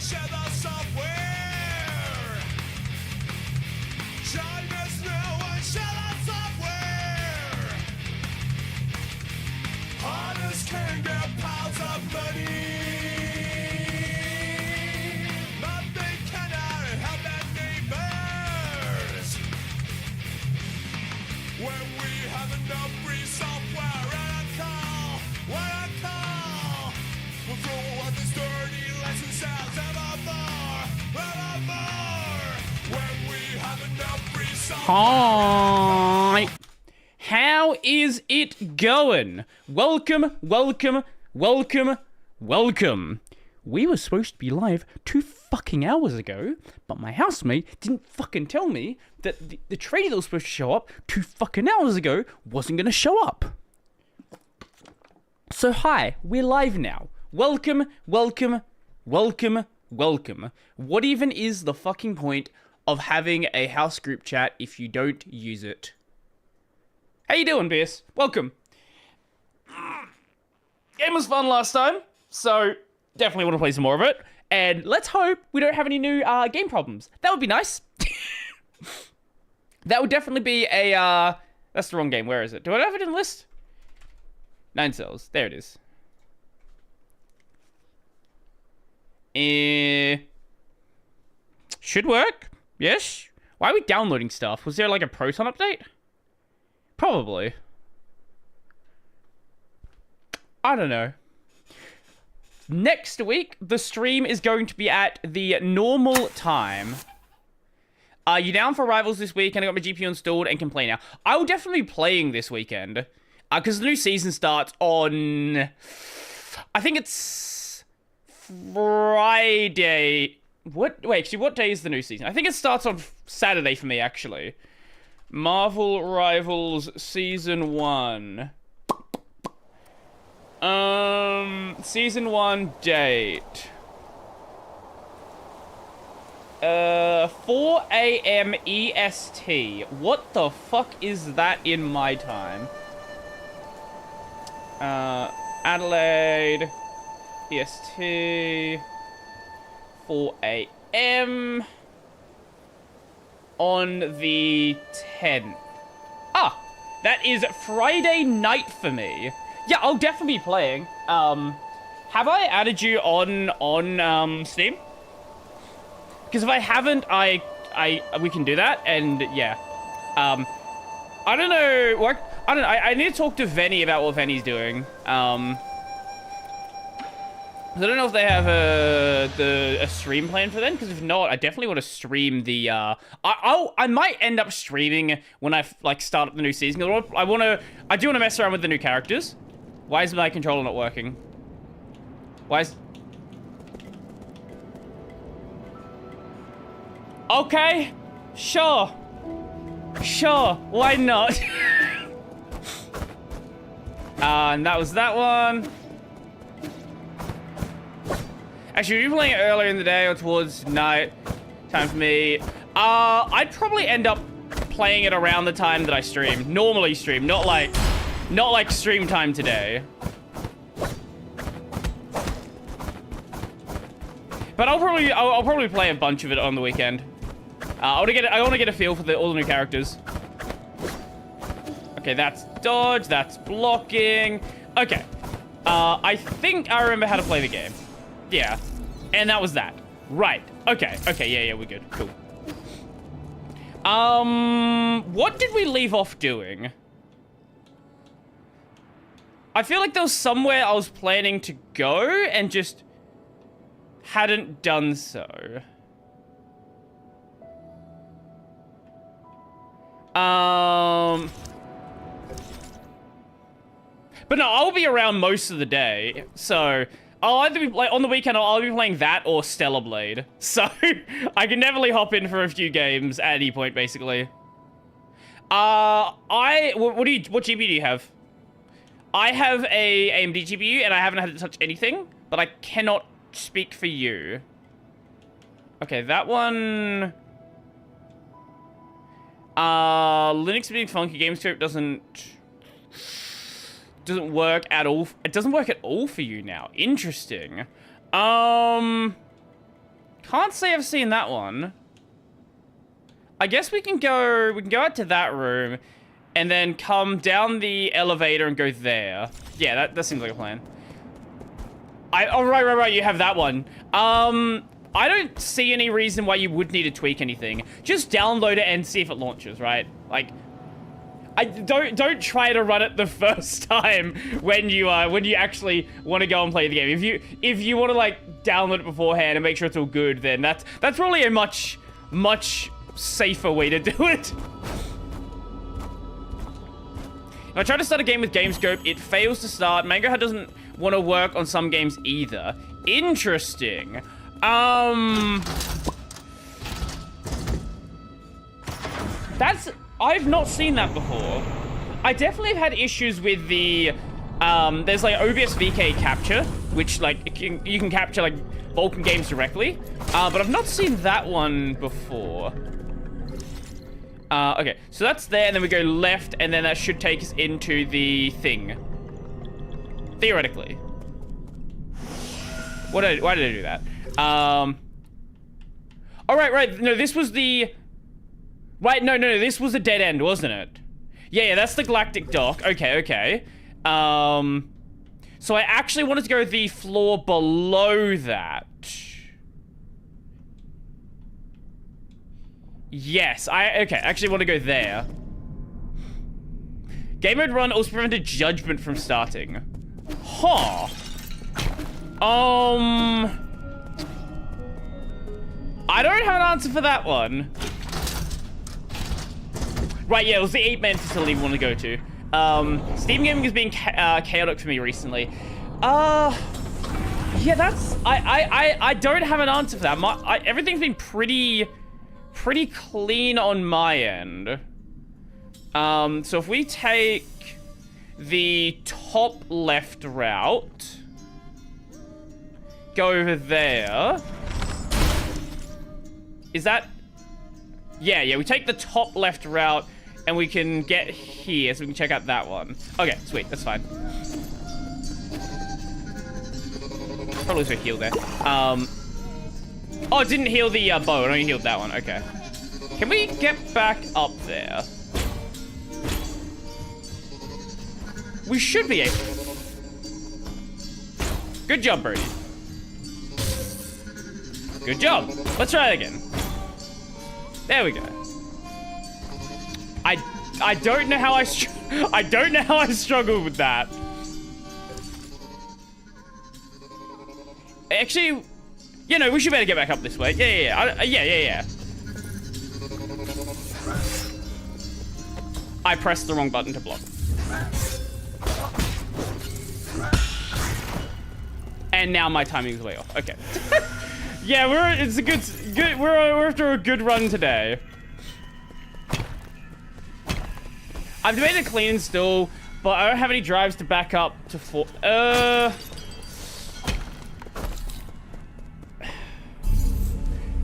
share the software. Join us now and share the software. Hunters can get piles of money, but they cannot help their neighbors. When we have enough free software and when I call, we'll throw out this dirty license sounds evermore. When we have enough free software. Hi. How is it going? Welcome. We were supposed to be live 2 fucking hours ago, but my housemate didn't fucking tell me that the trader that was supposed to show up 2 fucking hours ago wasn't gonna show up. So hi, we're live now. Welcome. What even is the fucking point of having a house group chat if you don't use it? How you doing, Pierce? Welcome. Game was fun last time, so definitely want to play some more of it. And let's hope we don't have any new game problems. That would be nice. That would definitely be a... That's the wrong game. Where is it? Do I have it in the list? 9 cells. There it is. Should work. Yes. Why are we downloading stuff? Was there like a Proton update? Probably. I don't know. Next week, the stream is going to be at the normal time. Are you down for Rivals this week? And I got my GPU installed and can play now. I will definitely be playing this weekend. Because the new season starts on... I think it's... Friday. Wait, actually, what day is the new season? I think it starts on Saturday for me, actually. Marvel Rivals Season 1. Season 1 date. 4 a.m. EST. What the fuck is that in my time? Adelaide. EST. 4 a.m. on the 10th. Ah, that is Friday night for me. Yeah, I'll definitely be playing. Have I added you on Steam? Because if I haven't, we can do that, and yeah. I don't know what. I need to talk to Venny about what Venny's doing. I don't know if they have a stream plan for them, because if not, I definitely want to stream the, I might end up streaming when I, like, start up the new season. I do want to mess around with the new characters. Why is my controller not working? Why is... Okay, sure, why not? And that was that one. Actually, we were playing it earlier in the day or towards night time for me. I'd probably end up playing it around the time that I stream. Normally stream, not like stream time today. But I'll probably play a bunch of it on the weekend. I want to get a feel for all the new characters. Okay, that's dodge, that's blocking. Okay. I think I remember how to play the game. Yeah, and that was that. Right. Okay, yeah, we're good. Cool. What did we leave off doing? I feel like there was somewhere I was planning to go and just hadn't done so. But no, I'll be around most of the day, so... I'll either be on the weekend, I'll be playing that or Stellar Blade. So I can definitely hop in for a few games at any point, basically. What GPU do you have? I have a AMD GPU and I haven't had to touch anything, but I cannot speak for you. Okay, that one. Linux being funky, GameScript doesn't work at all. It doesn't work at all for you now. Interesting. Can't say I've seen that one. I guess we can go out to that room and then come down the elevator and go there. Yeah, that seems like a plan. Oh, right, you have that one. I don't see any reason why you would need to tweak anything. Just download it and see if it launches, right? Like, don't try to run it the first time when you actually want to go and play the game. If you want to like download it beforehand and make sure it's all good, then that's probably a much safer way to do it. If I try to start a game with GameScope, it fails to start. Mango doesn't want to work on some games either. Interesting. I've not seen that before. I definitely have had issues with the, there's like OBS VK capture, which like you can capture like Vulkan games directly, but I've not seen that one before. Okay, so that's there, and then we go left, and then that should take us into the thing. Theoretically. Why did I do that? Oh, right. No, this was the... Right, no, this was a dead end, wasn't it? Yeah, that's the Galactic Dock. Okay. So I actually wanted to go the floor below that. Yes, I actually want to go there. Game mode run also prevented judgment from starting. Huh. I don't have an answer for that one. Right, yeah, it was the 8-man facility we want to go to. Steam Gaming has been chaotic for me recently. Yeah, that's... I don't have an answer for that. Everything's been pretty clean on my end. So if we take the top left route, go over there. Is that... Yeah, we take the top left route and we can get here so we can check out that one. Okay, sweet, that's fine. Probably should heal there. Oh, it didn't heal the bow, it only healed that one, okay. Can we get back up there? We should be able. Good job, Brody. Good job. Let's try it again. There we go. I don't know how I don't know how I struggled with that. Actually, you know, we should better get back up this way. Yeah. I pressed the wrong button to block. And now my timing's way off. Okay. Yeah, we're after a good run today. I've made a clean install, but I don't have any drives to back up to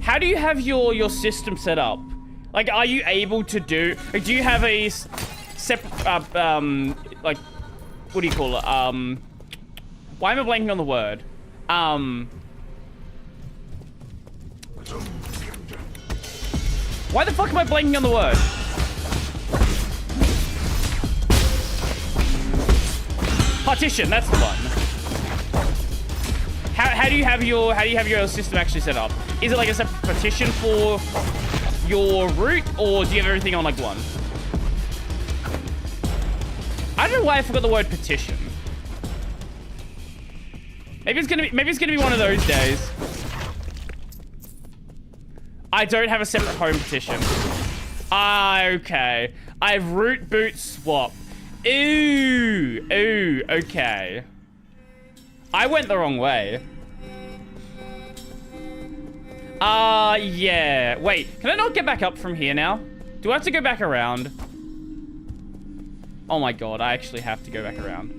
how do you have your system set up? Like, are you able to do... Like, do you have a separate, like, what do you call it? Why am I blanking on the word? Why the fuck am I blanking on the word? Partition, that's the one. How do you have your system actually set up? Is it like a separate partition for your root, or do you have everything on like one? I don't know why I forgot the word partition. Maybe it's gonna be one of those days. I don't have a separate home partition. Okay. I have root boot swap. Ooh, okay. I went the wrong way. Yeah. Wait, can I not get back up from here now? Do I have to go back around? Oh my god, I actually have to go back around.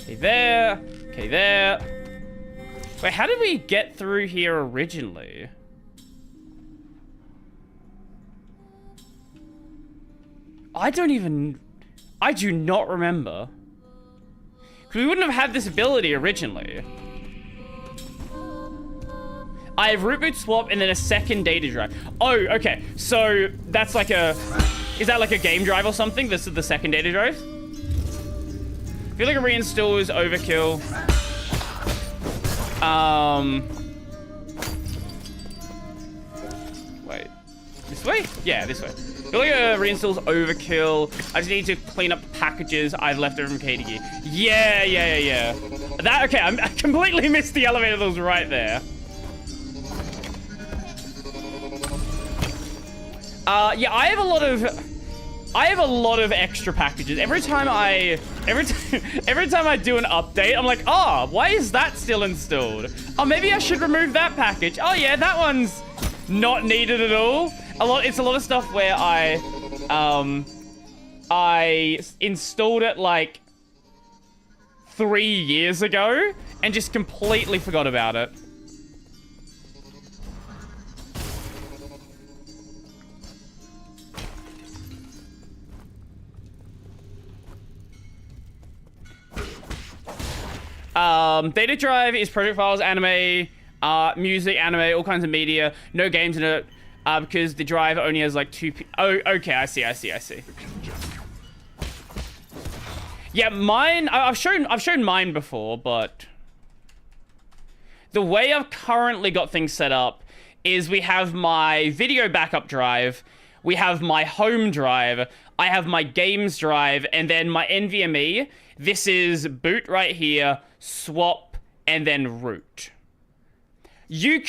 Okay, there. Okay, there. Wait, how did we get through here originally? I do not remember. Because we wouldn't have had this ability originally. I have root boot swap and then a second data drive. Oh, okay. So that's like a... Is that like a game drive or something? This is the second data drive? I feel like a reinstall is overkill. Wait. This way? Yeah, this way. I feel like a reinstall's overkill. I just need to clean up the packages I've left over from KDG. Yeah. That, okay, I completely missed the elevator that was right there. Yeah, I have a lot of extra packages. Every time I do an update, I'm like, oh, why is that still installed? Oh, maybe I should remove that package. Oh yeah, that one's not needed at all. It's a lot of stuff where I installed it like 3 years ago and just completely forgot about it. Data drive is project files, anime, music, anime, all kinds of media. No games in it, because the drive only has like 2 Oh, okay, I see. Yeah, mine, I've shown mine before, but the way I've currently got things set up is we have my video backup drive, we have my home drive, I have my games drive, and then my NVMe. This is boot right here, swap, and then root. You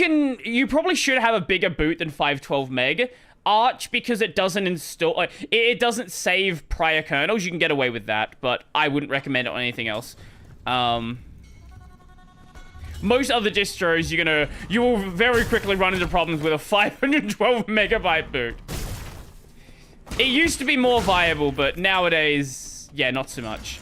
probably should have a bigger boot than 512 meg. Arch, because it doesn't install, it doesn't save prior kernels. You can get away with that, but I wouldn't recommend it on anything else. Most other distros, you will very quickly run into problems with a 512 megabyte boot. It used to be more viable, but nowadays, yeah, not so much.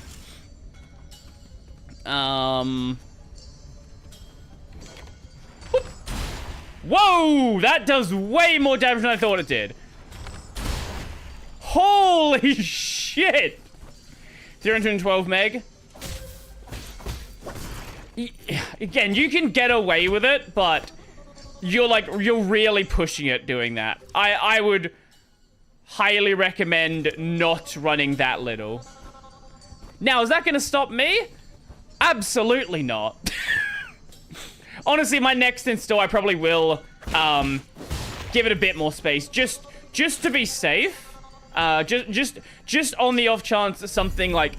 Whoa! That does way more damage than I thought it did. Holy shit! 312 meg. Again, you can get away with it, but you're really pushing it doing that. I would highly recommend not running that little. Now, is that gonna stop me? Absolutely not. Honestly, my next install, I probably will give it a bit more space, just to be safe. Just on the off chance that something like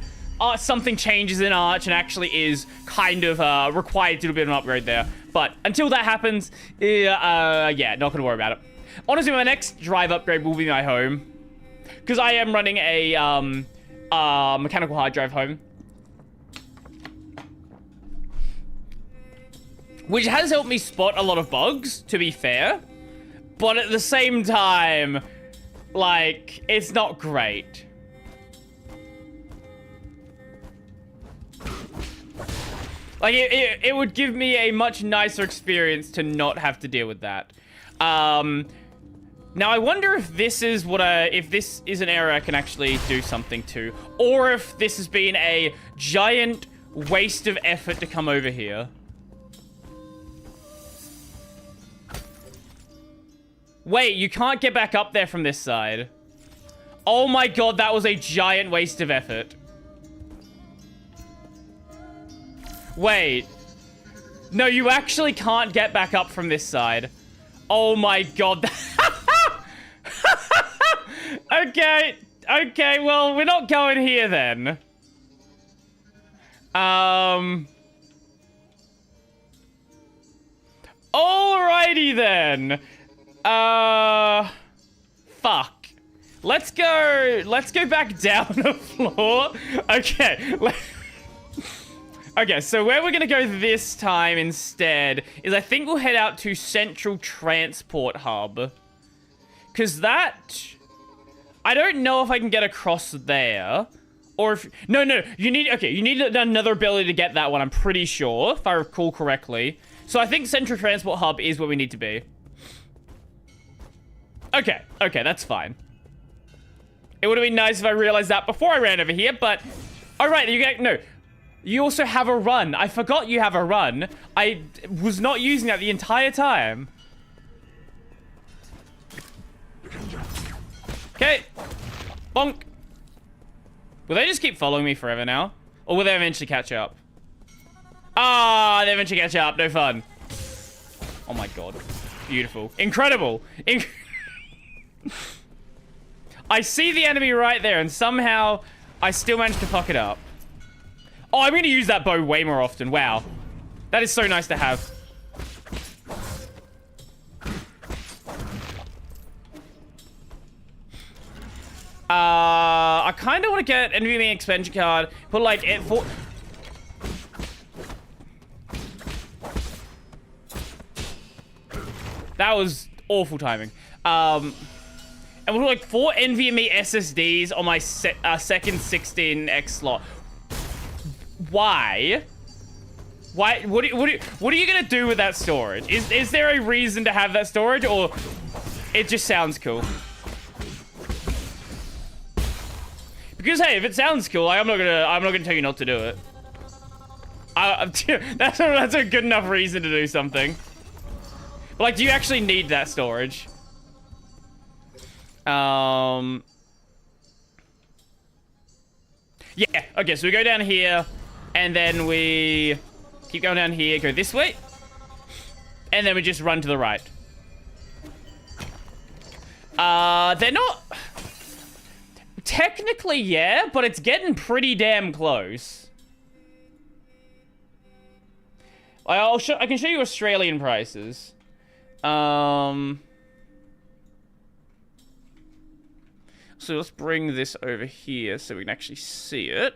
something changes in Arch and actually is kind of required to do a bit of an upgrade there. But until that happens, yeah, not gonna worry about it. Honestly, my next drive upgrade will be my home, because I am running a mechanical hard drive home, which has helped me spot a lot of bugs, to be fair. But at the same time, like, it's not great. Like, it would give me a much nicer experience to not have to deal with that. Now, I wonder if this is if this is an area I can actually do something to. Or if this has been a giant waste of effort to come over here. Wait, you can't get back up there from this side. Oh my god, that was a giant waste of effort. Wait. No, you actually can't get back up from this side. Oh my god. Okay, well, we're not going here then. Alrighty then. Fuck. Let's go back down the floor. Okay. Okay, so where we're gonna go this time instead is I think we'll head out to Central Transport Hub. Cause that, I don't know if I can get across there. Or if, no, you need another ability to get that one, I'm pretty sure, if I recall correctly. So I think Central Transport Hub is where we need to be. Okay, that's fine. It would have been nice if I realized that before I ran over here, but... Alright, you get... No. You also have a run. I forgot you have a run. I was not using that the entire time. Okay. Bonk. Will they just keep following me forever now? Or will they eventually catch up? Ah, they eventually catch up. No fun. Oh my god. Beautiful. Incredible. I see the enemy right there, and somehow I still managed to fuck it up. Oh, I'm going to use that bow way more often. Wow. That is so nice to have. I kind of want to get NVMe expansion card. Put like it for. That was awful timing. And we'll put like 4 NVMe SSDs on my second 16X slot. Why? Why? What are you gonna do with that storage? Is there a reason to have that storage, or it just sounds cool? Because hey, if it sounds cool, I'm not gonna tell you not to do it. That's a good enough reason to do something. But like, do you actually need that storage? Yeah. Okay, so we go down here, and then we keep going down here, go this way, and then we just run to the right. They're not. Technically, yeah, but it's getting pretty damn close. I can show you Australian prices. So let's bring this over here so we can actually see it.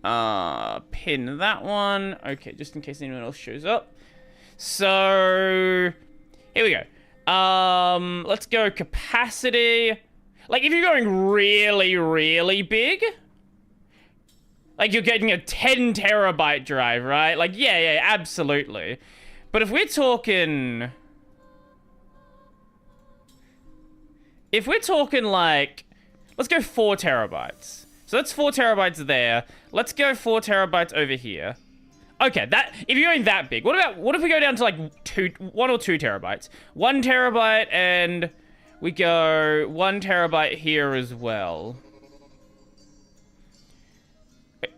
Pin that one. Okay, just in case anyone else shows up. So here we go. Let's go capacity. Like, if you're going really, really big, like you're getting a 10 terabyte drive, right? Like, yeah, absolutely. But if we're talking... If we're talking like... Let's go 4 terabytes. So that's 4 terabytes there. Let's go 4 terabytes over here. Okay, that... If you're going that big, what if we go down to like 1 or 2 terabytes? 1 terabyte and... We go 1 terabyte here as well.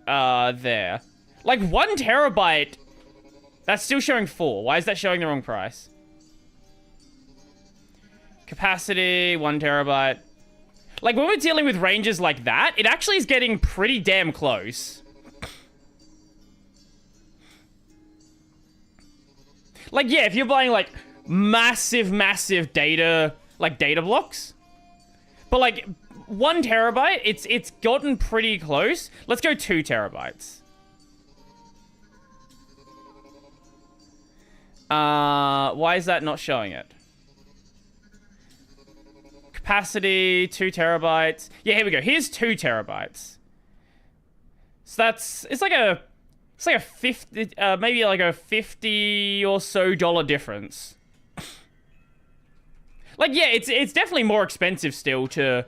There. Like 1 terabyte, that's still showing 4. Why is that showing the wrong price? Capacity, 1 terabyte. Like when we're dealing with ranges like that, it actually is getting pretty damn close. Like, yeah, if you're buying like massive data... Like data blocks, but like 1 terabyte, it's gotten pretty close. Let's go 2 terabytes. Why is that not showing it? Capacity 2 terabytes. Yeah, here we go. Here's 2 terabytes. So it's like a 50, maybe like a $50 or so difference. Like, yeah, it's definitely more expensive still to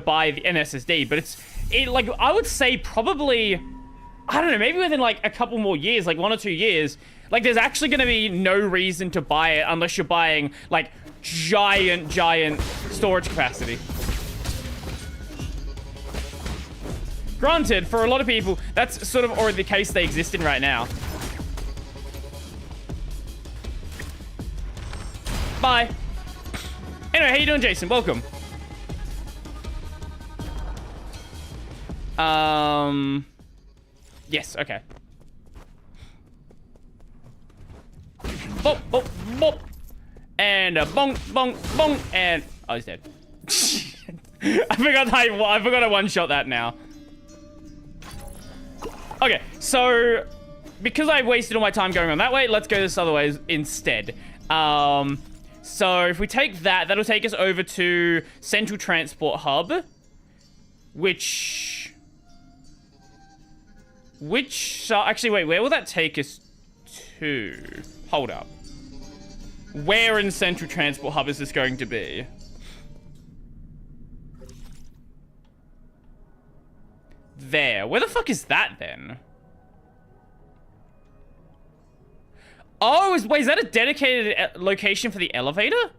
buy an SSD, but like, I would say probably, I don't know, maybe within like a couple more years, like 1 or 2 years, like there's actually going to be no reason to buy it unless you're buying like giant storage capacity. Granted, for a lot of people, that's sort of already the case they exist in right now. Bye. Anyway, how you doing, Jason? Welcome. Yes, okay. Bop, bop, bop. And a bonk, bonk, bonk, and... Oh, he's dead. I forgot I one-shot that now. Okay, so... Because I wasted all my time going on that way, let's go this other way instead. So if we take that, that'll take us over to Central Transport Hub, which actually, wait, where will that take us to? Hold up. Where in Central Transport Hub is this going to be? there. Where the fuck is that then? Oh, wait, is that a dedicated location for the elevator?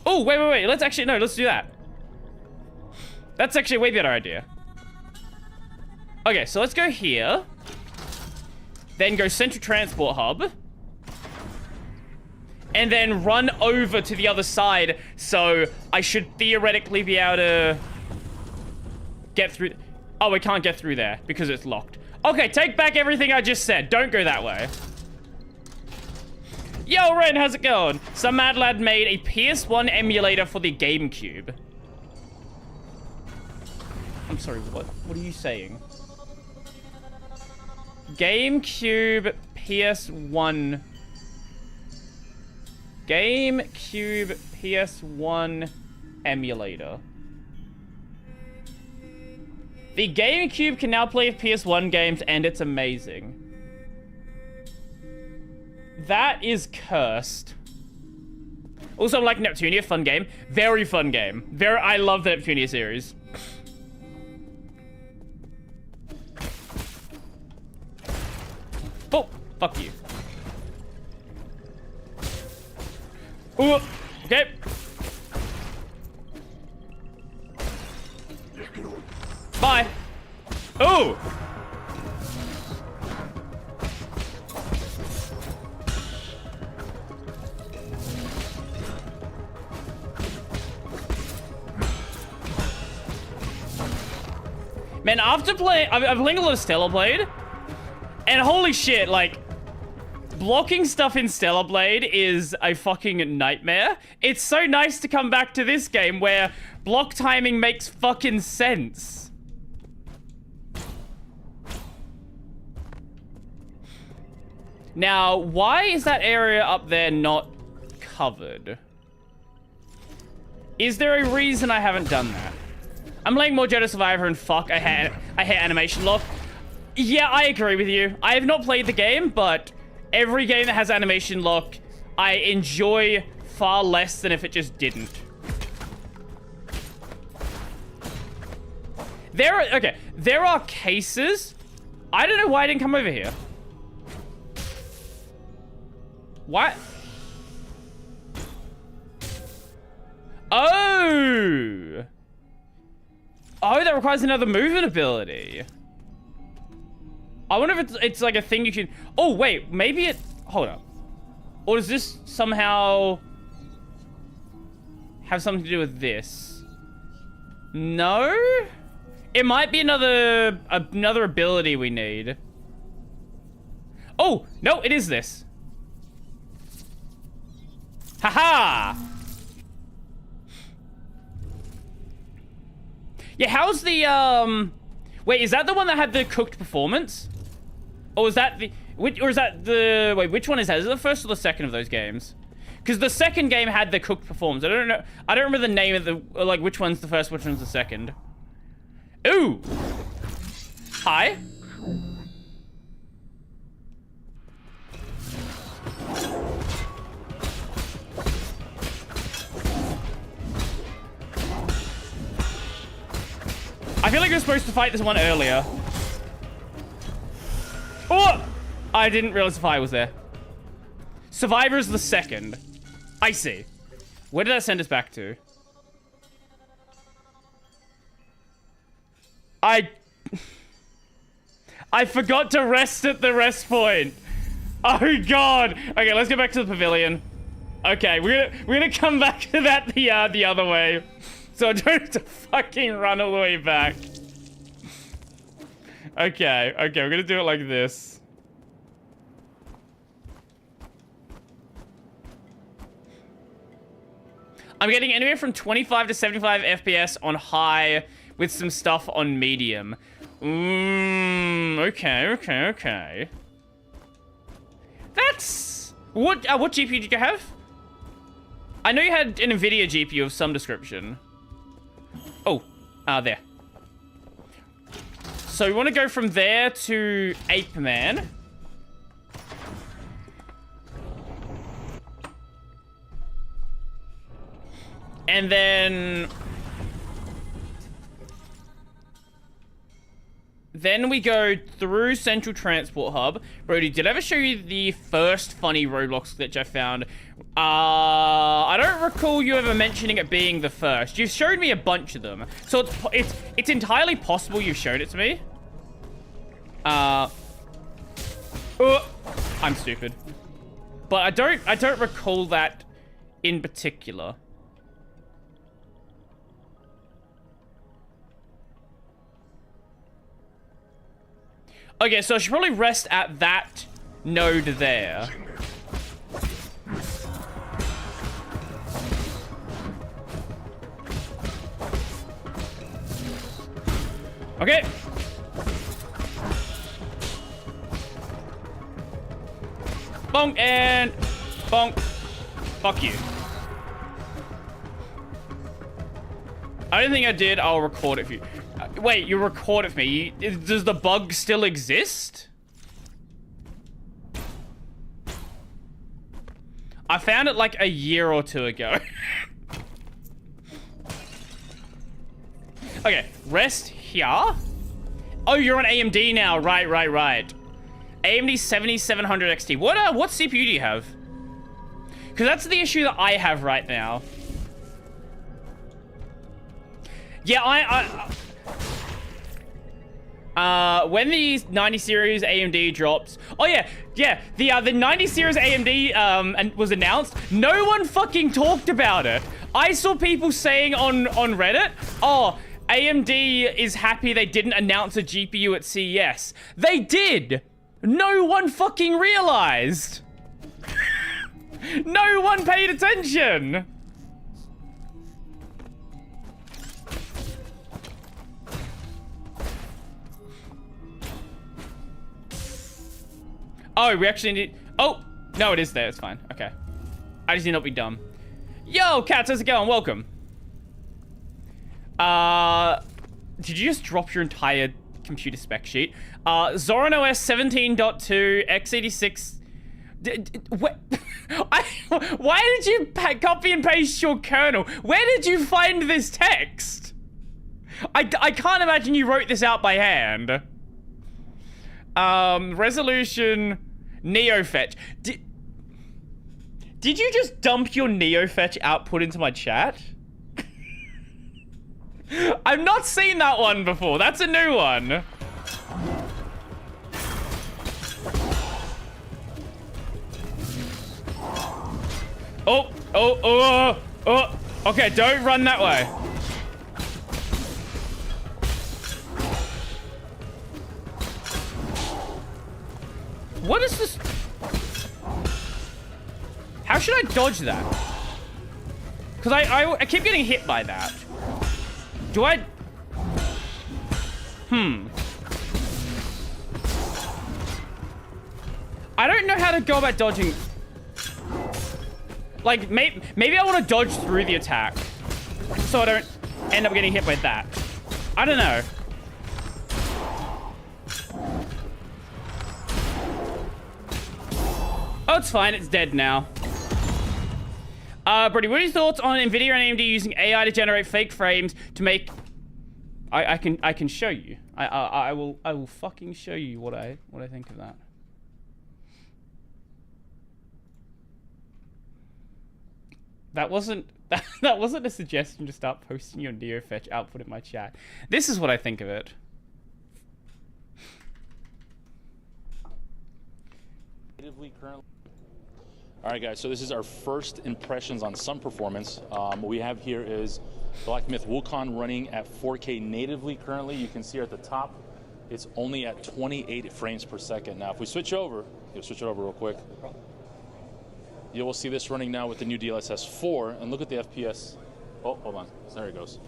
Oh, wait. Let's do that. That's actually a way better idea. Okay, so let's go here. Then go Central Transport Hub. And then run over to the other side. So I should theoretically be able to get through. Oh, we can't get through there because it's locked. Okay, take back everything I just said. Don't go that way. Yo, Ren, how's it going? Some mad lad made a PS1 emulator for the GameCube. I'm sorry, what? What are you saying? GameCube PS1. GameCube PS1 emulator. The GameCube can now play PS1 games, and it's amazing. That is cursed. Also, like Neptunia, fun game. Very fun game. I love the Neptunia series. Oh, fuck you. Ooh, okay. Bye. Ooh. Man, after playing, I've playing a lot of Stellar Blade, and holy shit, like, blocking stuff in Stellar Blade is a fucking nightmare. It's so nice to come back to this game where block timing makes fucking sense. Now, why is that area up there not covered? Is there a reason I haven't done that? I'm playing more Jedi Survivor and fuck, I hate animation lock. Yeah, I agree with you. I have not played the game, but every game that has animation lock, I enjoy far less than if it just didn't. There are cases. I don't know why I didn't come over here. What? Oh! Oh, that requires another movement ability. I wonder if it's like a thing you can... Oh, wait. Maybe it... Hold up. Or does this somehow have something to do with this? No? It might be another ability we need. Oh, no, it is this. Haha! Yeah, how's the, Wait, is that the one that had the cooked performance? Or is that the... Wait, which one is that? Is it the first or the second of those games? Because the second game had the cooked performance. I don't know. I don't remember the name of the... Like, which one's the first, which one's the second. Ooh! Hi. I feel like you're supposed to fight this one earlier. Oh! I didn't realize the fire was there. Survivor's the second. I see. Where did that send us back to? I forgot to rest at the rest point. Oh god. Okay, let's go back to the pavilion. Okay, we're gonna come back to that the other way. So I don't have to fucking run all the way back. Okay, we're gonna do it like this. I'm getting anywhere from 25 to 75 FPS on high with some stuff on medium. Okay. That's... What GPU did you have? I know you had an NVIDIA GPU of some description. Oh, there. So we want to go from there to Ape Man. And then... Then we go through Central Transport Hub. Brody, did I ever show you the first funny Roblox glitch I found? I don't recall you ever mentioning it being the first. You've showed me a bunch of them. So it's entirely possible you've showed it to me. I'm stupid. But I don't recall that in particular. Okay, so I should probably rest at that node there. Okay. Bonk and bonk. Fuck you. I don't think I did. I'll record it for you. Wait, you record it for me. Does the bug still exist? I found it like a year or two ago. Okay, rest here. Oh, you're on AMD now. Right. AMD 7700 XT. What CPU do you have? Because that's the issue that I have right now. Yeah, when the 90 series AMD drops, oh yeah, the 90 series AMD and was announced, no one fucking talked about it. I saw people saying on Reddit, oh, AMD is happy they didn't announce a GPU at CES. They did. No one fucking realized. No one paid attention. Oh, we actually need... Oh, no, it is there. It's fine. Okay. I just need not be dumb. Yo, cats, how's it going? Welcome. Did you just drop your entire computer spec sheet? Zorin OS 17.2, x86... Why did you copy and paste your kernel? Where did you find this text? I can't imagine you wrote this out by hand. Resolution... NeoFetch. Did you just dump your NeoFetch output into my chat? I've not seen that one before. That's a new one. Oh. Okay, don't run that way. What is this? How should I dodge that? Because I keep getting hit by that. Do I? I don't know how to go about dodging. Like, maybe I want to dodge through the attack so I don't end up getting hit by that. I don't know. Oh, it's fine. It's dead now. Brody, what are your thoughts on NVIDIA and AMD using AI to generate fake frames to make... I can show you. I will fucking show you what I think of that. That wasn't a suggestion to start posting your NeoFetch output in my chat. This is what I think of it. All right, guys, so this is our first impressions on some performance. What we have here is Black Myth Wukong running at 4K natively currently. You can see here at the top, it's only at 28 frames per second. Now, if we switch over, switch it over real quick. You will see this running now with the new DLSS 4, and look at the FPS. Oh, hold on, there it goes.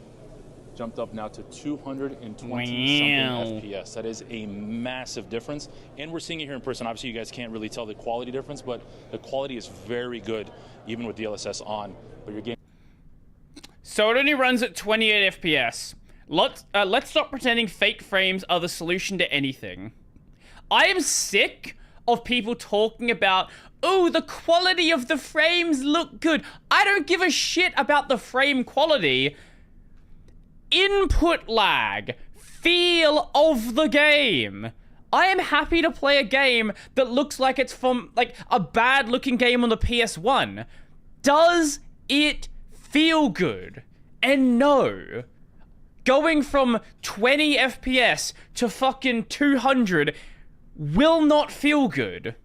Jumped up now to 220 something FPS. That is a massive difference. And we're seeing it here in person. Obviously, you guys can't really tell the quality difference, but the quality is very good, even with DLSS on. But you're getting... So it only runs at 28 FPS. Let's stop pretending fake frames are the solution to anything. I am sick of people talking about, oh, the quality of the frames look good. I don't give a shit about the frame quality. input lag, feel of the game. I am happy to play a game that looks like it's from, like, a bad-looking game on the PS1. Does it feel good? And no. Going from 20 FPS to fucking 200 will not feel good.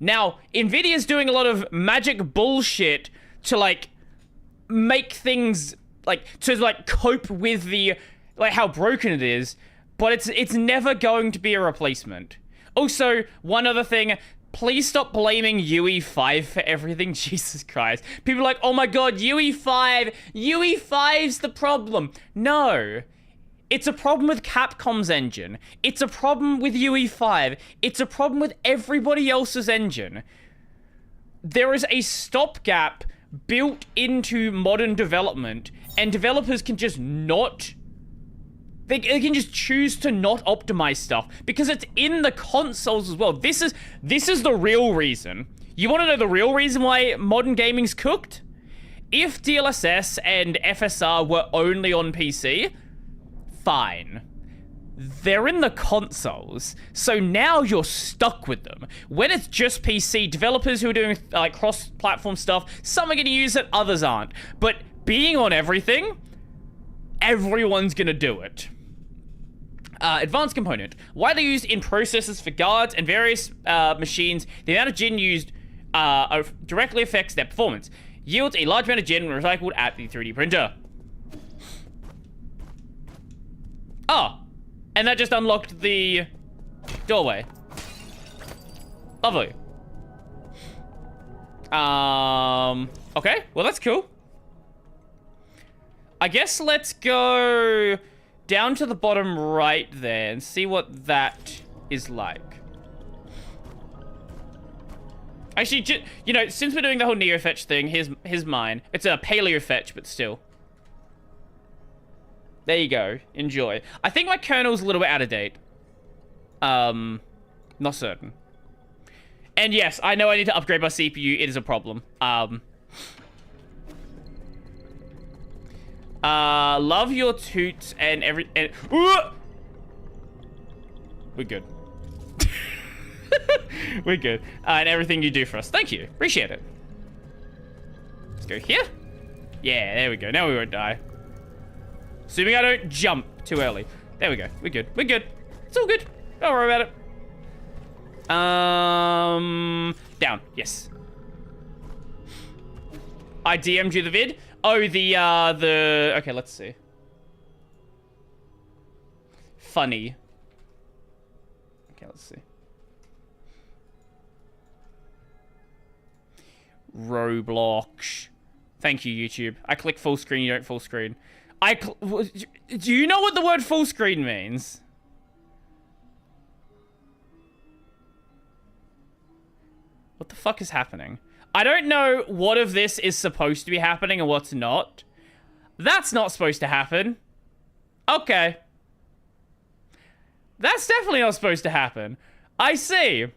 Now, Nvidia's doing a lot of magic bullshit to, like, make things, like, to, like, cope with the, like, how broken it is. But it's never going to be a replacement. Also, one other thing, please stop blaming UE5 for everything. Jesus Christ. People are like, oh my god, UE5's the problem. No. It's a problem with Capcom's engine. It's a problem with UE5. It's a problem with everybody else's engine. There is a stopgap built into modern development, and developers can just not... They can just choose to not optimize stuff because it's in the consoles as well. This is the real reason. You want to know the real reason why modern gaming's cooked? If DLSS and FSR were only on PC, fine. They're in the consoles, so now you're stuck with them. When it's just PC, developers who are doing like cross-platform stuff, some are going to use it, others aren't. But being on everything, everyone's going to do it. Advanced component. Widely used in processors for guards and various machines, the amount of gen used directly affects their performance. Yields a large amount of gen when recycled at the 3D printer. Oh, and that just unlocked the doorway. Lovely. Okay, well that's cool. I guess let's go down to the bottom right there and see what that is like. Actually, you know, since we're doing the whole Neofetch thing, here's mine. It's a Paleofetch, but still. There you go. Enjoy. I think my kernel's a little bit out of date. Not certain. And yes, I know I need to upgrade my CPU. It is a problem. Love your toots and we're good. We're good. And everything you do for us. Thank you. Appreciate it. Let's go here. Yeah, there we go. Now we won't die. Assuming I don't jump too early. There we go. We're good. We're good. It's all good. Don't worry about it. Down. Yes. I DM'd you the vid. Oh, okay, let's see. Funny. Okay, let's see. Roblox. Thank you, YouTube. I click full screen, you don't full screen. Do you know what the word full screen means? What the fuck is happening? I don't know what of this is supposed to be happening and what's not. That's not supposed to happen. Okay. That's definitely not supposed to happen. I see.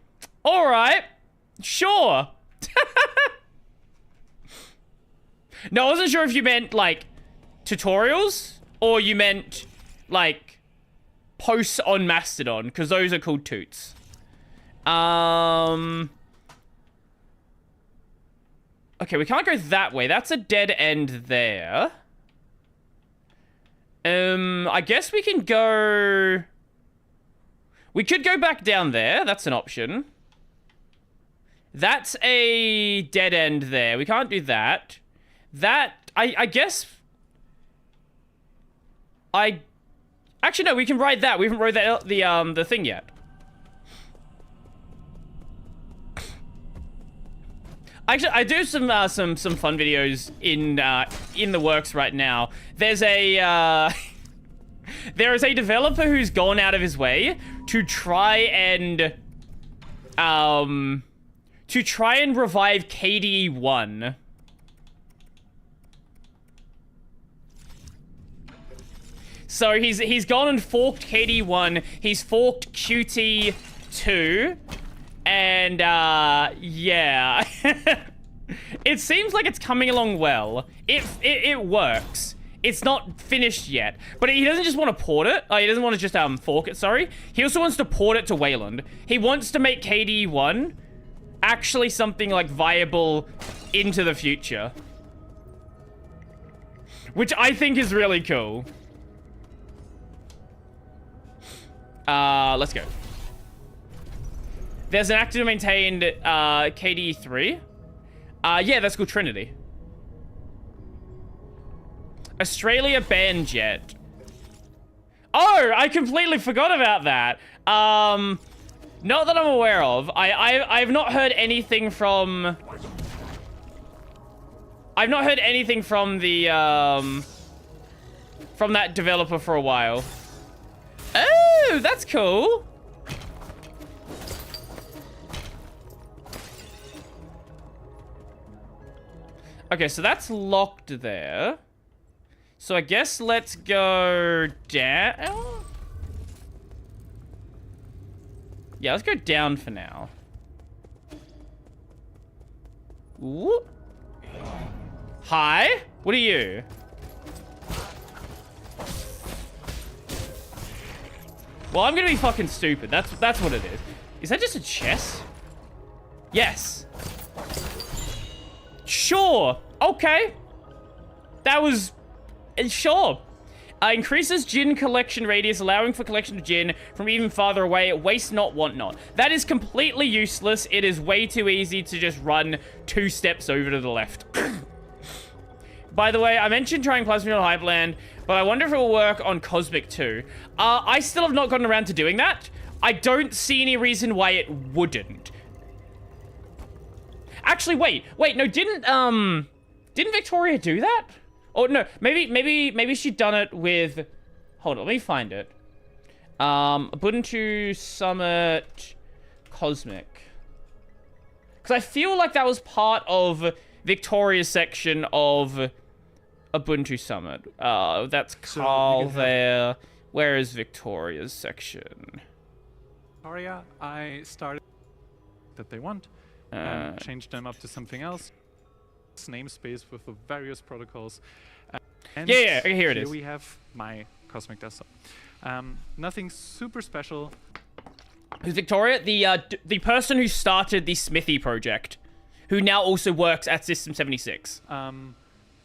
Alright. Sure. No, I wasn't sure if you meant, like, tutorials or you meant, like, posts on Mastodon, because those are called toots. Okay, we can't go that way. That's a dead end there. I guess we can go... We could go back down there. That's an option. That's a dead end there. We can't do that. I guess... Actually, no, we can ride that. We haven't rode that, the thing yet. Actually, I do some fun videos in the works right now. There's a there is a developer who's gone out of his way to try and revive KDE 1. So he's gone and forked KDE 1. He's forked Qt 2. And, yeah. It seems like it's coming along well. It works. it's not finished yet. But he doesn't just want to port it. He doesn't want to just fork it, sorry. He also wants to port it to Wayland. He wants to make KDE 1 actually something like viable into the future. Which I think is really cool. Let's go. There's an active and maintained KDE 3. Yeah, that's called Trinity. Australia banned Jet. Oh, I completely forgot about that. Not that I'm aware of. I've not heard anything from... I've not heard anything from the, from that developer for a while. Oh, that's cool. Okay, so that's locked there. So I guess let's go down. Yeah, let's go down for now. Ooh. Hi? What are you? Well, I'm gonna be fucking stupid. That's what it is. Is that just a chest? Yes. Sure. Okay. That was... Sure. Increases Jinn collection radius, allowing for collection of Jinn from even farther away. Waste not, want not. That is completely useless. It is way too easy to just run 2 steps over to the left. By the way, I mentioned trying Plasmial Hyperland, but I wonder if it will work on Cosmic too. I still have not gotten around to doing that. I don't see any reason why it wouldn't. Actually, wait, no, didn't Victoria do that? Oh, no, maybe she'd done it with... Hold on, let me find it. Ubuntu Summit Cosmic. Because I feel like that was part of Victoria's section of Ubuntu Summit. That's Carl there. Where is Victoria's section? Victoria, I started that they want and changed them up to something else. Namespace with the various protocols. And yeah, okay, here it is. Here we have my Cosmic desktop. Nothing super special. Who's Victoria? The person who started the Smithy project, who now also works at System 76.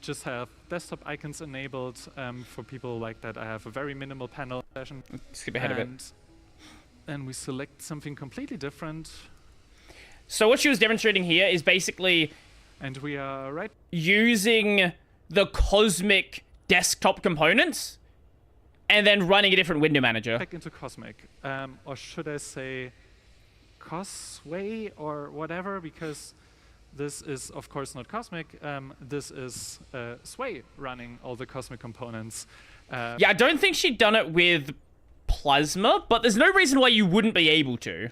Just have desktop icons enabled for people like that. I have a very minimal panel session. Skip ahead of it. And we select something completely different. So what she was demonstrating here is basically... And we are right... using the Cosmic desktop components and then running a different window manager. Back into Cosmic. Or should I say Cosway or whatever, because this is, of course, not Cosmic. This is Sway running all the Cosmic components. Yeah, I don't think she'd done it with Plasma, but there's no reason why you wouldn't be able to.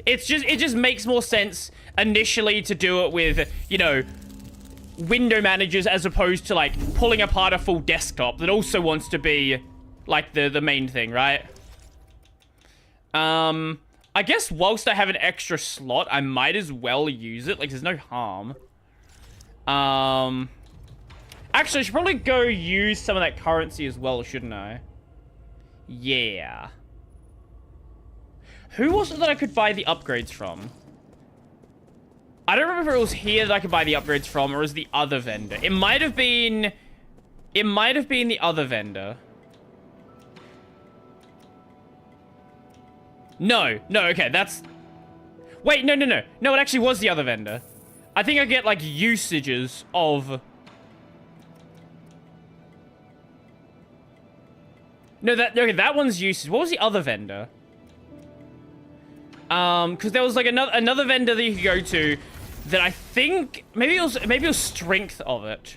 It just makes more sense initially to do it with, you know, window managers as opposed to, like, pulling apart a full desktop that also wants to be, like, the main thing, right? I guess whilst I have an extra slot, I might as well use it. Like, there's no harm. Actually, I should probably go use some of that currency as well, shouldn't I? Yeah. Who was it that I could buy the upgrades from? I don't remember if it was here that I could buy the upgrades from, or was the other vendor. It might have been the other vendor. No, okay, that's... Wait, no. No, it actually was the other vendor. I think I get, like, usages of... No, okay, that one's usage. What was the other vendor? Because there was, like, another vendor that you could go to that I think... Maybe it was strength of it.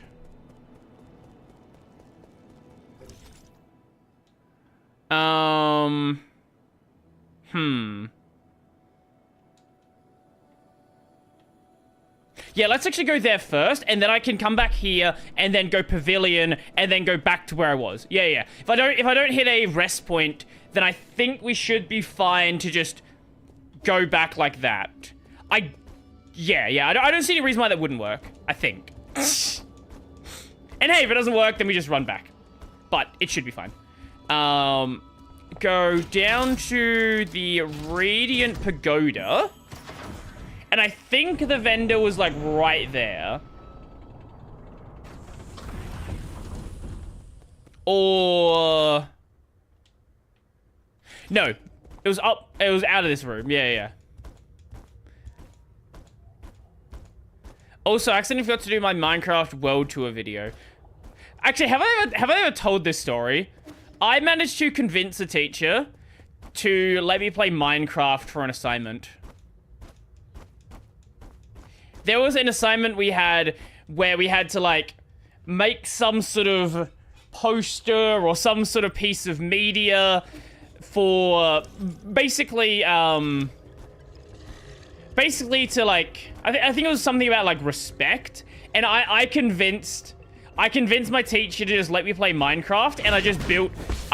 Yeah, let's actually go there first, and then I can come back here, and then go Pavilion, and then go back to where I was. Yeah. If I don't hit a rest point, then I think we should be fine to just go back like that. Yeah. I don't see any reason why that wouldn't work, I think. And hey, if it doesn't work, then we just run back. But it should be fine. Go down to the Radiant Pagoda. And I think the vendor was, like, right there. Or... No. It was up. It was out of this room. Yeah. Also, I accidentally forgot to do my Minecraft World Tour video. Actually, have I ever told this story? I managed to convince a teacher to let me play Minecraft for an assignment. There was an assignment we had where we had to, like, make some sort of poster or some sort of piece of media for basically to, like, I think it was something about, like, respect. And I convinced my teacher to just let me play Minecraft, and I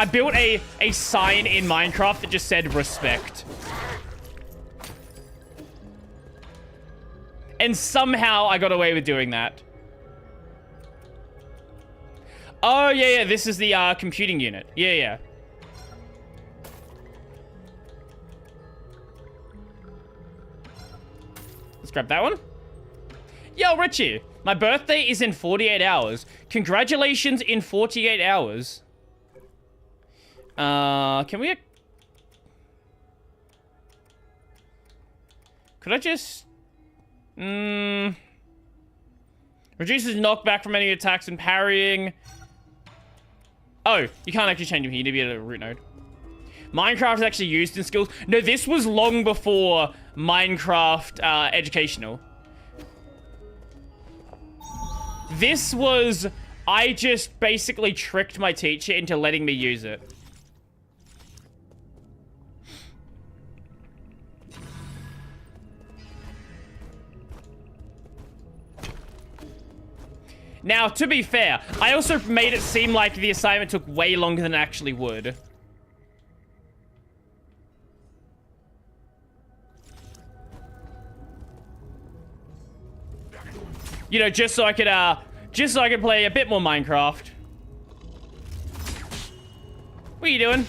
built a sign in Minecraft that just said respect. And somehow I got away with doing that. Oh, yeah, this is the computing unit. Yeah. Let's grab that one. Yo, Richie, my birthday is in 48 hours. Congratulations in 48 hours. Can we... Could I just... Reduces knockback from any attacks and parrying. Oh, you can't actually change him here. You need to be at a root node. Minecraft is actually used in skills. No, this was long before Minecraft educational. This was... I just basically tricked my teacher into letting me use it. Now, to be fair, I also made it seem like the assignment took way longer than it actually would. You know, just so I could play a bit more Minecraft. What are you doing?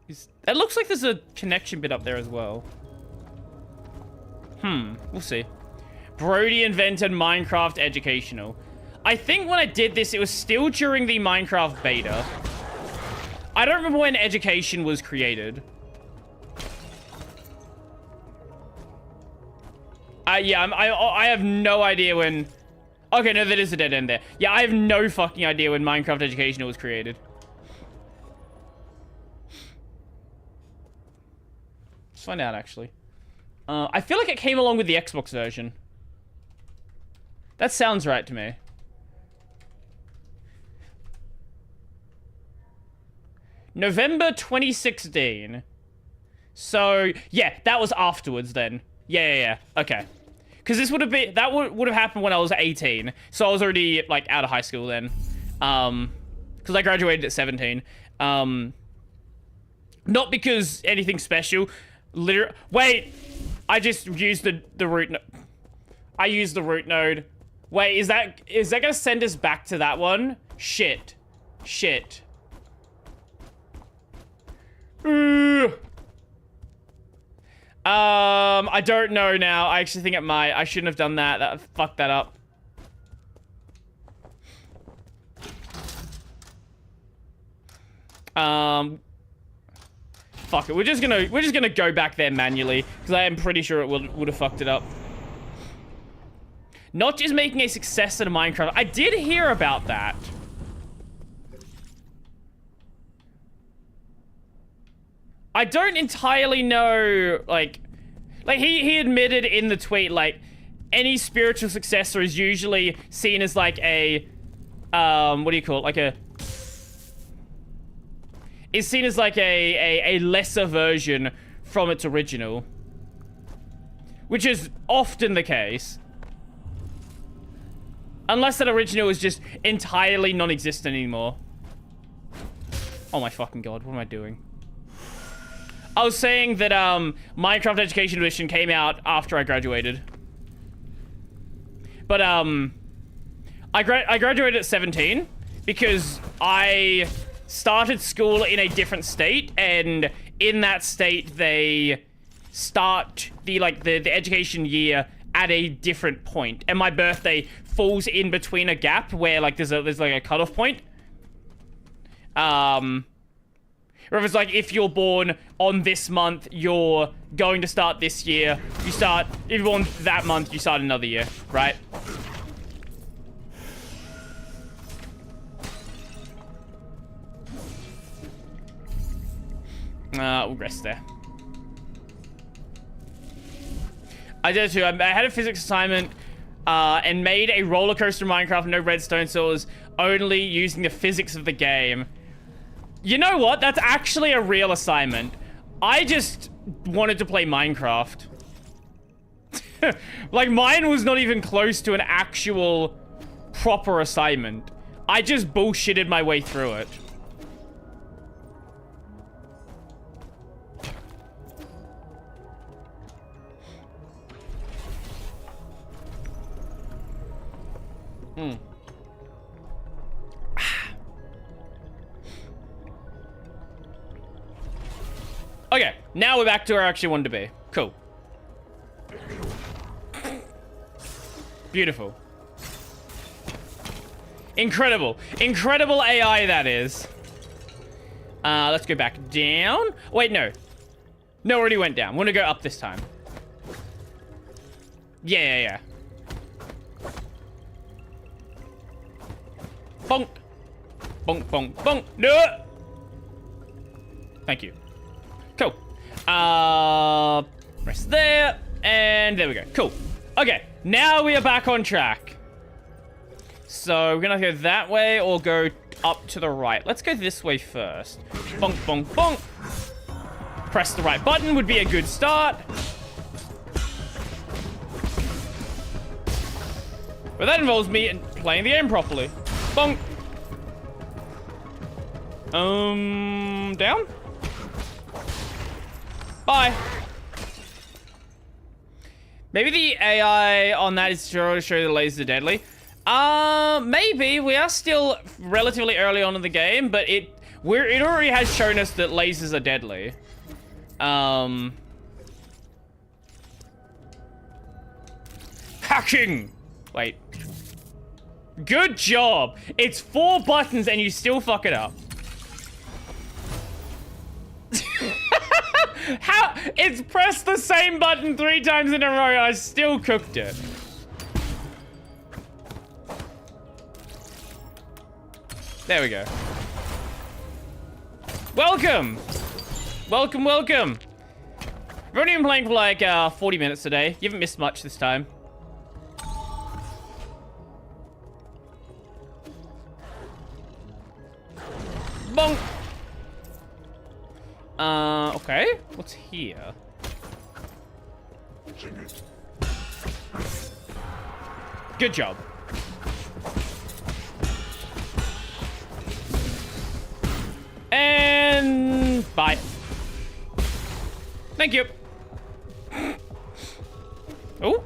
It looks like there's a connection bit up there as well. We'll see. Brody invented Minecraft educational. I think when I did this, it was still during the Minecraft beta. I don't remember when education was created. Yeah, I have no idea when... Okay, no, that is a dead end there. Yeah, I have no fucking idea when Minecraft educational was created. Let's find out, actually. I feel like it came along with the Xbox version. That sounds right to me. November 2016. So, yeah, that was afterwards then. Yeah. Okay. Because this would have been... That would have happened when I was 18. So I was already, like, out of high school then. Because I graduated at 17. Not because anything special. Wait! I just used the root node. I used the root node. Wait, is that gonna send us back to that one? Shit. I don't know now. I actually think it might. I shouldn't have done that. That fucked that up. Fuck it. We're just gonna go back there manually because I am pretty sure it would have fucked it up. Not just making a success at a Minecraft. I did hear about that. I don't entirely know, like he admitted in the tweet, like, any spiritual successor is usually seen as like a, what do you call it? Like is seen as like a lesser version from its original. Which is often the case. Unless that original is just entirely non-existent anymore. Oh my fucking god, what am I doing? I was saying that Minecraft Education Edition came out after I graduated. But I graduated at 17 because I started school in a different state, and in that state they start the education year at a different point, and my birthday falls in between a gap where like there's like a cutoff point. Or if it's like, if you're born on this month, you're going to start this year. If you're born that month, you start another year, right? We'll rest there. I did too. I had a physics assignment and made a roller coaster in Minecraft, no redstone, so it was only using the physics of the game. You know what? That's actually a real assignment. I just wanted to play Minecraft. Like, mine was not even close to an actual proper assignment. I just bullshitted my way through it. Okay, now we're back to where I actually wanted to be. Cool. Beautiful. Incredible. Incredible AI, that is. Let's go back down. Wait, no. No, already went down. Want to go up this time. Yeah. Bonk. Bonk, bonk, bonk. No! Thank you. Cool. Rest there. And there we go. Cool. Okay. Now we are back on track. So we're gonna go that way or go up to the right. Let's go this way first. Bonk, bonk, bonk. Press the right button would be a good start. But that involves me playing the game properly. Bonk. Down? Bye. Maybe the AI on that is to show the lasers are deadly. Maybe. We are still relatively early on in the game, but it already has shown us that lasers are deadly. Hacking! Wait. Good job! It's 4 buttons and you still fuck it up. How? It's pressed the same button 3 times in a row. I still cooked it. There we go. Welcome. Welcome, welcome. I've only been playing for like 40 minutes today. You haven't missed much this time. Bonk. Okay. What's here? Good job. And bye. Thank you. Oh.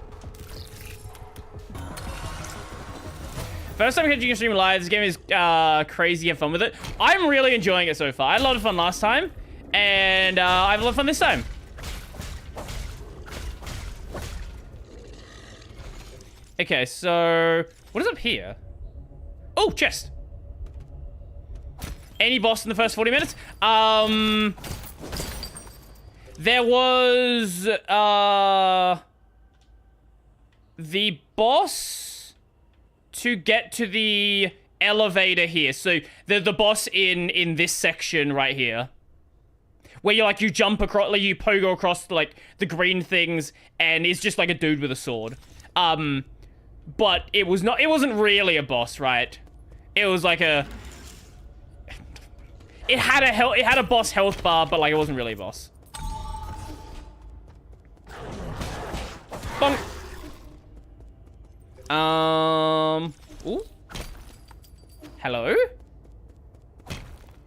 First time catching a stream live. This game is crazy. Have fun with it. I'm really enjoying it so far. I had a lot of fun last time. And I have a lot of fun this time. Okay, so what is up here? Oh, chest. Any boss in the first 40 minutes? There was the boss to get to the elevator here. So the boss in this section right here. Where you jump across, like you pogo across like the green things, and it's just like a dude with a sword. But it wasn't really a boss, right? It was like it had a boss health bar, but like it wasn't really a boss. Bonk. Ooh. Hello?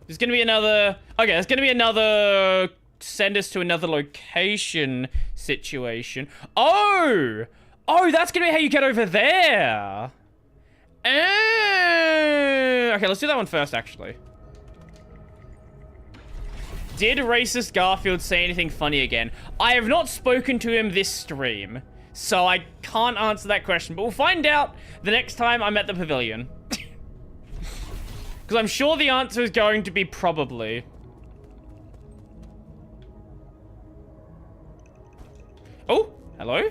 There's gonna be another... Okay, there's gonna be another send us to another location situation. Oh! Oh, that's gonna be how you get over there. Okay, let's do that one first, actually. Did racist Garfield say anything funny again? I have not spoken to him this stream, so I can't answer that question, but we'll find out the next time I'm at the pavilion. Because I'm sure the answer is going to be probably. Oh, hello?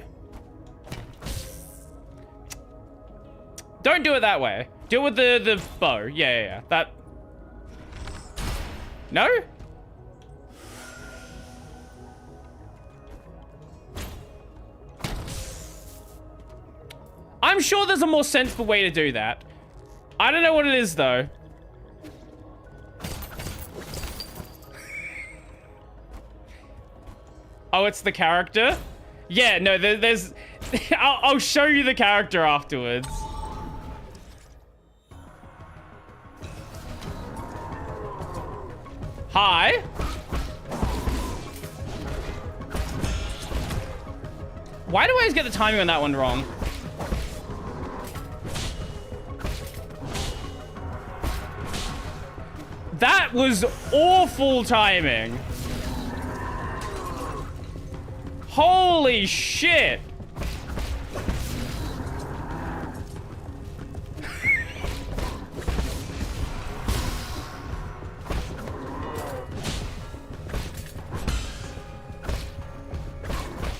Don't do it that way. Do it with the bow. Yeah. That... No? I'm sure there's a more sensible way to do that. I don't know what it is, though. Oh, it's the character? Yeah, no, there's... I'll show you the character afterwards. Hi. Why do I always get the timing on that one wrong? That was awful timing. Holy shit.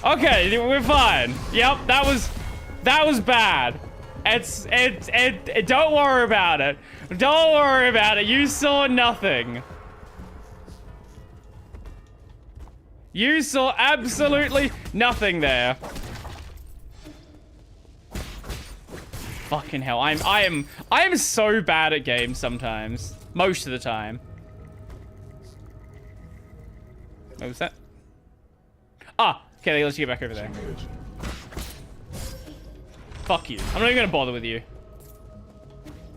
Okay, we're fine. Yep, that was bad. Don't worry about it. Don't worry about it. You saw nothing. You saw absolutely nothing there. Fucking hell. I am so bad at games sometimes. Most of the time. What was that? Ah, okay, let's get back over there. Fuck you. I'm not even gonna bother with you.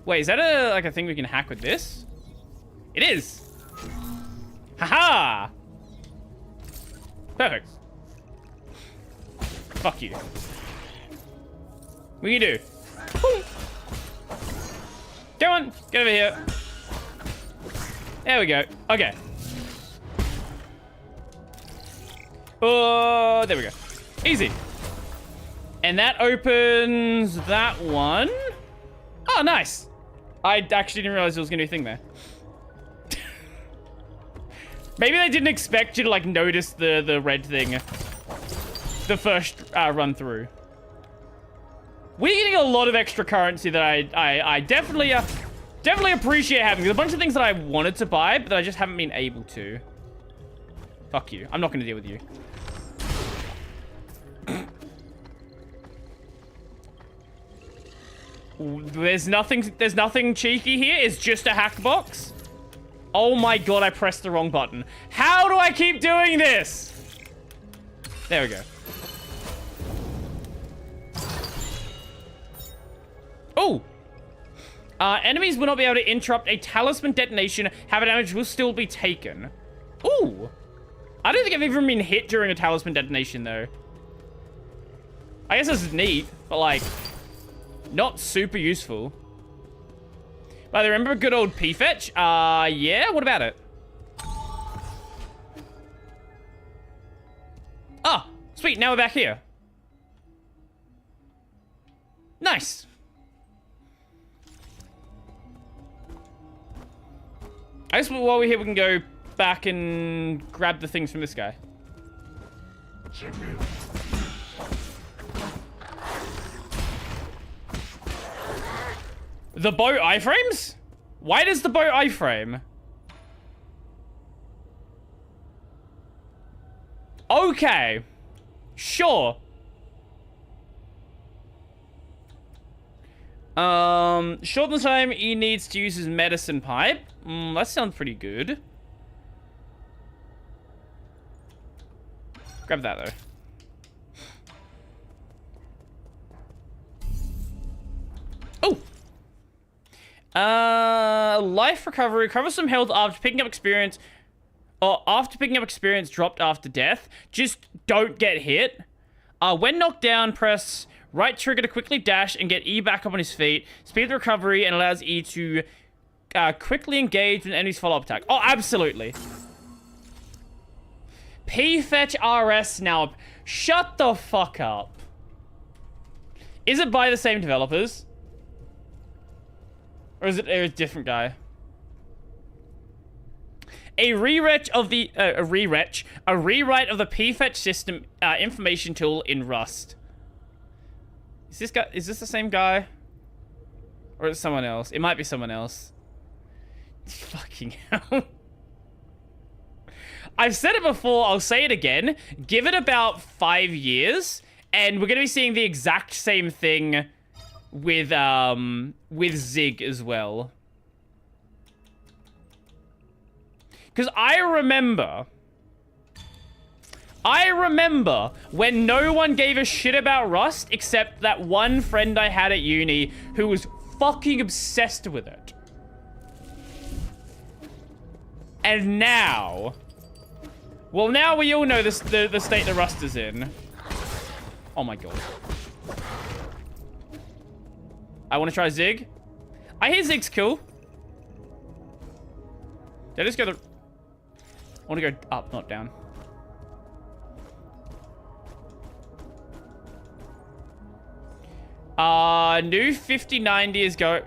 Wait, is that a thing we can hack with this? It is. Haha. Perfect. Fuck you. What can you do? Boom. Come on, get over here. There we go. Okay. Oh, there we go. Easy. And that opens that one. Oh, nice. I actually didn't realize there was gonna be a thing there. Maybe they didn't expect you to, like, notice the red thing the first run through. We're getting a lot of extra currency that I definitely appreciate having. There's a bunch of things that I wanted to buy, but that I just haven't been able to. Fuck you. I'm not gonna deal with you. There's nothing cheeky here. It's just a hack box. Oh my god, I pressed the wrong button. How do I keep doing this? There we go. Oh. Enemies will not be able to interrupt a talisman detonation. However, damage will still be taken. Ooh. I don't think I've even been hit during a talisman detonation, though. I guess this is neat, but, like, not super useful. But I remember good old P-Fetch? Yeah, what about it? Ah, sweet, now we're back here. Nice. I guess while we're here, we can go back and grab the things from this guy. The boat iframes? Why does the boat iframe? Okay. Sure. Shorten the time he needs to use his medicine pipe. That sounds pretty good. Grab that, though. Oh! Life recovery. Recover some health after picking up experience Or after picking up experience dropped after death, just don't get hit. When knocked down, press right trigger to quickly dash and get E back up on his feet. Speed the recovery and allows E to quickly engage with an enemy's follow-up attack. Oh, absolutely. P-Fetch RS now. Shut the fuck up. Is it by the same developers? Or is it a different guy? A rewrite of the rewrite of the P-Fetch system information tool in Rust. Is this the same guy? Or is it someone else? It might be someone else. Fucking hell. I've said it before, I'll say it again. Give it about 5 years, and we're gonna be seeing the exact same thing with Zig as well. Because I remember when no one gave a shit about Rust except that one friend I had at uni who was fucking obsessed with it. And now... Well, now we all know the state that Rust is in. Oh my god. I want to try Zig. I hear Zig's cool. Did I just go the... I want to go up, not down. New 5090 is go...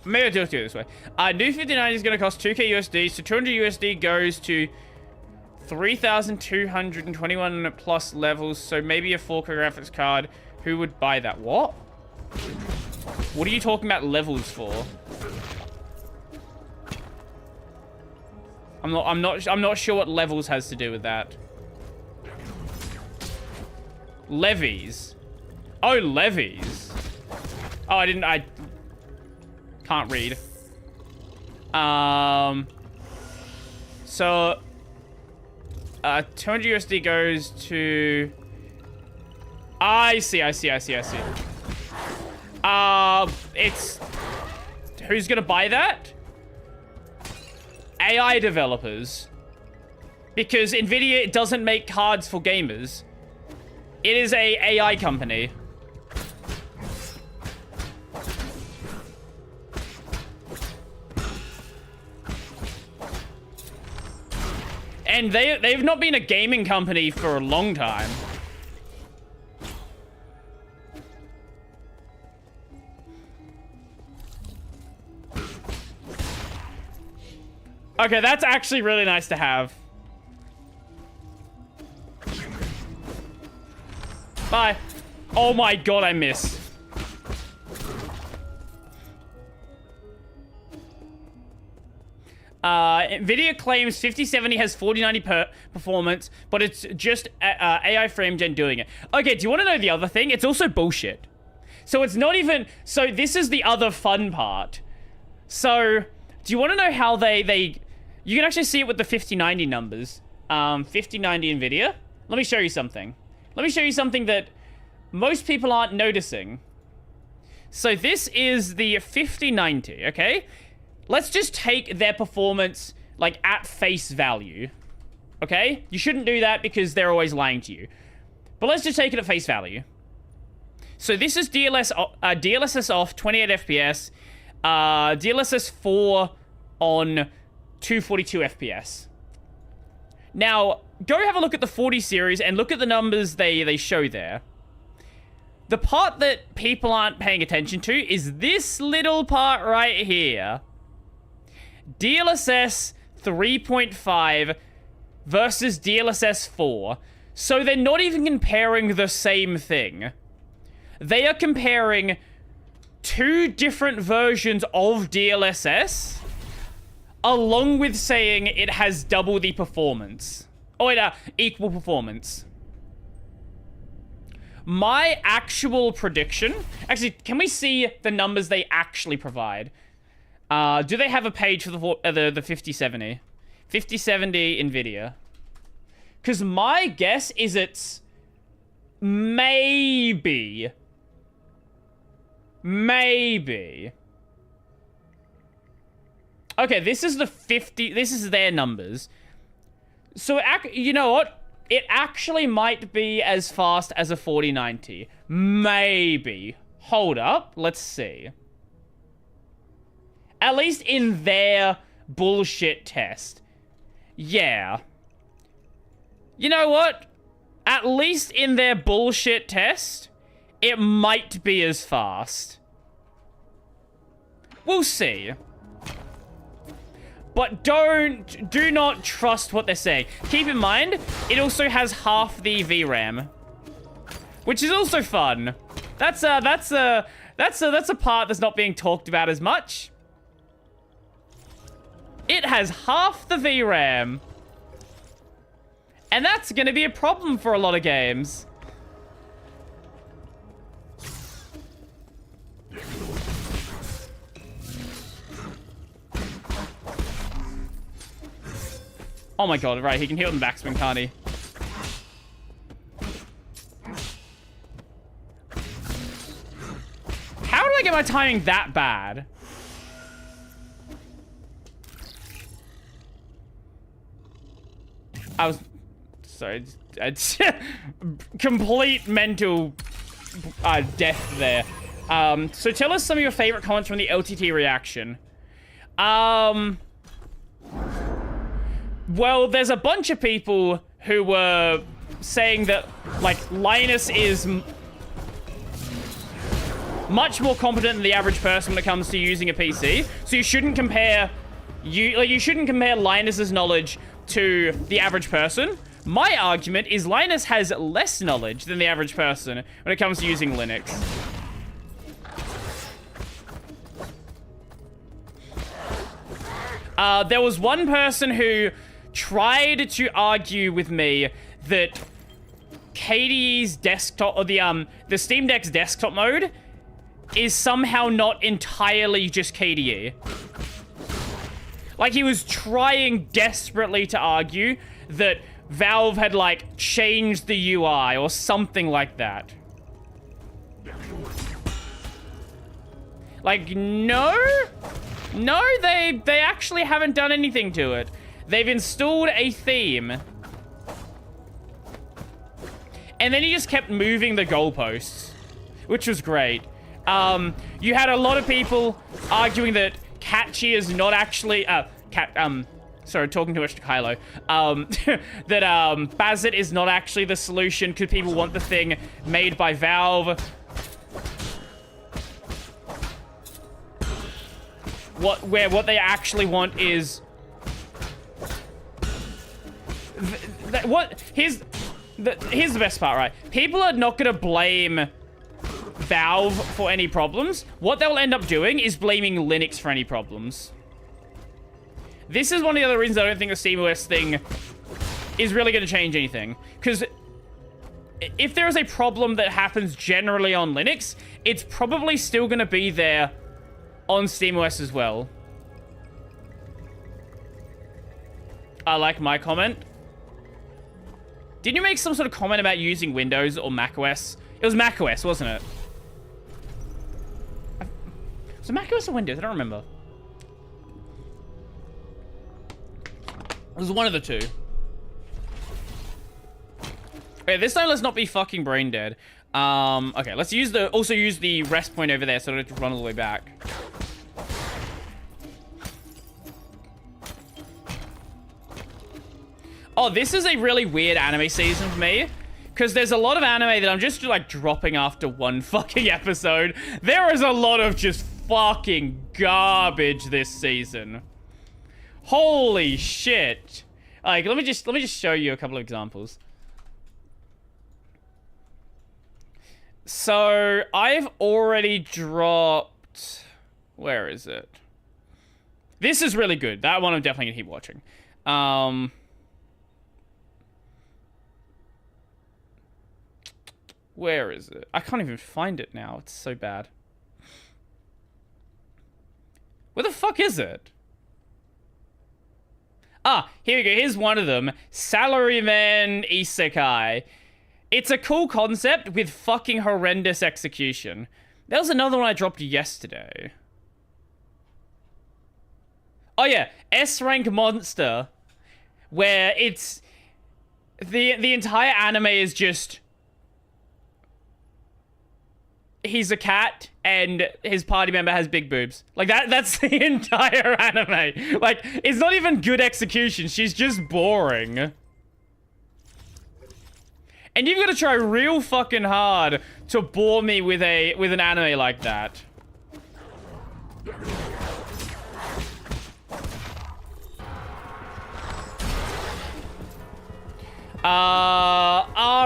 Maybe I'll just do it this way. New 5090 is going to cost 2k USD, so 200 USD goes to 3,221 plus levels, so maybe a 4K graphics card. Who would buy that? What? What are you talking about levels for? I'm not sure what levels has to do with that. Levies. Oh, levies. Oh, I can't read. So 200 USD goes to... I see. It's... Who's gonna buy that? AI developers. Because Nvidia doesn't make cards for gamers. It is a AI company. And they've not been a gaming company for a long time. Okay, that's actually really nice to have. Bye. Oh my god, I missed. Nvidia claims 5070 has 4090 performance, but it's just AI frame gen doing it. Okay, do you want to know the other thing? It's also bullshit. So it's not even... So this is the other fun part. So, do you want to know how they... You can actually see it with the 5090 numbers. 5090 Nvidia. Let me show you something. Let me show you something that most people aren't noticing. So this is the 5090, okay? Let's just take their performance, like, at face value. Okay? You shouldn't do that because they're always lying to you. But let's just take it at face value. So this is DLSS off, 28 FPS. DLSS 4 on 242 FPS. Now, go have a look at the 40 series and look at the numbers they show there. The part that people aren't paying attention to is this little part right here. DLSS 3.5 versus DLSS 4. So they're not even comparing the same thing. They are comparing two different versions of DLSS, along with saying it has double the performance. Oh, wait, equal performance. My actual prediction... Actually, can we see the numbers they actually provide? Do they have a page for the 5070? 5070 NVIDIA. Because my guess is it's... Maybe... Okay, this is the 50... This is their numbers. So, you know what? It actually might be as fast as a 4090. Maybe. Hold up. Let's see. At least in their bullshit test. Yeah. You know what? At least in their bullshit test, it might be as fast. We'll see. But do not trust what they're saying. Keep in mind, it also has half the VRAM, which is also fun. That's a part that's not being talked about as much. It has half the VRAM, and that's going to be a problem for a lot of games. Oh my god, right, he can heal in backspin, can't he? How did I get my timing that bad? I was... Sorry, it's complete mental death there. So tell us some of your favorite comments from the LTT reaction. Well, there's a bunch of people who were saying that, like, Linus is much more competent than the average person when it comes to using a PC. So you shouldn't compare you shouldn't compare Linus's knowledge to the average person. My argument is Linus has less knowledge than the average person when it comes to using Linux. There was one person who tried to argue with me that KDE's desktop, or the Steam Deck's desktop mode, is somehow not entirely just KDE. Like, he was trying desperately to argue that Valve had, like, changed the UI or something like that. Like, no? No, they actually haven't done anything to it. They've installed a theme. And then he just kept moving the goalposts, which was great. You had a lot of people arguing that Catchy is not actually... sorry, talking too much to Kylo. That Bazit is not actually the solution because people want the thing made by Valve. What they actually want is... Here's the best part, right? People are not gonna blame Valve for any problems. What they'll end up doing is blaming Linux for any problems. This is one of the other reasons I don't think the SteamOS thing is really going to change anything. Because if there is a problem that happens generally on Linux, it's probably still going to be there on SteamOS as well. I like my comment. Didn't you make some sort of comment about using Windows or macOS? It was macOS, wasn't it? Was it macOS or Windows? I don't remember. It was one of the two. Okay, this time let's not be fucking brain dead. Okay, let's also use the rest point over there so I don't have to run all the way back. Oh, this is a really weird anime season for me. Because there's a lot of anime that I'm just, like, dropping after one fucking episode. There is a lot of just fucking garbage this season. Holy shit. Like, let me just show you a couple of examples. So, I've already dropped... Where is it? This is really good. That one I'm definitely gonna keep watching. Where is it? I can't even find it now. It's so bad. Where the fuck is it? Ah, here we go. Here's one of them. Salaryman Isekai. It's a cool concept with fucking horrendous execution. There was another one I dropped yesterday. Oh yeah, S rank monster, where it's the entire anime is just he's a cat and his party member has big boobs. Like that's the entire anime. Like it's not even good execution. She's just boring. And you've got to try real fucking hard to bore me with an anime like that.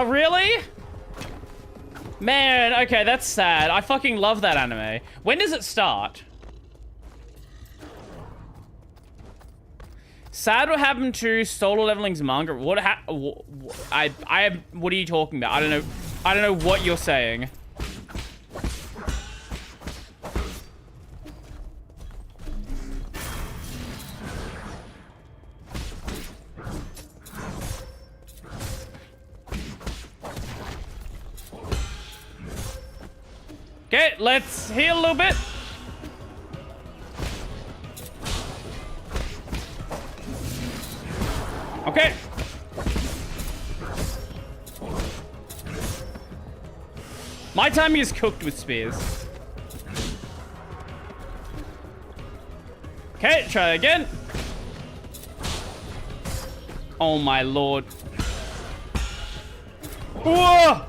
Really? Man, okay, that's sad. I fucking love that anime. When does it start? Sad what happened to Solo Leveling's manga. What what are you talking about? I don't know what you're saying. Okay, let's heal a little bit. Okay. My timing is cooked with spears. Okay, try again. Oh my lord. Whoa!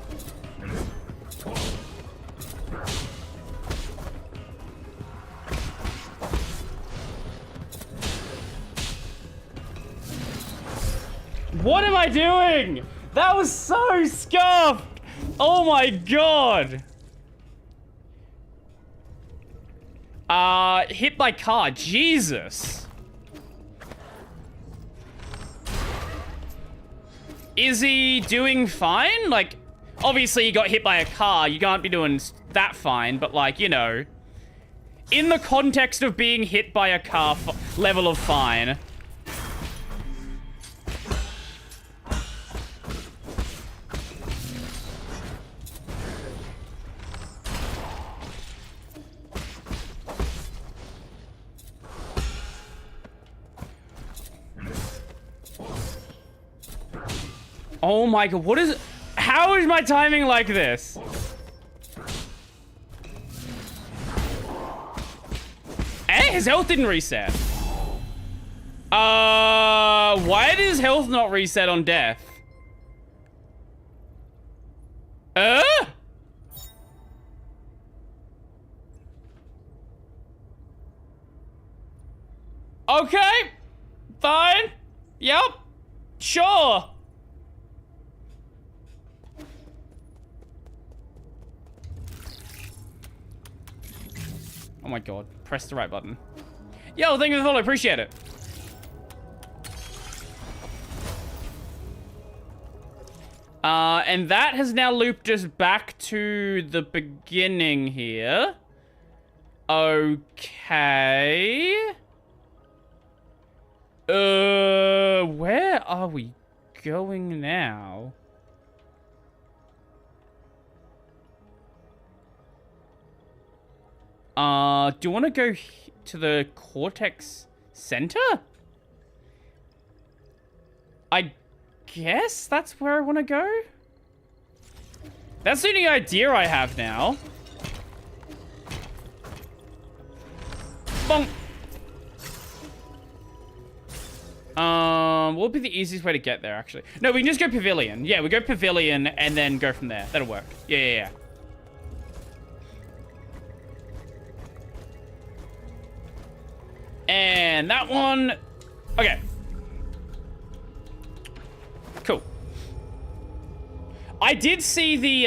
What am I doing? That was so scuffed. Oh my god. Hit by car. Jesus. Is he doing fine? Like, obviously he got hit by a car. You can't be doing that fine, but like, you know, in the context of being hit by a car level of fine. Oh my god, what is... How is my timing like this? Eh, his health didn't reset. Why did his health not reset on death? Okay. Fine. Yep. Sure. Oh my god. Press the right button. Yo, thank you for the follow. Appreciate it. And that has now looped us back to the beginning here. Okay. Where are we going now? Do you want to go to the Cortex Center? I guess that's where I want to go. That's the only idea I have now. Bonk. What would be the easiest way to get there, actually? No, we can just go Pavilion. Yeah, we go Pavilion and then go from there. That'll work. Yeah. And that one... Okay. Cool. I did see the,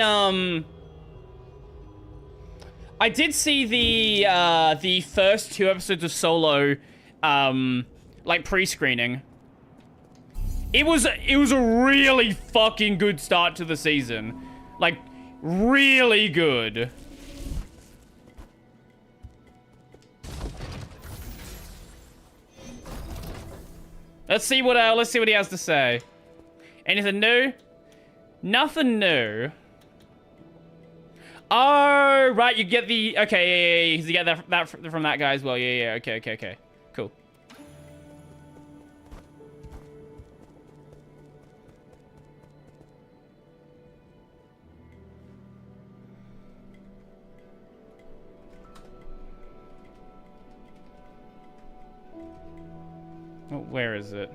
the first 2 episodes of Solo, like, pre-screening. It was a really fucking good start to the season. Like, really good. Let's see what he has to say. Anything new? Nothing new. Oh, right, you get the... Okay, yeah, you get that from that guy as well. Yeah, okay. Cool. Oh, where is it?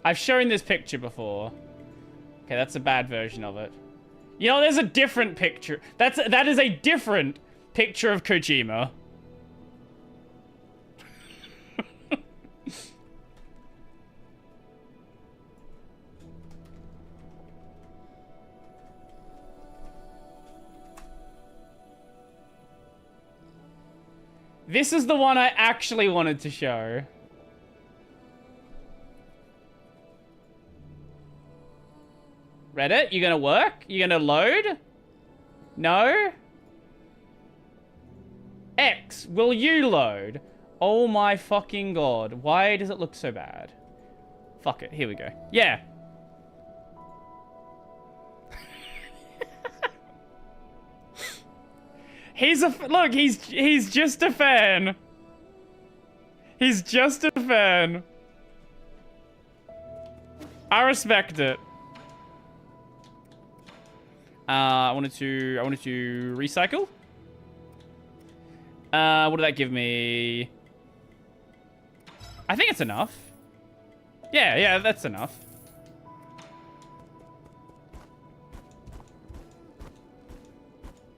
I've shown this picture before. Okay, that's a bad version of it. You know, there's a different picture. That is a different picture of Kojima. This is the one I actually wanted to show. Reddit, you gonna work? You gonna load? No? X, will you load? Oh my fucking god. Why does it look so bad? Fuck it, here we go. Yeah. Look, he's just a fan. He's just a fan. I respect it. I wanted to recycle. What did that give me? I think it's enough. Yeah, that's enough.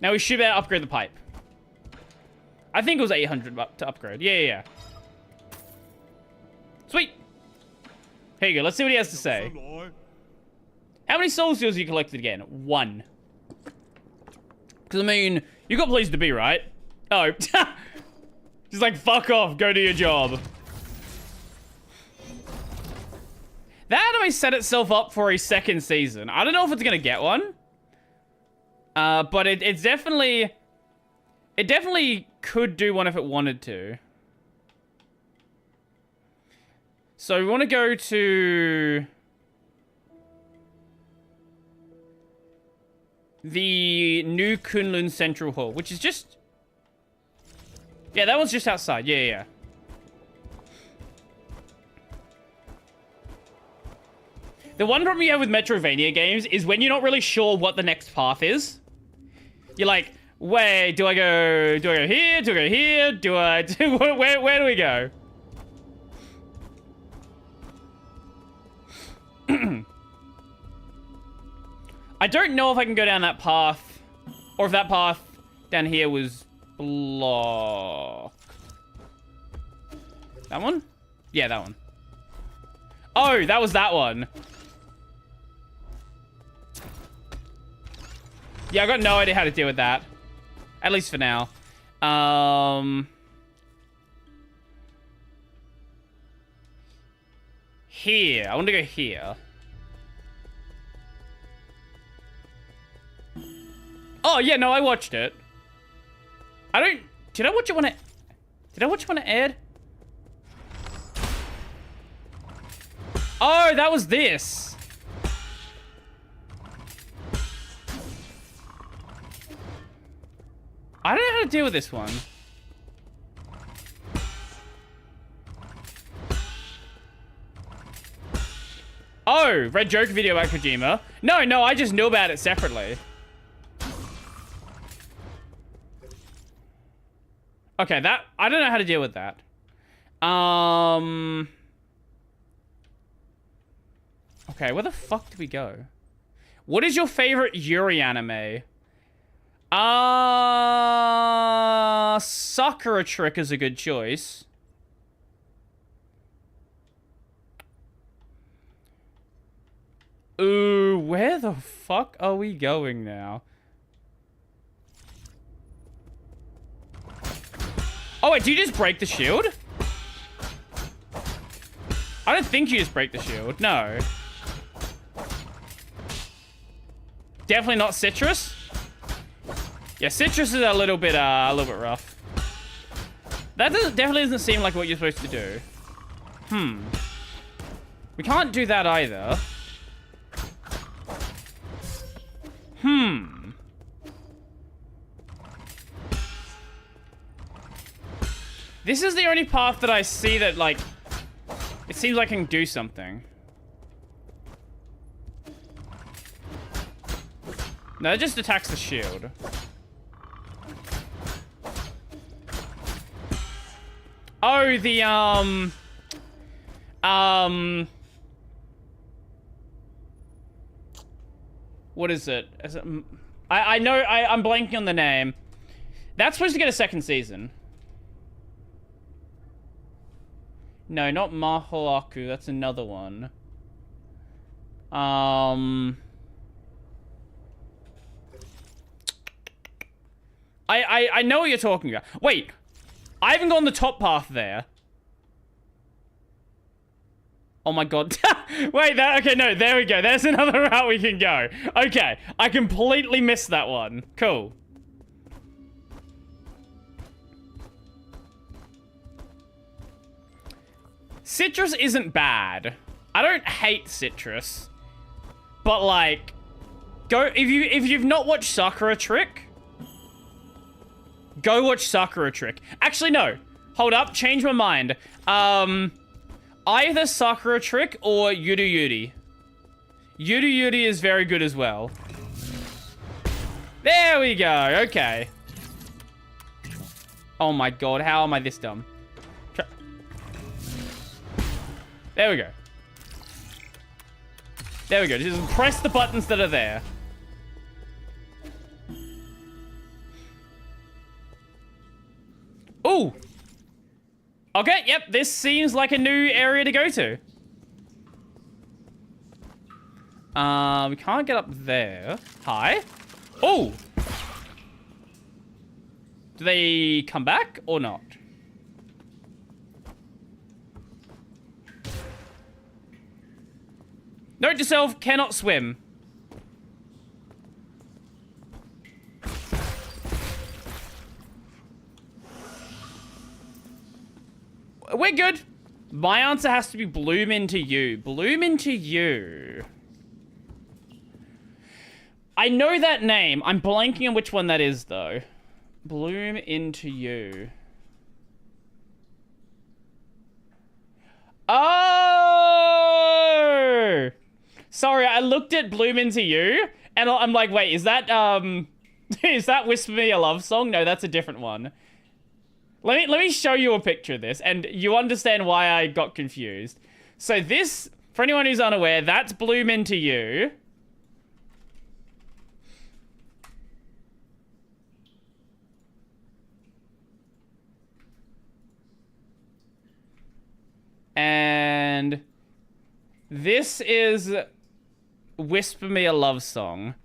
Now we should be able to upgrade the pipe. I think it was 800 to upgrade. Yeah. Sweet. Here you go. Let's see what he has to say. How many soul seals you collected again? 1. Because, I mean, you got places to be, right? Oh. Just like, fuck off. Go do your job. That anime set itself up for a second season. I don't know if it's going to get one. But it definitely could do one if it wanted to. So we want to go to the new Kunlun Central Hall, which is just... Yeah, that one's just outside. Yeah. The one problem you have with Metroidvania games is when you're not really sure what the next path is. You're like, wait, do I go here? Do I go here? Where do we go? I don't know if I can go down that path, or if that path down here was blocked. That one? Yeah, that one. Oh, that was that one. Yeah, I got no idea how to deal with that. At least for now. Here. I want to go here. Oh, yeah, no, I watched it. Did I watch it when it aired? Oh, that was this. I don't know how to deal with this one. Oh, Red Joker video about Kojima. No, I just knew about it separately. Okay, I don't know how to deal with that. Okay, where the fuck do we go? What is your favorite Yuri anime? Sakura Trick is a good choice. Ooh, where the fuck are we going now? Oh, wait, do you just break the shield? I don't think you just break the shield. No. Definitely not Citrus. Yeah, Citrus is a little bit rough. That definitely doesn't seem like what you're supposed to do. We can't do that either. This is the only path that I see that, like, it seems like I can do something. No, it just attacks the shield. Oh, the, what is it? I know, I'm blanking on the name. That's supposed to get a second season. No, not Mahalaku. That's another one. I know what you're talking about. Wait, I haven't gone the top path there. Oh my god. Wait, okay, no, there we go. There's another route we can go. Okay, I completely missed that one. Cool. Citrus isn't bad. I don't hate Citrus. But like, if you've not watched Sakura Trick, go watch Sakura Trick. Actually, no. Hold up, change my mind. Either Sakura Trick or Yuru Yuri. Yuru Yuri is very good as well. There we go, okay. Oh my god, how am I this dumb? There we go. There we go, just press the buttons that are there. Ooh! Okay, yep, this seems like a new area to go to. We can't get up there. Hi. Oh! Do they come back or not? Note to self, cannot swim. We're good. My answer has to be Bloom Into You. Bloom Into You. I know that name. I'm blanking on which one that is, though. Bloom Into You. Oh! Sorry, I looked at Bloom Into You, and I'm like, wait, is that, is that Whisper Me a Love Song? No, that's a different one. Let me show you a picture of this, and you understand why I got confused. So this, for anyone who's unaware, that's Bloom Into You. And this is Whisper Me a Love Song.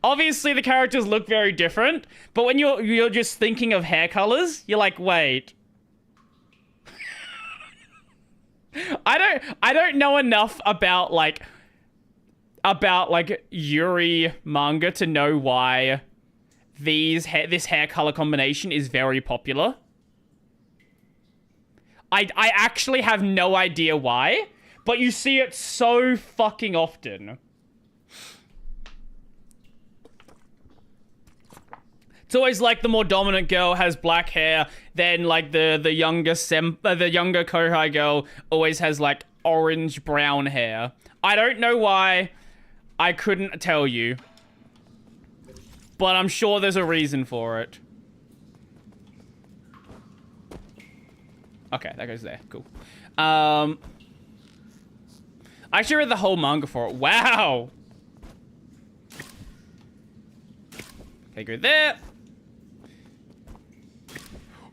Obviously, the characters look very different, but when you're just thinking of hair colors, you're like, wait. I don't know enough about Yuri manga to know why this hair color combination is very popular. I actually have no idea why, but you see it so fucking often. It's always like the more dominant girl has black hair, then like the younger Kohai girl always has like orange brown hair. I don't know why. I couldn't tell you. But I'm sure there's a reason for it. Okay, that goes there. Cool. I actually read the whole manga for it. Wow! Okay, go there.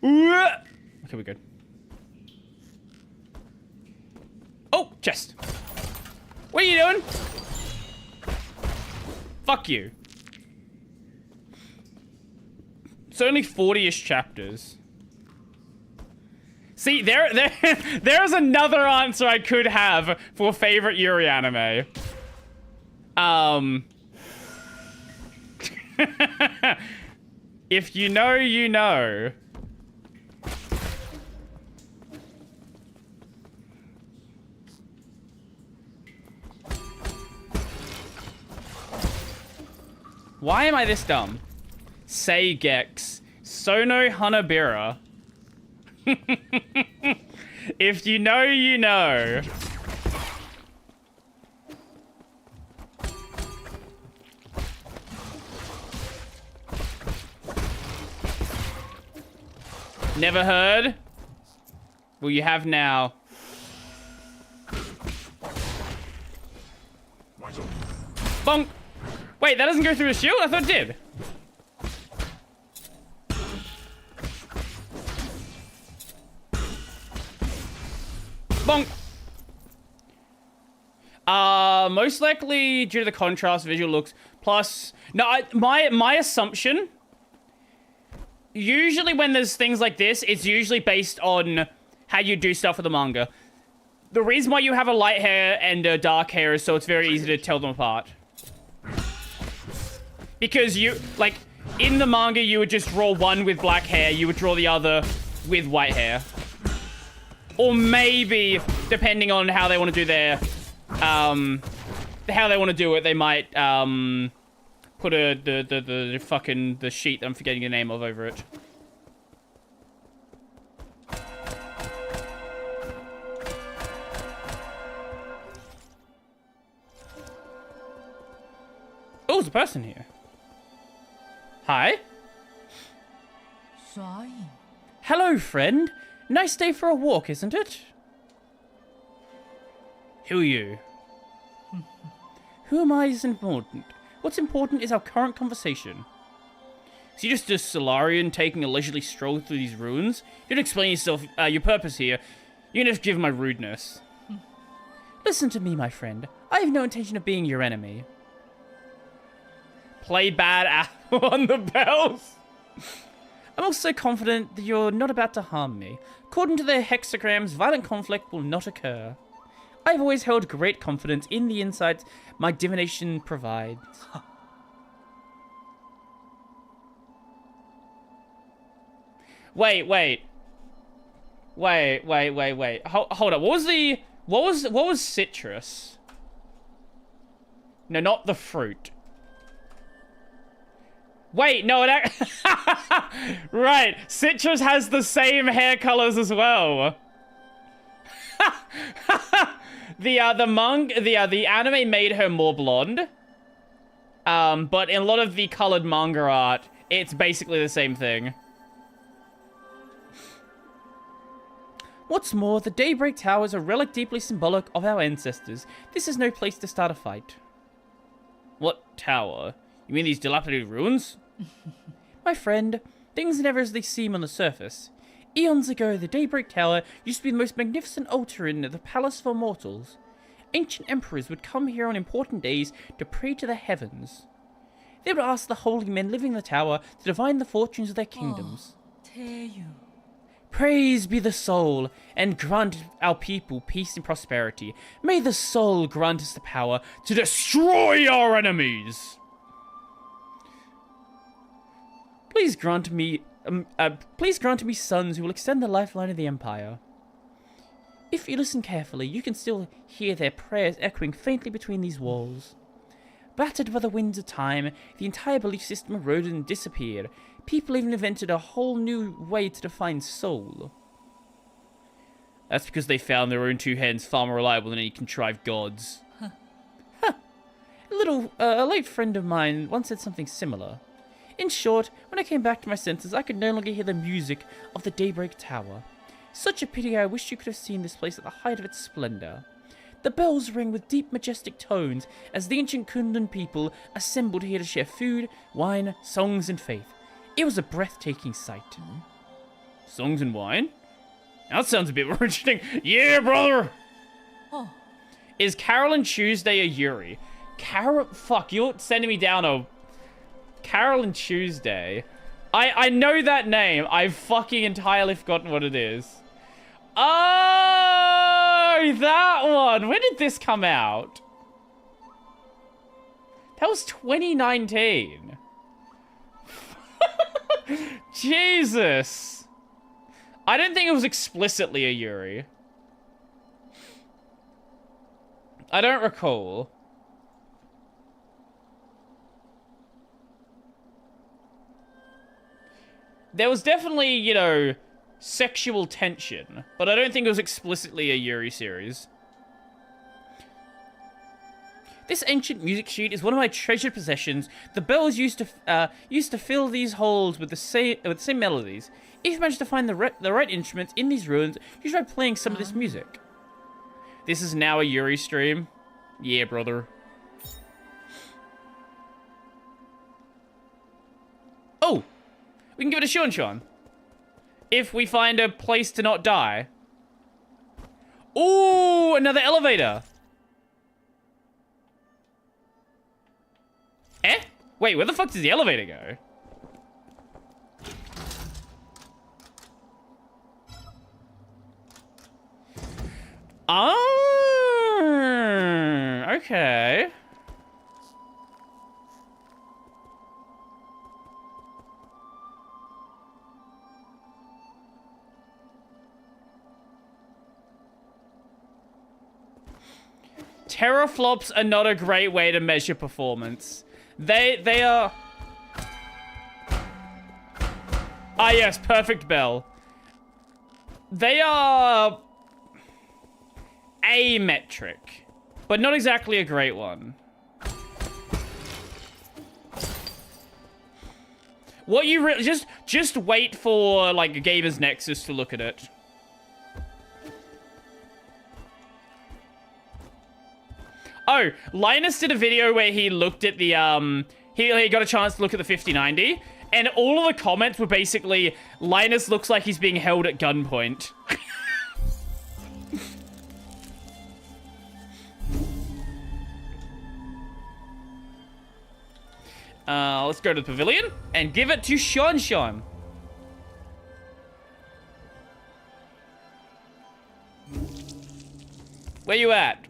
Okay, we're good. Oh, chest. What are you doing? Fuck you. It's only 40-ish chapters. See, there's another answer I could have for favorite Yuri anime. If you know, you know. Why am I this dumb? Seigex. Sono Hanabira. If you know, you know. Never heard? Well, you have now. Bonk! Wait, that doesn't go through the shield? I thought it did. Bonk! Most likely due to the contrast, visual looks, plus... No, my assumption... Usually when there's things like this, it's usually based on how you do stuff with the manga. The reason why you have a light hair and a dark hair is so it's very easy to tell them apart. Because you, like, in the manga, you would just draw one with black hair, you would draw the other with white hair. Or maybe, depending on how they want to do their, how they want to do it, they might, put the sheet I'm forgetting the name of over it. Oh, there's a person here. Hi. Hello, friend. Nice day for a walk, isn't it? Who are you? Who am I isn't important. What's important is our current conversation. So you're just a Solarian taking a leisurely stroll through these ruins? You don't explain yourself, your purpose here. You can just give my rudeness. Listen to me, my friend. I have no intention of being your enemy. Play bad on the bells. I'm also confident that you're not about to harm me. According to the hexagrams, violent conflict will not occur. I've always held great confidence in the insights my divination provides. Wait. Hold up. What was citrus? No, not the fruit. Wait, no, right. Citrus has the same hair colors as well. The anime made her more blonde. But in a lot of the colored manga art, it's basically the same thing. What's more, the Daybreak Tower is a relic deeply symbolic of our ancestors. This is no place to start a fight. What tower? You mean these dilapidated ruins? My friend, things are never as they seem on the surface. Eons ago, the Daybreak Tower used to be the most magnificent altar in the Palace for Mortals. Ancient emperors would come here on important days to pray to the heavens. They would ask the holy men living in the tower to divine the fortunes of their kingdoms. Praise be the soul, and grant our people peace and prosperity. May the soul grant us the power to destroy our enemies. Please grant me sons who will extend the lifeline of the Empire. If you listen carefully, you can still hear their prayers echoing faintly between these walls. Battered by the winds of time, the entire belief system eroded and disappeared. People even invented a whole new way to define soul. That's because they found their own two hands far more reliable than any contrived gods. Huh. A late friend of mine once said something similar. In short, when I came back to my senses, I could no longer hear the music of the Daybreak Tower. Such a pity. I wish you could have seen this place at the height of its splendor. The bells rang with deep, majestic tones as the ancient Kunlun people assembled here to share food, wine, songs, and faith. It was a breathtaking sight. Songs and wine? That sounds a bit more interesting. Yeah, brother! Oh. Is Carolyn Tuesday a Yuri? Fuck, you're sending me down a... Carolyn Tuesday. I know that name. I've fucking entirely forgotten what it is. Oh, that one. When did this come out? That was 2019. Jesus. I don't think it was explicitly a Yuri. I don't recall. There was definitely, you know, sexual tension, but I don't think it was explicitly a Yuri series. This ancient music sheet is one of my treasured possessions. The bells used to fill these holes with the same melodies. If you manage to find the right instruments in these ruins, you should try playing some of this music. This is now a Yuri stream. Yeah, brother. Oh! We can give it a Sean. If we find a place to not die. Ooh, another elevator. Eh? Wait, where the fuck does the elevator go? Oh, okay. Teraflops are not a great way to measure performance. They are... Ah, yes, perfect bell. They are... a metric, but not exactly a great one. What you just wait for like Gamers Nexus to look at it. Oh, Linus did a video where he looked at the he got a chance to look at the 5090, and all of the comments were basically Linus looks like he's being held at gunpoint. Let's go to the pavilion and give it to Sean. Where you at?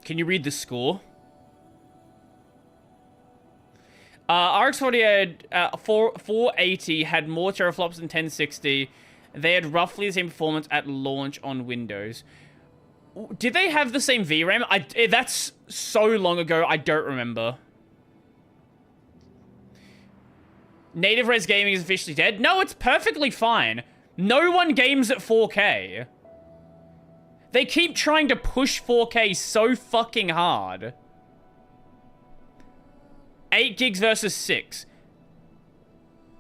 Can you read the score? RX 48 480 had more teraflops than 1060. They had roughly the same performance at launch on Windows. Did they have the same VRAM? That's so long ago, I don't remember. Native Res Gaming is officially dead? No, it's perfectly fine. No one games at 4K. They keep trying to push 4K so fucking hard. 8 gigs versus 6.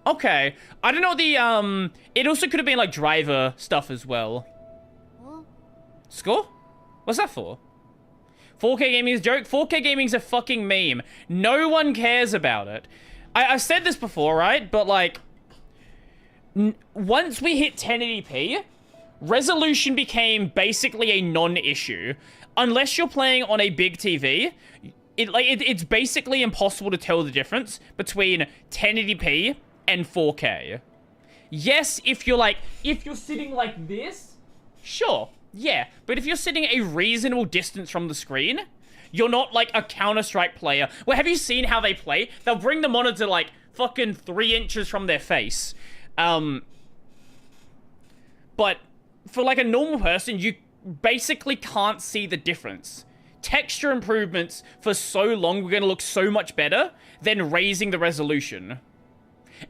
Okay. I don't know what the, it also could have been, like, driver stuff as well. Score? What's that for? 4K gaming is a joke? 4K gaming is a fucking meme. No one cares about it. I've said this before, right? But, like, once we hit 1080p, resolution became basically a non-issue. Unless you're playing on a big TV, it's basically impossible to tell the difference between 1080p and 4K. Yes, if you're sitting like this, sure, yeah. But if you're sitting a reasonable distance from the screen, you're not like a Counter-Strike player. Well, have you seen how they play? They'll bring the monitor like fucking 3 inches from their face. But for like a normal person, you basically can't see the difference. Texture improvements for so long were going to look so much better than raising the resolution.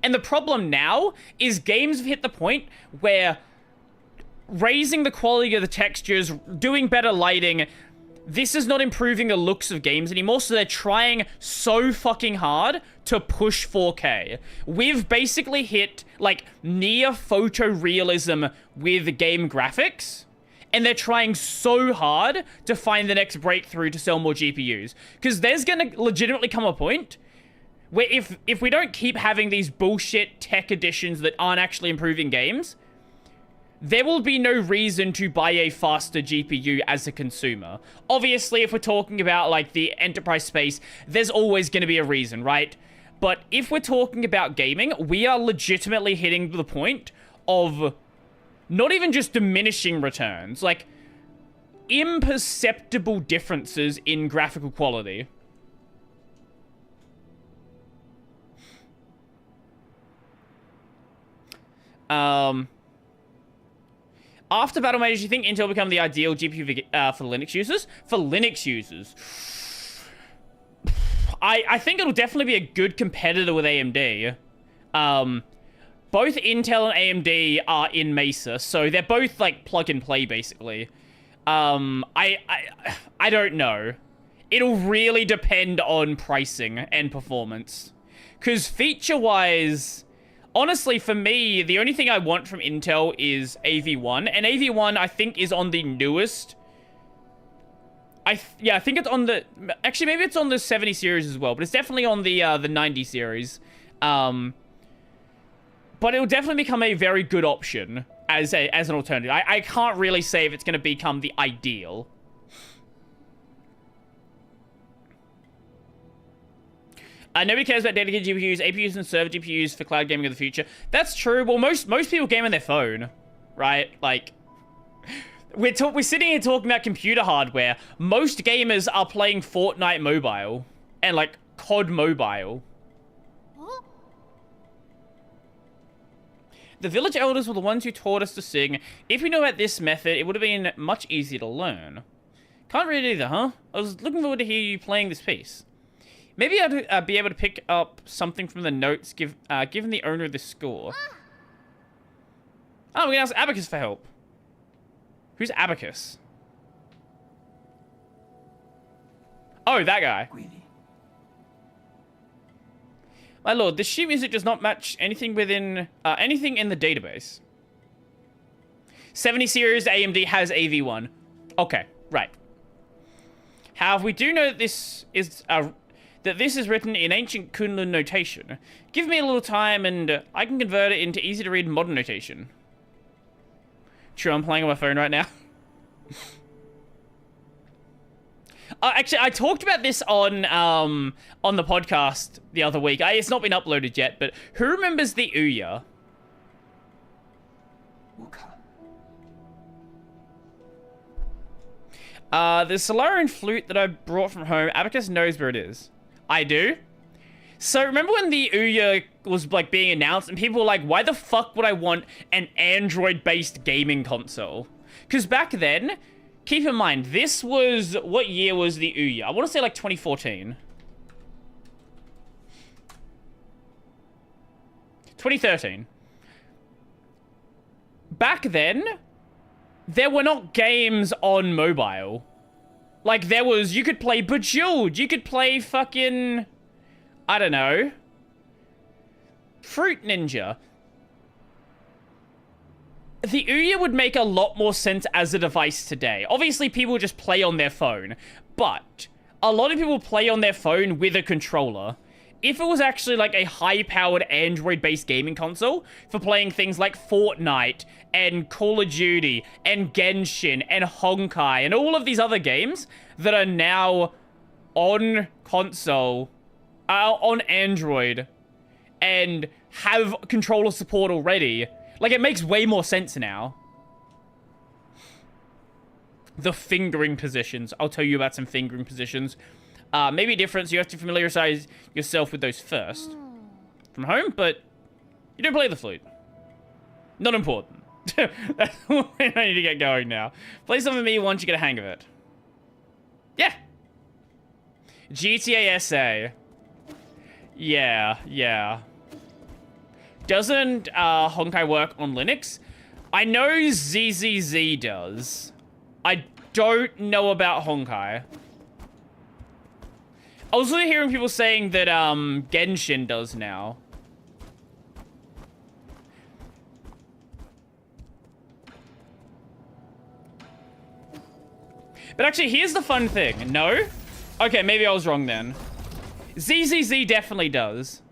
And the problem now is games have hit the point where raising the quality of the textures, doing better lighting, this is not improving the looks of games anymore, so they're trying so fucking hard to push 4K. We've basically hit, like, near photorealism with game graphics, and they're trying so hard to find the next breakthrough to sell more GPUs. Because there's gonna legitimately come a point where if we don't keep having these bullshit tech additions that aren't actually improving games, there will be no reason to buy a faster GPU as a consumer. Obviously, if we're talking about, like, the enterprise space, there's always going to be a reason, right? But if we're talking about gaming, we are legitimately hitting the point of not even just diminishing returns, like, imperceptible differences in graphical quality. After Battle Mage, do you think Intel will become the ideal GPU for Linux users? For Linux users, I think it'll definitely be a good competitor with AMD. both Intel and AMD are in Mesa, so they're both like plug and play basically. I don't know. It'll really depend on pricing and performance. Because feature-wise, honestly, for me, the only thing I want from Intel is AV1. And AV1, I think, is on the newest. I think it's on the... Actually, maybe it's on the 70 series as well. But it's definitely on the 90 series. But it'll definitely become a very good option as an alternative. I can't really say if it's going to become the ideal. Nobody cares about dedicated GPUs, APUs, and server GPUs for cloud gaming of the future. That's true. Well, most people game on their phone, right? Like, we're sitting here talking about computer hardware. Most gamers are playing Fortnite Mobile and, like, COD Mobile. The village elders were the ones who taught us to sing. If we knew about this method, it would have been much easier to learn. Can't read it either, huh? I was looking forward to hear you playing this piece. Maybe I'd be able to pick up something from the notes given the owner of the score. Oh, we can ask Abacus for help. Who's Abacus? Oh, that guy. My lord, this sheet music does not match anything within anything in the database. 70 series AMD has AV1. Okay, right. However, we do know that this is written in ancient Kunlun notation. Give me a little time and I can convert it into easy to read modern notation. True, I'm playing on my phone right now. Actually, I talked about this on the podcast the other week. It's not been uploaded yet, but who remembers the Ouya? The Solarian flute that I brought from home, Abacus knows where it is. I do. So remember when the Ouya was like being announced and people were like, why the fuck would I want an Android-based gaming console? Because back then, keep in mind, this was, what year was the Ouya? I want to say like 2014. 2013. Back then, there were not games on mobile. Like, there was, you could play Bejeweled, you could play fucking, I don't know, Fruit Ninja. The Ouya would make a lot more sense as a device today. Obviously, people just play on their phone, but a lot of people play on their phone with a controller. If it was actually like a high-powered Android-based gaming console for playing things like Fortnite and Call of Duty and Genshin and Honkai and all of these other games that are now on console, on Android, and have controller support already, like, it makes way more sense now. The fingering positions. I'll tell you about some fingering positions. Maybe a difference, you have to familiarize yourself with those first. From home, but you don't play the flute. Not important. I need to get going now. Play some with me once you get a hang of it. Yeah. GTA SA. Yeah. Doesn't Honkai work on Linux? I know ZZZ does. I don't know about Honkai. I was also hearing people saying that Genshin does now. But actually, here's the fun thing. No? Okay, maybe I was wrong then. ZZZ definitely does.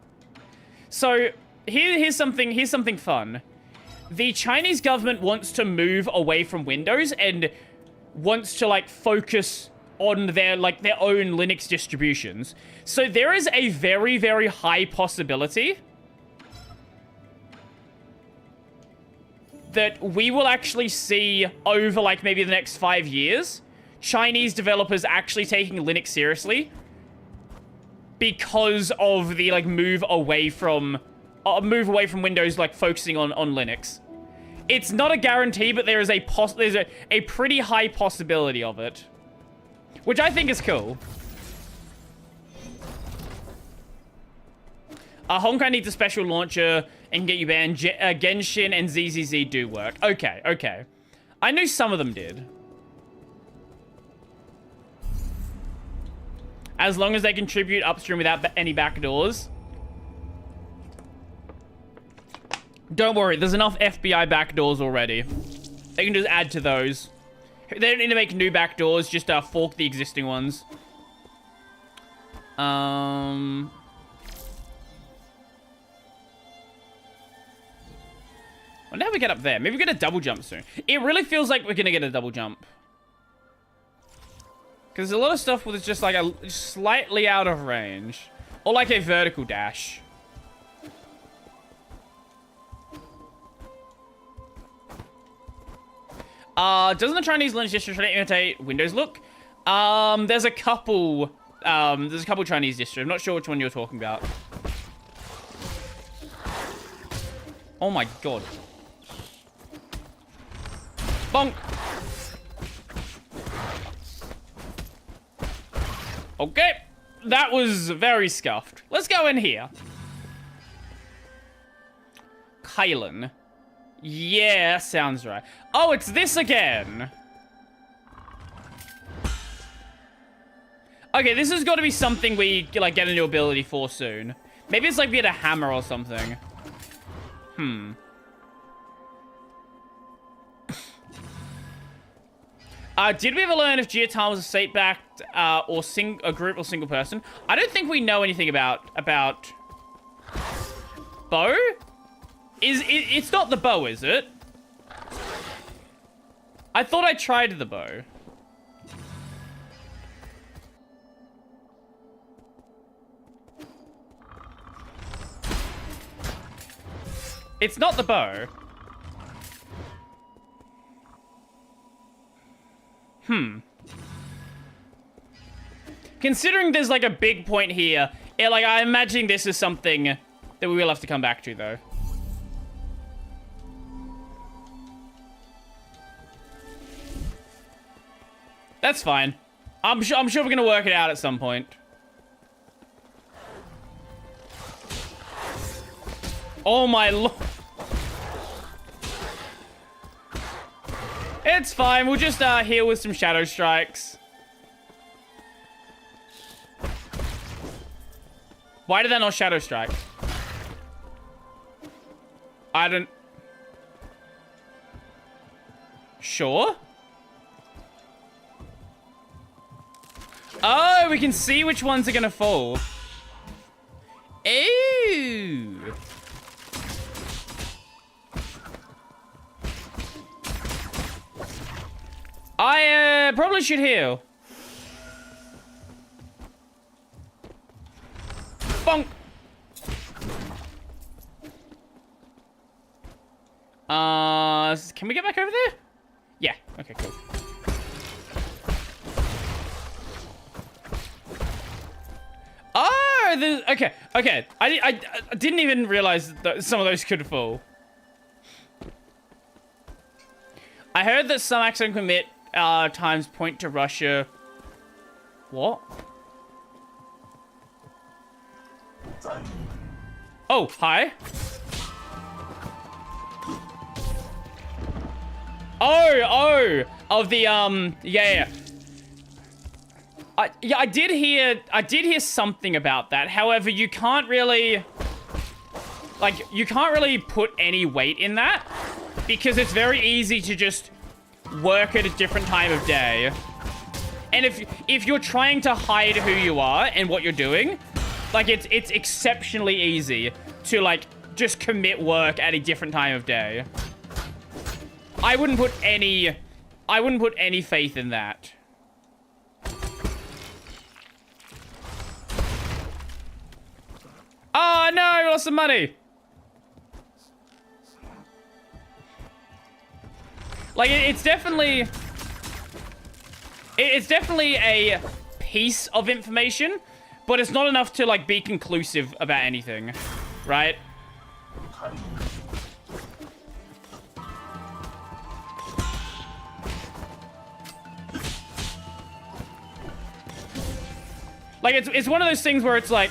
So, here's something fun. The Chinese government wants to move away from Windows and wants to, like, focus on their own Linux distributions. So there is a very, very high possibility that we will actually see over, like, maybe the next 5 years, Chinese developers actually taking Linux seriously because of the, like, move away from Windows, like, focusing on Linux. It's not a guarantee, but there is there's a pretty high possibility of it. Which I think is cool. Honkai needs a special launcher and get you banned. Genshin and ZZZ do work. Okay, okay. I knew some of them did. As long as they contribute upstream without any backdoors. Don't worry, there's enough FBI backdoors already. They can just add to those. They don't need to make new backdoors, just fork the existing ones. When did we get up there? Maybe we get a double jump soon. It really feels like we're gonna get a double jump. Because there's a lot of stuff that's just like a slightly out of range. Or like a vertical dash. Doesn't the Chinese Linux distro try to imitate Windows look? There's a couple Chinese distros. I'm not sure which one you're talking about. Oh my god. Bonk. Okay. That was very scuffed. Let's go in here. Kylan. Yeah, sounds right. Oh, it's this again. Okay, this has got to be something we like get a new ability for soon. Maybe it's like we get a hammer or something. Did we ever learn if Giotama was a state-backed or a group or single person? I don't think we know anything about Bow. It's not the bow, is it? I thought I tried the bow. It's not the bow. Considering there's like a big point here, like I imagine this is something that we will have to come back to though. That's fine. I'm sure we're gonna work it out at some point. Oh my lord. It's fine. We'll just heal with some shadow strikes. Why did that not shadow strike? I don't... Sure. Oh, we can see which ones are gonna fall. Ooh. I probably should heal. Bonk. Can we get back over there? Yeah. Okay, cool. Oh, okay, okay. I didn't even realize that some of those could fall. I heard that some accident commit times point to Russia. What? Oh, hi. Oh, of the yeah. I did hear something about that. However, you can't really put any weight in that because it's very easy to just work at a different time of day. And if you're trying to hide who you are and what you're doing, like it's exceptionally easy to like just commit work at a different time of day. I wouldn't put any faith in that. Oh no, I lost some money. Like it's definitely a piece of information, but it's not enough to like be conclusive about anything, right? Like it's one of those things where it's like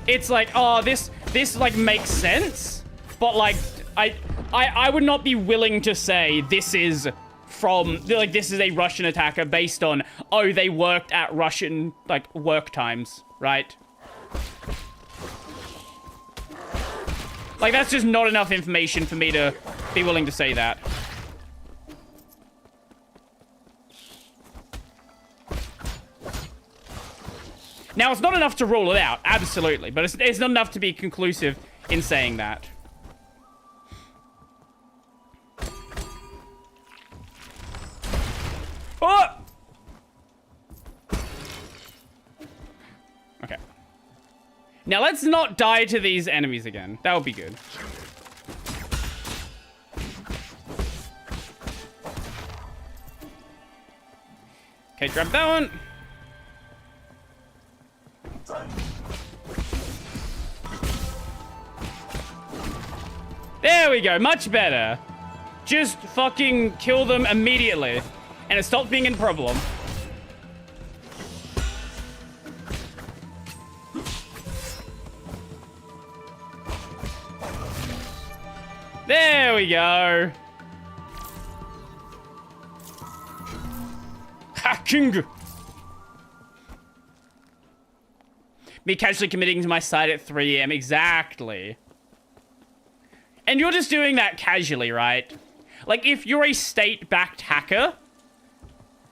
it's like, oh, this like makes sense, but like I would not be willing to say this is from like this is a Russian attacker based on, oh, they worked at Russian like work times, right? Like that's just not enough information for me to be willing to say that. Now, it's not enough to rule it out, absolutely, but it's not enough to be conclusive in saying that. Oh! Okay. Now, let's not die to these enemies again. That would be good. Okay, grab that one. There we go, much better. Just fucking kill them immediately, and it stops being a problem. There we go. Hacking. Me casually committing to my side at 3 AM. Exactly. And you're just doing that casually, right? Like, if you're a state-backed hacker,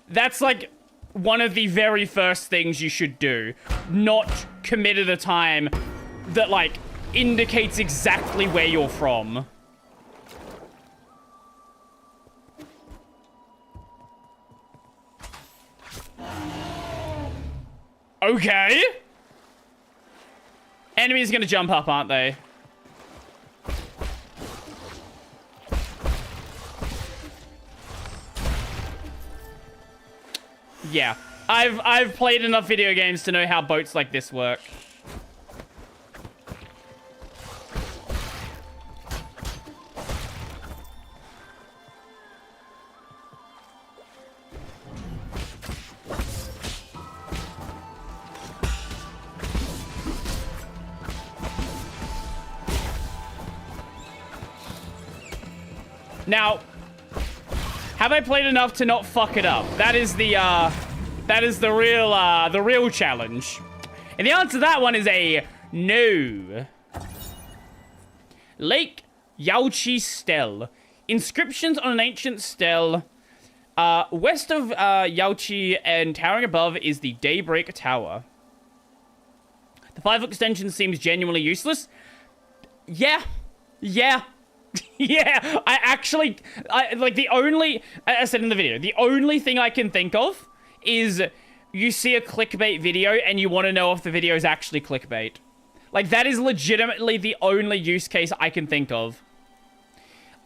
that's, like, one of the very first things you should do. Not commit at a time that, like, indicates exactly where you're from. Okay. Enemies gonna jump up, aren't they? Yeah. I've played enough video games to know how boats like this work. Now, have I played enough to not fuck it up? That is the real challenge. And the answer to that one is a no. Lake Yaochi Stele. Inscriptions on an ancient stele. West of Yaochi and towering above is the Daybreak Tower. The 5-foot extension seems genuinely useless. Yeah. Yeah. Yeah, like the only, I said in the video, the only thing I can think of is you see a clickbait video and you want to know if the video is actually clickbait. Like, that is legitimately the only use case I can think of.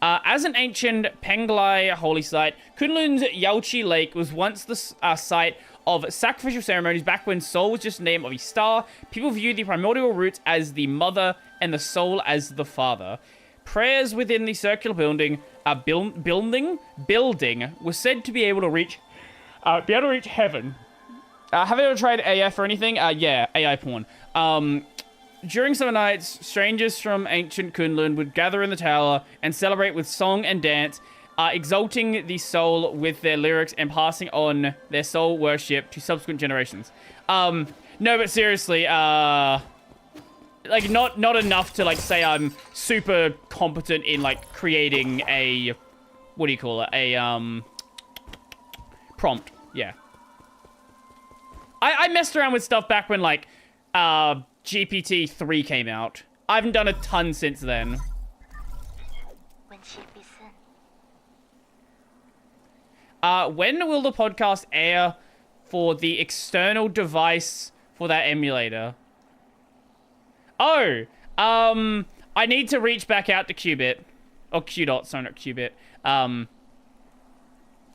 As an ancient Penglai holy site, Kunlun's Yaochi Lake was once the site of sacrificial ceremonies back when Sol was just the name of a star. People viewed the primordial roots as the mother and the soul as the father. Prayers within the circular building was said to be able to reach heaven. Have you ever tried AF or anything? Yeah, AI porn. During summer nights, strangers from ancient Kunlun would gather in the tower and celebrate with song and dance, exalting the soul with their lyrics and passing on their soul worship to subsequent generations. No, but seriously, like, not enough to, like, say I'm super competent in, like, creating a, what do you call it? A, prompt. Yeah. I messed around with stuff back when, like, GPT-3 came out. I haven't done a ton since then. When will the podcast air for the external device for that emulator? Oh, I need to reach back out to Qubit. Or Qdot, sorry, not Qubit. I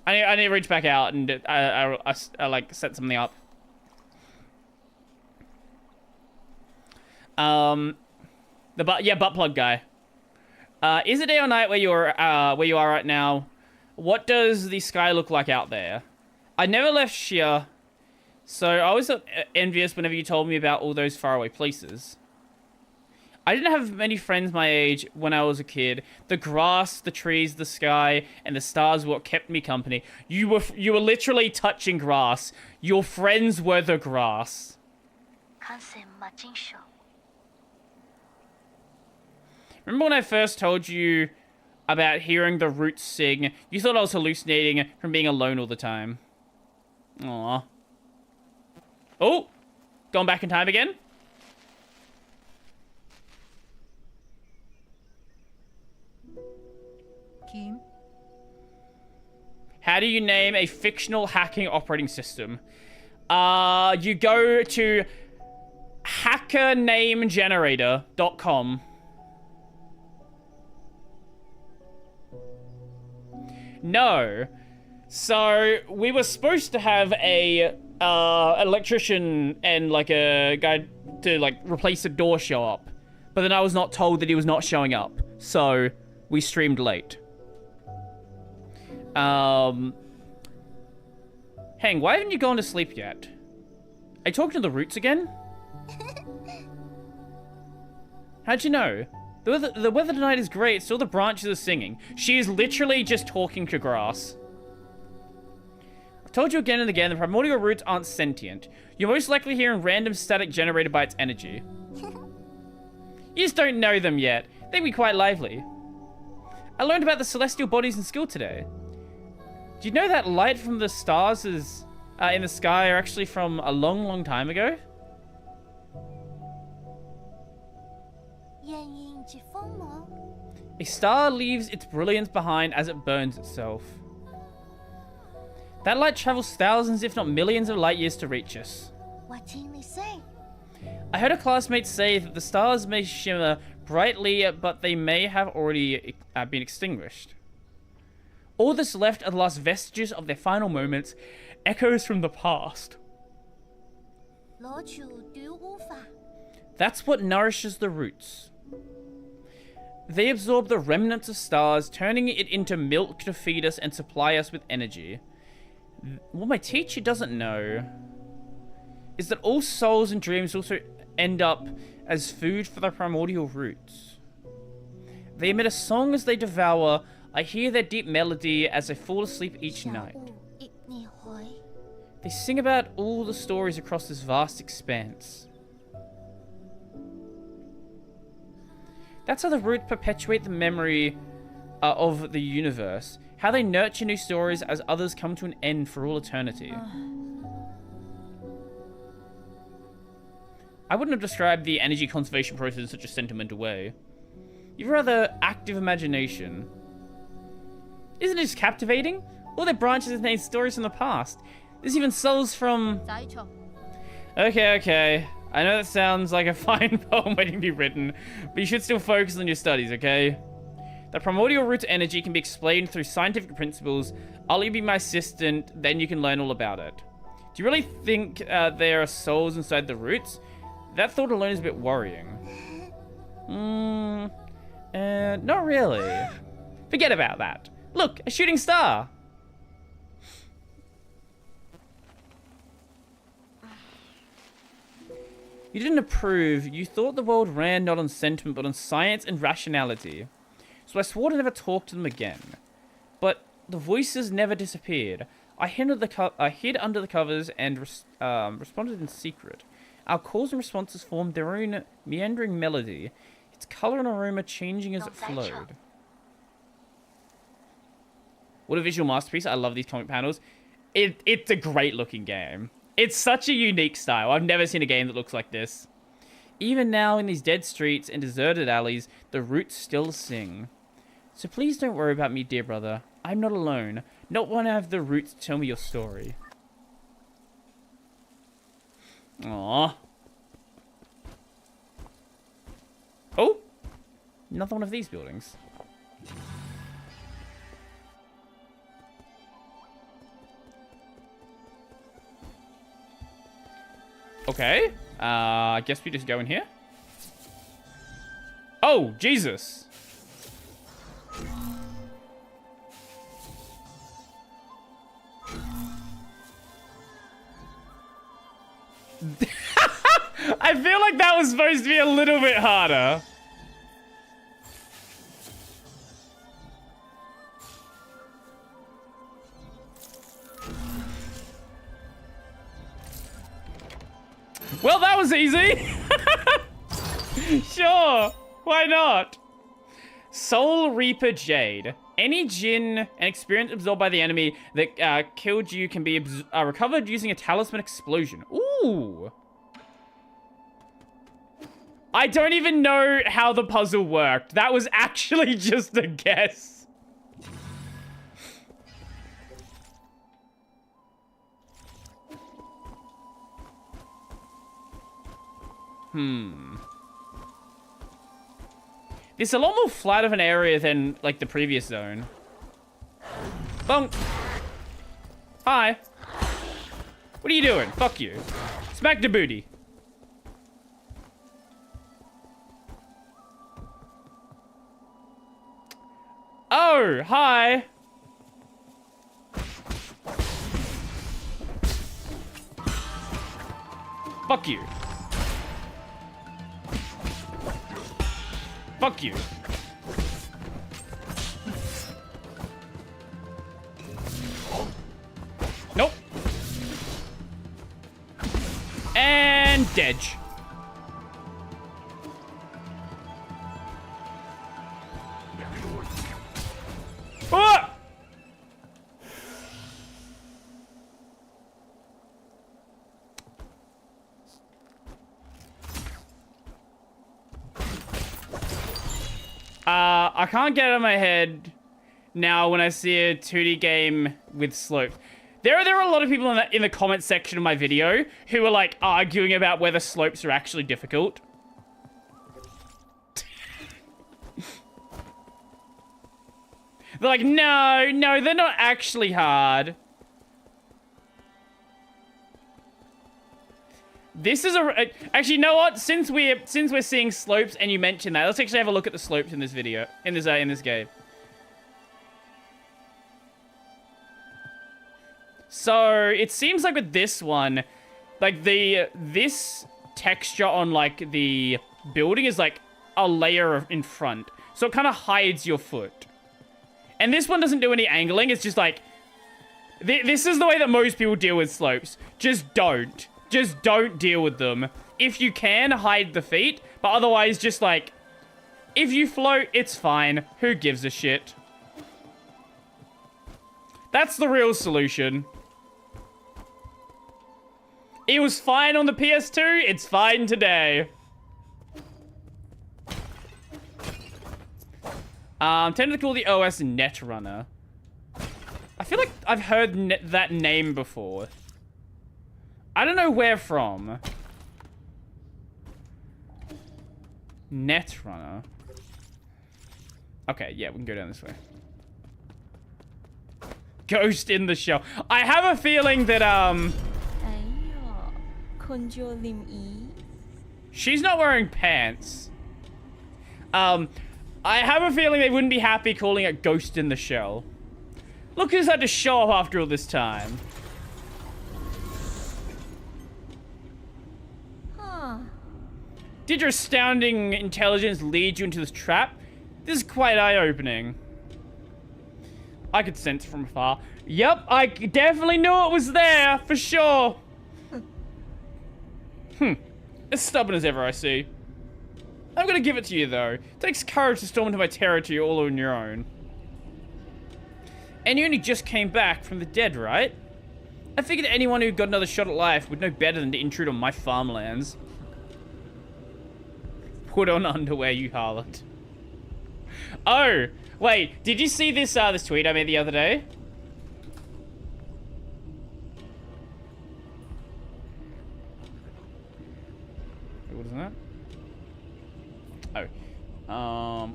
need to reach back out and I like set something up. The butt plug guy. Is it day or night where you are right now? What does the sky look like out there? I never left Shia, so I was envious whenever you told me about all those faraway places. I didn't have many friends my age when I was a kid. The grass, the trees, the sky, and the stars were what kept me company. You were literally touching grass. Your friends were the grass. Remember when I first told you about hearing the roots sing? You thought I was hallucinating from being alone all the time. Aww. Oh! Going back in time again? Kim? How do you name a fictional hacking operating system? You go to hackernamegenerator.com. No. So, we were supposed to have a electrician and like a guy to like replace a door show up. But then I was not told that he was not showing up. So, we streamed late. Hang, why haven't you gone to sleep yet? Are you talking to the roots again? How'd you know? The weather tonight is great, still the branches are singing. She is literally just talking to grass. I've told you again and again, the primordial roots aren't sentient. You're most likely hearing random static generated by its energy. You just don't know them yet. They can be quite lively. I learned about the celestial bodies in school today. Do you know that light from the stars is in the sky are actually from a long, long time ago? A star leaves its brilliance behind as it burns itself. That light travels thousands, if not millions of light years to reach us. What can they say? I heard a classmate say that the stars may shimmer brightly, but they may have already been extinguished. All that's left are the last vestiges of their final moments, echoes from the past. That's what nourishes the roots. They absorb the remnants of stars, turning it into milk to feed us and supply us with energy. What my teacher doesn't know is that all souls and dreams also end up as food for the primordial roots. They emit a song as they devour. I hear their deep melody as I fall asleep each night. They sing about all the stories across this vast expanse. That's how the roots perpetuate the memory of the universe. How they nurture new stories as others come to an end for all eternity. I wouldn't have described the energy conservation process in such a sentimental way. You've a rather active imagination. Isn't it just captivating? All their branches contain stories from the past. There's even souls from... Okay. I know that sounds like a fine poem waiting to be written, but you should still focus on your studies, okay? The primordial root energy can be explained through scientific principles. I'll let you be my assistant, then you can learn all about it. Do you really think there are souls inside the roots? That thought alone is a bit worrying. Not really. Forget about that. Look, a shooting star! You didn't approve. You thought the world ran not on sentiment, but on science and rationality. So I swore to never talk to them again. But the voices never disappeared. I hid under the covers and responded in secret. Our calls and responses formed their own meandering melody, its color and aroma changing as it flowed. What a visual masterpiece. I love these comic panels. It's a great looking game. It's such a unique style. I've never seen a game that looks like this. Even now, in these dead streets and deserted alleys, the roots still sing. So please don't worry about me, dear brother. I'm not alone. Not one of the roots to tell me your story. Aww. Oh! Another one of these buildings. Okay. I guess we just go in here. Oh, Jesus. I feel like that was supposed to be a little bit harder. Well, that was easy. Sure, why not? Soul Reaper Jade. Any Jinn and experience absorbed by the enemy that killed you can be recovered using a talisman explosion. Ooh. I don't even know how the puzzle worked. That was actually just a guess. This is a lot more flat of an area than, like, the previous zone. Bonk. Hi. What are you doing? Fuck you. Smack the booty. Oh, hi. Fuck you. Fuck you. Nope. And dead. Ah! I can't get it out of my head now when I see a 2D game with slopes. There are a lot of people in the comment section of my video who are like arguing about whether slopes are actually difficult. They're like, no, they're not actually hard. This is actually, you know what? Since we're seeing slopes and you mentioned that, let's actually have a look at the slopes in this video, in this game. So it seems like with this one, like this texture on like the building is like a layer in front, so it kind of hides your foot. And this one doesn't do any angling. It's just like this is the way that most people deal with slopes. Just don't deal with them. If you can, hide the feet, but otherwise just like if you float, it's fine. Who gives a shit? That's the real solution. It was fine on the PS2, it's fine today. Tend to call the OS Netrunner. I feel like I've heard that name before. I don't know where from. Netrunner. Okay, yeah, we can go down this way. Ghost in the Shell. I have a feeling that, she's not wearing pants. I have a feeling they wouldn't be happy calling it Ghost in the Shell. Look who's had to show up after all this time. Did your astounding intelligence lead you into this trap? This is quite eye-opening. I could sense from afar. Yep, I definitely knew it was there, for sure. As stubborn as ever, I see. I'm gonna give it to you, though. It takes courage to storm into my territory all on your own. And you only just came back from the dead, right? I figured anyone who got another shot at life would know better than to intrude on my farmlands. Put on underwear, you harlot. Oh, wait, did you see this this tweet I made the other day? Wait, what is that? Oh.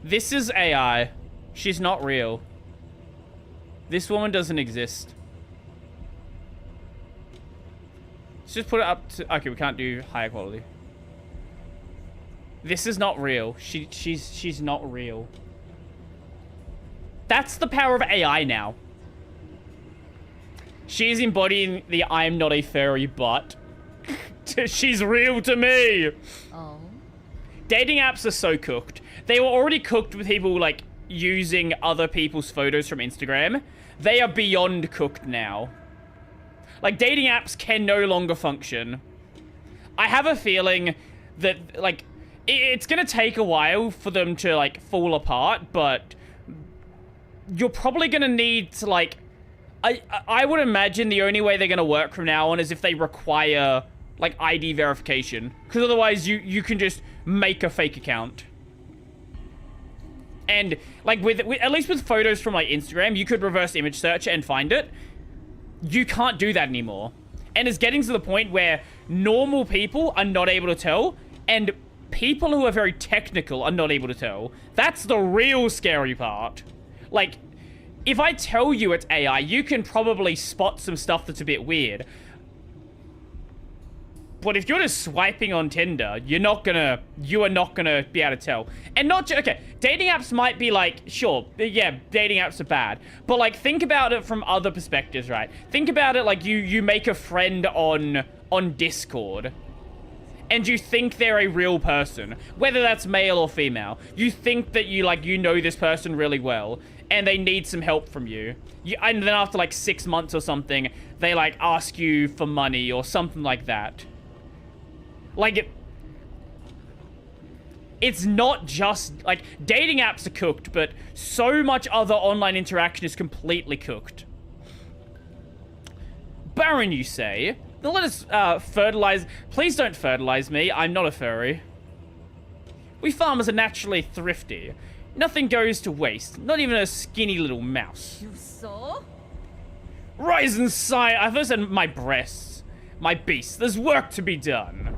This is AI. She's not real. This woman doesn't exist. Let's just put it up to... Okay, we can't do higher quality. This is not real. She's not real. That's the power of AI now. She's embodying the I'm not a furry but. She's real to me. Oh. Dating apps are so cooked. They were already cooked with people like using other people's photos from Instagram. they are beyond cooked now. Like, dating apps can no longer function. I have a feeling that, like, it's gonna take a while for them to, like, fall apart, but you're probably gonna need to, like, I would imagine the only way they're gonna work from now on is if they require, like, ID verification. Because otherwise, you can just make a fake account. And, like, with at least with photos from, like, Instagram, you could reverse image search and find it. You can't do that anymore. And it's getting to the point where normal people are not able to tell, and people who are very technical are not able to tell. That's the real scary part. Like, if I tell you it's AI, you can probably spot some stuff that's a bit weird. But if you're just swiping on Tinder, you are not gonna be able to tell. And not just, okay, dating apps might be like, sure, yeah, dating apps are bad. But like, think about it from other perspectives, right? Think about it like you make a friend on Discord. And you think they're a real person, whether that's male or female. You think that you know this person really well, and they need some help from you. And then after like 6 months or something, they like ask you for money or something like that. Like, it's not just, like, dating apps are cooked, but so much other online interaction is completely cooked. Baron, you say? Then let us fertilize. Please don't fertilize me. I'm not a furry. We farmers are naturally thrifty. Nothing goes to waste. Not even a skinny little mouse. You saw? Rise and sigh. I first said my breasts. My beasts. There's work to be done.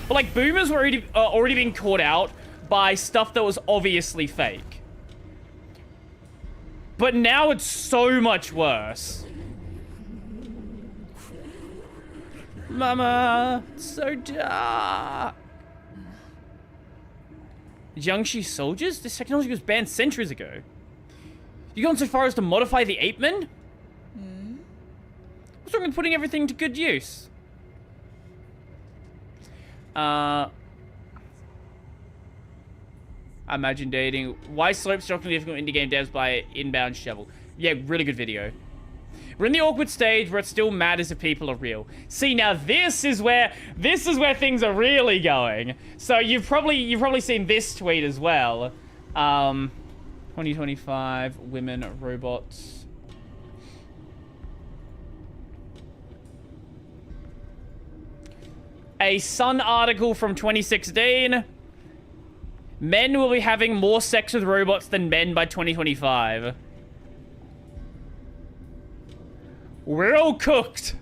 But like, boomers were already being caught out by stuff that was obviously fake. But now it's so much worse. Mama, it's so dark. Jiangxi soldiers? This technology was banned centuries ago. You gone so far as to modify the ape men? What's wrong with putting everything to good use? Imagine dating. Why slopes shockingly difficult indie game devs by inbound shovel? Yeah, really good video. We're in the awkward stage where it still matters if people are real. See, now this is where things are really going. So you've probably seen this tweet as well. 2025 women robots. A Sun article from 2016. Men will be having more sex with robots than men by 2025. We're all cooked.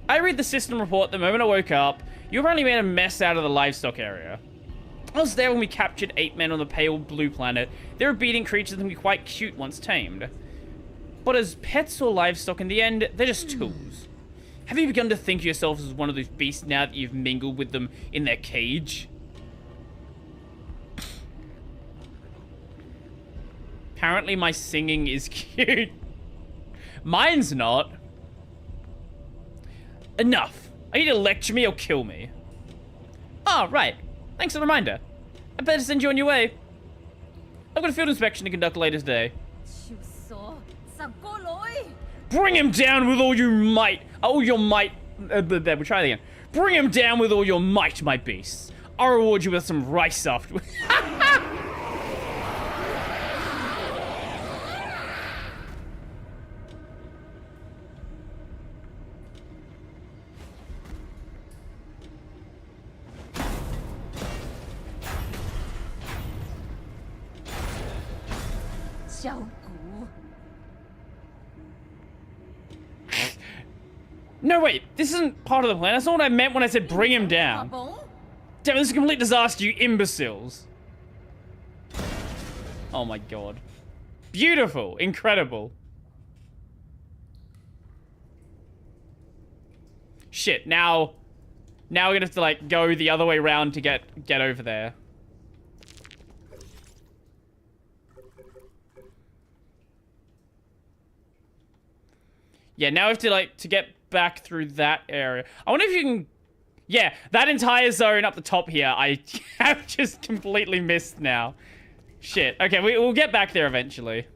I read the system report the moment I woke up. You apparently made a mess out of the livestock area. I was there when we captured 8 men on the pale blue planet. They were beating creatures that can be quite cute once tamed. But as pets or livestock, in the end, they're just tools. Have you begun to think of yourself as one of those beasts now that you've mingled with them in their cage? Apparently my singing is cute. Mine's not. Enough. Are you to lecture me or kill me? Oh, right. Thanks for the reminder. I better send you on your way. I've got a field inspection to conduct later today. Bring him down with all you might. All your might. We'll try that again. Bring him down with all your might, my beasts. I'll reward you with some rice afterwards. No, wait. This isn't part of the plan. That's not what I meant when I said bring him down. Damn, this is a complete disaster, you imbeciles. Oh my god. Beautiful. Incredible. Shit, now we're gonna have to, like, go the other way around to get over there. Yeah, now we have to, like, to get back through that area. I wonder if you can... Yeah, that entire zone up the top here, I have just completely missed now. Shit. Okay, we'll get back there eventually.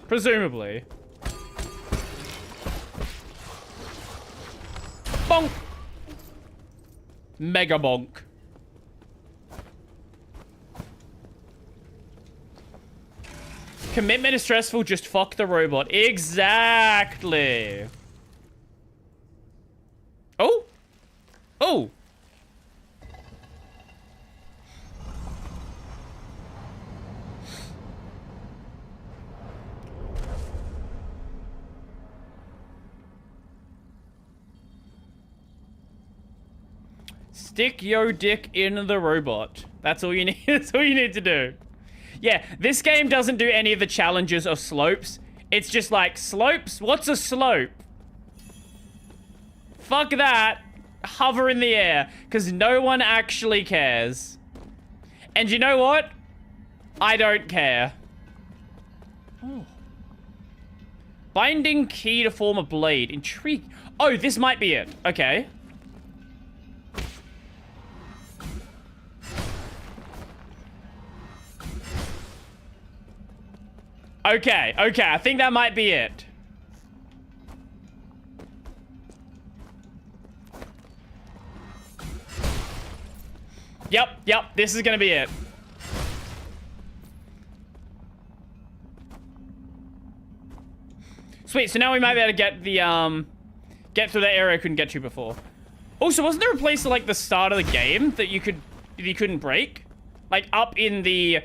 Presumably. Bonk! Mega bonk. Commitment is stressful, just fuck the robot. Exactly. Oh? Oh! Stick yo dick in the robot. That's all you need. That's all you need to do. Yeah, this game doesn't do any of the challenges of slopes. It's just like, slopes? What's a slope? Fuck that. Hover in the air, because no one actually cares. And you know what? I don't care. Oh. Binding key to form a blade. Intrigue. Oh, this might be it. Okay. Okay, I think that might be it. Yep, this is gonna be it. Sweet, so now we might be able to get the, get through that area I couldn't get to before. Also, wasn't there a place at, like, the start of the game that you couldn't break? Like, up in the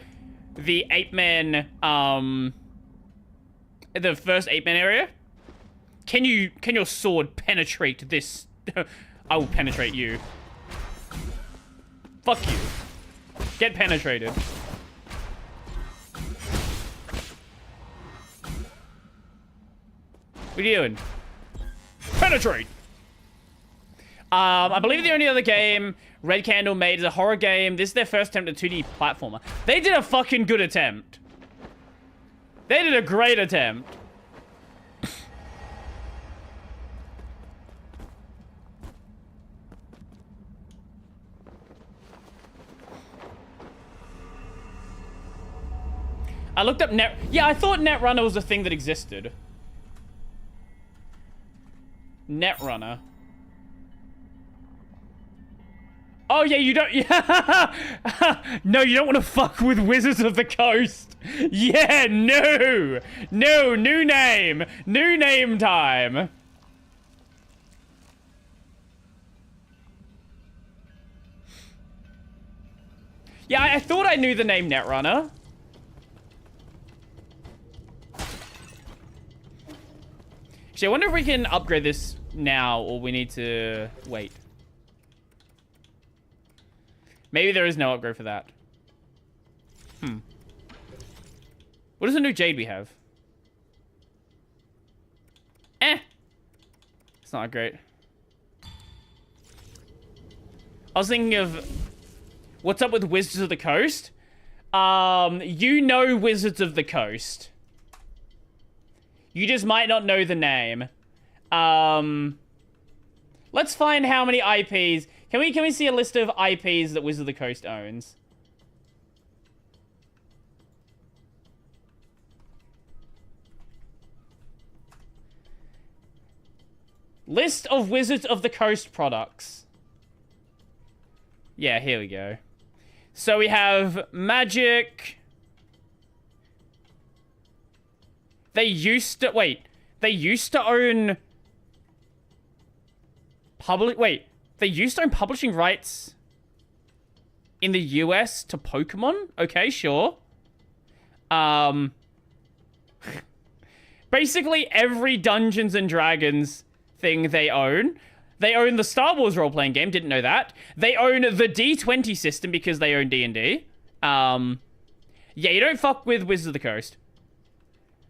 8-man, the first 8-man area? Can your sword penetrate this? I will penetrate you. Fuck you. Get penetrated. What are you doing? Penetrate! I believe the only other game Red Candle made is a horror game. This is their first attempt at a 2D platformer. They did a fucking good attempt. They did a great attempt. I looked up Net... Yeah, I thought Netrunner was a thing that existed. Netrunner. Oh, yeah, you don't... Yeah. No, you don't want to fuck with Wizards of the Coast. Yeah, no. No, new name. New name time. Yeah, I thought I knew the name Netrunner. Actually, I wonder if we can upgrade this now, or we need to wait. Maybe there is no upgrade for that. What does the new Jade we have? It's not great. I was thinking of... What's up with Wizards of the Coast? You know Wizards of the Coast. You just might not know the name. Let's find how many IPs... Can we see a list of IPs that Wizards of the Coast owns? List of Wizards of the Coast products. Yeah, here we go. So we have Magic. They used to... Wait. They used to own... They used to own publishing rights in the US to Pokemon? Okay, sure. Basically, every Dungeons and Dragons thing they own. They own the Star Wars role-playing game, didn't know that. They own the D20 system because they own D&D. Yeah, you don't fuck with Wizards of the Coast.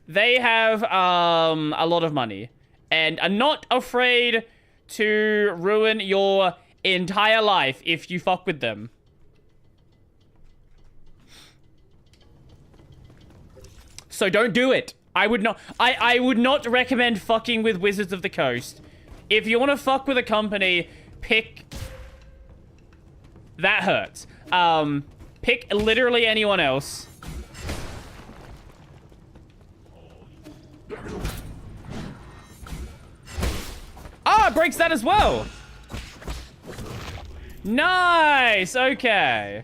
They have a lot of money and are not afraid to ruin your entire life if you fuck with them. So don't do it. I would not. I would not recommend fucking with Wizards of the Coast. If you want to fuck with a company pick... That hurts. Pick literally anyone else. Ah, it breaks that as well. Nice, okay.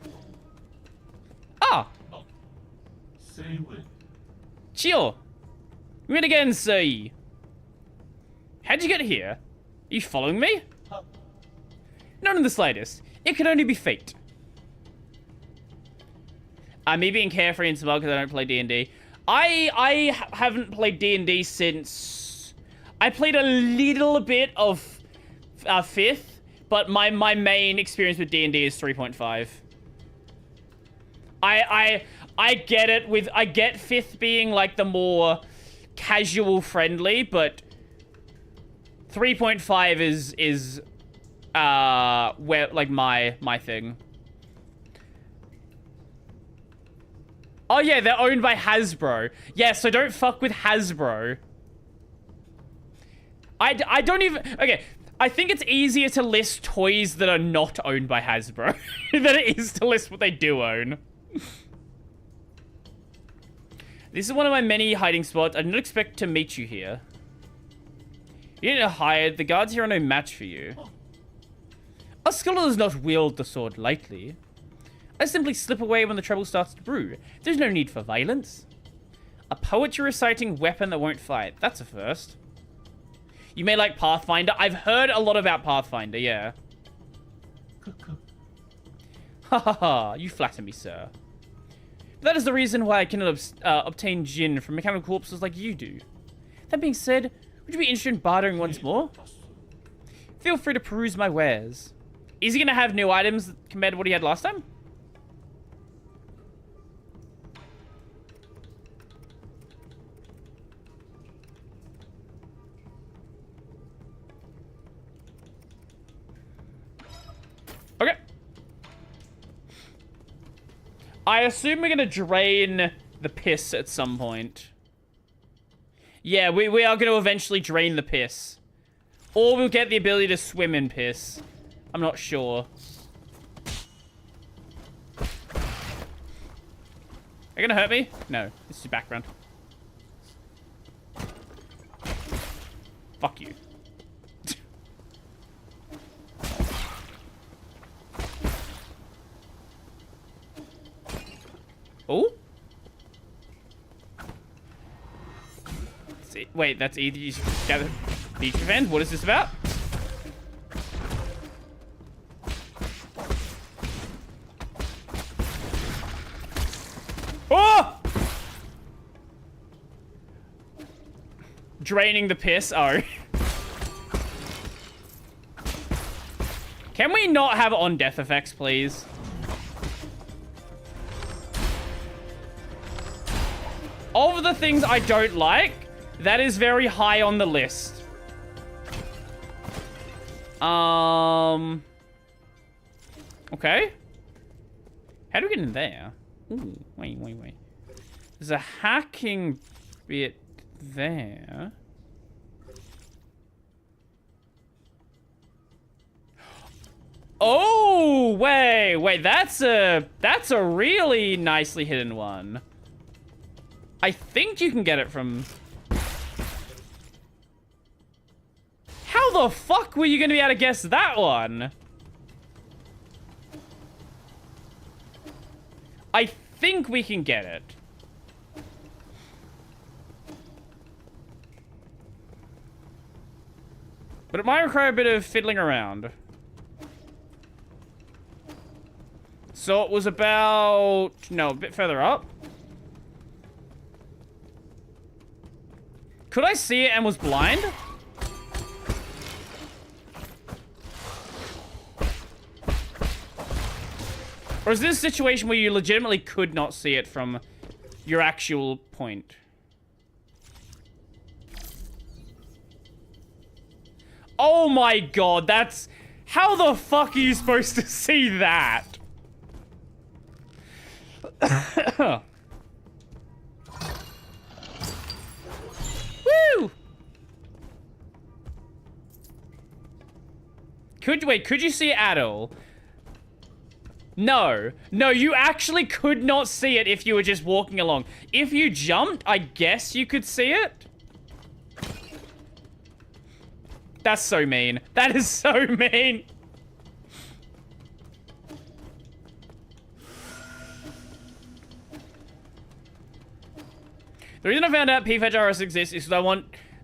Ah. Chill. Win again, see. How'd you get here? Are you following me? Not in the slightest. It could only be fate. Me being carefree and smug because I don't play D&D. I haven't played D&D since... I played a little bit of 5th, but my main experience with D&D is 3.5. I get it with... I get 5th being, like, the more casual friendly, but 3.5 is where, like, my thing. Oh, yeah, they're owned by Hasbro. Yeah, so don't fuck with Hasbro. I don't even... Okay, I think it's easier to list toys that are not owned by Hasbro than it is to list what they do own. This is one of my many hiding spots. I didn't expect to meet you here. You didn't hide. The guards here are no match for you. A scholar does not wield the sword lightly. I simply slip away when the trouble starts to brew. There's no need for violence. A poetry reciting weapon that won't fight. That's a first. You may like Pathfinder. I've heard a lot about Pathfinder, yeah. Ha ha ha, you flatter me, sir. But that is the reason why I cannot obtain gin from mechanical corpses like you do. That being said, would you be interested in bartering once more? Feel free to peruse my wares. Is he going to have new items compared to what he had last time? Okay. I assume we're going to drain the piss at some point. Yeah, we are going to eventually drain the piss. Or we'll get the ability to swim in piss. I'm not sure. Are you going to hurt me? No, this is your background. Fuck you. Oh? Wait, that's either you gather the defend? What is this about? Oh! Draining the piss. Oh. Can we not have on death effects, please? Of the things I don't like, that is very high on the list. Okay. How do we get in there? Ooh, wait. There's a hacking bit there. Oh, wait, that's a really nicely hidden one. I think you can get it from... How the fuck were you going to be able to guess that one? I think we can get it. But it might require a bit of fiddling around. So it was about... No, a bit further up. Could I see it and was blind? Or is this a situation where you legitimately could not see it from your actual point? Oh my god, that's... How the fuck are you supposed to see that? Woo! Could you see it at all? No. No, you actually could not see it if you were just walking along. If you jumped, I guess you could see it. That's so mean. That is so mean. The reason I found out pfetch RS exists is because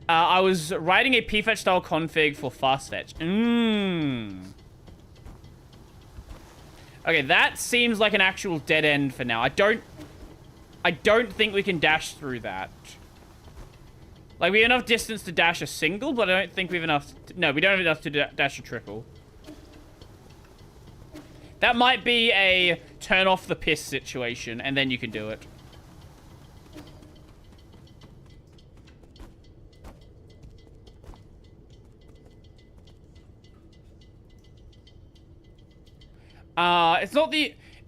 I was writing a pfetch style config for fastfetch. Okay, that seems like an actual dead end for now. I don't think we can dash through that. Like, we have enough distance to dash a single, but I don't think we have enough... No, we don't have enough to dash a triple. That might be a turn off the piss situation, and then you can do it.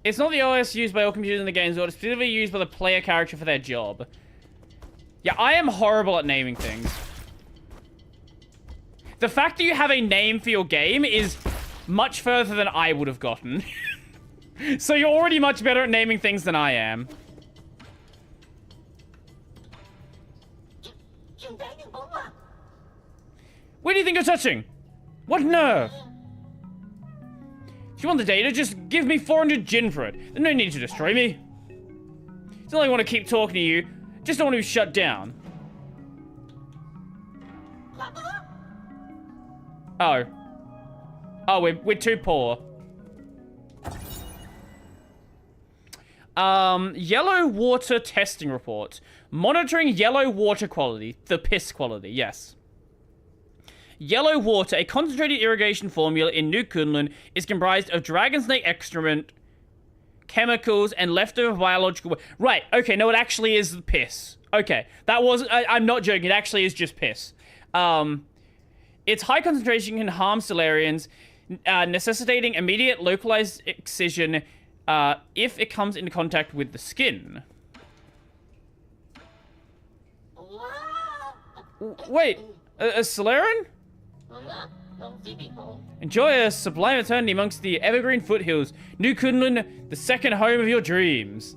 It's not the OS used by all computers in the games, but it's specifically used by the player character for their job. Yeah, I am horrible at naming things. The fact that you have a name for your game is much further than I would have gotten. So you're already much better at naming things than I am. Where do you think you're touching? What nerve? If you want the data, just give me 400 Jin for it. There's no need to destroy me. It's not like I want to keep talking to you. Just don't want to be shut down. Oh. Oh, we're too poor. Yellow water testing report. Monitoring yellow water quality. The piss quality, yes. Yellow water, a concentrated irrigation formula in New Kunlun, is comprised of dragon snake excrement, chemicals, and leftover biological... Right, okay, no, it actually is piss. Okay, that was... I'm not joking, it actually is just piss. Its high concentration can harm Solarians, necessitating immediate localized excision if it comes into contact with the skin. Wait, a Solarian? Enjoy a sublime eternity amongst the evergreen foothills. New Kunlun, the second home of your dreams.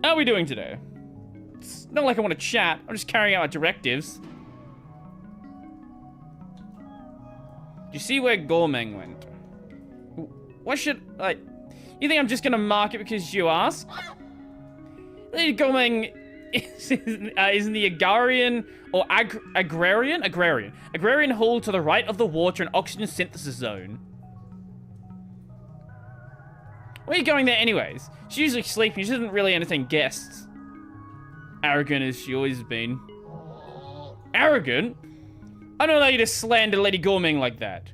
How are we doing today? It's not like I want to chat. I'm just carrying out my directives. Do you see where Gormeng went? Why should I... You think I'm just gonna mark it because you asked? Lady Gormeng is in the Agrarian or Agrarian hall to the right of the water and oxygen synthesis zone. Why are you going there anyways? She's usually sleeping. She doesn't really entertain guests. Arrogant as she always has been. Arrogant? I don't allow you to slander Lady Gormeng like that.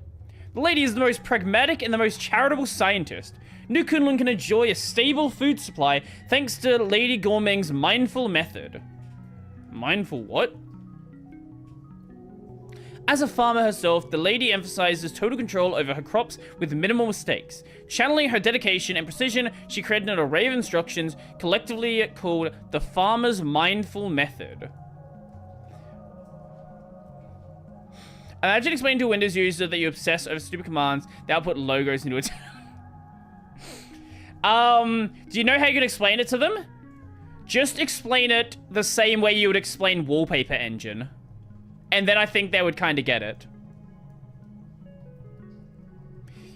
The lady is the most pragmatic and the most charitable scientist. New Kunlun can enjoy a stable food supply thanks to Lady Gormeng's mindful method. Mindful what? As a farmer herself, the lady emphasizes total control over her crops with minimal mistakes. Channeling her dedication and precision, she created an array of instructions collectively called the Farmer's Mindful Method. Imagine explaining to a Windows user that you obsess over stupid commands that output logos into it. Do you know how you can explain it to them? Just explain it the same way you would explain Wallpaper Engine. And then I think they would kind of get it.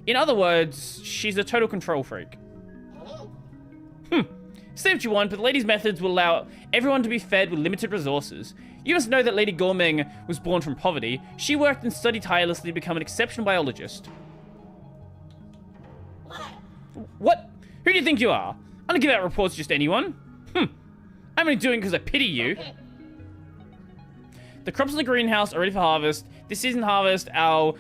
In other words, she's a total control freak. Say what you want, but the lady's methods will allow everyone to be fed with limited resources. You must know that Lady Gormeng was born from poverty. She worked and studied tirelessly to become an exceptional biologist. What? Who do you think you are? I don't give out reports to just anyone. I'm only doing it because I pity you. The crops in the greenhouse are ready for harvest. This season harvest, our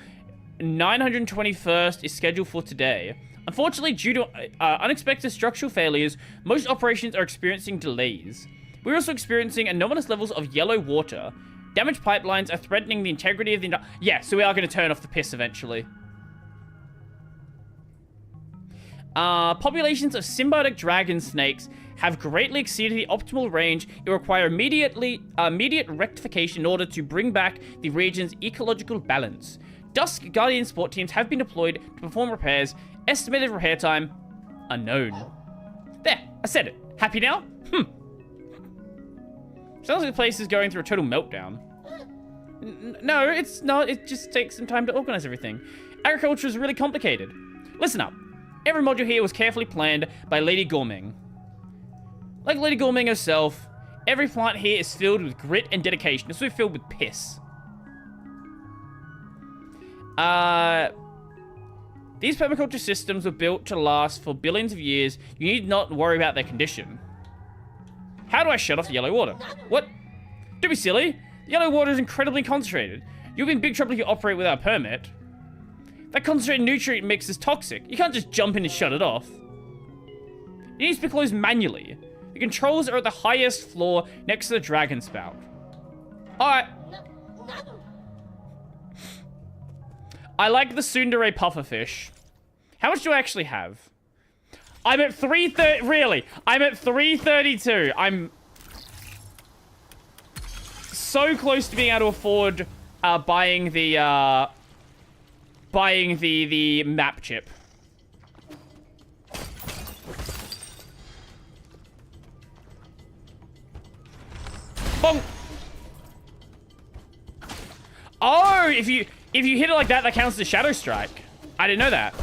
921st, is scheduled for today. Unfortunately, due to unexpected structural failures, most operations are experiencing delays. We're also experiencing anomalous levels of yellow water. Damaged pipelines are threatening the integrity of the... Yeah, so we are going to turn off the piss eventually. Populations of symbiotic dragon snakes have greatly exceeded the optimal range. It requires immediate rectification in order to bring back the region's ecological balance. Dusk Guardian support teams have been deployed to perform repairs. Estimated repair time, unknown. There, I said it. Happy now? Sounds like the place is going through a total meltdown. No, it's not. It just takes some time to organize everything. Agriculture is really complicated. Listen up. Every module here was carefully planned by Lady Gorming. Like Lady Gorming herself, every plant here is filled with grit and dedication. It's also filled with piss. These permaculture systems were built to last for billions of years. You need not worry about their condition. How do I shut off the yellow water? What? Don't be silly. The yellow water is incredibly concentrated. You'll be in big trouble if you operate without a permit. That concentrated nutrient mix is toxic. You can't just jump in and shut it off. It needs to be closed manually. The controls are at the highest floor next to the dragon spout. Alright. I like the tsundere pufferfish. How much do I actually have? I'm at 330. Really? I'm at 332. I'm so close to being able to afford buying the map chip. Bonk. Oh, if you hit it like that, that counts as Shadow Strike. I didn't know that.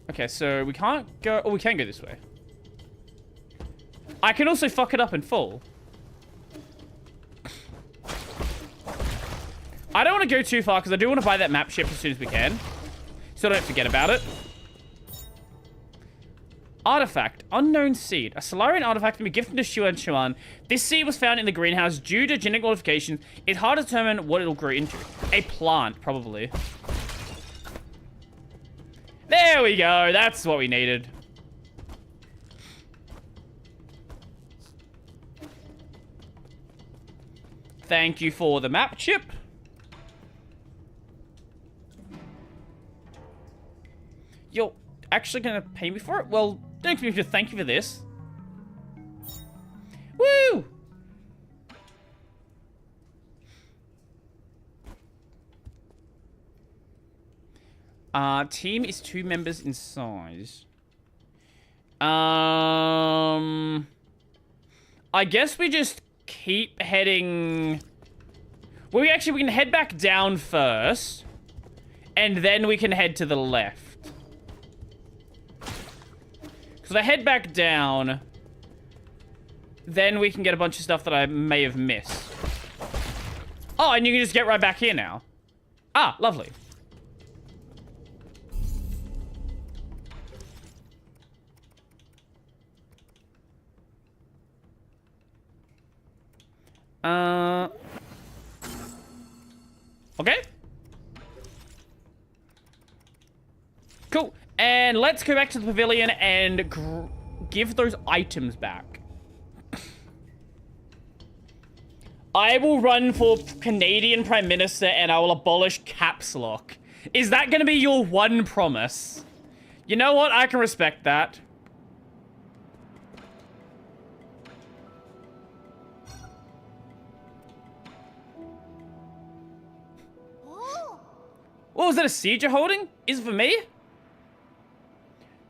Okay, so we can't go... Oh, we can go this way. I can also fuck it up and fall. I don't want to go too far, because I do want to buy that map ship as soon as we can. So don't forget about it. Artifact. Unknown seed. A Solarian artifact can be gifted to Xuan Xuan. This seed was found in the greenhouse due to genetic modifications. It's hard to determine what it'll grow into. A plant, probably. There we go. That's what we needed. Thank you for the map chip. You're actually gonna pay me for it? Well, don't expect me to thank you for this. Woo! Team is 2 members in size. I guess we just keep heading... Well, we can head back down first. And then we can head to the left. Because if I head back down, then we can get a bunch of stuff that I may have missed. Oh, and you can just get right back here now. Ah, lovely. Okay. Cool. And let's go back to the pavilion and give those items back. I will run for Canadian Prime Minister and I will abolish caps lock. Is that going to be your one promise? You know what? I can respect that. Oh, is that a siege you're holding? Is it for me?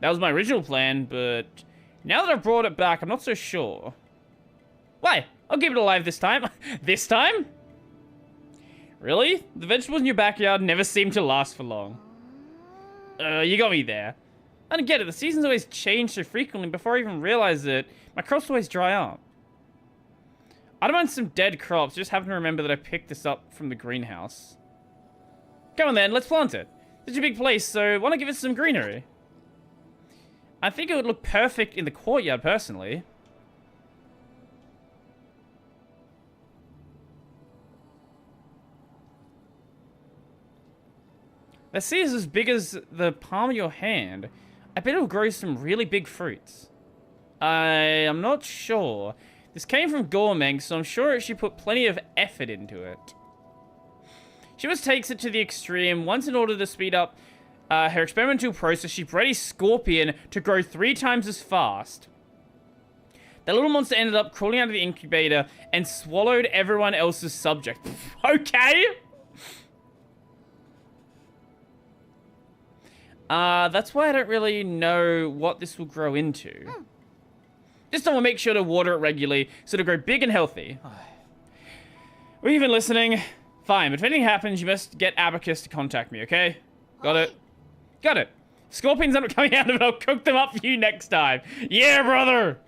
That was my original plan, but now that I've brought it back, I'm not so sure. Why? I'll keep it alive this time. This time? Really? The vegetables in your backyard never seem to last for long. You got me there. I don't get it. The seasons always change so frequently before I even realize it. My crops always dry up. I don't mind some dead crops. Just happen to remember that I picked this up from the greenhouse. Come on then, let's plant it. It's a big place, so why not give it some greenery? I think it would look perfect in the courtyard, personally. The seed is as big as the palm of your hand. I bet it'll grow some really big fruits. I'm not sure. This came from Gormeng, so I'm sure she put plenty of effort into it. She just takes it to the extreme. Once, in order to speed up her experimental process, she bred a scorpion to grow 3 times as fast. The little monster ended up crawling out of the incubator and swallowed everyone else's subject. Okay. That's why I don't really know what this will grow into. Just want to make sure to water it regularly so it'll grow big and healthy. Are you even listening? Fine, but if anything happens, you must get Abacus to contact me, okay? Got it? Got it. Scorpions end up coming out of it, I'll cook them up for you next time. Yeah, brother!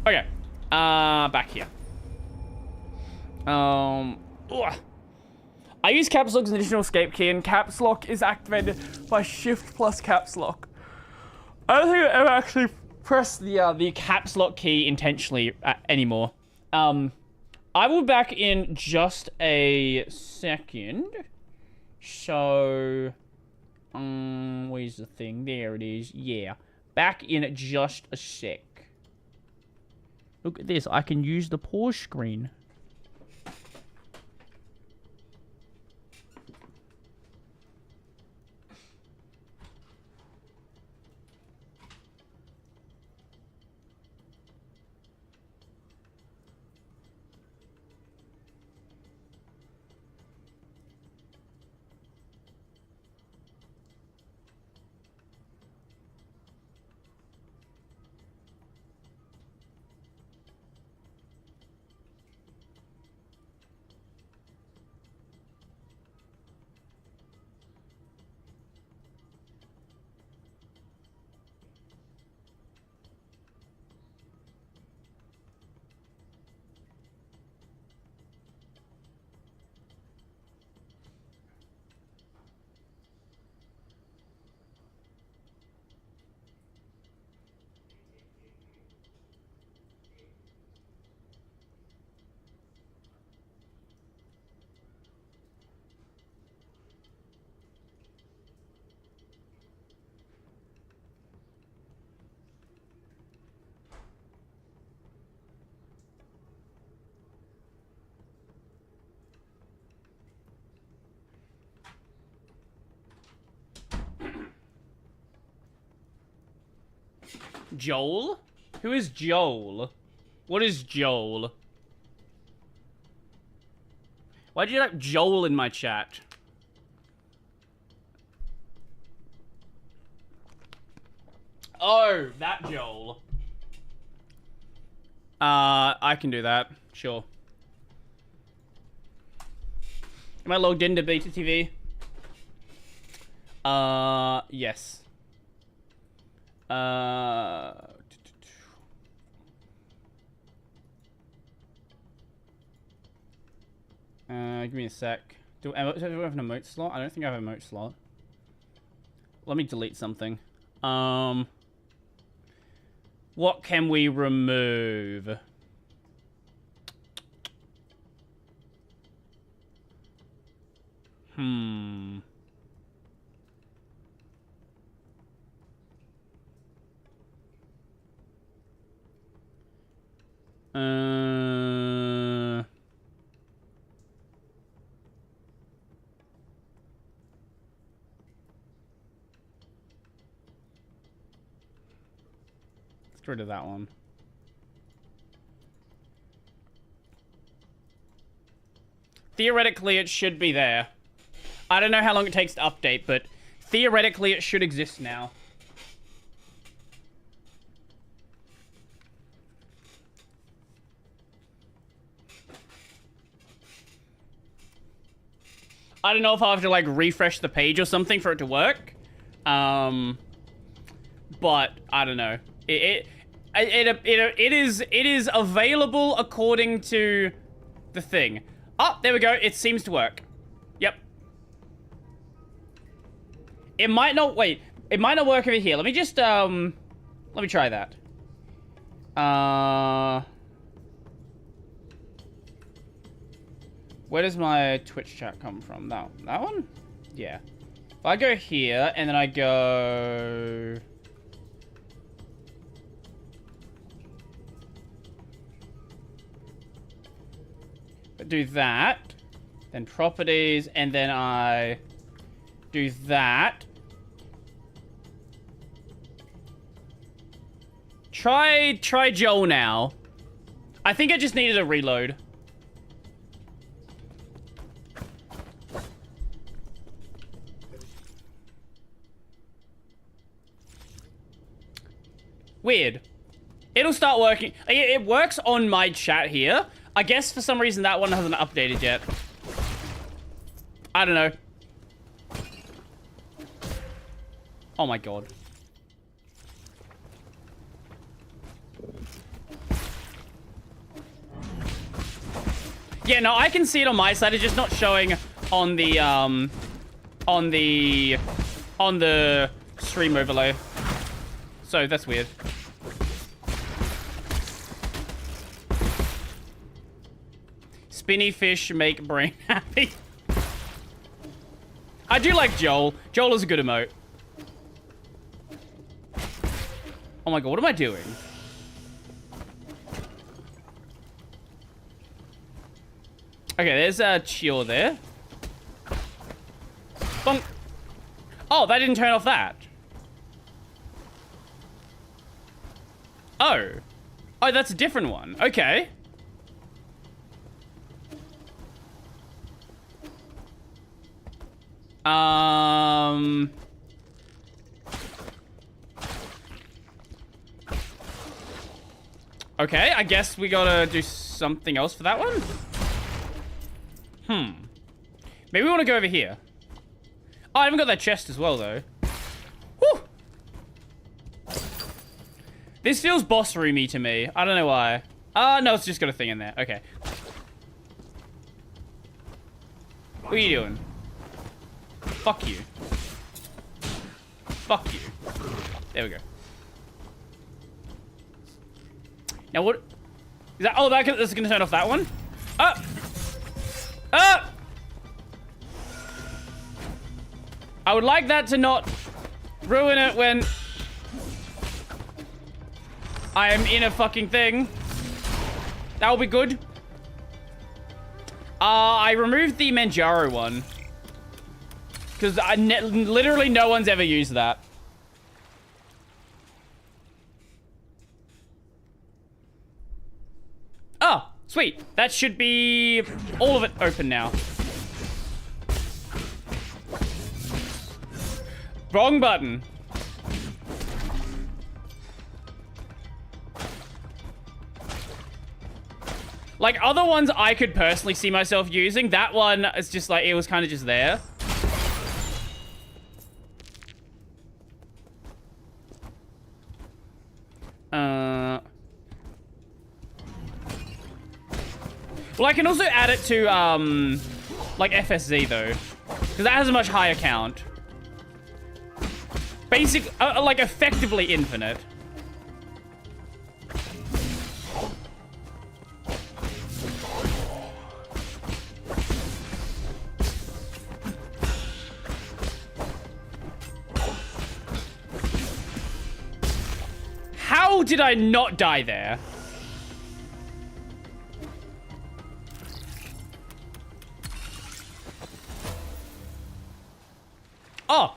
Okay. Back here. Ugh. I use caps lock as an additional escape key, and caps lock is activated by shift plus caps lock. I don't think I've ever actually pressed the caps lock key intentionally anymore. I will back in just a second. So, where's the thing? There it is. Yeah, back in just a sec. Look at this. I can use the pause screen. Joel? Who is Joel? What is Joel? Why'd you type Joel in my chat? Oh, that Joel. I can do that. Sure. Am I logged into Beta TV? Yes. Give me a sec. Do I have an emote slot? I don't think I have an emote slot. Let me delete something. What can we remove? Let's get rid of that one. Theoretically, it should be there. I don't know how long it takes to update, but theoretically, it should exist now. I don't know if I'll have to, like, refresh the page or something for it to work. But I don't know. It is available according to the thing. Oh, there we go. It seems to work. Yep. It might not, wait. It might not work over here. Let me just, let me try that. Where does my Twitch chat come from? That one? Yeah. If I go here, and then I go... do that. Then properties, and then I do that. Try Joel now. I think I just needed a reload. Weird. It'll start working. It works on my chat here. I guess for some reason that one hasn't updated yet. I don't know. Oh my god. Yeah, no, I can see it on my side. It's just not showing on the stream overlay. So that's weird. Spinny fish make brain happy. I do like Joel. Joel is a good emote. Oh my god, what am I doing? Okay, there's a Chior there. Bonk. Oh, that didn't turn off that. Oh. Oh, that's a different one. Okay. Okay, I guess we gotta do something else for that one. Maybe we want to go over here. Oh, I haven't got that chest as well, though. Whew. This feels boss roomy to me. I don't know why. No, it's just got a thing in there. Okay. What are you doing? Fuck you. Fuck you. There we go. Now what? Is that? Oh, that's gonna turn off that one. Ah! Ah! I would like that to not ruin it when I am in a fucking thing. That will be good. I removed the Manjaro one. Because literally no one's ever used that. Oh, sweet. That should be all of it open now. Wrong button. Like, other ones I could personally see myself using. That one is just like, it was kind of just there. Well, I can also add it to, like, FSZ, though. Because that has a much higher count. Basic, like, effectively infinite. How did I not die there? Oh.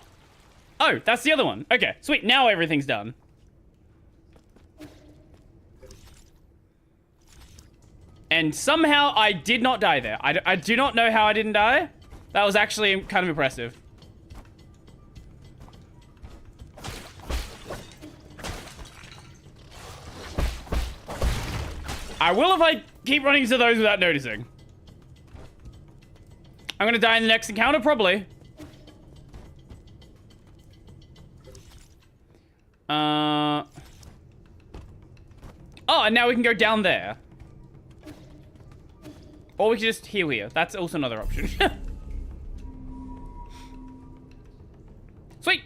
Oh, that's the other one. Okay, sweet. Now everything's done. And somehow I did not die there. I do not know how I didn't die. That was actually kind of impressive. I will if I keep running into those without noticing. I'm gonna die in the next encounter, probably. Oh, and now we can go down there. Or we can just heal here. That's also another option. Sweet.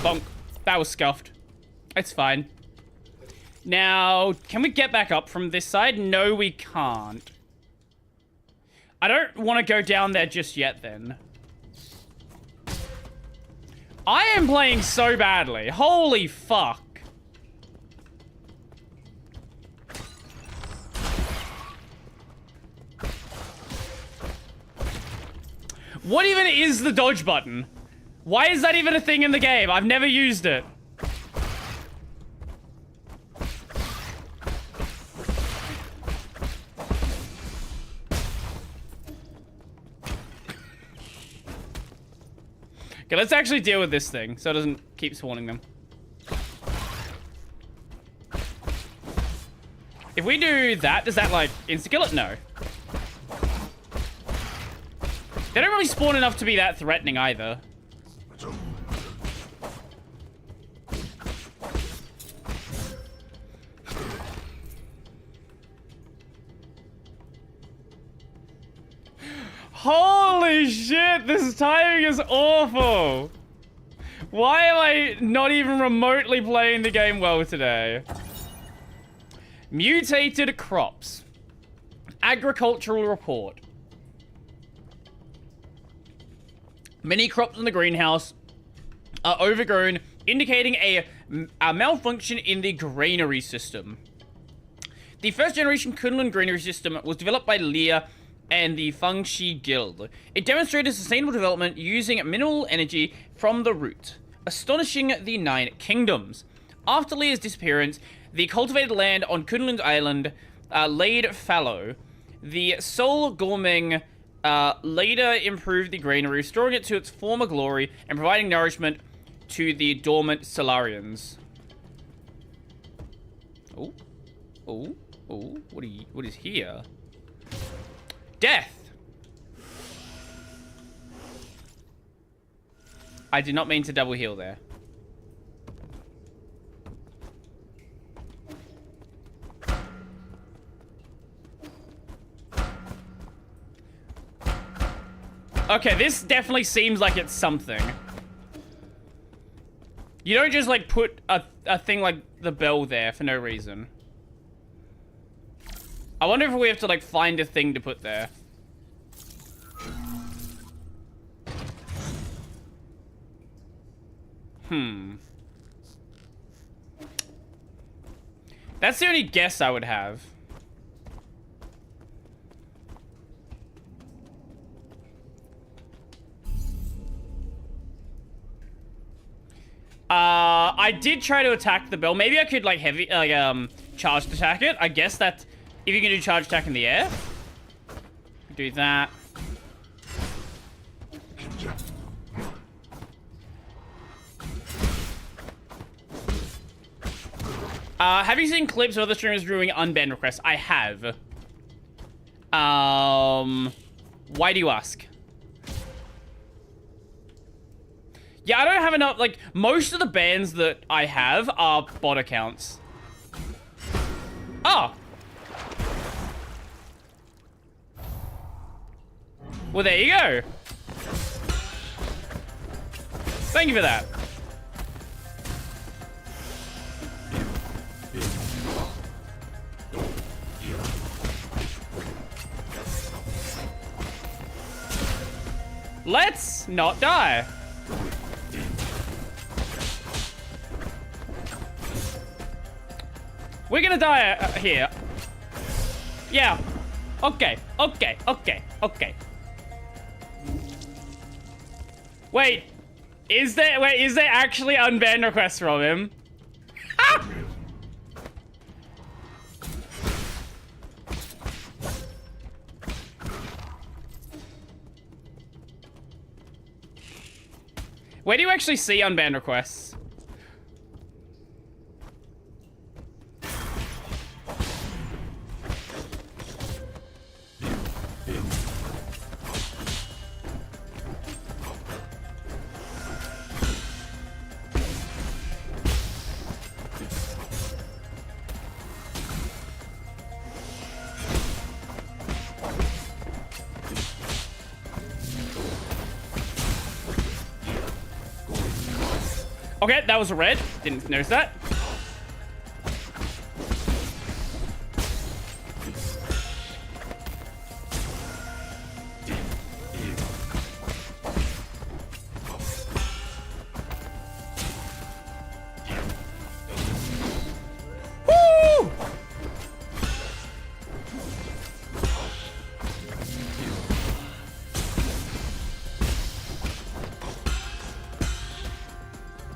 Bonk. That was scuffed. It's fine. Now, can we get back up from this side? No, we can't. I don't want to go down there just yet, then. I am playing so badly. Holy fuck. What even is the dodge button? Why is that even a thing in the game? I've never used it. Okay, let's actually deal with this thing so it doesn't keep spawning them. If we do that, does that, like, insta-kill it? No. They don't really spawn enough to be that threatening either. Holy shit, this timing is awful. Why am I not even remotely playing the game well today? Mutated crops. Agricultural report. Many crops in the greenhouse are overgrown, indicating a malfunction in the granary system. The first generation Kunlun granary system was developed by Lear and the Fengshi Guild. It demonstrated sustainable development using minimal energy from the root, astonishing the 9 kingdoms. After Lear's disappearance, the cultivated land on Kunlun Island laid fallow. The Sol Gorming later improved the granary, restoring it to its former glory and providing nourishment to the dormant Solarians. Oh, oh, oh! What is here? Death. I did not mean to double heal there. Okay, this definitely seems like it's something. You don't just, like, put a thing like the bell there for no reason. I wonder if we have to, like, find a thing to put there. That's the only guess I would have. I did try to attack the bell. Maybe I could, like, charged attack it. I guess that if you can do charge attack in the air. Do that. Have you seen clips of other streamers doing unban requests? I have. Why do you ask? Yeah, I don't have enough, like, most of the bans that I have are bot accounts. Oh! Well, there you go. Thank you for that. Let's not die. We're gonna die here. Yeah. Okay. Okay. Okay. Okay. Wait. Is there actually unban requests from him? Ah! Where do you actually see unban requests? Okay, that was a red. Didn't notice that.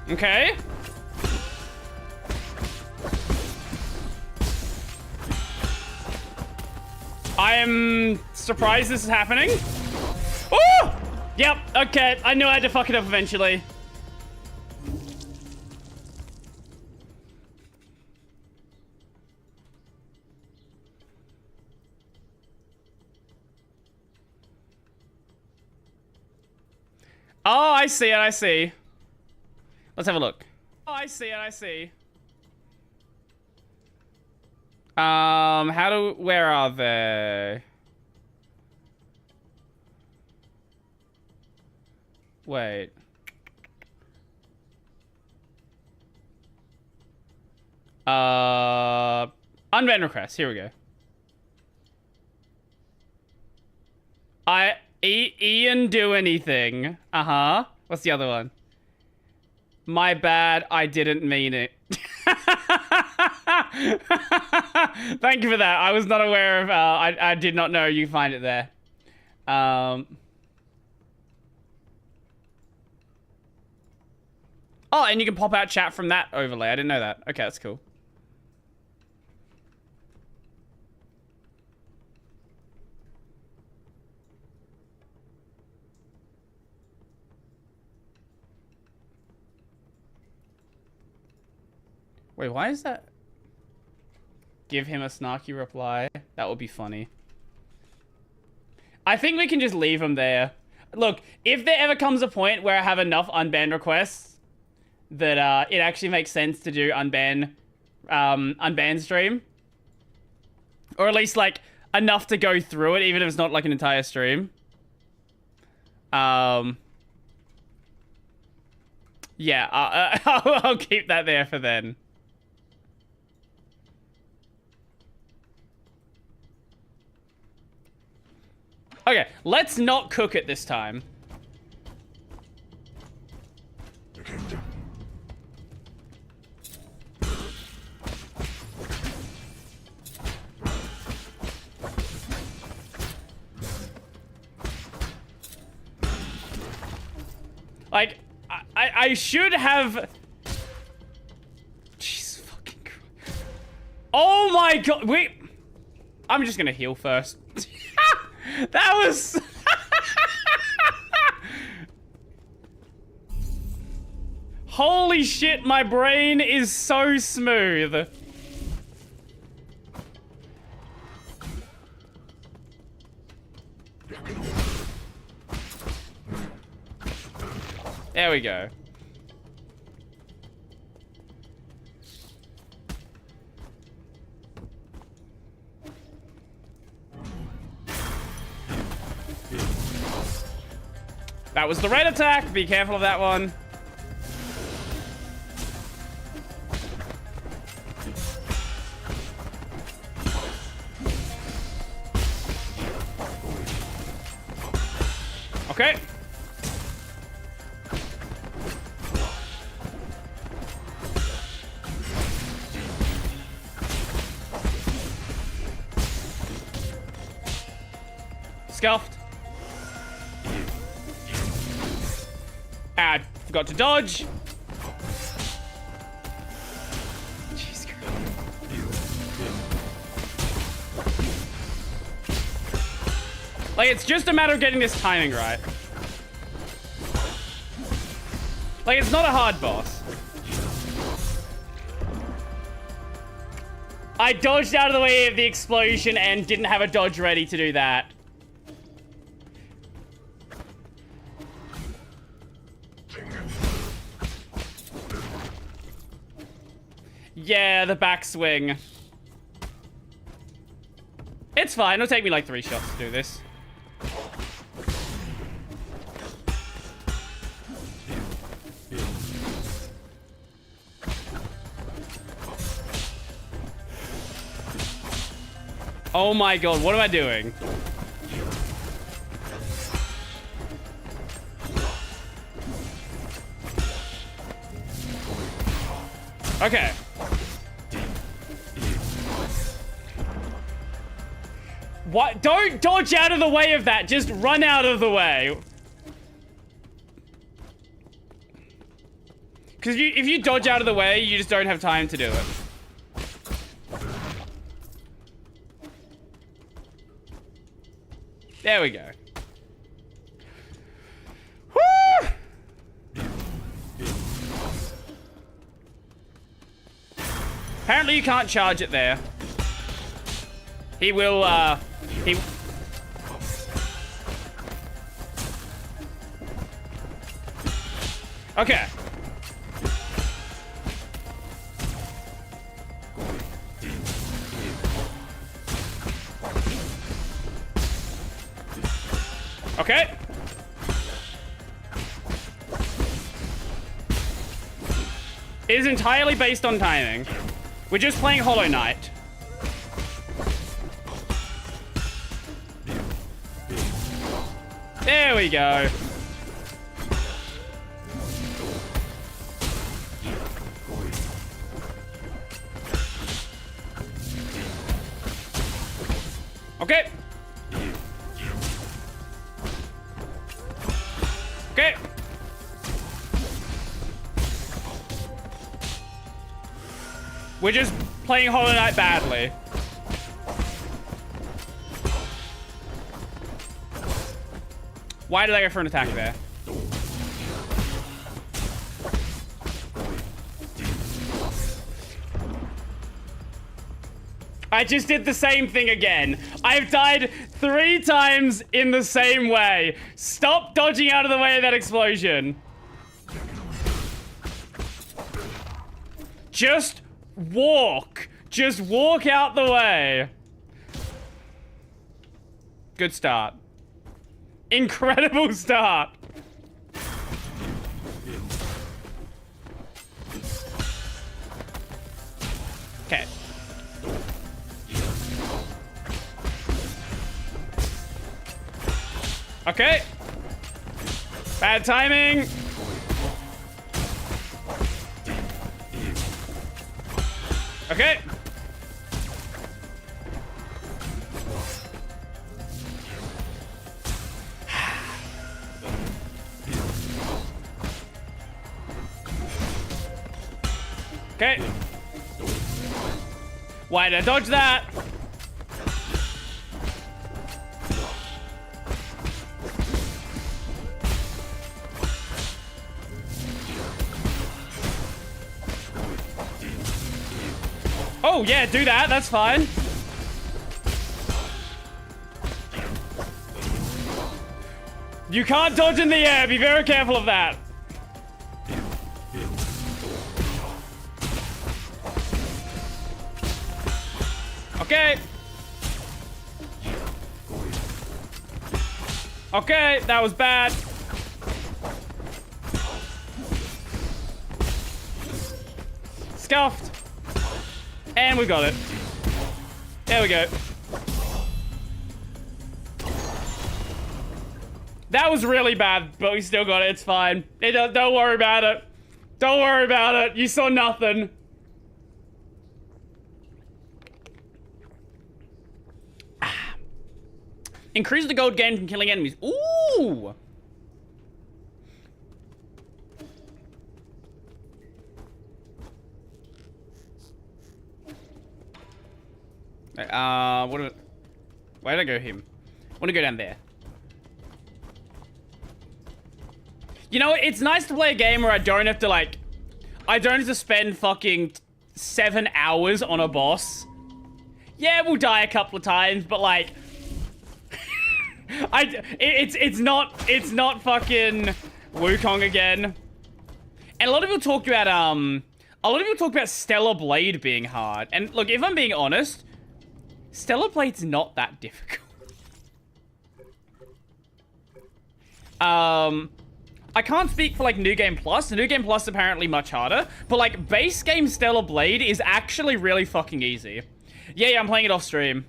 Okay. I am surprised this is happening. Oh! Yep, okay. I knew I had to fuck it up eventually. Oh, I see it, I see. Let's have a look. Oh, I see it, I see. Where are they? Wait. Unbanned requests, here we go. Ian do anything. Uh-huh. What's the other one? My bad, I didn't mean it. Thank you for that. I was not aware of, I did not know you find it there. Oh, and you can pop out chat from that overlay. I didn't know that. Okay, that's cool. Wait, why is that? Give him a snarky reply. That would be funny. I think we can just leave him there. Look, if there ever comes a point where I have enough unbanned requests that it actually makes sense to do unban stream, or at least like enough to go through it, even if it's not like an entire stream. Yeah, I'll keep that there for then. Okay, let's not cook it this time. Like, I should have... Jesus fucking Christ. Oh my god, wait. I'm just gonna heal first. That was... Holy shit, my brain is so smooth. There we go. That was the red attack. Be careful of that one. Okay. Scuffed. Ah, forgot to dodge. Jeez, like, it's just a matter of getting this timing right. Like, it's not a hard boss. I dodged out of the way of the explosion and didn't have a dodge ready to do that. Yeah, the backswing. It's fine. It'll take me like 3 shots to do this. Oh my god, what am I doing? Okay. What? Don't dodge out of the way of that. Just run out of the way. Because if you dodge out of the way, you just don't have time to do it. There we go. Woo! Apparently you can't charge it there. He will, Okay. Okay. It is entirely based on timing. We're just playing Hollow Knight. There we go. Okay. Okay. We're just playing Hollow Knight badly. Why did I go for an attack there? I just did the same thing again. I've died 3 times in the same way. Stop dodging out of the way of that explosion. Just walk. Just walk out the way. Good start. Incredible start. Okay. Okay. Bad timing. Okay. Okay. Why did I dodge that? Oh, yeah, do that. That's fine. You can't dodge in the air. Be very careful of that. Okay. Okay, that was bad. Scuffed. And we got it. There we go. That was really bad, but we still got it. It's fine. Don't worry about it. Don't worry about it. You saw nothing. Increase the gold gained from killing enemies. Ooh! Where did I go him? I want to go down there. You know, it's nice to play a game where I don't have to, like... I don't have to spend fucking 7 hours on a boss. Yeah, we'll die a couple of times, but, like... It's not fucking Wukong again. And a lot of people talk about Stellar Blade being hard. And look, if I'm being honest, Stellar Blade's not that difficult. I can't speak for like New Game Plus. The New Game Plus is apparently much harder, but like base game Stellar Blade is actually really fucking easy. Yeah, I'm playing it off stream.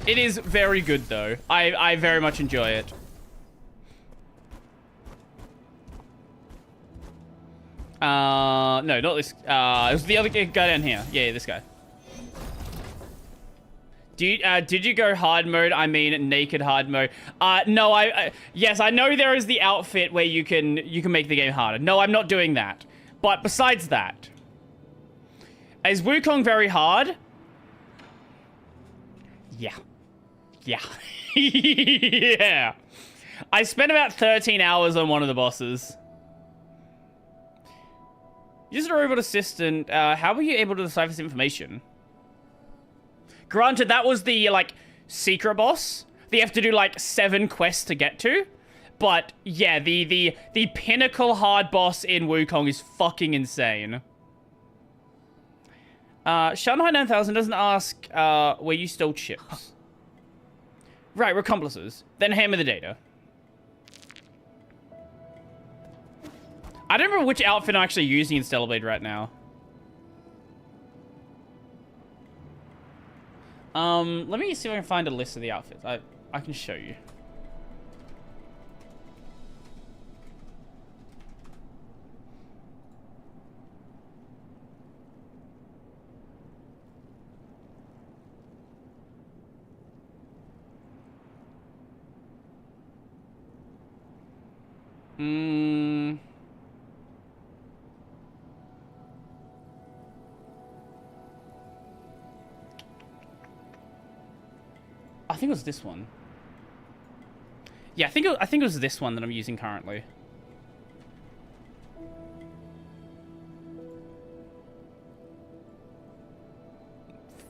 It is very good, though. I very much enjoy it. No, not this. It was the other guy down here. Yeah, this guy. Did you go hard mode? I mean, naked hard mode. No, yes, I know there is the outfit where you can make the game harder. No, I'm not doing that. But besides that, is Wukong very hard? Yeah. Yeah. Yeah. I spent about 13 hours on one of the bosses. Use a robot assistant. How were you able to decipher this information? Granted, that was the, like, secret boss that you have to do, like, 7 quests to get to. But, yeah, the pinnacle hard boss in Wukong is fucking insane. Shanghai 9000 doesn't ask, where you stole chips. Right, we're accomplices. Then hammer the data. I don't remember which outfit I'm actually using in Stellar Blade right now. Let me see if I can find a list of the outfits. I can show you. I think it was this one. Yeah, I think it was this one that I'm using currently.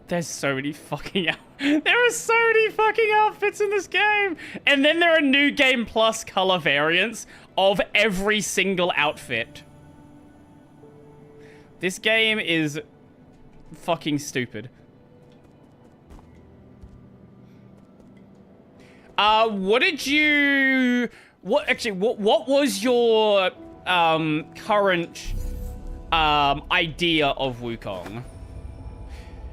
There's so many fucking there are so many fucking outfits in this game. And then there are new game plus color variants of every single outfit. This game is fucking stupid. What was your current idea of Wukong?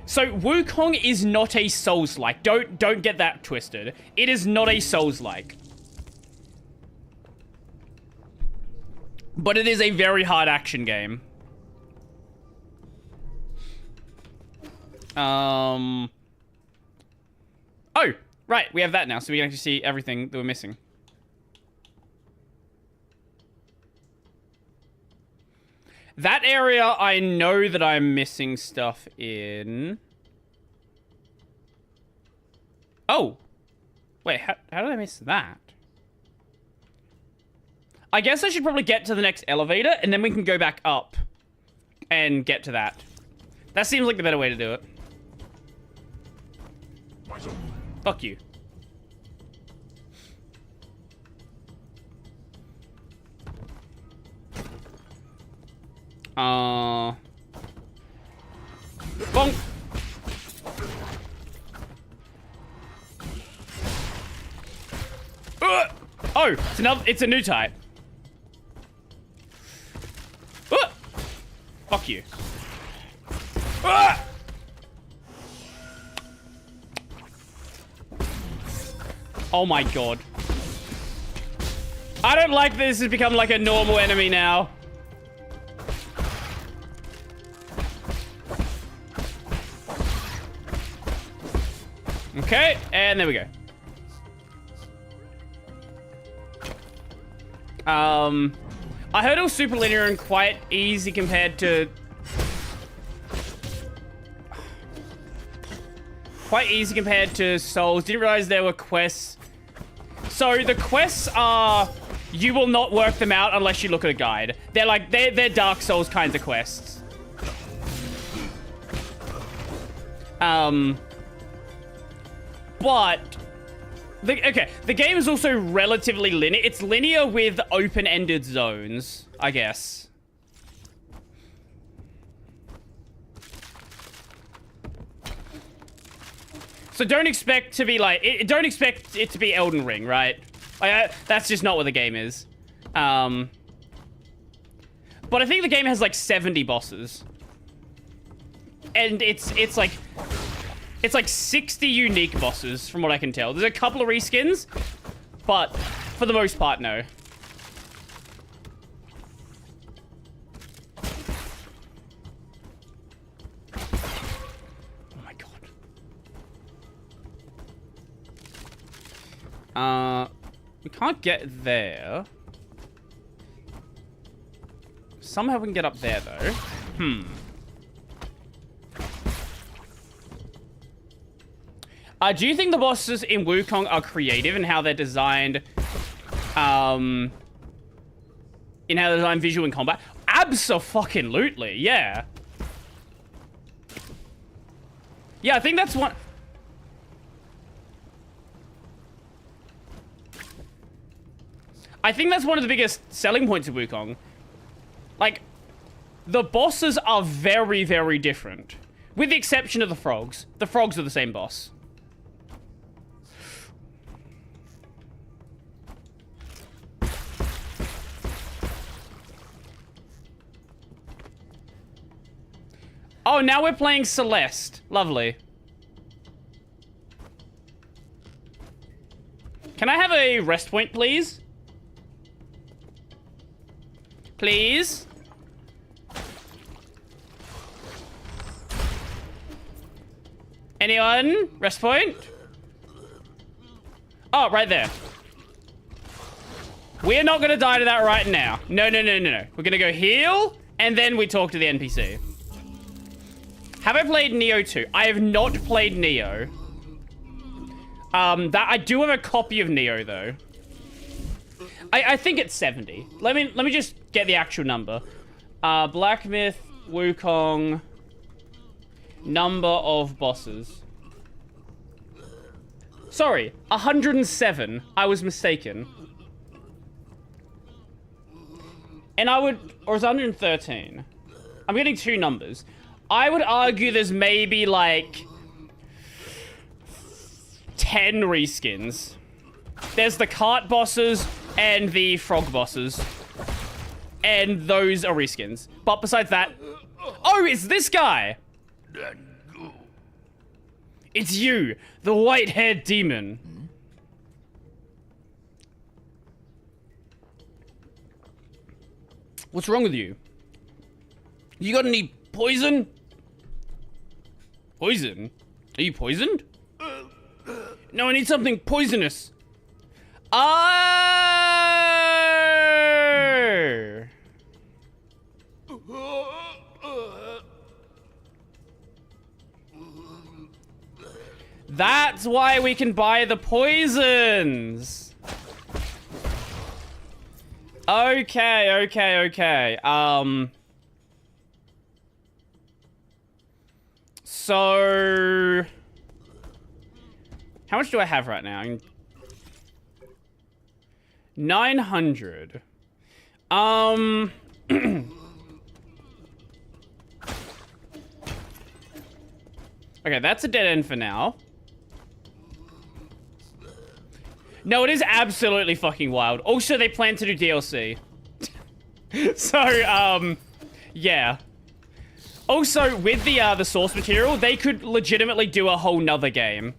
So Wukong is not a Souls-like. Don't get that twisted. It is not a Souls-like. But it is a very hard action game. Oh, right, we have that now, so we can actually see everything that we're missing. That area, I know that I'm missing stuff in. Oh. Wait, how did I miss that? I guess I should probably get to the next elevator, and then we can go back up and get to that. That seems like the better way to do it. Fuck you. Bonk. Oh, it's a new type. Fuck you. Oh my god. I don't like this has become like a normal enemy now. Okay, and there we go. I heard it was super linear and quite easy compared to... Souls. Didn't realize there were quests. So the quests are... You will not work them out unless you look at a guide. They're like, they're Dark Souls kinds of quests. But... the game is also relatively linear. It's linear with open-ended zones, I guess. So don't expect to be like... don't expect it to be Elden Ring, right? That's just not what the game is. But I think the game has like 70 bosses. And it's like 60 unique bosses, from what I can tell. There's a couple of reskins, but for the most part, no. Oh my god. We can't get there. Somehow we can get up there, though. Do you think the bosses in Wukong are creative in how they're designed, in how they design visual and combat? Abso-fucking-lutely, yeah. Yeah, I think that's one... I think that's one of the biggest selling points of Wukong. Like, the bosses are very, very different. With the exception of the frogs. The frogs are the same boss. Oh, now we're playing Celeste. Lovely. Can I have a rest point, please? Please? Anyone? Rest point? Oh, right there. We're not gonna die to that right now. No, no, no, no, no. We're gonna go heal, and then we talk to the NPC. Have I played Neo 2? I have not played Neo. I do have a copy of Neo, though. I think it's 70. Let me just get the actual number. Black Myth, Wukong, number of bosses. Sorry, 107. I was mistaken. And I would, or is it 113? I'm getting two numbers. I would argue there's maybe like 10 reskins. There's the cart bosses and the frog bosses. And those are reskins. But besides that... Oh, it's this guy! It's you, the white-haired demon. What's wrong with you? You got any poison? Poison? Are you poisoned? No, I need something poisonous. Oh! That's why we can buy the poisons. Okay, okay, okay. So... How much do I have right now? 900. Okay, that's a dead end for now. No, it is absolutely fucking wild. Also, they plan to do DLC. So, yeah. Also, with the source material, they could legitimately do a whole nother game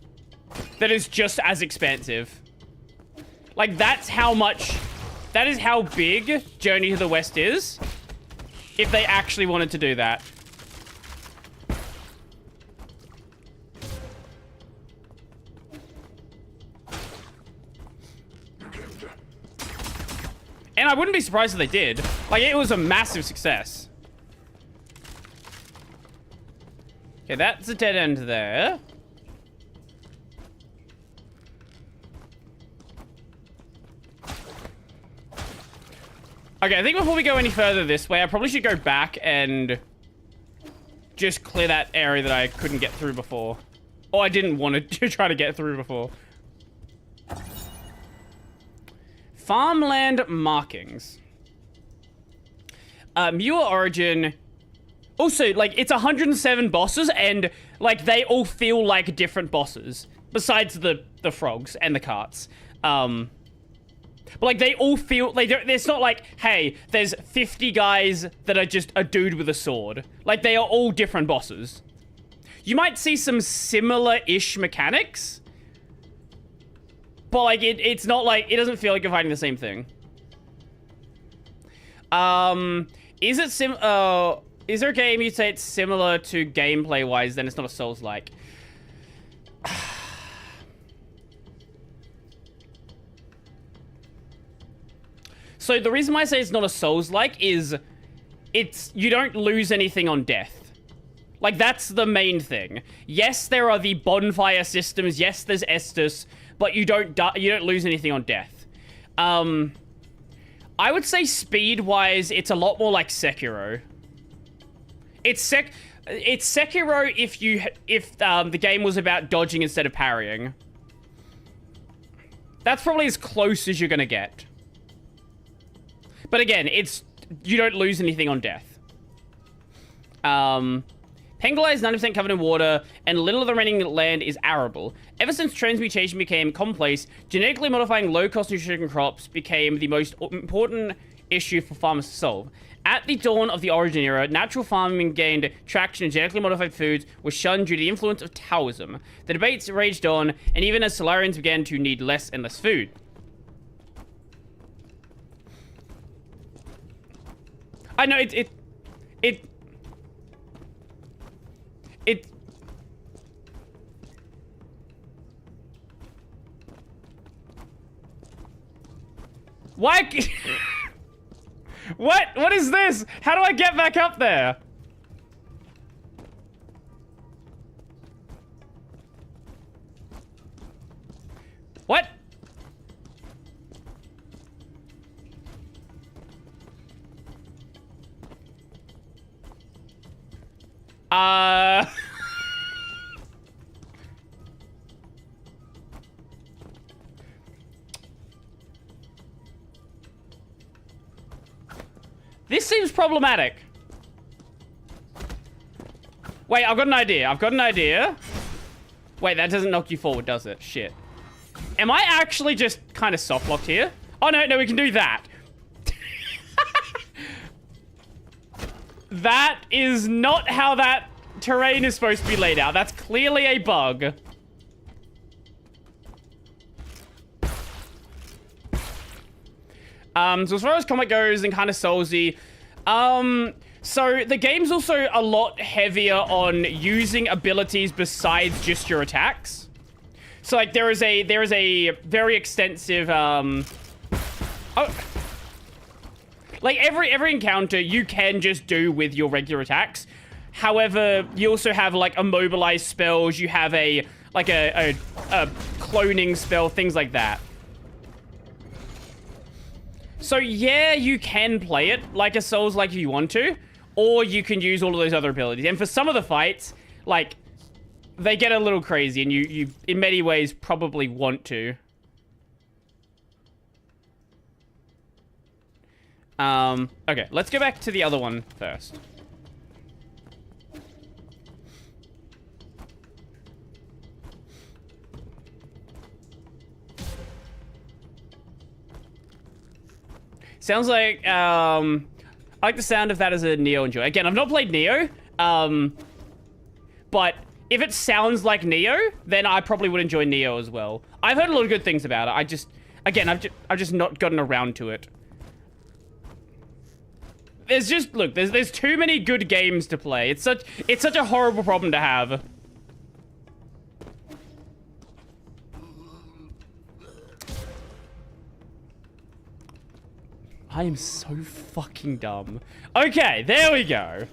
that is just as expansive. Like, that's how much... That is how big Journey to the West is, if they actually wanted to do that. And I wouldn't be surprised if they did. Like, it was a massive success. Okay, that's a dead end there. Okay, I think before we go any further this way, I probably should go back and just clear that area that I couldn't get through before. Or I didn't want to try to get through before. Farmland markings. Muir Origin. Also, like, it's 107 bosses, and, like, they all feel like different bosses. Besides the frogs and the carts. But, like, they all feel... Like, it's not like, hey, there's 50 guys that are just a dude with a sword. Like, they are all different bosses. You might see some similar-ish mechanics. But, like, it's not like... It doesn't feel like you're fighting the same thing. Is it is there a game you'd say it's similar to gameplay-wise, then it's not a Souls-like? So the reason why I say it's not a Souls-like is you don't lose anything on death. Like, that's the main thing. Yes, there are the bonfire systems. Yes, there's Estus, but you don't lose anything on death. I would say speed-wise, it's a lot more like Sekiro. It's Sekiro if the game was about dodging instead of parrying. That's probably as close as you're gonna get. But again, you don't lose anything on death. Penglai is 90% covered in water, and little of the remaining land is arable. Ever since transmutation became commonplace, genetically modifying low-cost nutrition crops became the most important issue for farmers to solve. At the dawn of the Origin era, natural farming gained traction and genetically modified foods were shunned due to the influence of Taoism. The debates raged on, and even as Solarians began to need less and less food. I know, Why? What is this? How do I get back up there? What? This seems problematic. Wait, I've got an idea. Wait, that doesn't knock you forward, does it? Shit. Am I actually just kind of soft-locked here? Oh, no, we can do that. That is not how that terrain is supposed to be laid out. That's clearly a bug. So as far as combat goes and kind of Soulsy, so the game's also a lot heavier on using abilities besides just your attacks. So like there is a very extensive like every encounter you can just do with your regular attacks. However, you also have like immobilized spells, you have a cloning spell, things like that. So yeah, you can play it like a Souls-like if you want to, or you can use all of those other abilities. And for some of the fights, like, they get a little crazy, and you in many ways probably want to. Okay, let's go back to the other one first. Sounds like, I like the sound of that as a Neo enjoy. Again, I've not played Neo, but if it sounds like Neo, then I probably would enjoy Neo as well. I've heard a lot of good things about it. I've just not gotten around to it. There's too many good games to play. It's such a horrible problem to have. I am so fucking dumb. Okay, there we go.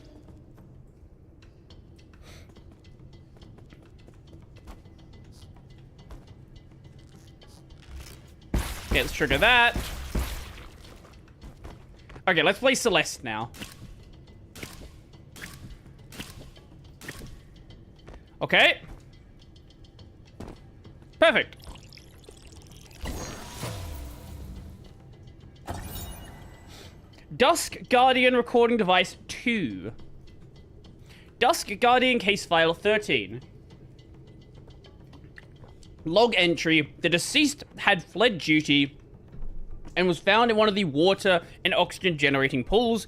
Okay, let's trigger that. Okay, let's play Celeste now. Okay. Perfect. Dusk Guardian Recording Device 2. Dusk Guardian Case File 13. Log entry. The deceased had fled duty and was found in one of the water and oxygen generating pools.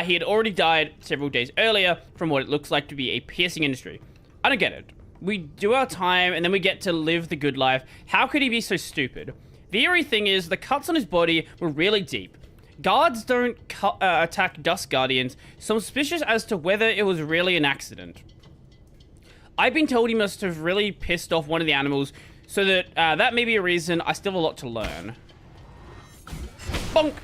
He had already died several days earlier from what it looks like to be a piercing industry. I don't get it. We do our time and then we get to live the good life. How could he be so stupid? The eerie thing is the cuts on his body were really deep. Guards don't attack Dusk Guardians, so I'm suspicious as to whether it was really an accident. I've been told he must have really pissed off one of the animals, so that that may be a reason. I still have a lot to learn. Bonk!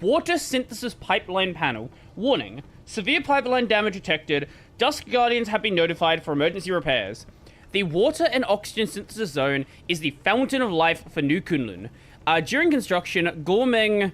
Water synthesis pipeline panel. Warning. Severe pipeline damage detected. Dusk Guardians have been notified for emergency repairs. The water and oxygen synthesis zone is the fountain of life for New Kunlun. During construction, Gormeng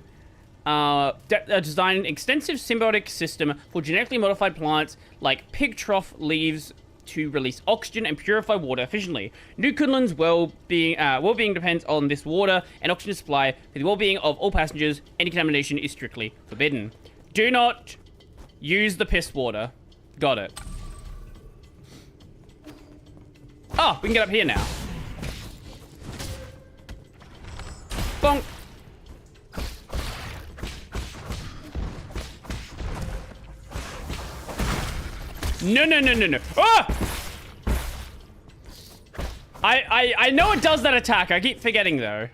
designed an extensive symbiotic system for genetically modified plants like pig trough leaves to release oxygen and purify water efficiently. New Kunlun's well-being depends on this water and oxygen supply for the well-being of all passengers. Any contamination is strictly forbidden. Do not use the piss water. Got it. Oh, we can get up here now. Bonk. No. Ah! I know it does that attack. I keep forgetting, though.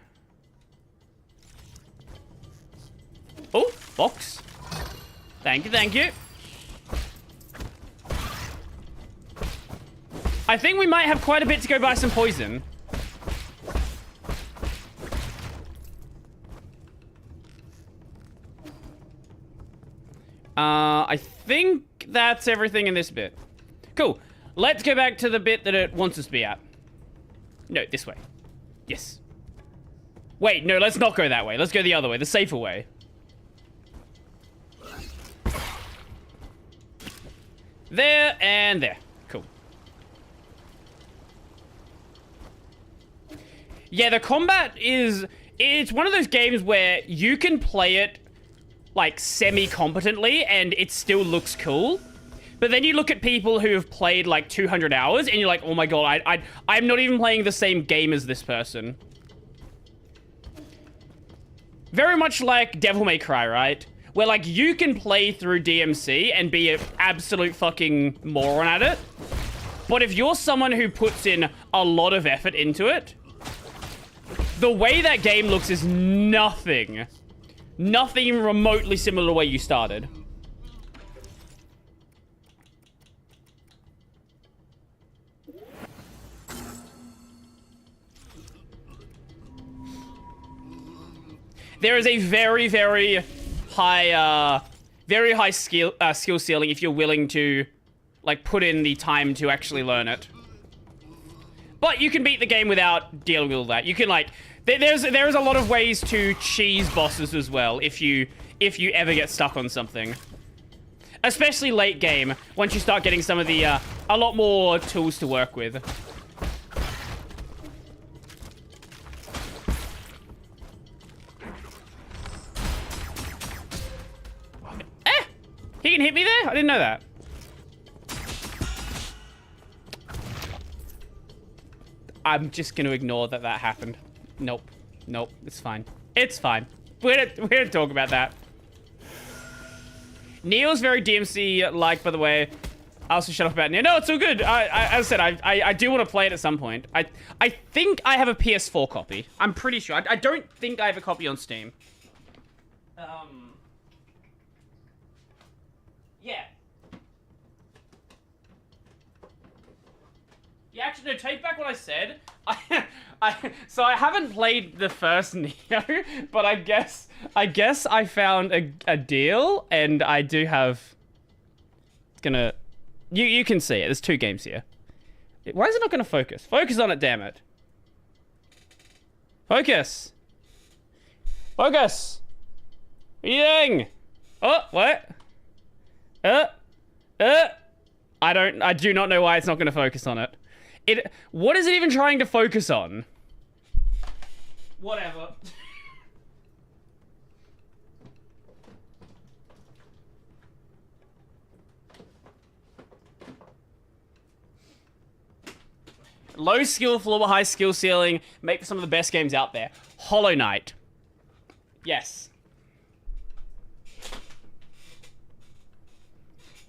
Oh, box. Thank you. I think we might have quite a bit to go buy some poison. I think that's everything in this bit. Cool. Let's go back to the bit that it wants us to be at. No, this way. Yes. Wait, no, let's not go that way. Let's go the other way, the safer way. There and there. Cool. Yeah, the combat is... It's one of those games where you can play it like semi-competently and it still looks cool. But then you look at people who have played like 200 hours and you're like, oh my god, I'm not even playing the same game as this person. Very much like Devil May Cry, right? Where like you can play through DMC and be an absolute fucking moron at it. But if you're someone who puts in a lot of effort into it, the way that game looks is nothing remotely similar to the way you started. There is a very, very high skill ceiling if you're willing to, like, put in the time to actually learn it. But you can beat the game without dealing with all that. You can, like, there's a lot of ways to cheese bosses as well if you ever get stuck on something. Especially late game, once you start getting some of the, a lot more tools to work with. He can hit me there? I didn't know that. I'm just going to ignore that happened. Nope. It's fine. It's fine. We're gonna talk about that. Neo's very DMC-like, by the way. I also shut up about Neo. No, it's all good. As I said, I do want to play it at some point. I think I have a PS4 copy. I'm pretty sure. I don't think I have a copy on Steam. Yeah. Yeah, actually, no, take back what I said. So I haven't played the first Neo, but I guess I found a deal, and I do have... It's gonna... You can see it. There's 2 games here. Why is it not gonna focus? Focus on it, damn it. Focus! Focus! What are you doing? Oh, what? I do not know why it's not going to focus on it. What is it even trying to focus on? Whatever. Low skill floor, high skill ceiling, make for some of the best games out there. Hollow Knight. Yes.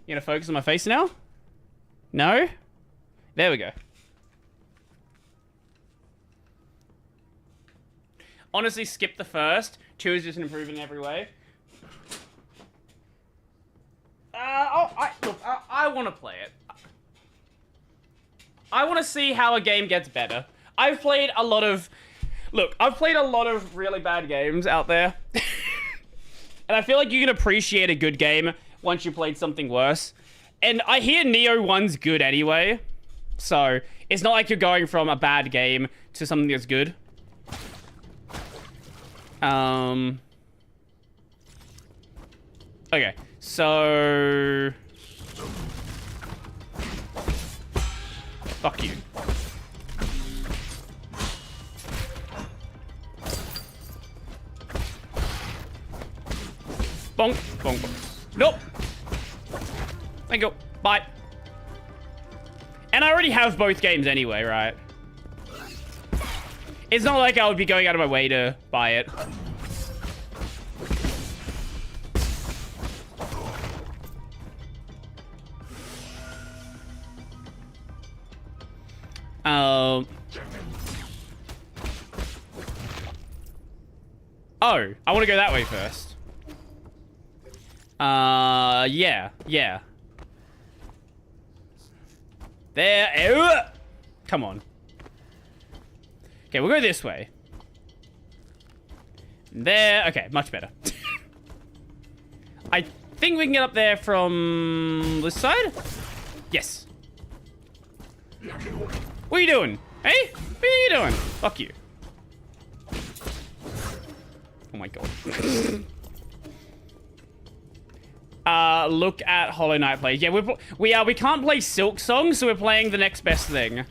You gonna focus on my face now? No? There we go. Honestly, skip the first. 2 is just an improvement in every way. I want to play it. I want to see how a game gets better. I've played a lot of... Look, I've played a lot of really bad games out there. And I feel like you can appreciate a good game once you played something worse. And I hear Neo 1's good anyway. So, it's not like you're going from a bad game to something that's good. Okay, so... Fuck you. Bonk, bonk, bonk. Nope. Thank you. Bye. And I already have both games anyway, right? It's not like I would be going out of my way to buy it. Oh, I want to go that way first. Yeah. There. Come on. Okay, we'll go this way. There. Okay, much better. I think we can get up there from this side? Yes. What are you doing? Hey? What are you doing? Fuck you. Oh my god. Look at Hollow Knight play. Yeah, we can't play Silk Song, so we're playing the next best thing.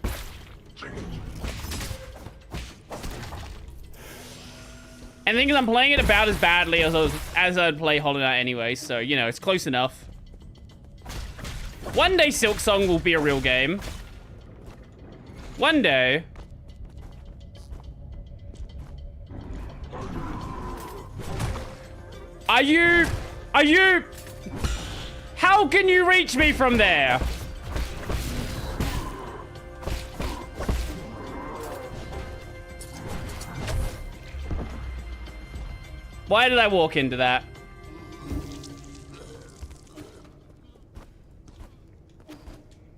And the thing is, I'm playing it about as badly as I'd play Hollow Knight anyway, so, you know, it's close enough. One day Silk Song will be a real game. One day. Are you... How can you reach me from there? Why did I walk into that?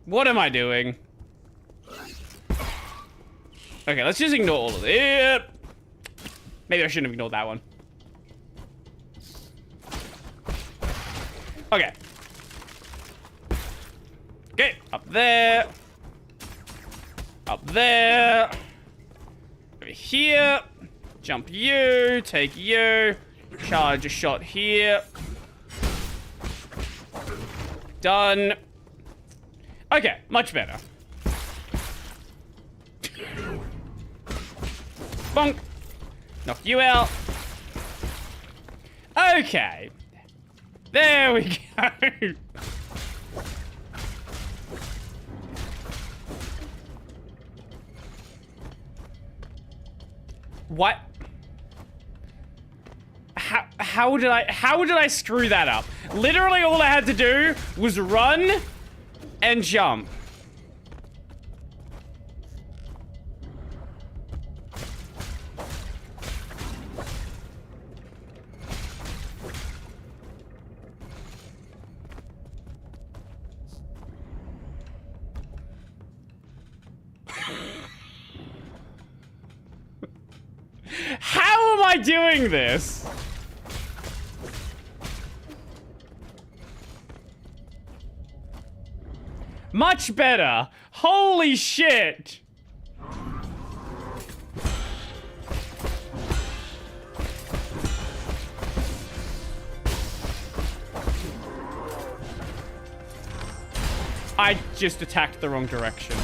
What am I doing? Okay, let's just ignore all of it. Maybe I shouldn't have ignored that one. Okay. Okay, up there. Up there. Over here. Jump you. Take you. Charge a shot here. Done. Okay, much better. Bonk. Knock you out. Okay. There we go. What? How did I screw that up? Literally all I had to do was run and jump. How am I doing this? Much better. Holy shit. I just attacked the wrong direction.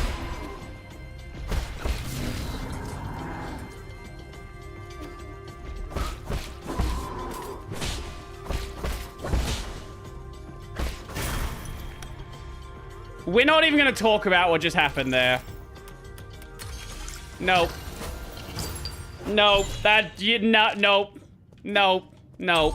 We're not even going to talk about what just happened there. Nope. Nope. That... You, no, nope. Nope. Nope.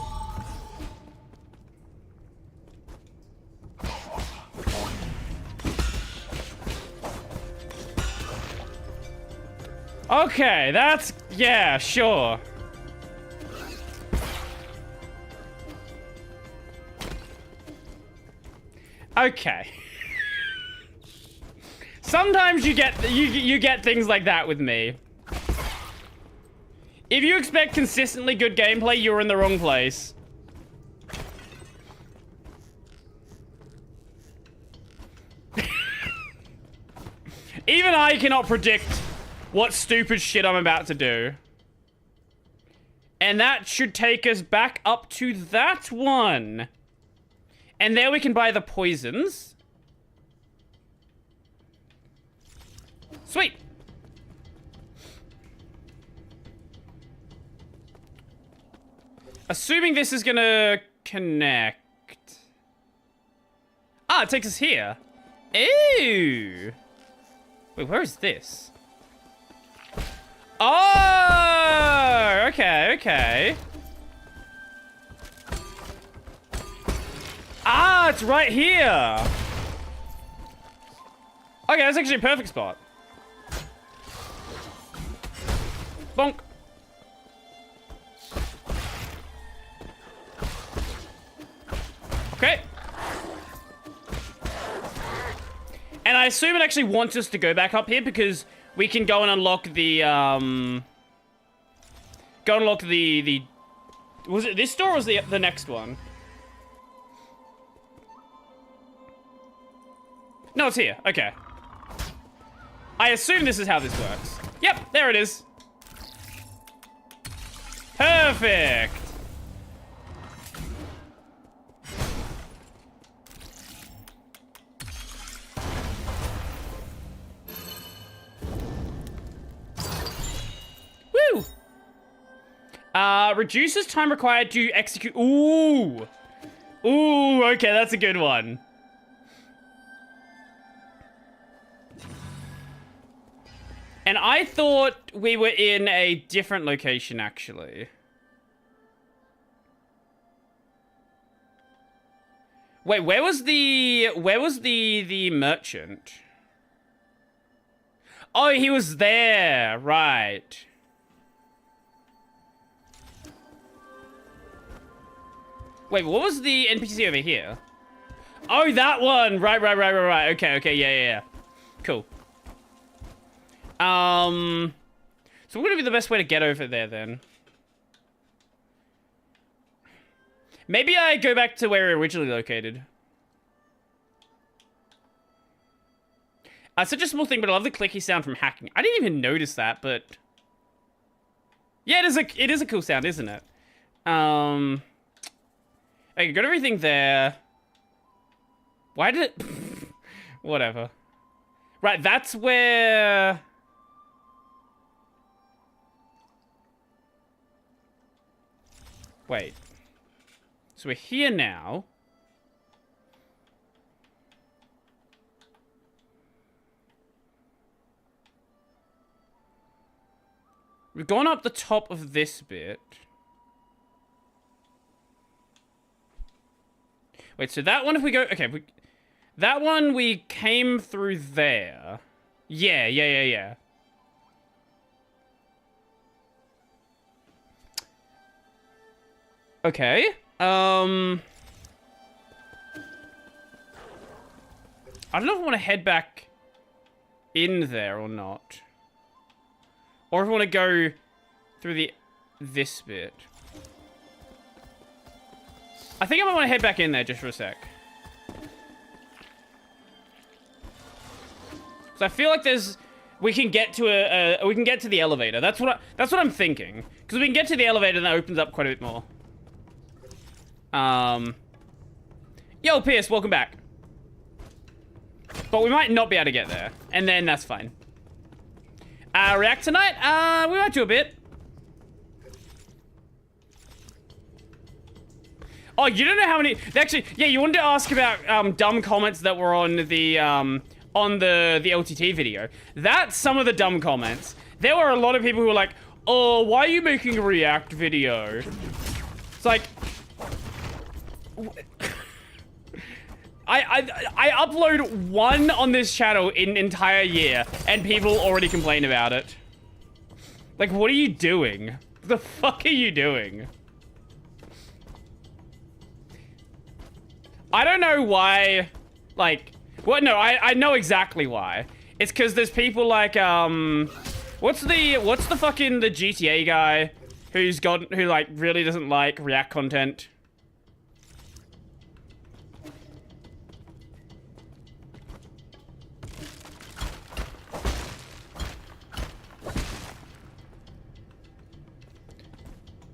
Okay, that's... Yeah, sure. Okay. Sometimes you get things like that with me. If you expect consistently good gameplay, you're in the wrong place. Even I cannot predict what stupid shit I'm about to do. And that should take us back up to that one. And there we can buy the poisons. Sweet. Assuming this is gonna connect. Ah, it takes us here. Ew. Wait, where is this? Oh, okay, okay. Ah, it's right here. Okay, that's actually a perfect spot. Bonk. Okay. And I assume it actually wants us to go back up here because we can go and unlock the, was it this door or was the next one? No, it's here. Okay. I assume this is how this works. Yep, there it is. Perfect. Woo! Reduces time required to execute. Ooh. Ooh, okay, that's a good one. And I thought we were in a different location, actually. Wait, where was the merchant? Oh, he was there, right. Wait, what was the NPC over here? Oh, that one! Right. Okay, yeah. Cool. So what would be the best way to get over there, then? Maybe I go back to where we were originally located. Such a small thing, but I love the clicky sound from hacking. I didn't even notice that, but... Yeah, it is a cool sound, isn't it? Okay, got everything there. Why did it... Whatever. Right, that's where... Wait. So we're here now. We've gone up the top of this bit. Wait, so that one if we go... Okay, that one we came through there. Yeah. Okay. I don't know if I want to head back in there or not. Or if I want to go through this bit. I think I might want to head back in there just for a sec. So I feel like we can get to the elevator. That's what I'm thinking. Because we can get to the elevator and that opens up quite a bit more. Yo, Pierce, welcome back. But we might not be able to get there. And then that's fine. React tonight? We might do a bit. Oh, you don't know how many... Actually, yeah, you wanted to ask about dumb comments that were on the LTT video. That's some of the dumb comments. There were a lot of people who were like, oh, why are you making a React video? It's like... I upload one on this channel in an entire year, and people already complain about it. Like, what are you doing? What the fuck are you doing? I don't know why, like... Well, no, I know exactly why. It's because there's people like, what's the fucking, the GTA guy who like, really doesn't like React content?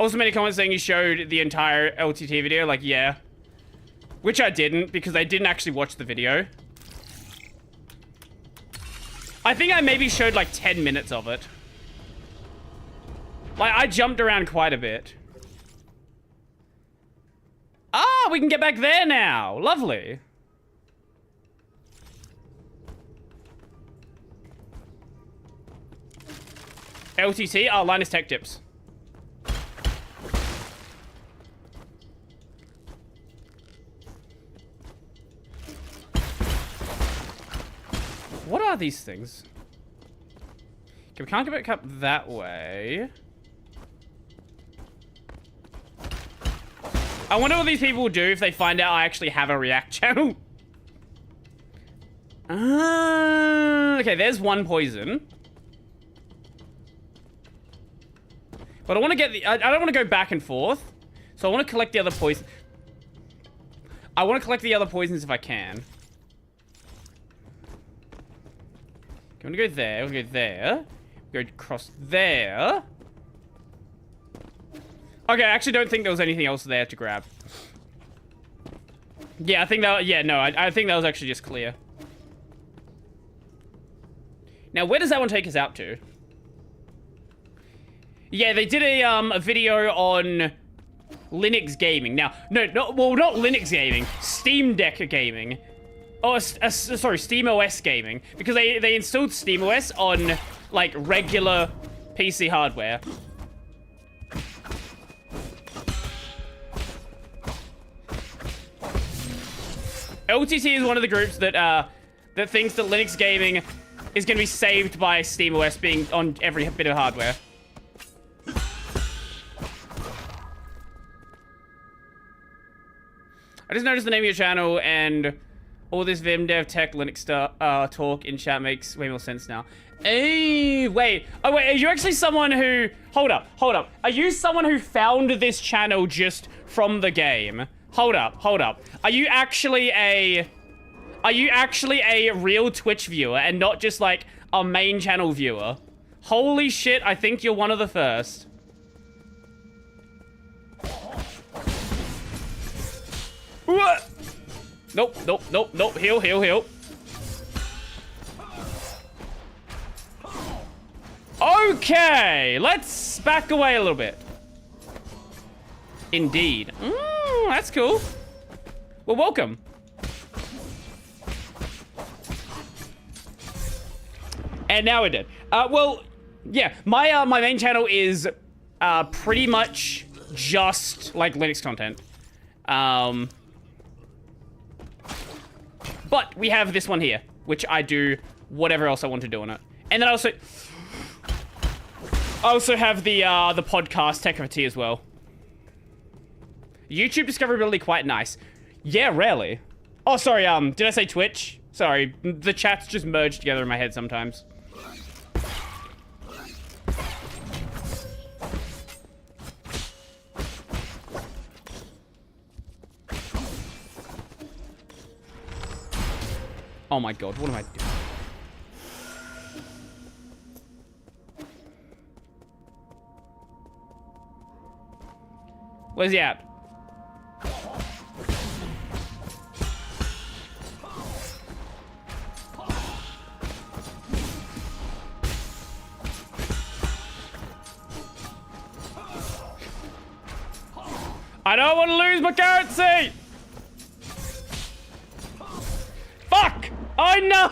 Also made a comment saying you showed the entire LTT video. Like, yeah. Which I didn't, because I didn't actually watch the video. I think I maybe showed like 10 minutes of it. Like, I jumped around quite a bit. Ah, we can get back there now. Lovely. LTT? Oh, Linus Tech Tips. What are these things? Okay, we can't get back up that way. I wonder what these people will do if they find out I actually have a React channel. Okay, there's one poison. But I want to get the... I don't want to go back and forth. So I want to collect the other poison. I want to collect the other poisons if I can. I'm gonna go there. We'll go there. Go across there. Okay, I actually don't think there was anything else there to grab. Yeah, I think that... Yeah, no, I think that was actually just clear. Now, where does that one take us out to? Yeah, they did a video on Linux gaming. Now, well, not Linux gaming. Steam Deck gaming. Oh, sorry, SteamOS gaming. Because they installed SteamOS on, like, regular PC hardware. LTT is one of the groups that that thinks that Linux gaming is going to be saved by SteamOS being on every bit of hardware. I just noticed the name of your channel and all this Vim Dev Tech Linux talk in chat makes way more sense now. Hey, wait. Oh, wait, are you actually someone who... Hold up. Are you someone who found this channel just from the game? Hold up. Are you actually a real Twitch viewer and not just, like, a main channel viewer? Holy shit, I think you're one of the first. What? Nope. Heal. Okay, let's back away a little bit. Indeed. That's cool. Well, welcome. And now we're dead. Well, yeah, my main channel is pretty much just like Linux content. But we have this one here, which I do whatever else I want to do on it. And then I also have the podcast Tech of a Tea as well. YouTube discoverability quite nice. Yeah, rarely. Oh, sorry, did I say Twitch? Sorry, the chats just merge together in my head sometimes. Oh my god, what am I doing? Where's he at? I don't want to lose my currency! Fuck! Oh no!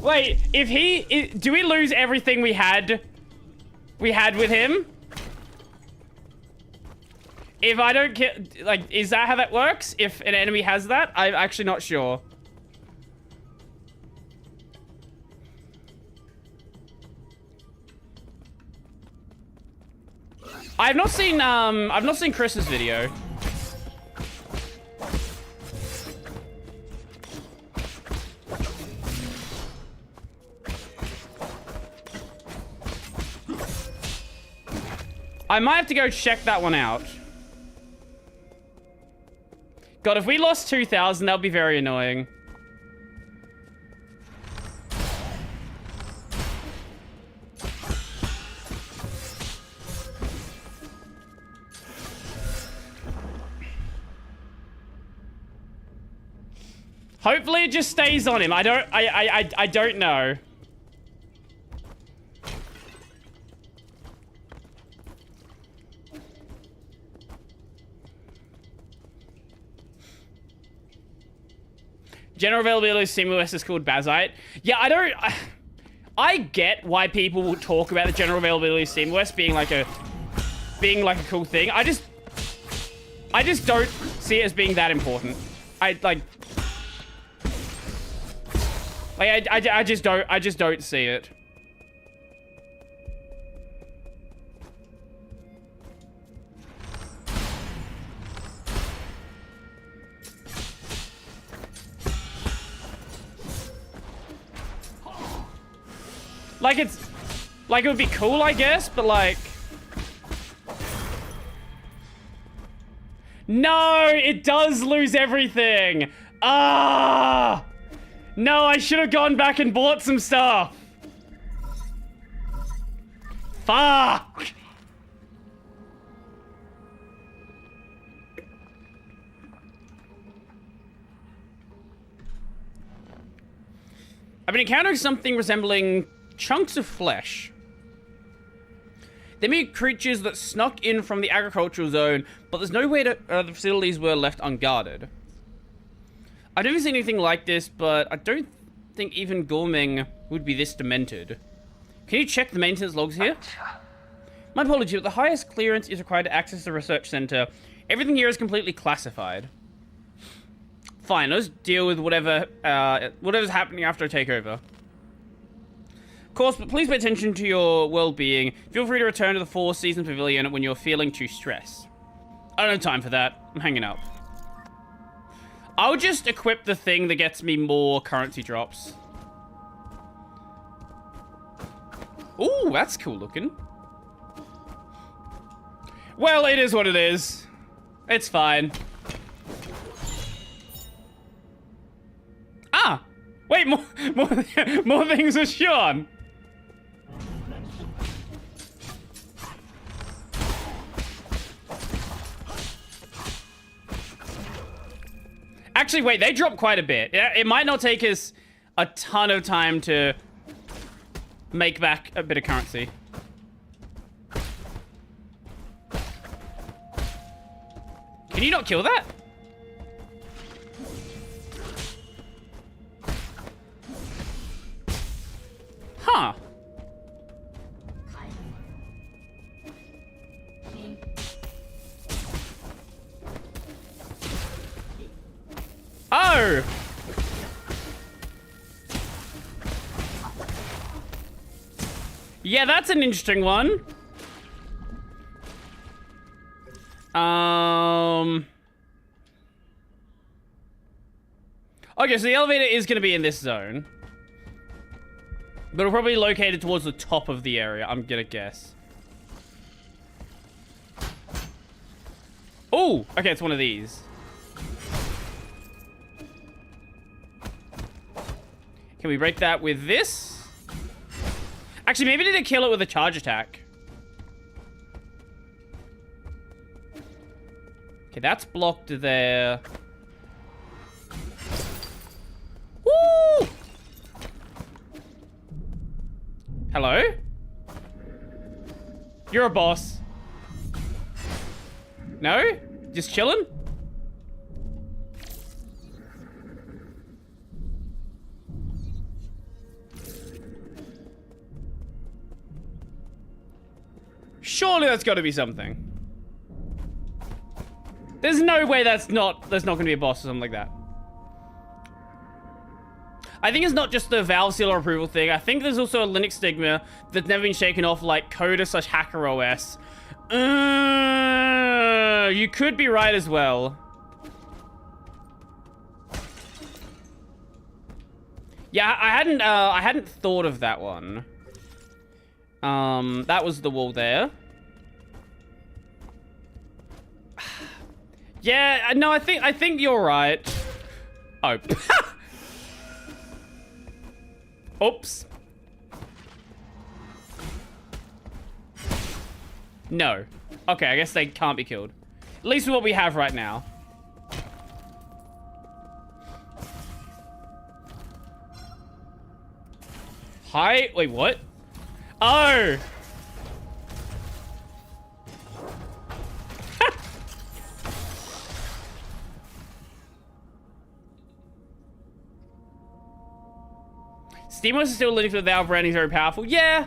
Wait, if he... do we lose everything we had with him? If I don't kill... Like, is that how that works? If an enemy has that? I'm actually not sure. I've not seen Chris's video. I might have to go check that one out. God, if we lost 2,000, that would be very annoying. Hopefully it just stays on him. I don't know. General availability of SteamOS is called Bazite. Yeah, I get why people will talk about the general availability of SteamOS being like a cool thing. I just don't see it as being that important. I just don't see it. Like it would be cool, I guess, but like... No, it does lose everything. Ah! No, I should have gone back and bought some stuff. Fuck! I've been encountering something resembling chunks of flesh. They may be creatures that snuck in from the agricultural zone, but there's no way that the facilities were left unguarded. I've never seen anything like this, but I don't think even Gorming would be this demented. Can you check the maintenance logs here? My apology, but the highest clearance is required to access the research center. Everything here is completely classified. Fine, let's deal with whatever's happening after I take over. Of course, but please pay attention to your well-being. Feel free to return to the Four Seasons Pavilion when you're feeling too stressed. I don't have time for that. I'm hanging up. I'll just equip the thing that gets me more currency drops. Ooh, that's cool looking. Well, it is what it is. It's fine. Ah! Wait, more things are Sean. Actually, wait, they drop quite a bit. It might not take us a ton of time to make back a bit of currency. Can you not kill that? Huh. Oh! Yeah, that's an interesting one. Okay, so the elevator is going to be in this zone. But it'll probably be located towards the top of the area, I'm going to guess. Oh! Okay, it's one of these. Can we break that with this? Actually, maybe need to kill it with a charge attack. Okay, that's blocked there. Woo! Hello? You're a boss. No? Just chilling? Surely that's got to be something. There's no way there's not going to be a boss or something like that. I think it's not just the Valve seal or approval thing. I think there's also a Linux stigma that's never been shaken off, like Coda/Hacker OS. You could be right as well. Yeah, I hadn't thought of that one. That was the wall there. Yeah, no, I think you're right. Oh. Oops. No. Okay, I guess they can't be killed. At least with what we have right now. Hi. Wait, what? Oh. SteamOS is still Linux, but Valve branding is very powerful. Yeah.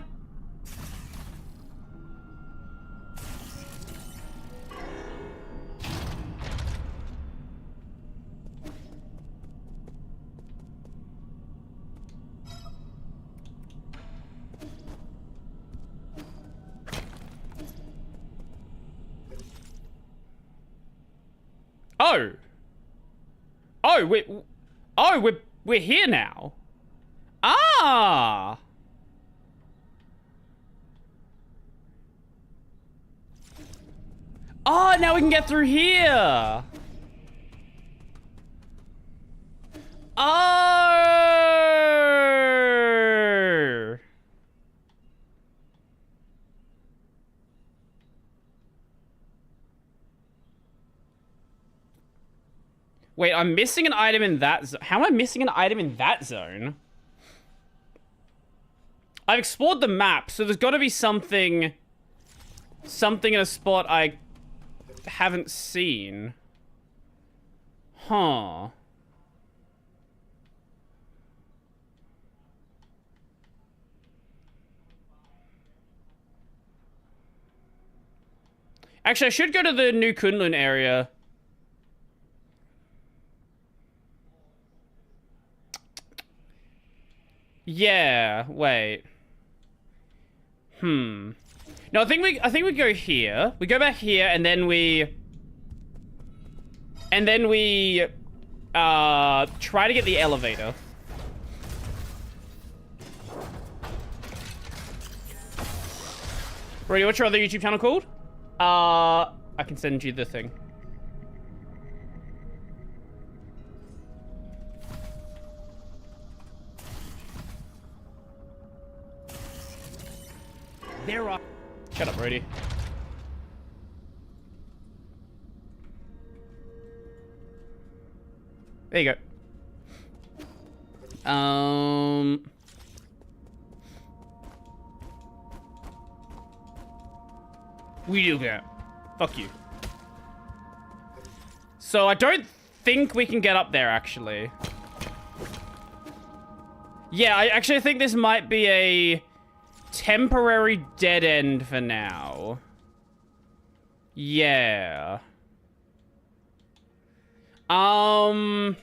Oh. Oh, we're here now. Ah. Oh, now we can get through here. Oh. Wait, I'm missing an item in that zone. How am I missing an item in that zone? I've explored the map, so there's got to be something in a spot I haven't seen. Huh. Actually, I should go to the New Kunlun area. Yeah, wait. No, I think we go here. We go back here and then we try to get the elevator. Brody, what's your other YouTube channel called? I can send you the thing. There are... Shut up, Brody. There you go. We do that. Fuck you. So I don't think we can get up there, actually. Yeah, I actually think this might be a temporary dead end for now. Yeah. I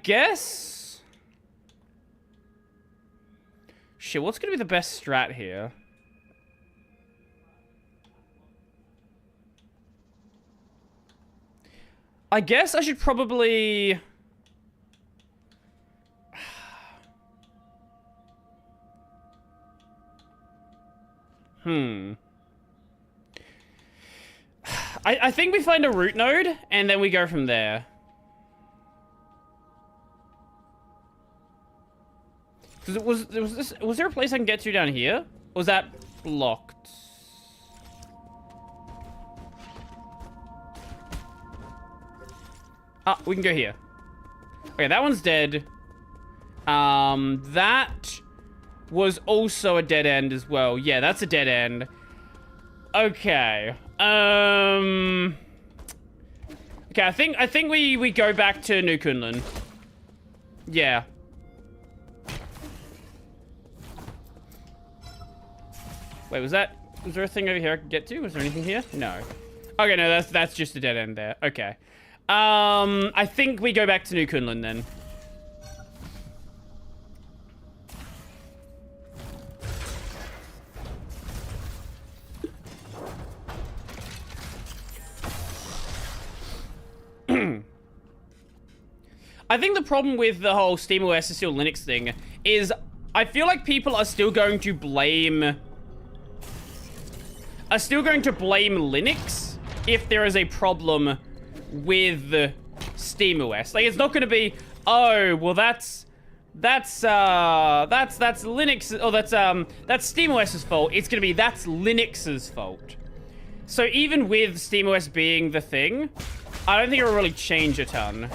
guess... Shit, what's gonna be the best strat here? I guess I should probably... I think we find a root node, and then we go from there. Was there a place I can get to down here? Or was that blocked? Ah, we can go here. Okay, that one's dead. That was also a dead end as well. Yeah, that's a dead end. Okay. Okay, I think we go back to New Kunlun. Yeah. Wait, was there a thing over here I could get to? Was there anything here? No. Okay, no, that's just a dead end there. Okay. I think we go back to New Kunlun then. I think the problem with the whole SteamOS is still Linux thing is I feel like people are still going to blame Linux if there is a problem with SteamOS. Like, it's not going to be, oh, well, that's Linux, or that's SteamOS's fault. It's going to be, that's Linux's fault. So even with SteamOS being the thing, I don't think it will really change a ton.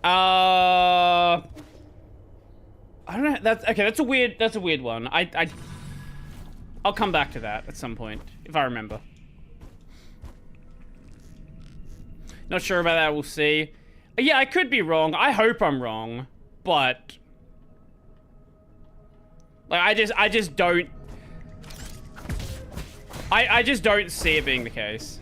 Oh. I don't know. That's okay. That's a weird one. I'll come back to that at some point if I remember. Not sure about that. We'll see. Yeah, I could be wrong. I hope I'm wrong, but like I just don't. I just don't see it being the case.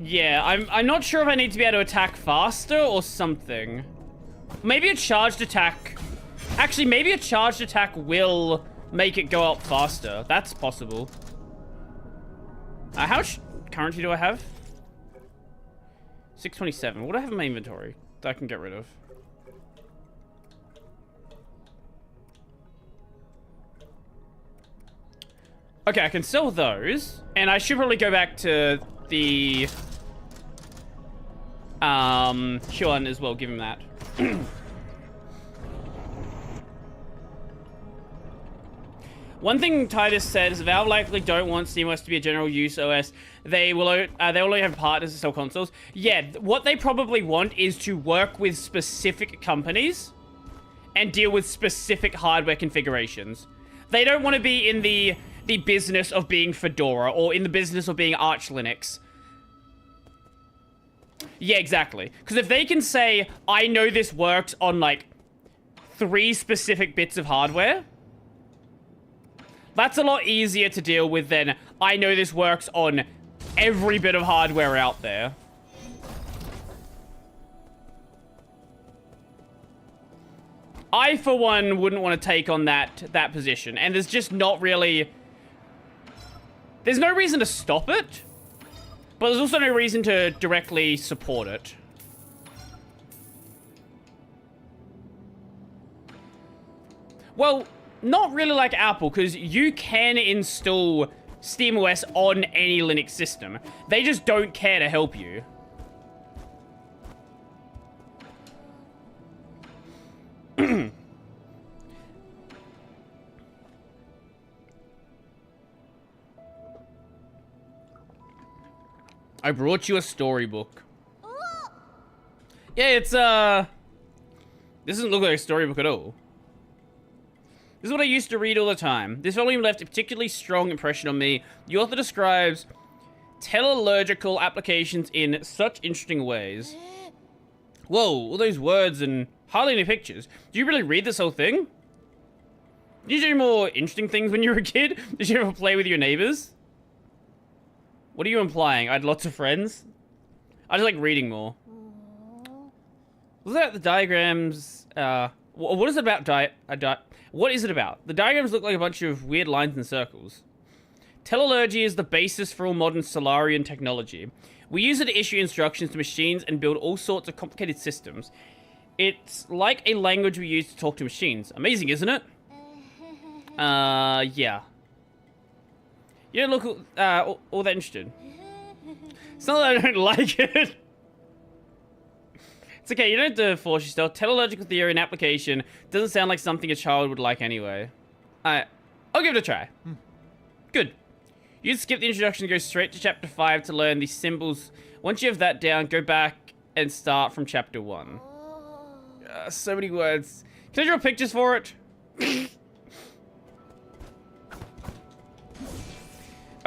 Yeah, I'm not sure if I need to be able to attack faster or something. Maybe a charged attack. Actually, maybe a charged attack will make it go up faster. That's possible. How much currency do I have? 627. What do I have in my inventory that I can get rid of? Okay, I can sell those. And I should probably go back to the Huan as well, give him that. One thing Titus said is Valve likely don't want SteamOS to be a general use OS. They will only have partners to sell consoles. Yeah, what they probably want is to work with specific companies and deal with specific hardware configurations. They don't want to be in the business of being Fedora or in the business of being Arch Linux. Yeah, exactly. Because if they can say, I know this works on, like, 3 specific bits of hardware, that's a lot easier to deal with than, I know this works on every bit of hardware out there. I, for one, wouldn't want to take on that position. And there's just not really... There's no reason to stop it. But there's also no reason to directly support it. Well, not really like Apple, because you can install SteamOS on any Linux system. They just don't care to help you. I brought you a storybook. Yeah, it's, this doesn't look like a storybook at all. This is what I used to read all the time. This volume left a particularly strong impression on me. The author describes teleological applications in such interesting ways. Whoa, all those words and hardly any pictures. Do you really read this whole thing? Did you do more interesting things when you were a kid? Did you ever play with your neighbors? What are you implying? I had lots of friends? I just like reading more. Was that the diagrams? What is it about? What is it about? The diagrams look like a bunch of weird lines and circles. Teleology is the basis for all modern Solarian technology. We use it to issue instructions to machines and build all sorts of complicated systems. It's like a language we use to talk to machines. Amazing, isn't it? Yeah. You don't look all that interested. It's not that I don't like it. It's okay, you don't have to force yourself. Teleological theory and application doesn't sound like something a child would like anyway. I'll give it a try. Good. You skip the introduction and go straight to chapter 5 to learn the symbols. Once you have that down, go back and start from chapter 1. So many words. Can I draw pictures for it?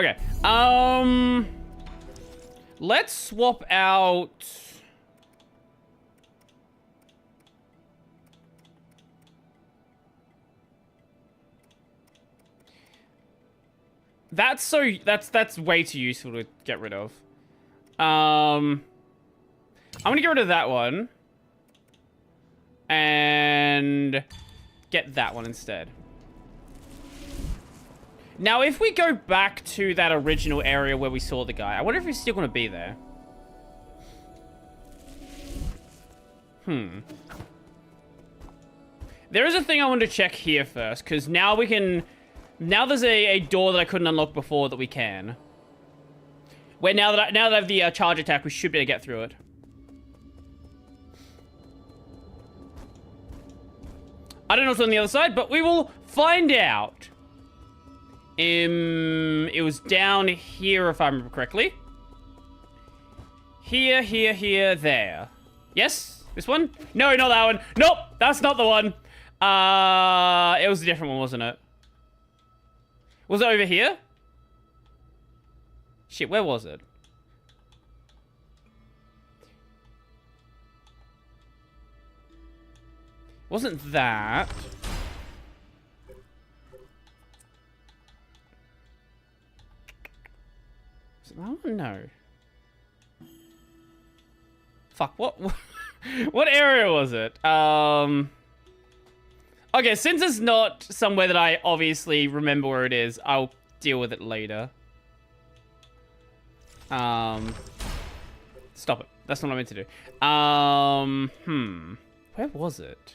Okay, let's swap out... That's way too useful to get rid of. I'm gonna get rid of that one. And get that one instead. Now, if we go back to that original area where we saw the guy, I wonder if he's still going to be there. There is a thing I want to check here first, because now we can... Now there's a door that I couldn't unlock before that we can. Where now that I have the charge attack, we should be able to get through it. I don't know what's on the other side, but we will find out. It was down here, if I remember correctly. Here, here, here, there. Yes? This one? No, not that one. Nope, that's not the one. It was a different one, wasn't it? Was it over here? Shit, where was it? Wasn't that? Was it that one? No. Fuck, what? What area was it? Okay, since it's not somewhere that I obviously remember where it is, I'll deal with it later. Stop it. That's not what I meant to do. Where was it?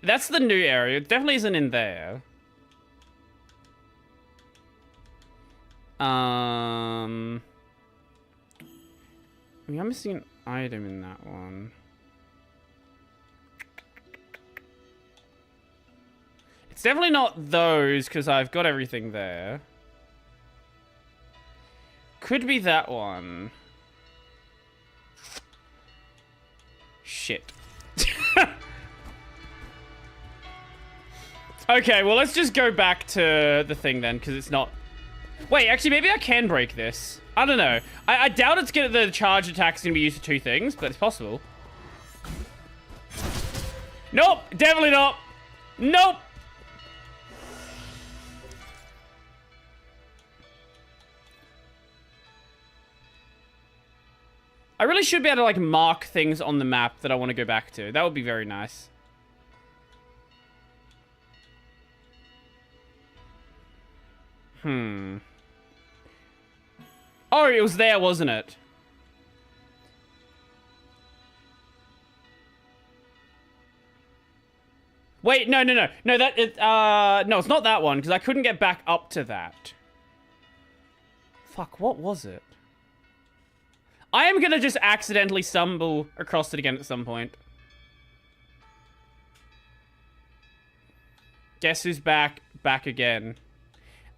That's the new area. It definitely isn't in there. I'm missing an item in that one. It's definitely not those, because I've got everything there. Could be that one. Shit. Okay, well, let's just go back to the thing then, because it's not... Wait, actually, maybe I can break this. I don't know. I doubt it's gonna... The charge attack's gonna be used for two things, but it's possible. Nope! Definitely not! Nope! I really should be able to, like, mark things on the map that I want to go back to. That would be very nice. Oh, it was there, wasn't it? Wait, no. No, no, it's not that one, because I couldn't get back up to that. Fuck, what was it? I am gonna just accidentally stumble across it again at some point. Guess who's back? Back again.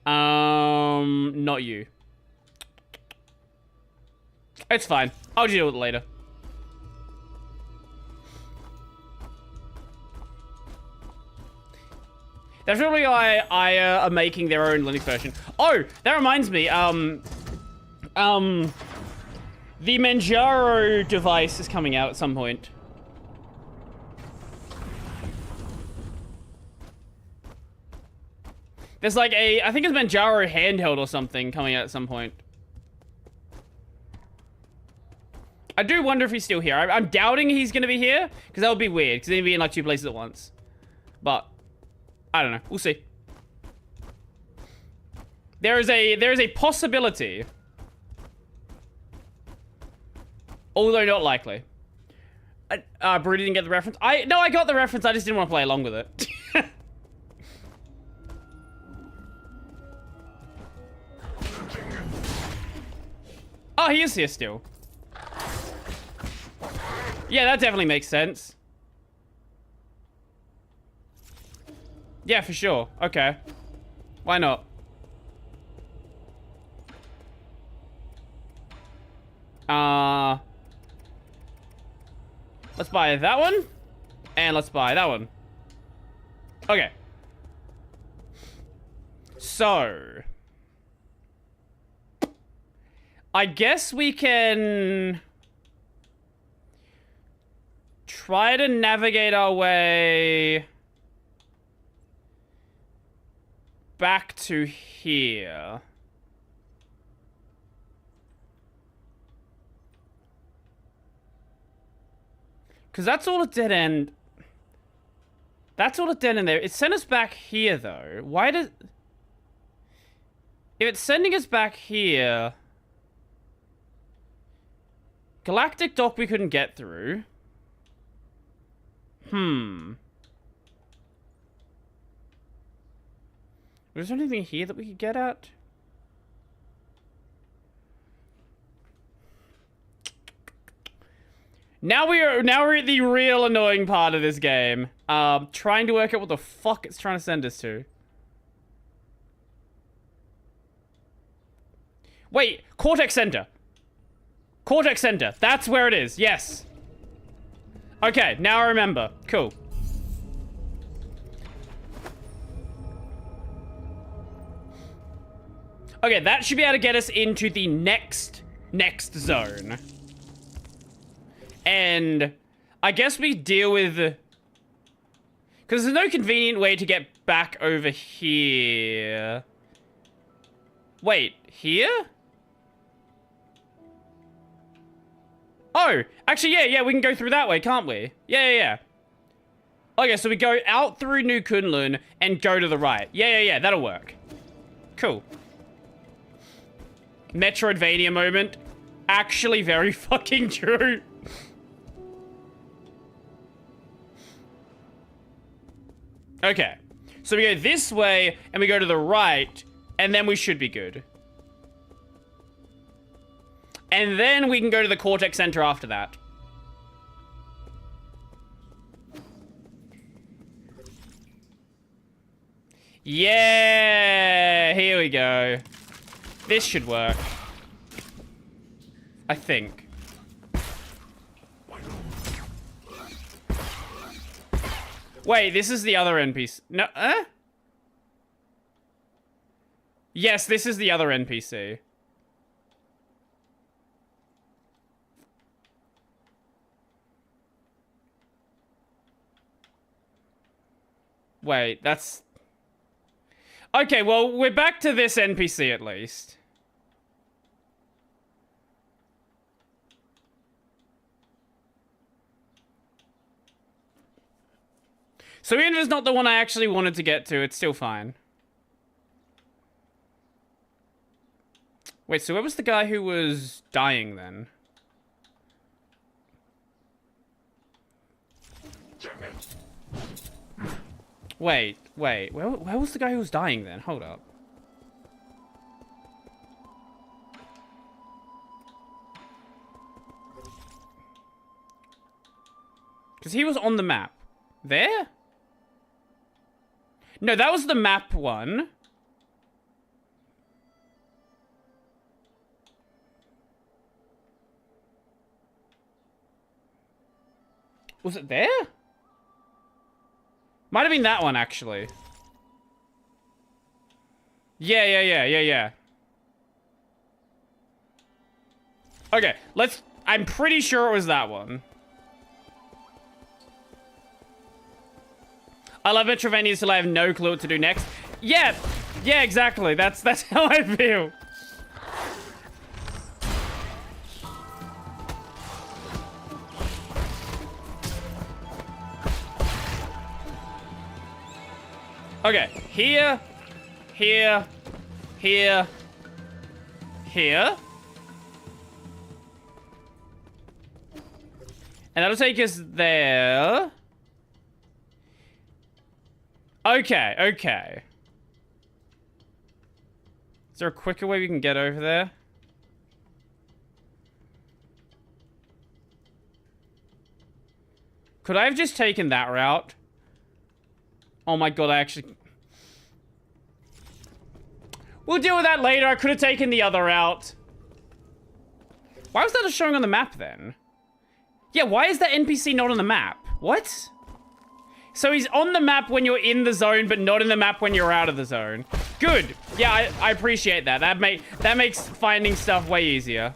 Not you. It's fine. I'll deal with it later. That's really why I are making their own Linux version. Oh, that reminds me. The Manjaro device is coming out at some point. There's like I think it's Manjaro handheld or something coming out at some point. I do wonder if he's still here. I'm doubting he's gonna be here, because that would be weird, because he'd be in like two places at once. But, I don't know. We'll see. There is a possibility. Although not likely. Brew didn't get the reference. No, I got the reference. I just didn't want to play along with it. Oh, he is here still. Yeah, that definitely makes sense. Yeah, for sure. Okay. Why not? Let's buy that one. And let's buy that one. Okay. So. I guess we can try to navigate our way back to here. Because that's all a dead end. That's all a dead end there. It sent us back here, though. Why does... If it's sending us back here... Galactic Dock we couldn't get through. Was there anything here that we could get at? Now we're at the real annoying part of this game. Trying to work out what the fuck it's trying to send us to. Wait, Cortex Center. Cortex Center. That's where it is. Yes. Okay, now I remember. Cool. Okay, that should be able to get us into the next zone. And I guess we deal with... Because there's no convenient way to get back over here. Wait, here? Oh, actually, yeah, we can go through that way, can't we? Yeah. Okay, so we go out through New Kunlun and go to the right. Yeah, that'll work. Cool. Metroidvania moment. Actually very fucking true. Okay. So we go this way, and we go to the right, and then we should be good. And then we can go to the Cortex Center after that. Yeah! Here we go. This should work. I think. Wait, this is the other NPC. No, Yes, this is the other NPC. Wait, that's... Okay, well, we're back to this NPC at least. So even if it's not the one I actually wanted to get to, it's still fine. Wait, so where was the guy who was dying then? Wait, where was the guy who was dying then? Hold up. Because he was on the map. There? No, that was the map one. Was it there? Might have been that one, actually. Yeah. Okay, let's... I'm pretty sure it was that one. I love Metroidvania till I have no clue what to do next. Yeah, exactly. That's how I feel. Okay, here. And that'll take us there. Okay. Is there a quicker way we can get over there? Could I have just taken that route? Oh my god, I actually... We'll deal with that later. I could have taken the other route. Why was that showing on the map then? Yeah, why is that NPC not on the map? What? So he's on the map when you're in the zone, but not in the map when you're out of the zone. Good. Yeah, I appreciate that. That makes finding stuff way easier.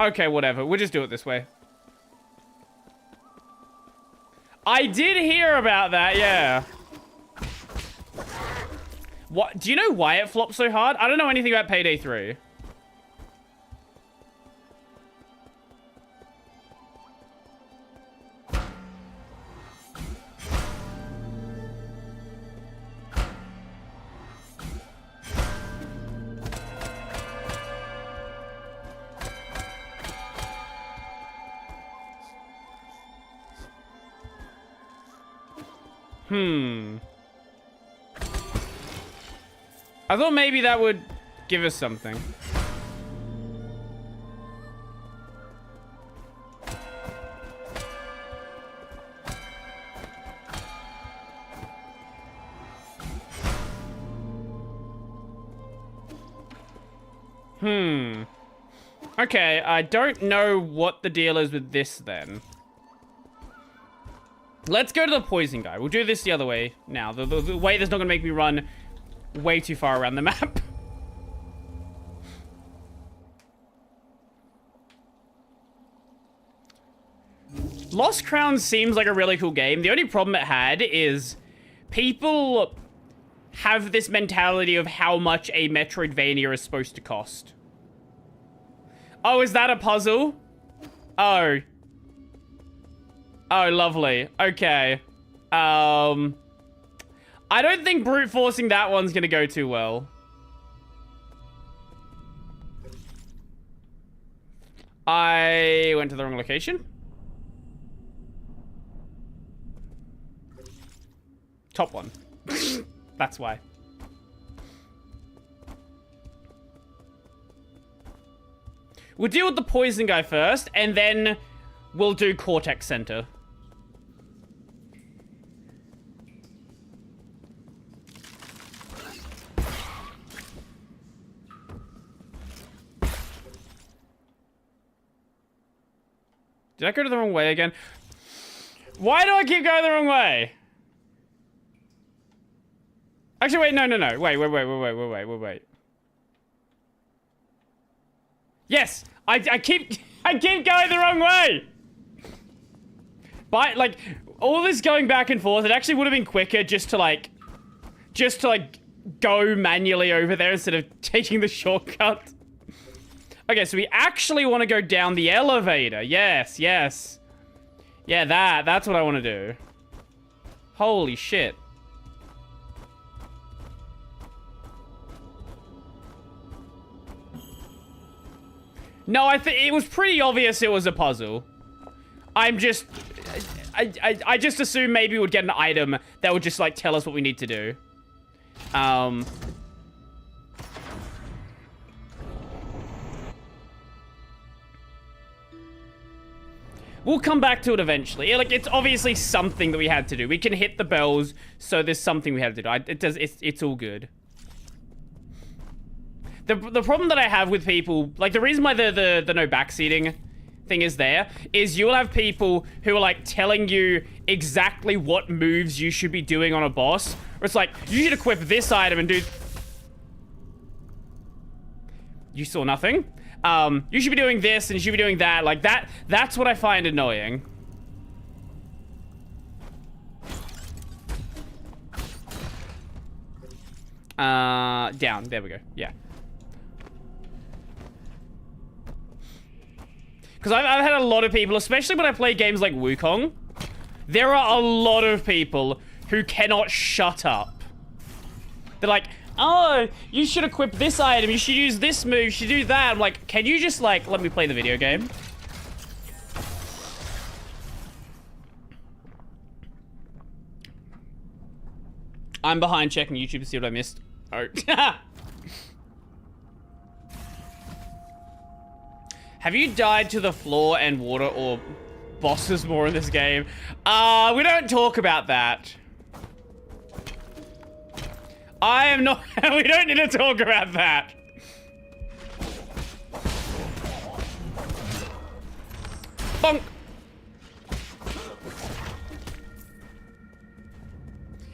Okay, whatever. We'll just do it this way. I did hear about that, yeah. What? Do you know why it flopped so hard? I don't know anything about Payday 3. I thought maybe that would give us something. Okay, I don't know what the deal is with this then. Let's go to the poison guy. We'll do this the other way now. The way that's not going to make me run way too far around the map. Lost Crown seems like a really cool game. The only problem it had is people have this mentality of how much a Metroidvania is supposed to cost. Oh, is that a puzzle? Oh. Oh, lovely. Okay. I don't think brute forcing that one's gonna go too well. I went to the wrong location. Top one. That's why. We'll deal with the poison guy first, and then we'll do Cortex Center. Did I go to the wrong way again? Why do I keep going the wrong way? Actually, wait, no. Wait. Yes! I keep going the wrong way! But, like, all this going back and forth, it actually would have been quicker just to go manually over there instead of taking the shortcut. Okay, so we actually want to go down the elevator. Yes. Yeah, that's what I want to do. Holy shit. No, it was pretty obvious it was a puzzle. I just assumed maybe we'd get an item that would just, like, tell us what we need to do. We'll come back to it eventually. Like, it's obviously something that we had to do. We can hit the bells, so there's something we had to do. It's all good. The problem that I have with people, like, the reason why the no backseating thing is there is you'll have people who are, like, telling you exactly what moves you should be doing on a boss. Or it's like, you should equip this item and do... You saw nothing? You should be doing this and you should be doing that. Like, that's what I find annoying. Down. There we go. Yeah. Because I've had a lot of people, especially when I play games like Wukong, there are a lot of people who cannot shut up. They're like, oh, you should equip this item, you should use this move, you should do that. I'm like, can you just, like, let me play the video game? I'm behind checking YouTube to see what I missed. Oh. Have you died to the floor and water or bosses more in this game? We don't talk about that. I am not... We don't need to talk about that. Bonk.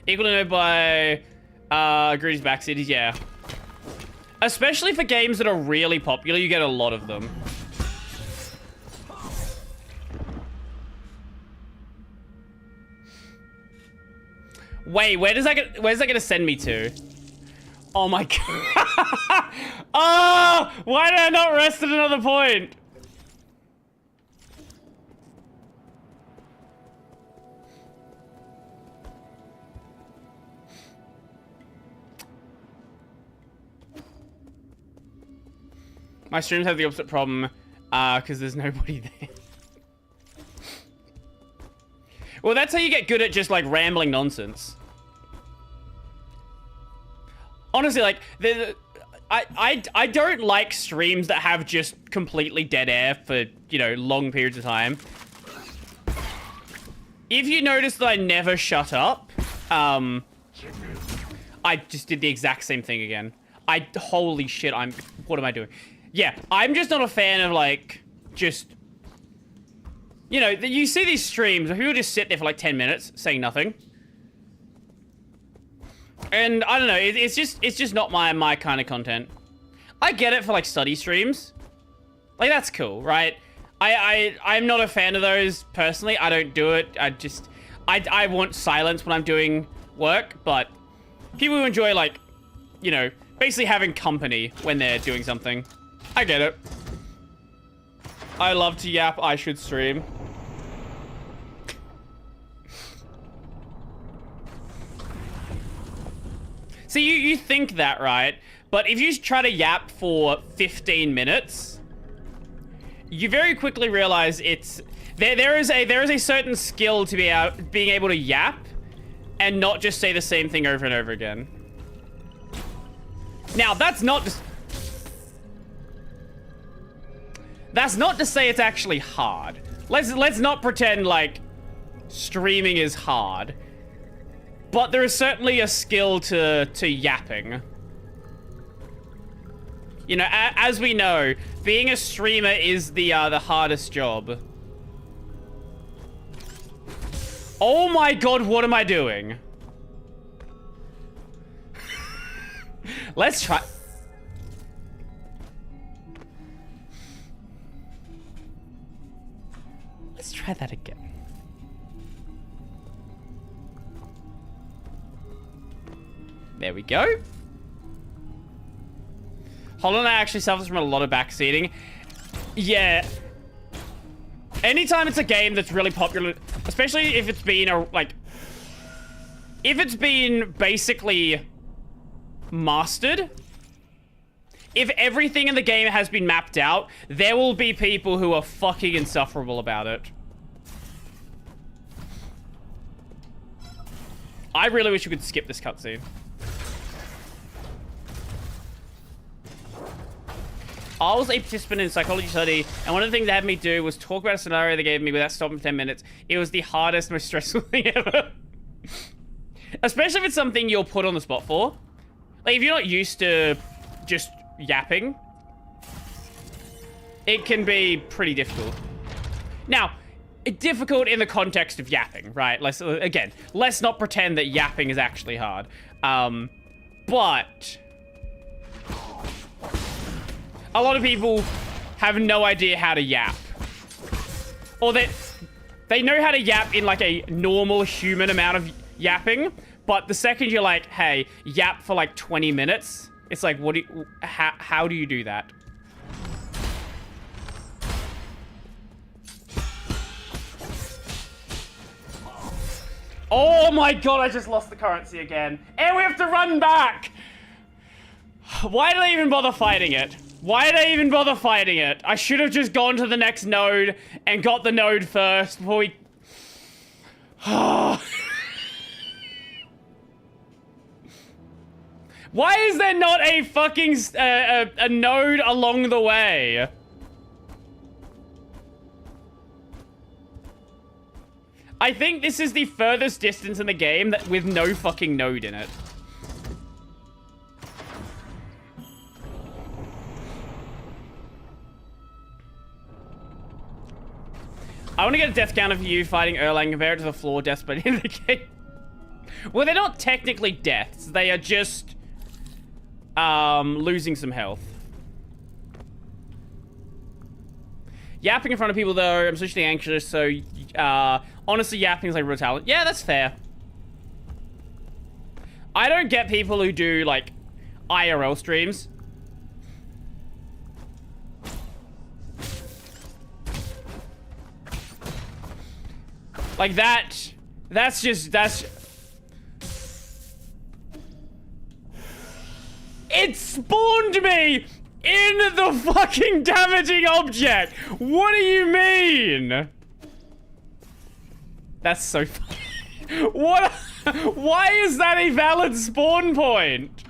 Equal to no by Greedy's back cities, yeah. Especially for games that are really popular, you get a lot of them. Wait, where's that gonna send me to? Oh my god. Oh, why did I not rest at another point? My streams have the opposite problem, because there's nobody there. Well, that's how you get good at just, like, rambling nonsense. Honestly, like, I don't like streams that have just completely dead air for, you know, long periods of time. If you notice that I never shut up, I just did the exact same thing again. Holy shit, what am I doing? Yeah, I'm just not a fan of, like, just... You know, you see these streams where people just sit there for like 10 minutes saying nothing. And I don't know, it's just not my kind of content. I get it for like study streams. Like that's cool, right? I'm not a fan of those personally. I don't do it. I want silence when I'm doing work, but people who enjoy like, you know, basically having company when they're doing something. I get it. I love to yap, I should stream. See, you think that, right? But if you try to yap for 15 minutes, you very quickly realize there is a certain skill to being able to yap and not just say the same thing over and over again. Now, that's not to say it's actually hard. Let's not pretend like streaming is hard. But there is certainly a skill to yapping. You know, as we know, being a streamer is the hardest job. Oh my god, what am I doing? Let's try... Let's try that again. There we go. Hollow Knight actually suffers from a lot of backseating. Yeah. Anytime it's a game that's really popular, especially if it's been if it's been basically mastered, if everything in the game has been mapped out, there will be people who are fucking insufferable about it. I really wish we could skip this cutscene. I was a participant in a psychology study, and one of the things they had me do was talk about a scenario they gave me without stopping for 10 minutes. It was the hardest, most stressful thing ever. Especially if it's something you're put on the spot for. Like, if you're not used to just yapping, it can be pretty difficult. Now, difficult in the context of yapping, right? Let's not pretend that yapping is actually hard. But... a lot of people have no idea how to yap. Or they know how to yap in like a normal human amount of yapping, but the second you're like, hey, yap for like 20 minutes, it's like, how do you do that? Oh my god, I just lost the currency again. And we have to run back! Why did I even bother fighting it? Why did I even bother fighting it? I should have just gone to the next node and got the node first before we... Why is there not a fucking a node along the way? I think this is the furthest distance in the game with no fucking node in it. I want to get a death count of you fighting Erlang, compare it to the floor deaths by the end of the game. Well, they're not technically deaths. They are just losing some health. Yapping in front of people, though, I'm socially anxious, so honestly, yapping is like real talent. Yeah, that's fair. I don't get people who do, like, IRL streams. Like that's it spawned me in the fucking damaging object. What do you mean? That's so funny. What? Why is that a valid spawn point?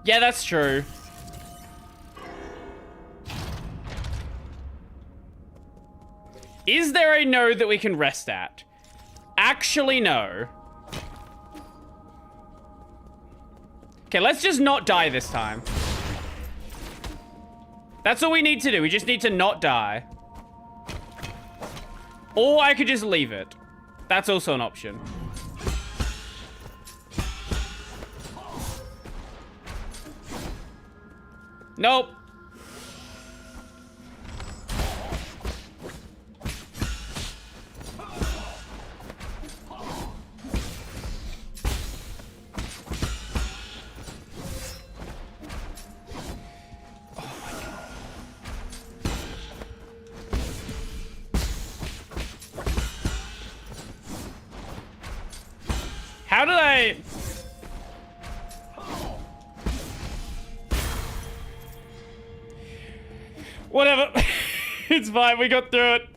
Yeah, that's true. Is there a node that we can rest at? Actually, no. Okay, let's just not die this time. That's all we need to do. We just need to not die. Or I could just leave it. That's also an option. Nope. How did I... Whatever. It's fine. We got through it.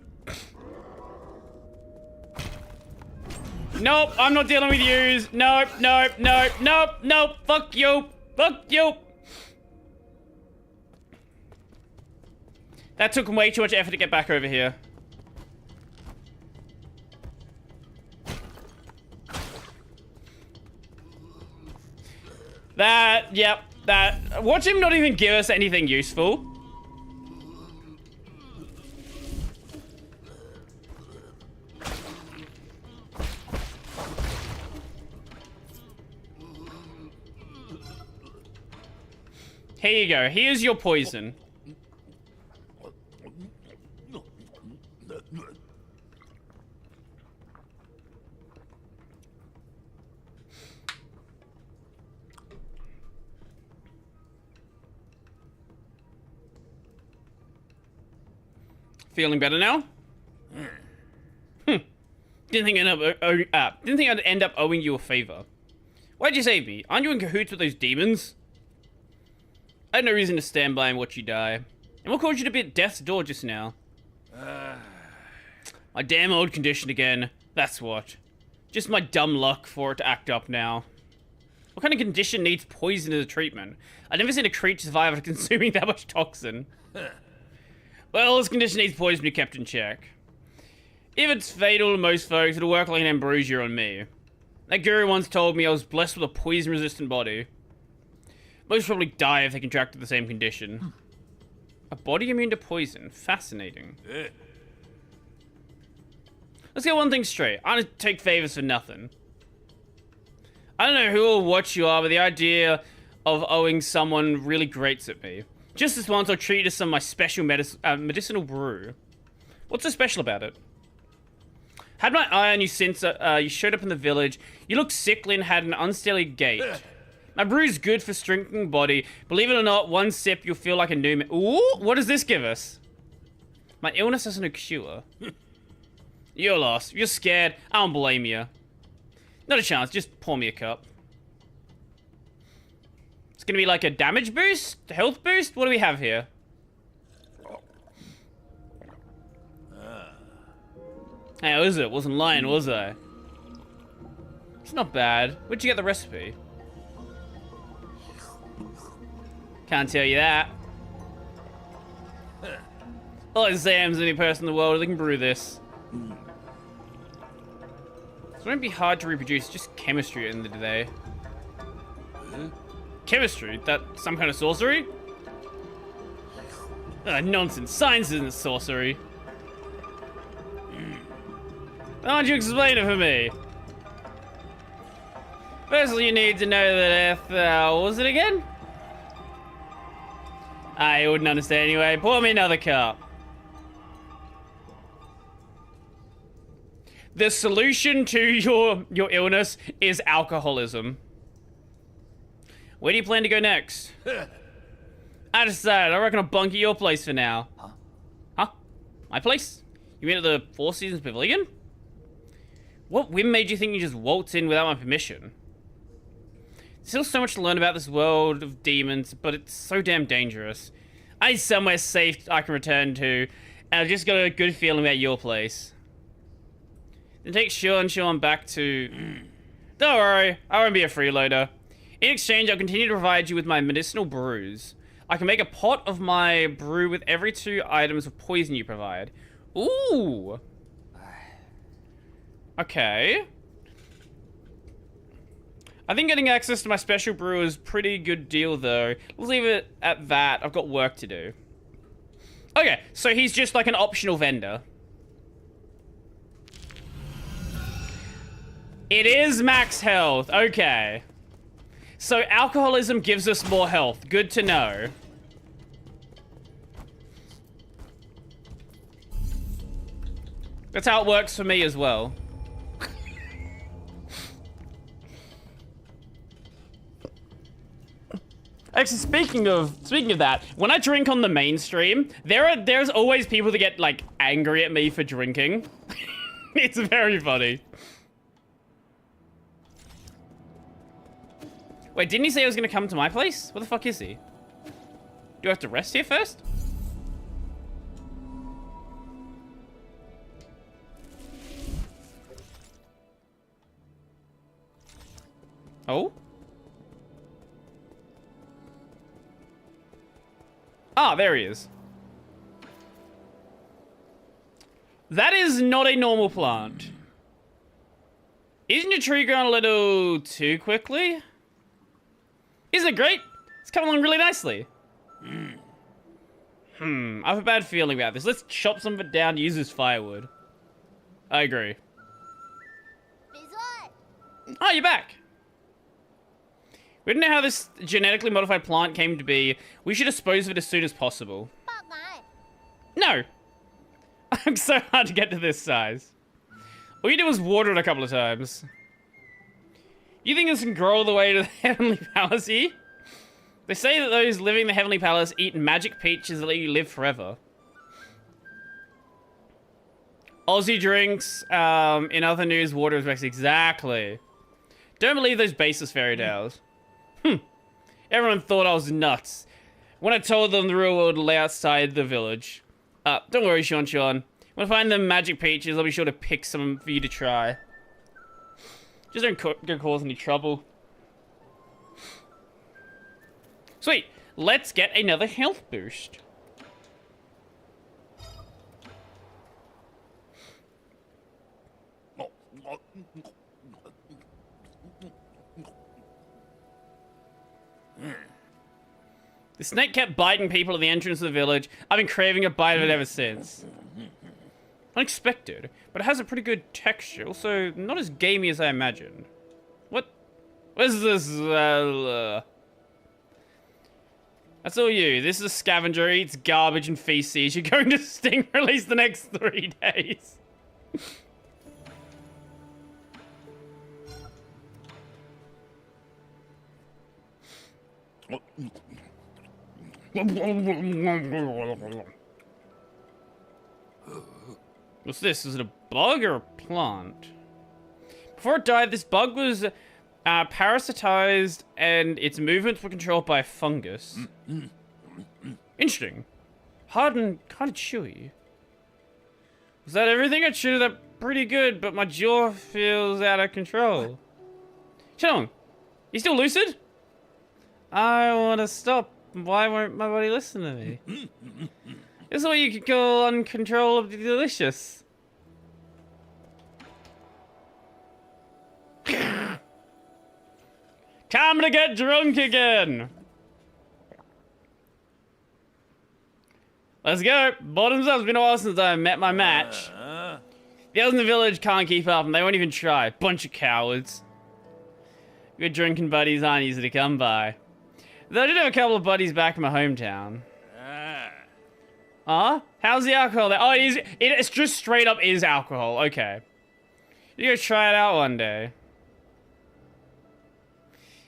Nope. I'm not dealing with yous. Nope. Nope. Nope. Nope. Nope. Fuck you. Fuck you. That took way too much effort to get back over here. Yep. Watch him not even give us anything useful. Here you go. Here's your poison. Feeling better now? Didn't think I'd end up owing you a favor. Why'd you save me? Aren't you in cahoots with those demons? I had no reason to stand by and watch you die. And what caused you to be at death's door just now? My damn old condition again. That's what. Just my dumb luck for it to act up now. What kind of condition needs poison as a treatment? I've never seen a creature survive after consuming that much toxin. Well, this condition needs poison to be kept in check. If it's fatal to most folks, it'll work like an ambrosia on me. That guru once told me I was blessed with a poison-resistant body. Most probably die if they contracted the same condition. A body immune to poison. Fascinating. Let's get one thing straight. I don't take favors for nothing. I don't know who or what you are, but the idea of owing someone really grates at me. Just this once, I'll treat you to some of my special medicinal brew. What's so special about it? Had my eye on you since you showed up in the village. You looked sickly and had an unsteady gait. My brew's good for strengthening body. Believe it or not, one sip, you'll feel like a new man. Ooh, what does this give us? My illness has no cure. You're lost. You're scared. I don't blame you. Not a chance. Just pour me a cup. It's gonna be like a damage boost? A health boost? What do we have here? Hey, was it? Wasn't lying, was I? It's not bad. Where'd you get the recipe? Can't tell you that. Oh, Sam's the only person in the world that can brew this. It won't be hard to reproduce, just chemistry at the end of the day. Chemistry? That some kind of sorcery? Nonsense. Science isn't sorcery. Why don't you explain it for me? Firstly, you need to know that if... what was it again? I wouldn't understand anyway. Pour me another cup. The solution to your illness is alcoholism. Where do you plan to go next? I decided. I reckon I'll bunk at your place for now. My place? You mean at the Four Seasons Pavilion? What whim made you think you just waltz in without my permission? There's still so much to learn about this world of demons, but it's so damn dangerous. I need somewhere safe I can return to, and I've just got a good feeling about your place. Then take Sean back to... Don't worry, I won't be a freeloader. In exchange, I'll continue to provide you with my medicinal brews. I can make a pot of my brew with every 2 items of poison you provide. Ooh! Okay. I think getting access to my special brew is a pretty good deal, though. Let's leave it at that. I've got work to do. Okay, so he's just like an optional vendor. It is max health. Okay. So alcoholism gives us more health. Good to know. That's how it works for me as well. Actually, speaking of that, when I drink on the mainstream, there's always people that get like angry at me for drinking. It's very funny. Wait, didn't he say he was gonna come to my place? What the fuck is he? Do I have to rest here first? Oh? Ah, there he is. That is not a normal plant. Isn't your tree growing a little too quickly? Isn't it great? It's coming along really nicely. I have a bad feeling about this. Let's chop some of it down to use as firewood. I agree. Oh, you're back. We don't know how this genetically modified plant came to be. We should dispose of it as soon as possible. No. I'm so hard to get to this size. All you did was water it a couple of times. You think this can grow all the way to the Heavenly Palace here? They say that those living in the Heavenly Palace eat magic peaches that let you live forever. Aussie drinks. In other news, water is best. Exactly. Don't believe those baseless fairy tales. Everyone thought I was nuts when I told them the real world lay outside the village. Don't worry, Sean. When I find the magic peaches, I'll be sure to pick some for you to try. Just don't cause any trouble. Sweet. Let's get another health boost. The snake kept biting people at the entrance of the village. I've been craving a bite of it ever since. Unexpected, but it has a pretty good texture. Also, not as gamey as I imagined. What is this? That's all you. This is a scavenger, eats garbage and feces. You're going to sting for at least the next 3 days. What's this? Is it a bug or a plant? Before it died, this bug was parasitized and its movements were controlled by a fungus. Interesting. Hard and kind of chewy. Was that everything? I chewed that pretty good, but my jaw feels out of control. Shenlong, you still lucid? I want to stop. Why won't my body listen to me? This is what you could call uncontrollably delicious. Time to get drunk again. Let's go. Bottoms up. It's been a while since I met my match. The others in the village can't keep up and they won't even try. Bunch of cowards. Good drinking buddies aren't easy to come by. Though I did have a couple of buddies back in my hometown. How's the alcohol there? Oh, it's just straight up is alcohol. Okay. You go try it out one day.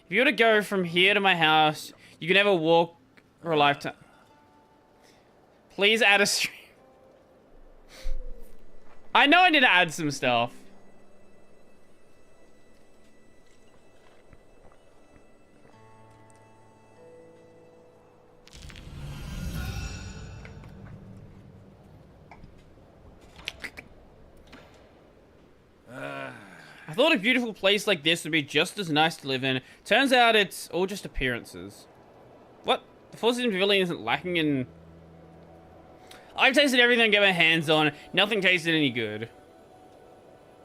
If you were to go from here to my house, you can never walk for a lifetime. Please add a stream. I know I need to add some stuff. I thought a beautiful place like this would be just as nice to live in. Turns out it's all just appearances. What? The Forces in Pavilion isn't lacking in... I've tasted everything I get my hands on. Nothing tasted any good.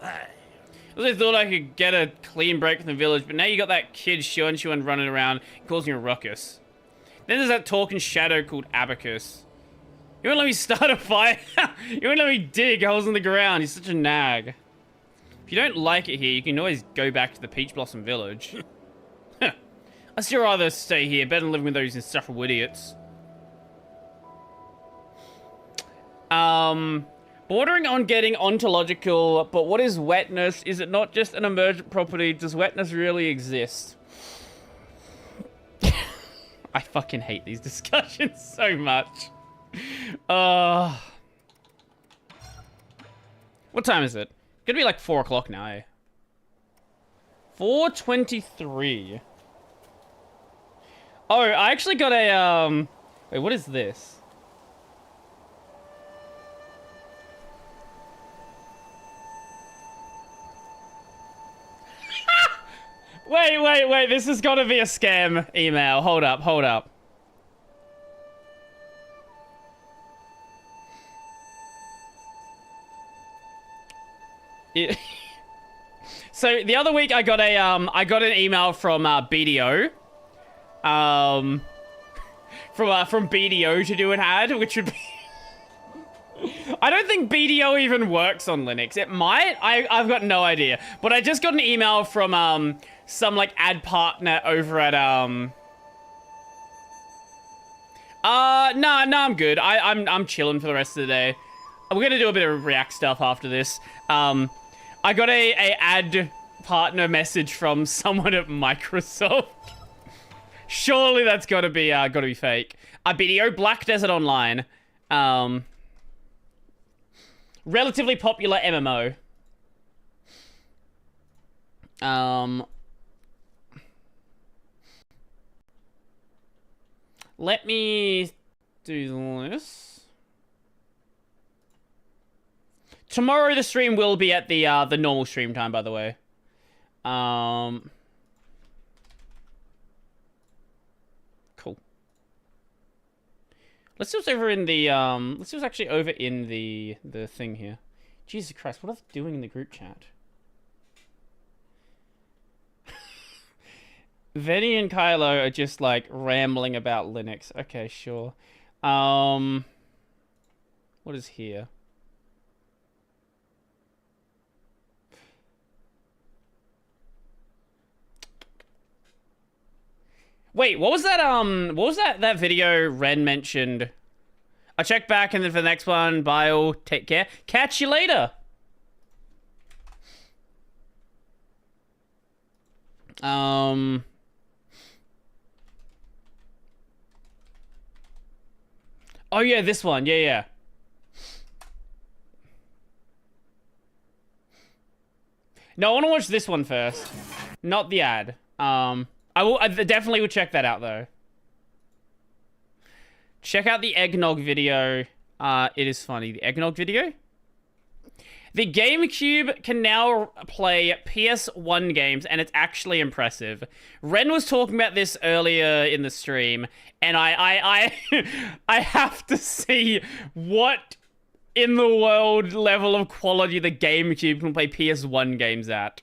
I also thought I could get a clean break from the village, but now you got that kid Shuan running around causing a ruckus. Then there's that talking shadow called Abacus. You won't let me start a fire? You won't let me dig holes in the ground. You're such a nag. If you don't like it here, you can always go back to the Peach Blossom Village. I'd still rather stay here, better than living with those insufferable idiots. Bordering on getting ontological, but what is wetness? Is it not just an emergent property? Does wetness really exist? I fucking hate these discussions so much. What time is it? Gonna be like 4 o'clock now, eh? 4:23. Oh, I actually got a, wait, what is this? Wait, this has got to be a scam email. Hold up. So the other week I got an email from BDO, from BDO to do an ad, which would be. I don't think BDO even works on Linux. It might. I've got no idea. But I just got an email from some like ad partner over at no, I'm good. I'm chilling for the rest of the day. We're gonna do a bit of React stuff after this. I got a ad partner message from someone at Microsoft. Surely that's gotta be fake. BDO, Black Desert Online. Relatively popular MMO. Let me do this. Tomorrow the stream will be at the normal stream time, by the way. Cool. Let's see what's over in the let's see what's actually over in the thing here. Jesus Christ, what are they doing in the group chat? Venny and Kylo are just like rambling about Linux. Okay, sure. What is here? Wait, what was that video Ren mentioned? I'll check back and then for the next one, bye, take care. Catch you later. Oh yeah, this one. Yeah. No, I want to watch this one first. Not the ad. I definitely would check that out though. Check out the eggnog video. It is funny. The eggnog video. The GameCube can now play PS1 games, and it's actually impressive. Ren was talking about this earlier in the stream, and I have to see what in the world level of quality the GameCube can play PS1 games at.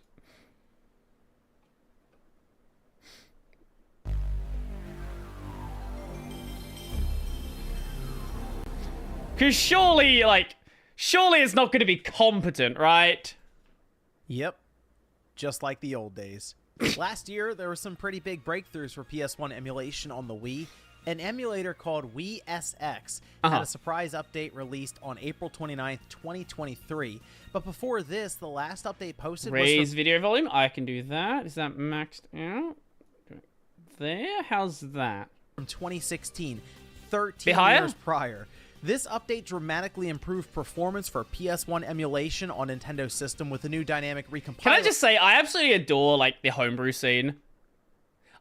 Because surely it's not going to be competent, right? Yep. Just like the old days. Last year, there were some pretty big breakthroughs for PS1 emulation on the Wii. An emulator called Wii SX had a surprise update released on April 29th, 2023. But before this, the last update posted Raise video volume. I can do that. Is that maxed out? There? How's that? From 2016, 13 years prior. This update dramatically improved performance for PS1 emulation on Nintendo system with a new dynamic recompiler. Can I just say, I absolutely adore, like, the homebrew scene.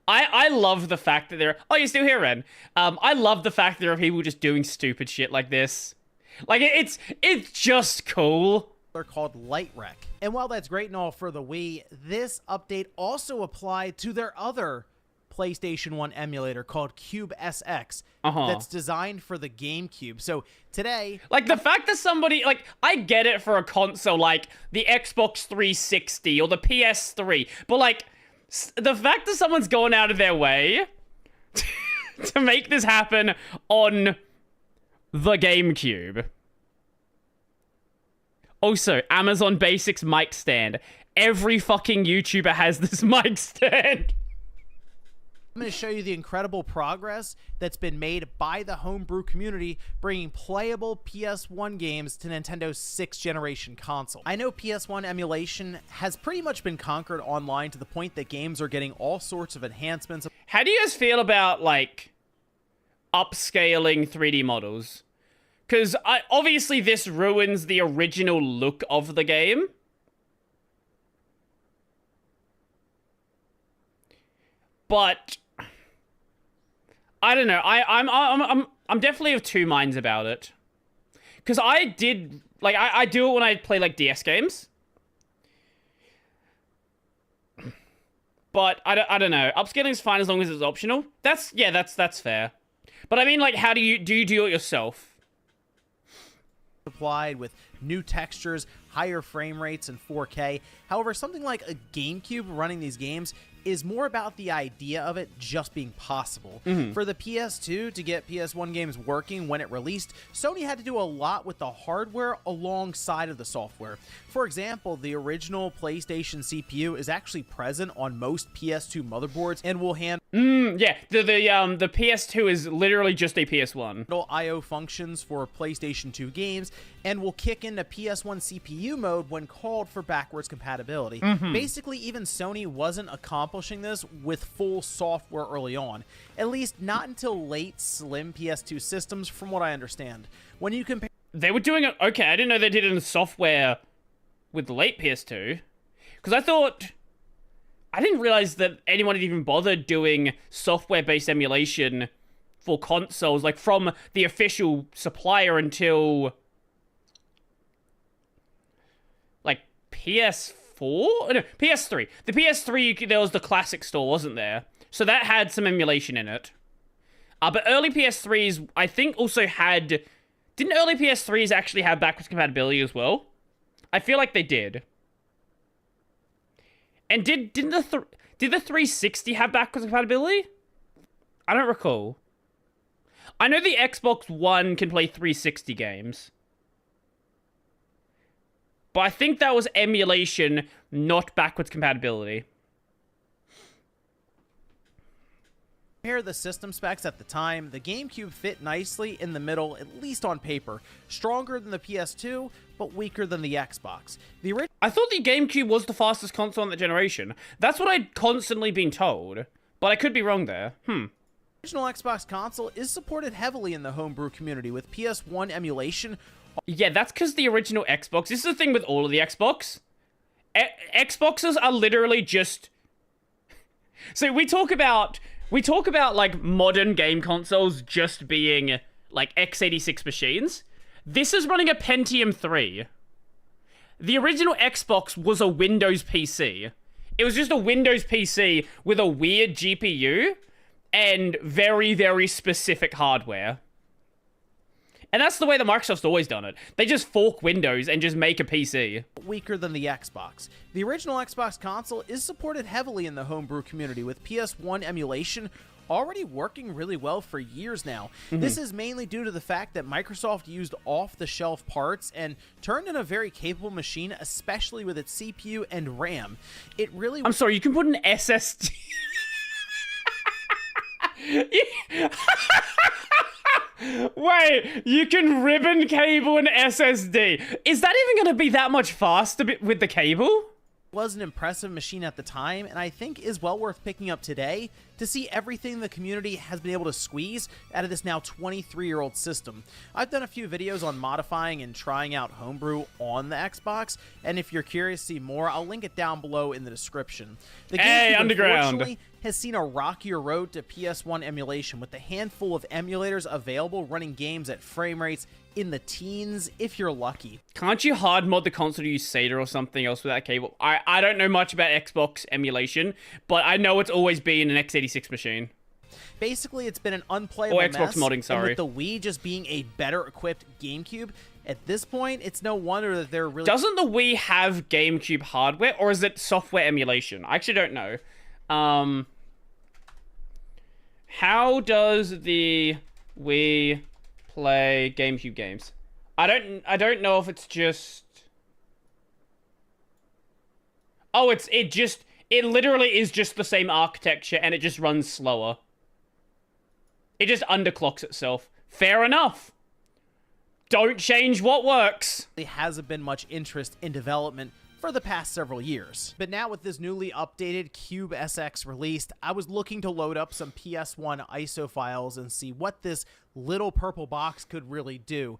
I love the fact that there... Oh, you're still here, Ren. I love the fact that there are people just doing stupid shit like this. Like, it's just cool. called Lightrec. And while that's great and all for the Wii, this update also applied to their other PlayStation 1 emulator called Cube SX that's designed for the GameCube. So today... Like, the fact that somebody... Like, I get it for a console like the Xbox 360 or the PS3, but, like, the fact that someone's going out of their way to make this happen on the GameCube. Also, Amazon Basics mic stand. Every fucking YouTuber has this mic stand. I'm going to show you the incredible progress that's been made by the homebrew community, bringing playable PS1 games to Nintendo's 6th generation console. I know PS1 emulation has pretty much been conquered online to the point that games are getting all sorts of enhancements. How do you guys feel about, like, upscaling 3D models? Because obviously this ruins the original look of the game. But I don't know. I'm definitely of two minds about it. Because I did, like, I do it when I play, like, DS games. But I don't know. Upscaling's fine as long as it's optional. That's fair. But I mean, like, how do you do it yourself? Applied with new textures, higher frame rates, and 4K. However, something like a GameCube running these games is more about the idea of it just being possible. For the PS2 to get PS1 games working when it released, Sony had to do a lot with the hardware alongside of the software. For example, the original PlayStation CPU is actually present on most PS2 motherboards and will handle Yeah, the PS2 is literally just a PS1. I/O functions for PlayStation 2 games and will kick into PS1 CPU mode when called for backwards compatibility. Basically, even Sony wasn't accomplishing this with full software early on, at least not until late slim PS2 systems, from what I understand. When you compare... They were doing it... Okay, I didn't know they did it in software with the late PS2. Because I didn't realize that anyone had even bothered doing software-based emulation for consoles, like, from the official supplier until, like, PS4? No, PS3. The PS3, there was the classic store, wasn't there? So that had some emulation in it. But early PS3s, I think, also had... Didn't early PS3s actually have backwards compatibility as well? I feel like they did. And did the 360 have backwards compatibility? I don't recall. I know the Xbox One can play 360 games. But I think that was emulation, not backwards compatibility. Compare the system specs at the time, the GameCube fit nicely in the middle, at least on paper. Stronger than the PS2, but weaker than the Xbox. I thought the GameCube was the fastest console in that generation. That's what I'd constantly been told. But I could be wrong there. The original Xbox console is supported heavily in the homebrew community with PS1 emulation. Yeah, that's because the original Xbox... This is the thing with all of the Xbox. Xboxes are literally just... So we talk about, like, modern game consoles just being, like, x86 machines. This is running a Pentium 3. The original Xbox was a Windows PC. It was just a Windows PC with a weird GPU and very, very specific hardware. And that's the way that Microsoft's always done it. They just fork Windows and just make a PC. Weaker than the Xbox. The original Xbox console is supported heavily in the homebrew community with PS1 emulation already working really well for years now. This is mainly due to the fact that Microsoft used off-the-shelf parts and turned in a very capable machine, especially with its CPU and RAM. It really... I'm sorry, you can put an SSD... Wait, you can ribbon cable an SSD. Is that even going to be that much faster with the cable? was an impressive machine at the time, and I think is well worth picking up today to see everything the community has been able to squeeze out of this now 23-year-old system. I've done a few videos on modifying and trying out Homebrew on the Xbox, and if you're curious to see more, I'll link it down below in the description. The Hey, GameCube, Underground! unfortunately, has seen a rockier road to PS1 emulation, with a handful of emulators available running games at frame rates in the teens if you're lucky. Can't you hard mod the console to use SATA or something else with that cable? I don't know much about Xbox emulation, but I know it's always been an x86 machine. Basically, it's been an unplayable Or Xbox mess, modding, and sorry. with the Wii just being a better-equipped GameCube, at this point, it's no wonder that they're really... Doesn't the Wii have GameCube hardware, or is it software emulation? I actually don't know. How does the Wii play GameCube games? I don't know if it's just... Oh, it literally is just the same architecture, and it just runs slower. It just underclocks itself. Fair enough. Don't change what works. There hasn't been much interest in development for the past several years. But now with this newly updated Cube SX released, I was looking to load up some PS1 ISO files and see what this little purple box could really do.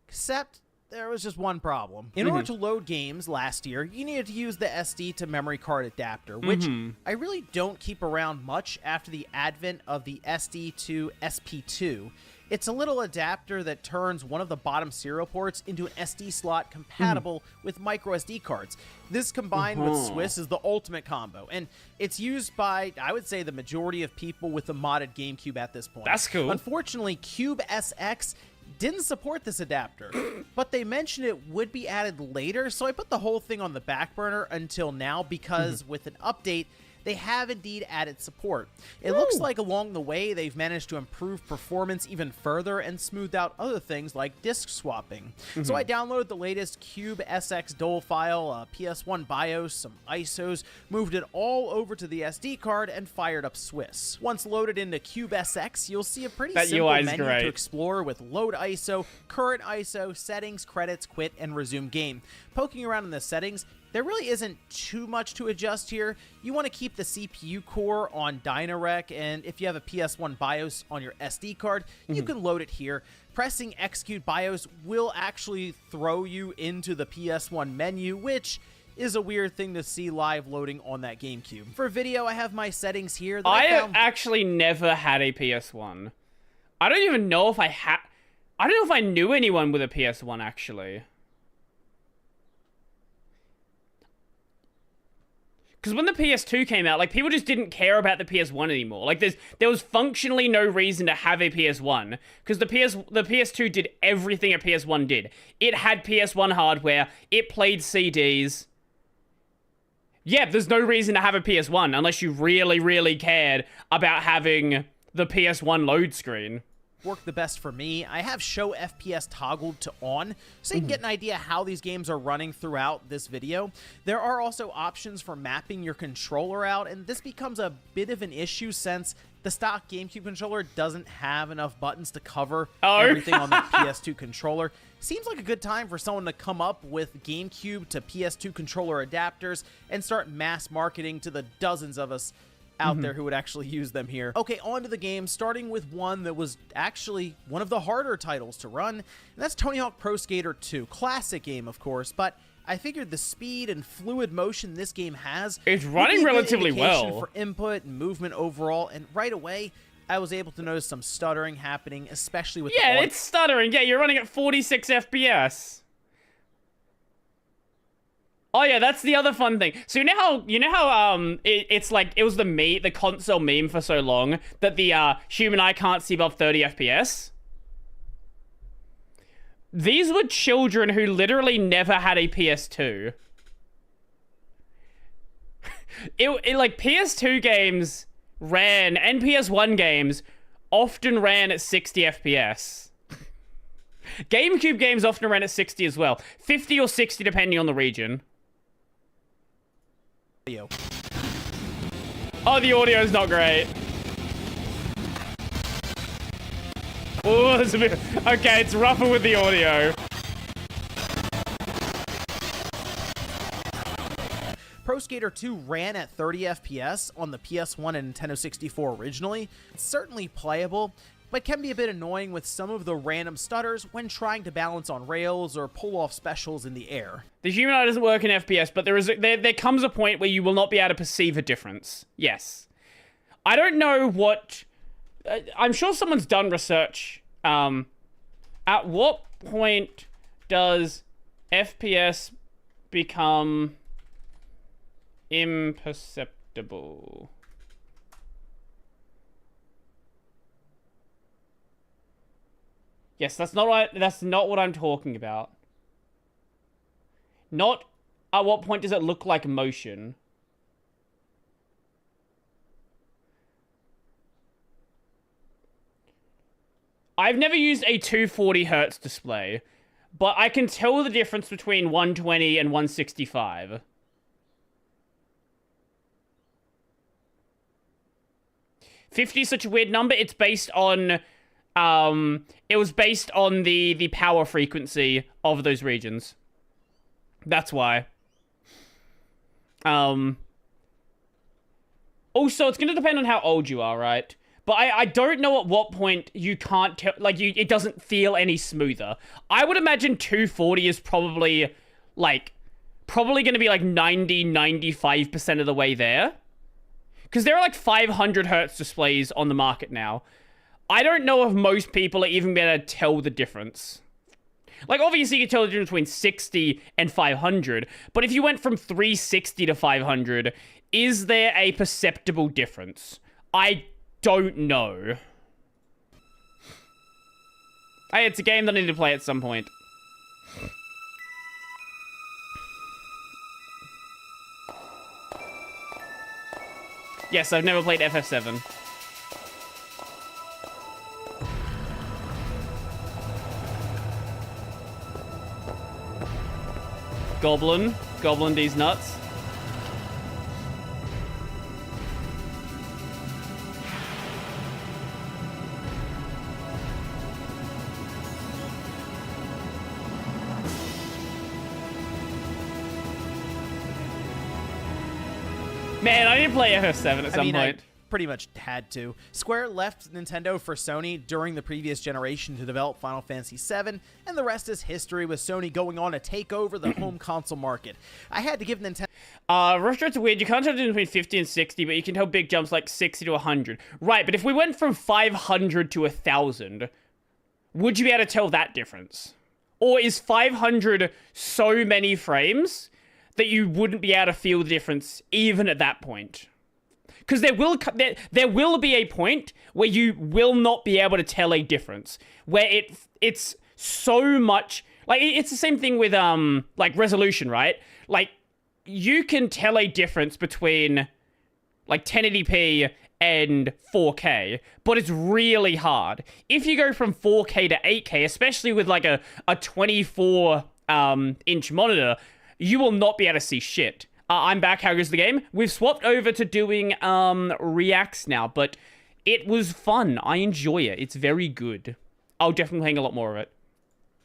Except there was just one problem. In order to load games last year, you needed to use the SD to memory card adapter, which I really don't keep around much after the advent of the SD to SP2. It's a little adapter that turns one of the bottom serial ports into an SD slot compatible with micro SD cards. This combined with Swiss is the ultimate combo, and it's used by, I would say, the majority of people with the modded GameCube at this point. That's cool. Unfortunately, Cube SX didn't support this adapter, but they mentioned it would be added later, so I put the whole thing on the back burner until now because with an update, they have indeed added support. It looks like along the way, they've managed to improve performance even further and smoothed out other things like disk swapping. So I downloaded the latest Cube SX DOL file, PS1 BIOS, some ISOs, moved it all over to the SD card, and fired up Swiss. Once loaded into Cube SX, you'll see a pretty simple UI is menu great. to explore with load ISO, current ISO, settings, credits, quit, and resume game. Poking around in the settings, there really isn't too much to adjust here. You want to keep the CPU core on Dynarec, and if you have a PS1 BIOS on your SD card, you can load it here. Pressing Execute BIOS will actually throw you into the PS1 menu, which is a weird thing to see live loading on that GameCube. For video, I have my settings here that I found... actually never had a PS1. I don't even know if I had... I don't know if I knew anyone with a PS1, actually. Because when the PS2 came out, like, people just didn't care about the PS1 anymore. Like, there was functionally no reason to have a PS1, because the PS2 did everything a PS1 did. It had PS1 hardware, it played CDs. Yeah, there's no reason to have a PS1 unless you really, really cared about having the PS1 load screen. Work the best for me. I have show FPS toggled to on, so you can get an idea how these games are running throughout this video. There are also options for mapping your controller out, and this becomes a bit of an issue since the stock GameCube controller doesn't have enough buttons to cover everything on the PS2 controller. Seems like a good time for someone to come up with GameCube to PS2 controller adapters and start mass marketing to the dozens of us out there who would actually use them here. Okay, on to the game, starting with one that was actually one of the harder titles to run, and that's Tony Hawk Pro Skater 2. Classic game, of course, but I figured the speed and fluid motion this game has... It's would running be a good relatively indication well. for input and movement overall, and right away, I was able to notice some stuttering happening, especially with Yeah, the it's stuttering. Yeah, you're running at 46 FPS. Oh yeah, that's the other fun thing. So you know how it's like it was the console meme for so long that the human eye can't see above 30 FPS. These were children who literally never had a PS2. it like PS2 games ran and PS1 games often ran at 60 FPS. GameCube games often ran at 60 as well. 50 or 60 depending on the region. Oh, the audio is not great. Oh, there's a bit... Okay, it's rougher with the audio. Pro Skater 2 ran at 30 FPS on the PS1 and Nintendo 64 originally. It's certainly playable, but can be a bit annoying with some of the random stutters when trying to balance on rails or pull off specials in the air. The human eye doesn't work in FPS, but there comes a point where you will not be able to perceive a difference. Yes. I don't know what... I'm sure someone's done research. At what point does FPS become imperceptible? Yes, that's not right. That's not what I'm talking about. Not at what point does it look like motion. I've never used a 240 hertz display, but I can tell the difference between 120 and 165. $50 is such a weird number. It's based on... it was based on the power frequency of those regions. That's why. Also, it's going to depend on how old you are, right? But I don't know at what point you can't tell, like, it doesn't feel any smoother. I would imagine 240 is probably going to be like 95% of the way there. Because there are like 500 hertz displays on the market now. I don't know if most people are even going to tell the difference. Like, obviously, you can tell the difference between 60 and 500, but if you went from 360 to 500, is there a perceptible difference? I don't know. Hey, it's a game that I need to play at some point. Yes, I've never played FF7. Goblin D's nuts. Man, I need to play FF7 at some point. Pretty much had to. Square left Nintendo for Sony during the previous generation to develop Final Fantasy VII, and the rest is history, with Sony going on to take over the home console market. I had to give Nintendo... Rush rates are weird. You can't tell the difference between 50 and 60, but you can tell big jumps like 60 to 100. Right, but if we went from 500 to 1,000, would you be able to tell that difference? Or is 500 so many frames that you wouldn't be able to feel the difference even at that point? Because there will be a point where you will not be able to tell a difference, where it's so much, like, it's the same thing with like resolution, right? Like, you can tell a difference between like 1080p and 4K, but it's really hard. If you go from 4K to 8K, especially with like a 24 inch monitor, you will not be able to see shit. I'm back. How goes the game? We've swapped over to doing reacts now, but it was fun. I enjoy it. It's very good. I'll definitely hang a lot more of it.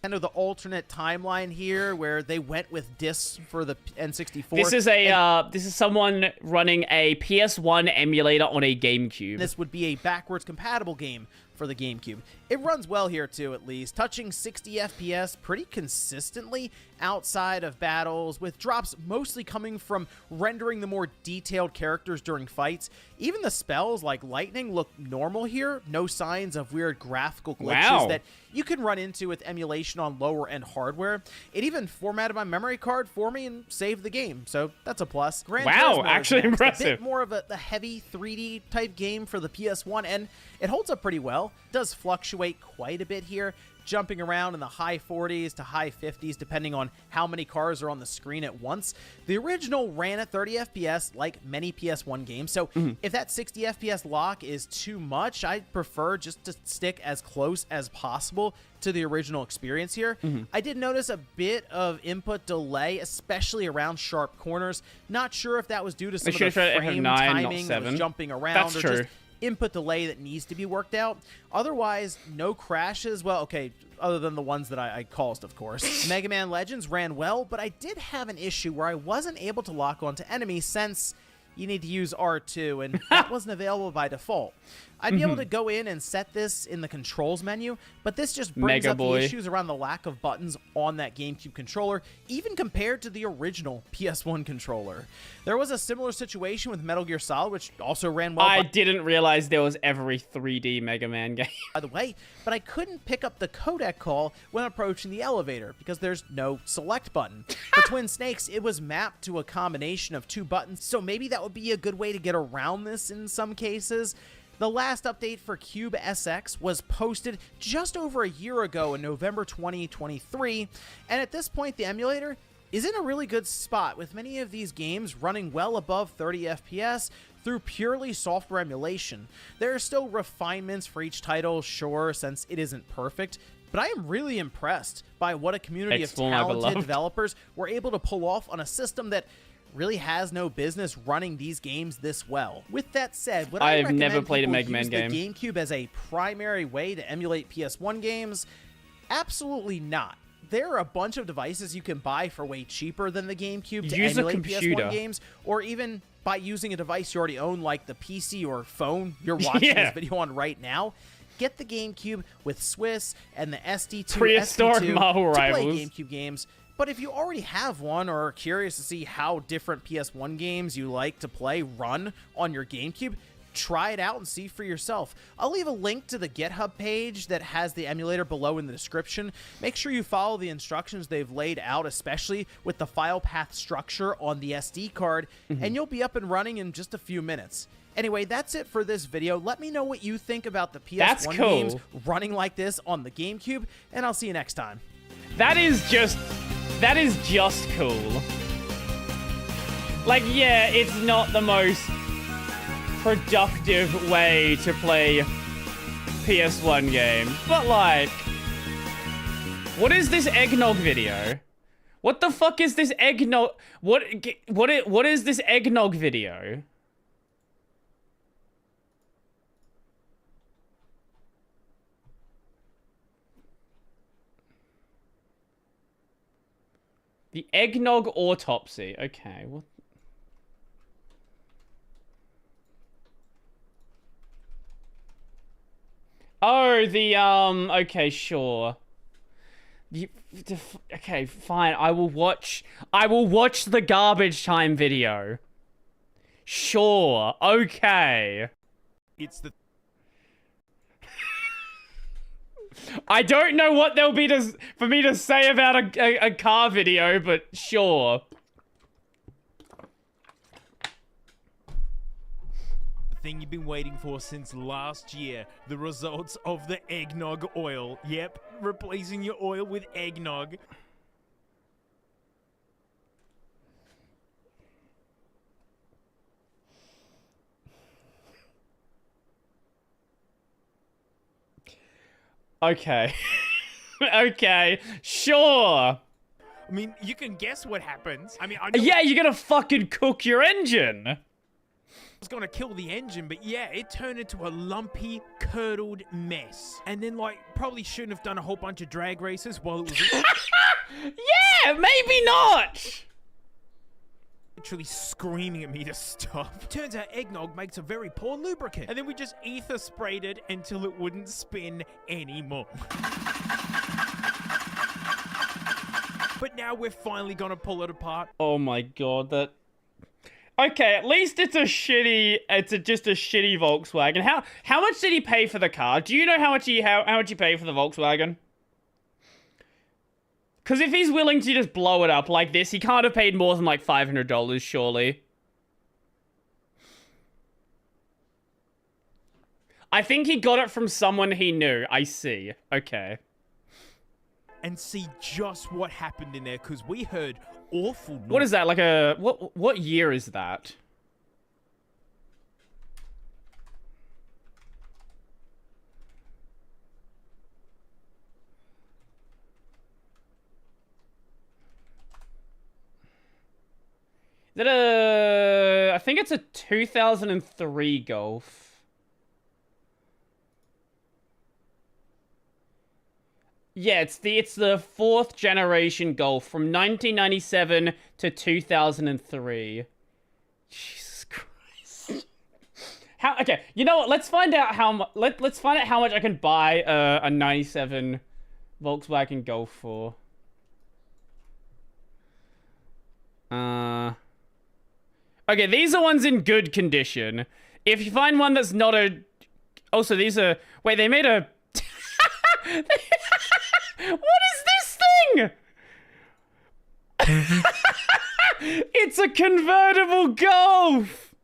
Kind of the alternate timeline here, where they went with discs for the N64. This is someone running a PS1 emulator on a GameCube. This would be a backwards compatible game for the GameCube. It runs well here too, at least, touching 60 FPS pretty consistently outside of battles, with drops mostly coming from rendering the more detailed characters during fights. Even the spells like lightning look normal here, no signs of weird graphical glitches that you can run into with emulation on lower end hardware. It even formatted my memory card for me and saved the game, so that's a plus. Gran Turismo actually next, impressive. A bit more of the heavy 3D type game for the PS1, and it holds up pretty well. It does fluctuate quite a bit here, jumping around in the high 40s to high 50s depending on how many cars are on the screen at once. The original ran at 30 FPS like many PS1 games, so if that 60 FPS lock is too much, I'd prefer just to stick as close as possible to the original experience here. I did notice a bit of input delay, especially around sharp corners. Not sure if that was due to some of the frame timing that was jumping around, or just input delay that needs to be worked out. Otherwise, no crashes. Well, okay, other than the ones that I caused, of course. Mega Man Legends ran well, but I did have an issue where I wasn't able to lock onto enemies since you need to use R2, and that wasn't available by default. I'd be able to go in and set this in the controls menu, but this just brings up the issues around the lack of buttons on that GameCube controller, even compared to the original PS1 controller. There was a similar situation with Metal Gear Solid, which also ran well. I didn't realize there was ever a 3D Mega Man game. By the way, but I couldn't pick up the codec call when approaching the elevator because there's no select button. For Twin Snakes, it was mapped to a combination of 2 buttons, so maybe that would be a good way to get around this in some cases. The last update for Cube SX was posted just over a year ago in November 2023, and at this point the emulator is in a really good spot, with many of these games running well above 30 FPS through purely software emulation. There are still refinements for each title, sure, since it isn't perfect, but I am really impressed by what a community of talented developers were able to pull off on a system that really has no business running these games this well. With that said, would I recommend never played a people Mega Man use game. the GameCube as a primary way to emulate PS1 games? Absolutely not. There are a bunch of devices you can buy for way cheaper than the GameCube to emulate PS1 games, or even by using a device you already own, like the PC or phone you're watching this video on right now. Get the GameCube with Swiss and the SD2 Prehistoric Marvel to play Rivals. GameCube games. But if you already have one or are curious to see how different PS1 games you like to play run on your GameCube, try it out and see for yourself. I'll leave a link to the GitHub page that has the emulator below in the description. Make sure you follow the instructions they've laid out, especially with the file path structure on the SD card, and you'll be up and running in just a few minutes. Anyway, that's it for this video. Let me know what you think about the PS1 games running like this on the GameCube, and I'll see you next time. That is just cool. Like, yeah, it's not the most productive way to play PS1 games, but like, what is this eggnog video? What the fuck is this eggnog? What is this eggnog video? The eggnog autopsy. Okay, what? Oh, okay, sure. Okay, fine. I will watch the garbage time video. Sure. Okay. It's the I don't know what there'll be for me to say about a car video, but sure. thing you've been waiting for since last year. The results of the eggnog oil. Yep, replacing your oil with eggnog. Okay. Okay, sure. I mean, you can guess what happens. I mean, Yeah, you're gonna fucking cook your engine. was gonna kill the engine, but yeah, it turned into a lumpy, curdled mess. And then, like, probably shouldn't have done a whole bunch of drag races while it was Yeah, maybe not. literally screaming at me to stop. Turns out eggnog makes a very poor lubricant. And then we just ether sprayed it until it wouldn't spin anymore. But now we're finally gonna pull it apart. Oh my god, that... Okay, at least it's a shitty... just a shitty Volkswagen. How much did he pay for the car? Do you know how much he paid for the Volkswagen? Because if he's willing to just blow it up like this, he can't have paid more than like $500, surely. I think he got it from someone he knew. I see. Okay. And see just what happened in there, because we heard awful noise. What is that? Like a... What year is that? Is that a... I think it's a 2003 Golf. Yeah, it's the 4th generation Golf from 1997 to 2003. Jesus Christ. Okay, you know what? Let's find out how let's find out how much I can buy a 97 Volkswagen Golf for. Okay, these are ones in good condition. If you find one that's not a... Also, these are... Wait, they made a... What is this thing? It's a convertible Golf.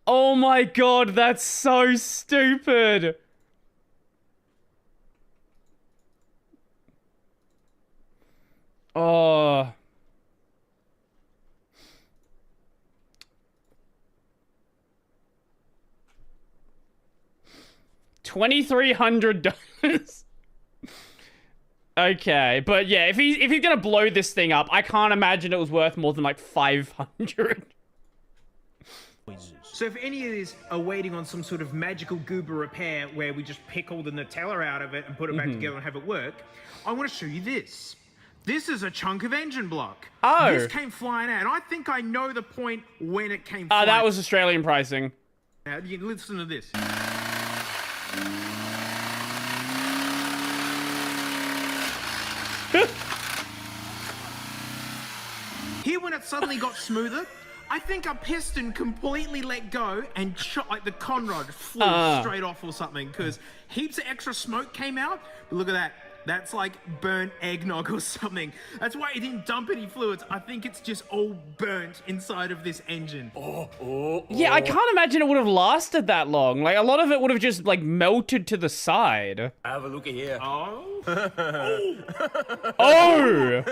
Oh my god, that's so stupid. Oh. $2,300. Okay, but yeah, if he's gonna blow this thing up, I can't imagine it was worth more than like 500. So if any of these are waiting on some sort of magical goober repair where we just pick all the Nutella out of it and put it back together and have it work, I want to show you this. This is a chunk of engine block. Oh. This came flying out, and I think I know the point when it came flying out. That was Australian pricing. Now, you listen to this. Here, when it suddenly got smoother, I think a piston completely let go and shot, like the conrod flew straight off or something, because heaps of extra smoke came out. But look at that. That's like burnt eggnog or something. That's why it didn't dump any fluids. I think it's just all burnt inside of this engine. Yeah, I can't imagine it would have lasted that long. Like, a lot of it would have just, like, melted to the side. Have a look at here. Oh. Oh!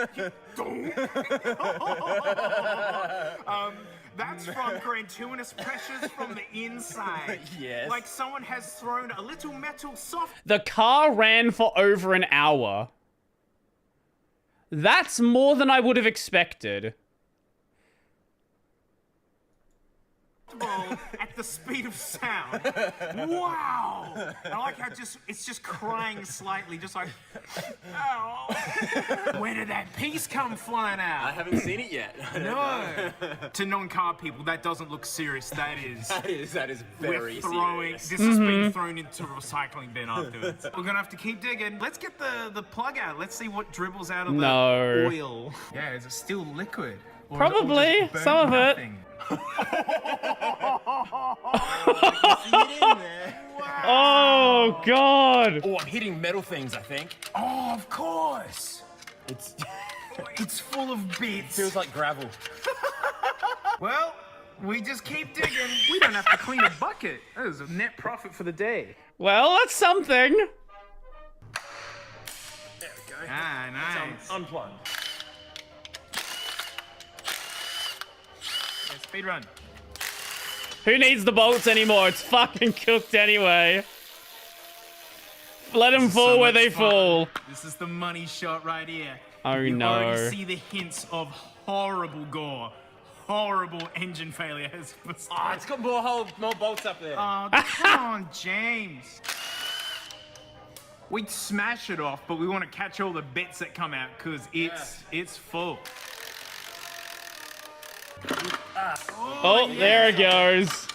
That's from gratuitous pressures from the inside. Yes. Like someone has thrown a little metal soft The car ran for over an hour. That's more than I would have expected. ball at the speed of sound. Wow! I like how it's just crying slightly, just like, oh. Where did that piece come flying out? I haven't seen it yet. No. To non-car people, that doesn't look serious. That is very throwing. serious. This has been thrown into a recycling bin afterwards. We're gonna have to keep digging. Let's get the plug out. Let's see what dribbles out of the oil. Yeah, is it still liquid? Or Probably, is it all just some of burnt it. nothing? Oh, God. Oh, I'm hitting metal things, I think. Oh, of course. It's It's full of bits. feels like gravel. Well, we just keep digging. We don't have to clean a bucket. That is a net profit for the day. Well, that's something. There we go. Ah, nice. Unplugged. Yeah, speed run. Who needs the bolts anymore? It's fucking cooked anyway. Let them fall So where much they fun. fall. This is the money shot right here. Oh, you no. already see the hints of horrible gore. Horrible engine failure. Oh, it's got more bolts up there. Oh, come on, James. We'd smash it off, but we want to catch all the bits that come out because it's full. Oh, there it goes.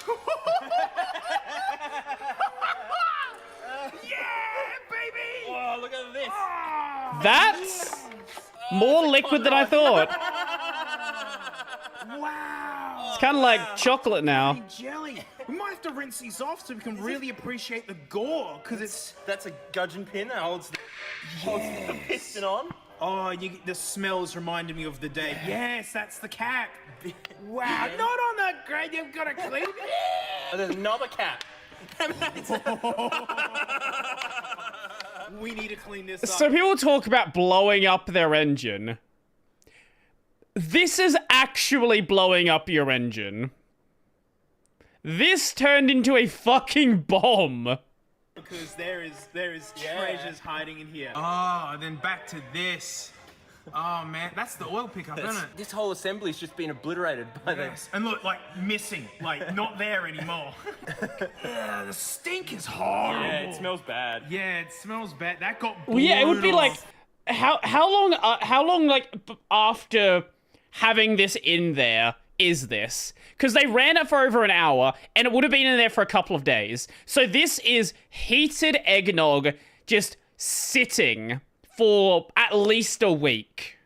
Yeah, baby! Oh, look at this. That's more liquid than I thought. Wow! It's kind of like chocolate now. Jelly. We might have to rinse these off so we can really appreciate the gore because That's a gudgeon pin that holds the piston on. Oh, the smells reminded me of the day. Yes, that's the cap. Wow, not on that grade. You've got to clean it. Oh, there's another cap. We need to clean this up. So people talk about blowing up their engine. This is actually blowing up your engine. This turned into a fucking bomb. Because there is treasures hiding in here. Oh, then back to this. Oh man, that's the oil pickup, isn't it? This whole assembly's just been obliterated by Yes. And look, like missing, like not there anymore. Yeah, the stink is horrible. Yeah, it smells bad. Yeah, it smells bad. That got Well, yeah, it would be brutal. like, how long like after having this in there is this? Because they ran it for over an hour, and it would have been in there for a couple of days. So this is heated eggnog just sitting for at least a week.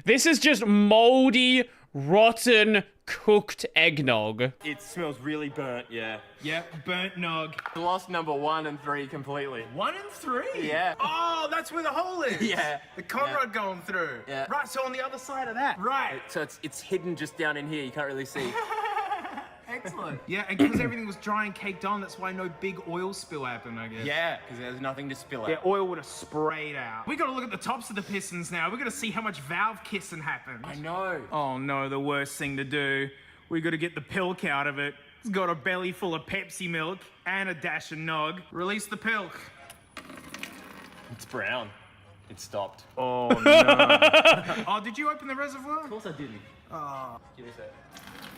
This is just moldy, rotten, cooked eggnog. It smells really burnt, yeah. Yep, burnt nog. Lost number 1 and 3 completely. 1 and 3? Yeah. Oh, that's where the hole is. Yeah. The Conrod going through. Yeah. Right, so on the other side of that. Right. So it's hidden just down in here, you can't really see. Excellent. Yeah, and because everything was dry and caked on, that's why no big oil spill happened, I guess. Yeah, because there's nothing to spill out. Yeah, oil would have sprayed out. We gotta look at the tops of the pistons now. We gotta see how much valve kissing happened. I know. Oh no, the worst thing to do. We gotta get the pilk out of it. It's got a belly full of Pepsi milk and a dash of nog. Release the pilk. It's brown. It stopped. Oh no. Oh, did you open the reservoir? Of course I didn't. Oh. Give me a sec.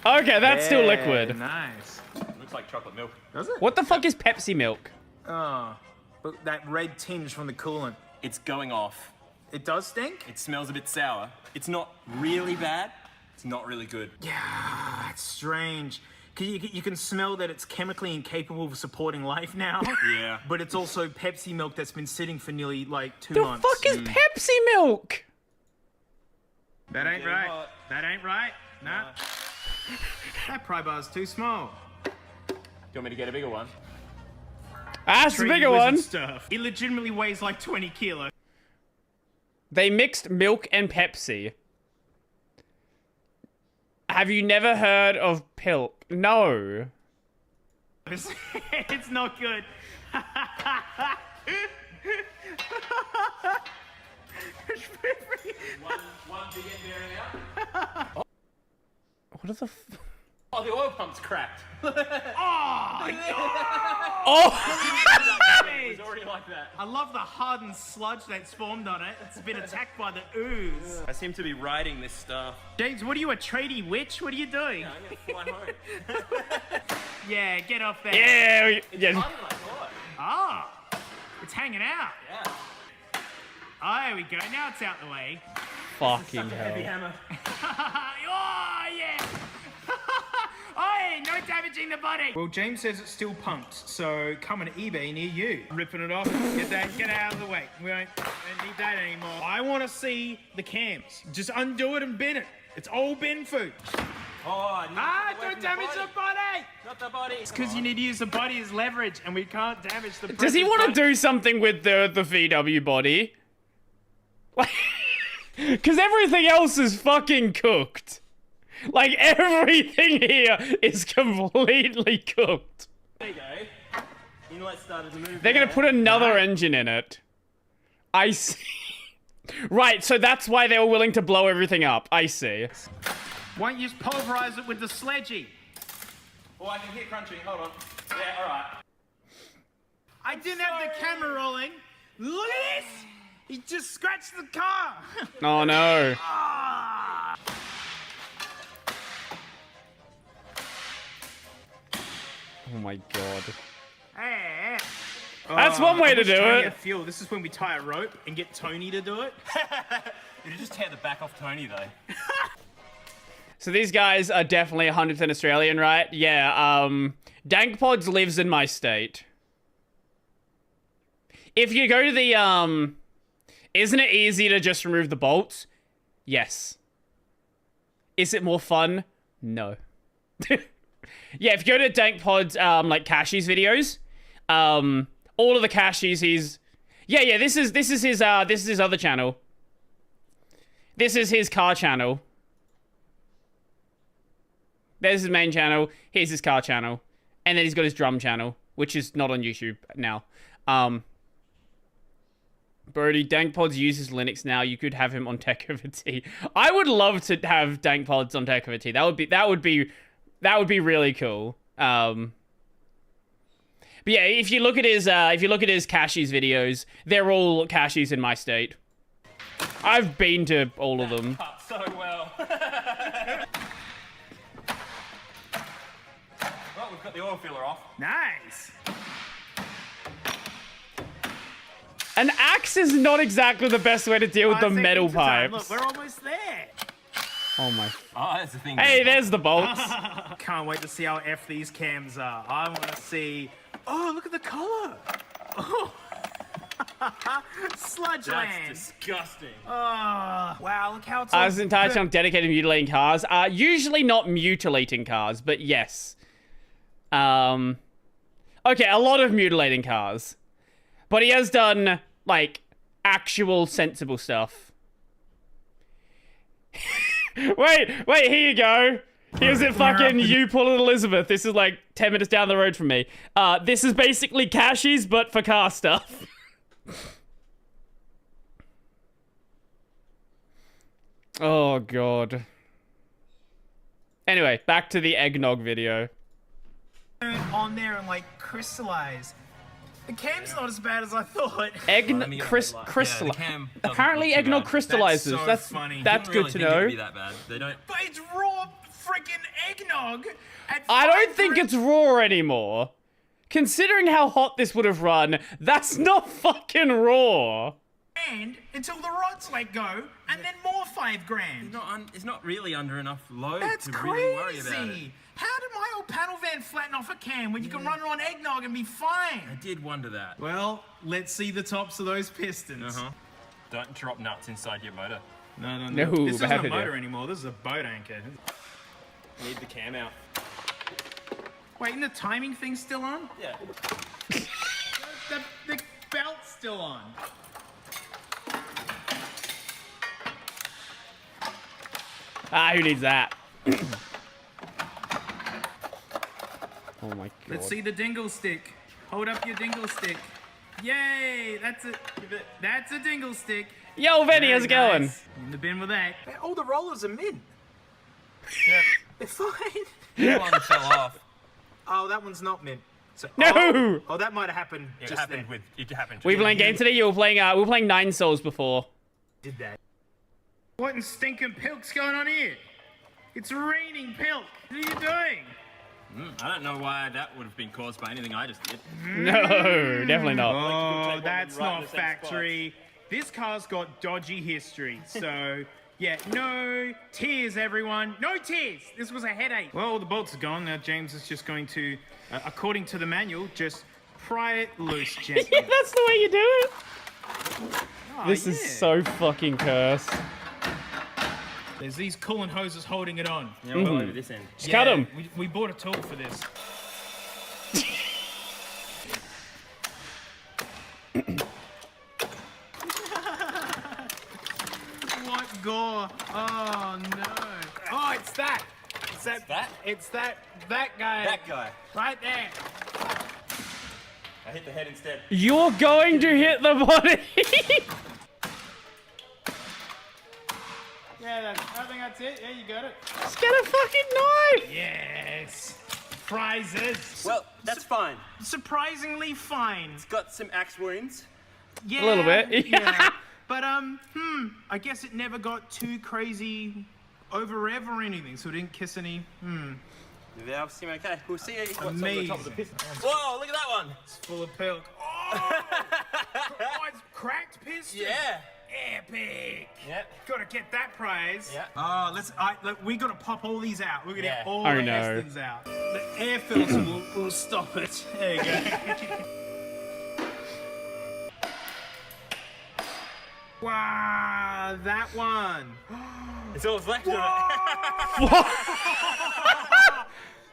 Okay, that's still Yeah, liquid. Nice. Looks like chocolate milk. Does it? What the fuck is Pepsi milk? Oh. But that red tinge from the coolant. It's going off. It does stink? It smells a bit sour. It's not really bad. It's not really good. Yeah, that's strange. 'Cause you can smell that it's chemically incapable of supporting life now. Yeah. But it's also Pepsi milk that's been sitting for nearly like 2 The months. fuck is Pepsi milk? That ain't Getting right. hot. That ain't right. Nah. That pry bar's too small. Do you want me to get a bigger one? That's the Treaty bigger wizard one. Stuff. It legitimately weighs like 20 kilos. They mixed milk and Pepsi. Have you never heard of Pilk? No. It's not good. One big end bearing out. What are the Oh, the oil pump's cracked. Oh! It's already like that. I love the hardened sludge that's formed on it. It's been attacked by the ooze. I seem to be riding this stuff. James, what are you, a tradie witch? What are you doing? I'm gonna fly home. Yeah, get off there. Yeah, yeah. Harder than I thought. Ah, it's hanging out. Yeah. Oh, there we go. Now it's out the way. Fucking Heavy hell. hammer. Oh, yeah. Oh, no damaging the body. Well, James says it still pumps, so coming to eBay near you. Ripping it off. Get out of the way. We don't need that anymore. I want to see the cams. Just undo it and bin it. It's all bin food. Oh, Don't damage the body. Not the body. It's because you need to use the body as leverage, and we can't damage the. Does he want to do something with the VW body? Because everything else is fucking cooked. Like, everything here is completely cooked. There you go. Inlet started to move. They're gonna put another engine in it. I see. Right, so that's why they were willing to blow everything up. I see. Why don't you just pulverize it with the sledgy? Oh, I can hear crunching. Hold on. Yeah, all right. I didn't have the camera rolling. Look at this! He just scratched the car. Oh no. Ah. Oh my god. Hey. That's one way to do it. Fuel. This is when we tie a rope and get Tony to do it. Did you just tear the back off Tony, though? So these guys are definitely 100% Australian, right? Yeah, Dankpods lives in my state. If you go to the, isn't it easy to just remove the bolts? Yes. Is it more fun? No. Yeah, if you go to Dankpod's, like, Cashies videos, all of the Cashies, he's... Yeah, this is his other channel. This is his car channel. There's his main channel. Here's his car channel. And then he's got his drum channel, which is not on YouTube now. Brody, Dankpods uses Linux now. You could have him on Tech Over Tea. I would love to have Dankpods on Tech Over Tea. That would be really cool. But But yeah, if you look at his Cashies videos, they're all Cashies in my state. I've been to all of them. Cut so well. Well, we've got the oil filler off. Nice. An axe is not exactly the best way to deal with the metal pipes. Look, we're almost there. Oh my. Oh, that's the thing. Hey, there's the bolts. Can't wait to see how F these cams are. I want to see. Oh, look at the color. Oh. Sludge That's land. disgusting. Oh, wow, look how it's I all was entirely burnt. on dedicated mutilating cars. Usually not mutilating cars, but yes. Okay, a lot of mutilating cars. But he has done, like, actual sensible stuff. wait, here you go. Here's it fucking you pulling Elizabeth. This is like 10 minutes down the road from me. This is basically Cashies, but for car stuff. Oh, God. Anyway, back to the eggnog video. On there and like crystallize. The cam's not as bad as I thought. Eggnog crystal. Apparently, eggnog crystallizes. so That's funny. That's good to know. But it's raw freaking eggnog. At I don't 5 think degrees. it's raw anymore. Considering how hot this would have run, that's not fucking raw. And until the rods let go, and then more $5,000. It's not really under enough load That's to crazy. really worry about it. How did my old panel van flatten off a cam when you can run it on eggnog and be fine? I did wonder that. Well, let's see the tops of those pistons. Don't drop nuts inside your motor. No. No, This isn't bad a idea. motor anymore. This is a boat anchor. Need the cam out. Wait, and the timing thing's still on? Yeah. The belt's still on. Who needs that? Oh my God. Let's see the dingle stick. Hold up your dingle stick. Yay! That's it. That's a dingle stick. Yo, Vinny, how's it going? Nice. In the bin with that. All the rollers are mint. Yeah. They're fine. One fell off. Oh, that one's not mint. So, No! Oh, that might have happened It just happened then. It happened. We playing game today? We were playing Nine Souls before. Did that. What in stinking pilk's going on here? It's raining pilk. What are you doing? I don't know why that would have been caused by anything I just did. No, definitely not. Oh, that's not factory. This car's got dodgy history, so yeah, no tears, everyone. No tears. This was a headache. Well, all the bolts are gone. Now James is just going to, according to the manual, just pry it loose gently. Yeah, that's the way you do it. Oh, This is yeah. so fucking cursed. There's these coolant hoses holding it on. Yeah, we'll go over this end. Just cut him. We bought a tool for this. What gore? Oh no! Oh, it's that. It's that. It's that guy. That guy. Right there. I hit the head instead. You're going to hit the body. Yeah, I think that's it. Yeah, you got it. Just get a fucking knife. Yes. Prizes. Well, that's fine. Surprisingly fine. It's got some axe wounds. Yeah, A little bit. Yeah. But I guess it never got too crazy over rev or anything, so it didn't kiss any. They all seem okay. We'll see what's on the Amazing. top of the piston. Whoa, look at that one. It's full of pilk. Oh, it's cracked piston. Yeah. Epic. Yep. Gotta get that prize. Yeah. Oh, look, we gotta pop all these out. We're gonna Yeah. get all Oh, the no. pistons out. The air filter will stop it. There you go. Wow, that one. It's all left of it.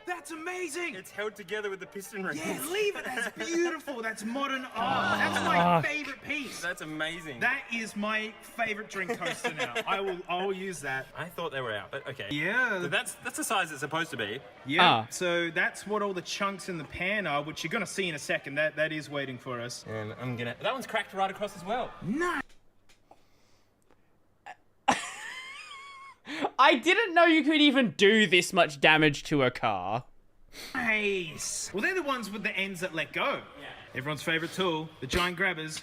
That's amazing. It's held together with the piston rings. Yeah, leave it. That's beautiful. That's modern art. That's my favorite piece. That's amazing. That is my favorite drink coaster now. I will use that. I thought they were out, but okay. Yeah. So that's the size it's supposed to be. Yeah. So that's what all the chunks in the pan are, which you're gonna see in a second. That is waiting for us. And I'm gonna. That one's cracked right across as well. No. I didn't know you could even do this much damage to a car. Nice. Well, they're the ones with the ends that let go. Yeah. Everyone's favorite tool, the giant grabbers.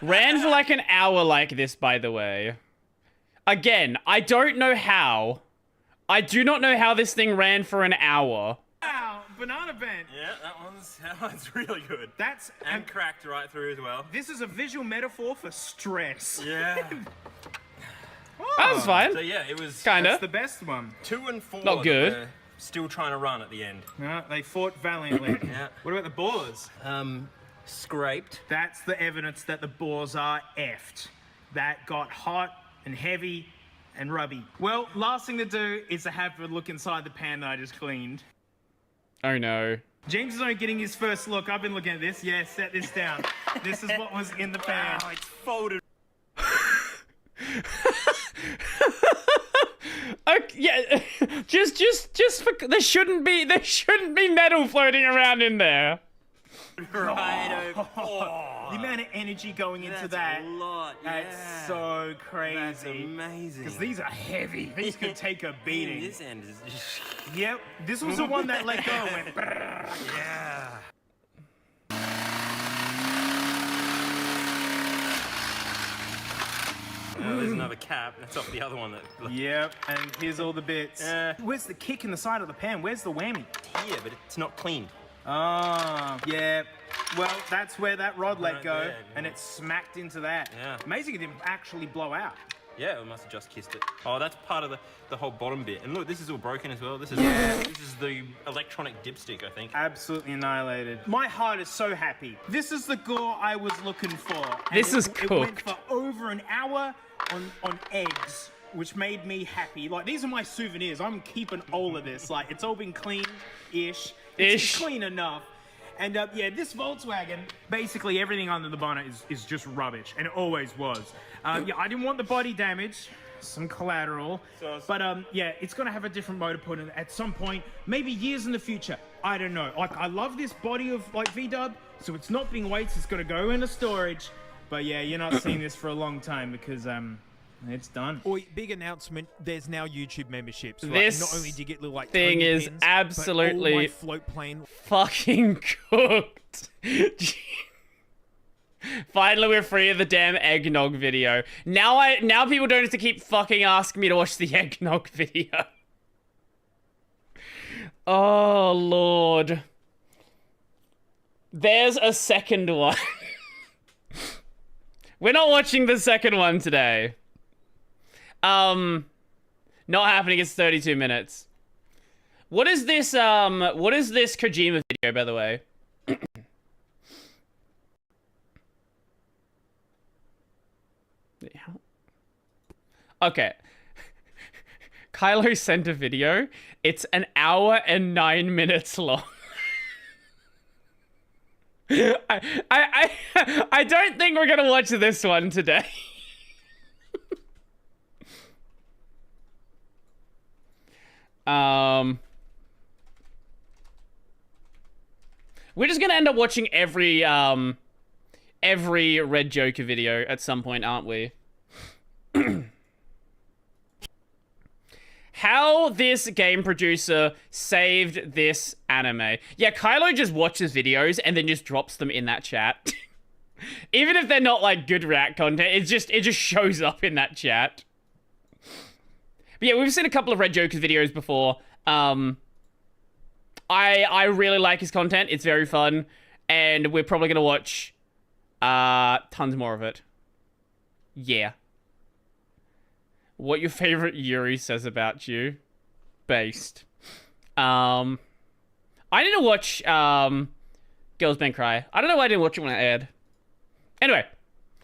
Ran for like an hour like this, by the way. Again, I don't know how. I do not know how this thing ran for an hour. Wow, banana bent. Yeah, that one's really good. That's And cracked right through as well. This is a visual metaphor for stress. Yeah. That was fine. So yeah, it was Kinda. That's the best one. 2 and 4. Not good. that were Still trying to run at the end. No, they fought valiantly. Yeah. What about the boars? Scraped. That's the evidence that the boars are effed. That got hot and heavy and rubby. Well, last thing to do is to have a look inside the pan that I just cleaned. Oh no. James is only getting his first look. I've been looking at this. Yeah, set this down. This is what was in the pan. Oh, it's folded. Okay, yeah, just for, there shouldn't be metal floating around in there. Right over. Oh, The amount of energy going into that's that. a lot. Yeah. That's so crazy. That's amazing. Because these are heavy. These could take a beating. This end is just... Yep. This was the one that let go and went. Yeah. There's another cap. That's off the other one. Yep. And here's all the bits. Where's the kick in the side of the pan? Where's the whammy? Here, but it's not cleaned. Ah, yeah. Well, that's where that rod let Right go, there, and it smacked into that. Yeah. Amazing it didn't actually blow out. Yeah, we must have just kissed it. Oh, that's part of the whole bottom bit. And look, this is all broken as well. This is the electronic dipstick, I think. Absolutely annihilated. My heart is so happy. This is the gore I was looking for. And This is It went cooked. for over an hour on eggs, which made me happy. Like, these are my souvenirs. I'm keeping all of this. Like, it's all been clean-ish. It's clean enough. And yeah, this Volkswagen, basically everything under the bonnet is just rubbish, and it always was. Yeah, I didn't want the body damage, some collateral, but yeah, it's gonna have a different motor put in at some point, maybe years in the future. I don't know. Like, I love this body of like VW, so it's not being weights. It's gonna go into storage. But yeah, you're not seeing this for a long time because it's done. Oi, big announcement. There's now YouTube memberships. Right? This Not only do you get little like thing Tony is pins, absolutely but all my float plane. Fucking cooked. Finally, we're free of the damn eggnog video. Now people don't have to keep fucking asking me to watch the eggnog video. Oh Lord. There's a second one. We're not watching the second one today. Not happening. It's 32 minutes. What is this Kojima video, by the way? Okay. Kylo sent a video. It's an hour and 9 minutes long. I don't think we're gonna watch this one today. We're just gonna end up watching every Red Joker video at some point, aren't we? How this game producer saved this anime. Yeah, Kylo just watches videos and then just drops them in that chat. Even if they're not like good React content, it just shows up in that chat. But yeah, we've seen a couple of Red Joker videos before. I really like his content. It's very fun, and we're probably gonna watch tons more of it. Yeah. What your favorite Yuri says about you. Based. I need to watch Girls Band Cry. I don't know why I didn't watch it when it aired. Anyway,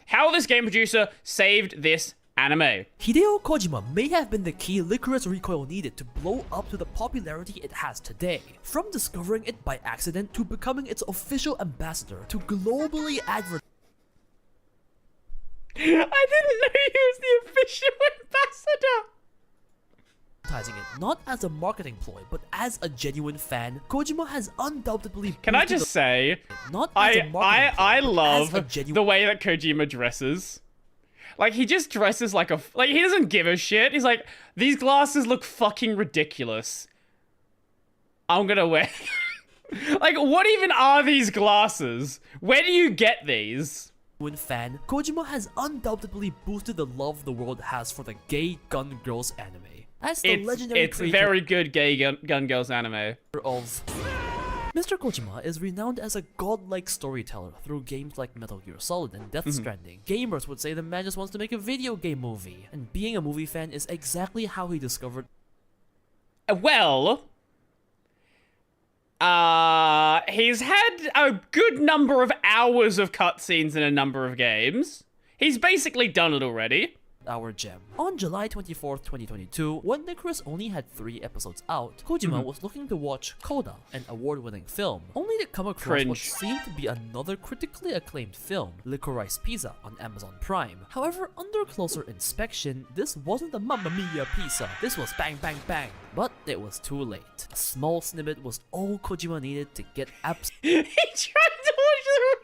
how this game producer saved this anime. Hideo Kojima may have been the key Licorice Recoil needed to blow up to the popularity it has today. From discovering it by accident to becoming its official ambassador to globally advertise. I didn't know he was the official ambassador. It not as a marketing ploy, but as a genuine fan, Kojima has undoubtedly. Can I just say, not as a marketing ploy, I but love as a genuine the way that Kojima dresses. Like, he just dresses like like, he doesn't give a shit. He's like, these glasses look fucking ridiculous. I'm gonna wear Like, what even are these glasses? Where do you get these? Fan, Kojima has undoubtedly boosted the love the world has for the gay Gun Girls anime. As the legendary It's creator very good gay Gun Girls anime. of Mr. Kojima is renowned as a godlike storyteller through games like Metal Gear Solid and Death Stranding. Gamers would say the man just wants to make a video game movie, and being a movie fan is exactly how he discovered. Well, he's had a good number of hours of cutscenes in a number of games. He's basically done it already. Our gem. On July 24th, 2022, when Licorice only had 3 episodes out, Kojima was looking to watch Coda, an award-winning film, only to come across what Cringe. seemed to be another critically acclaimed film, Licorice Pizza, on Amazon Prime. However, under closer inspection, this wasn't a Mamma Mia pizza, this was bang bang bang. But it was too late. A small snippet was all Kojima needed to get He tried to watch the...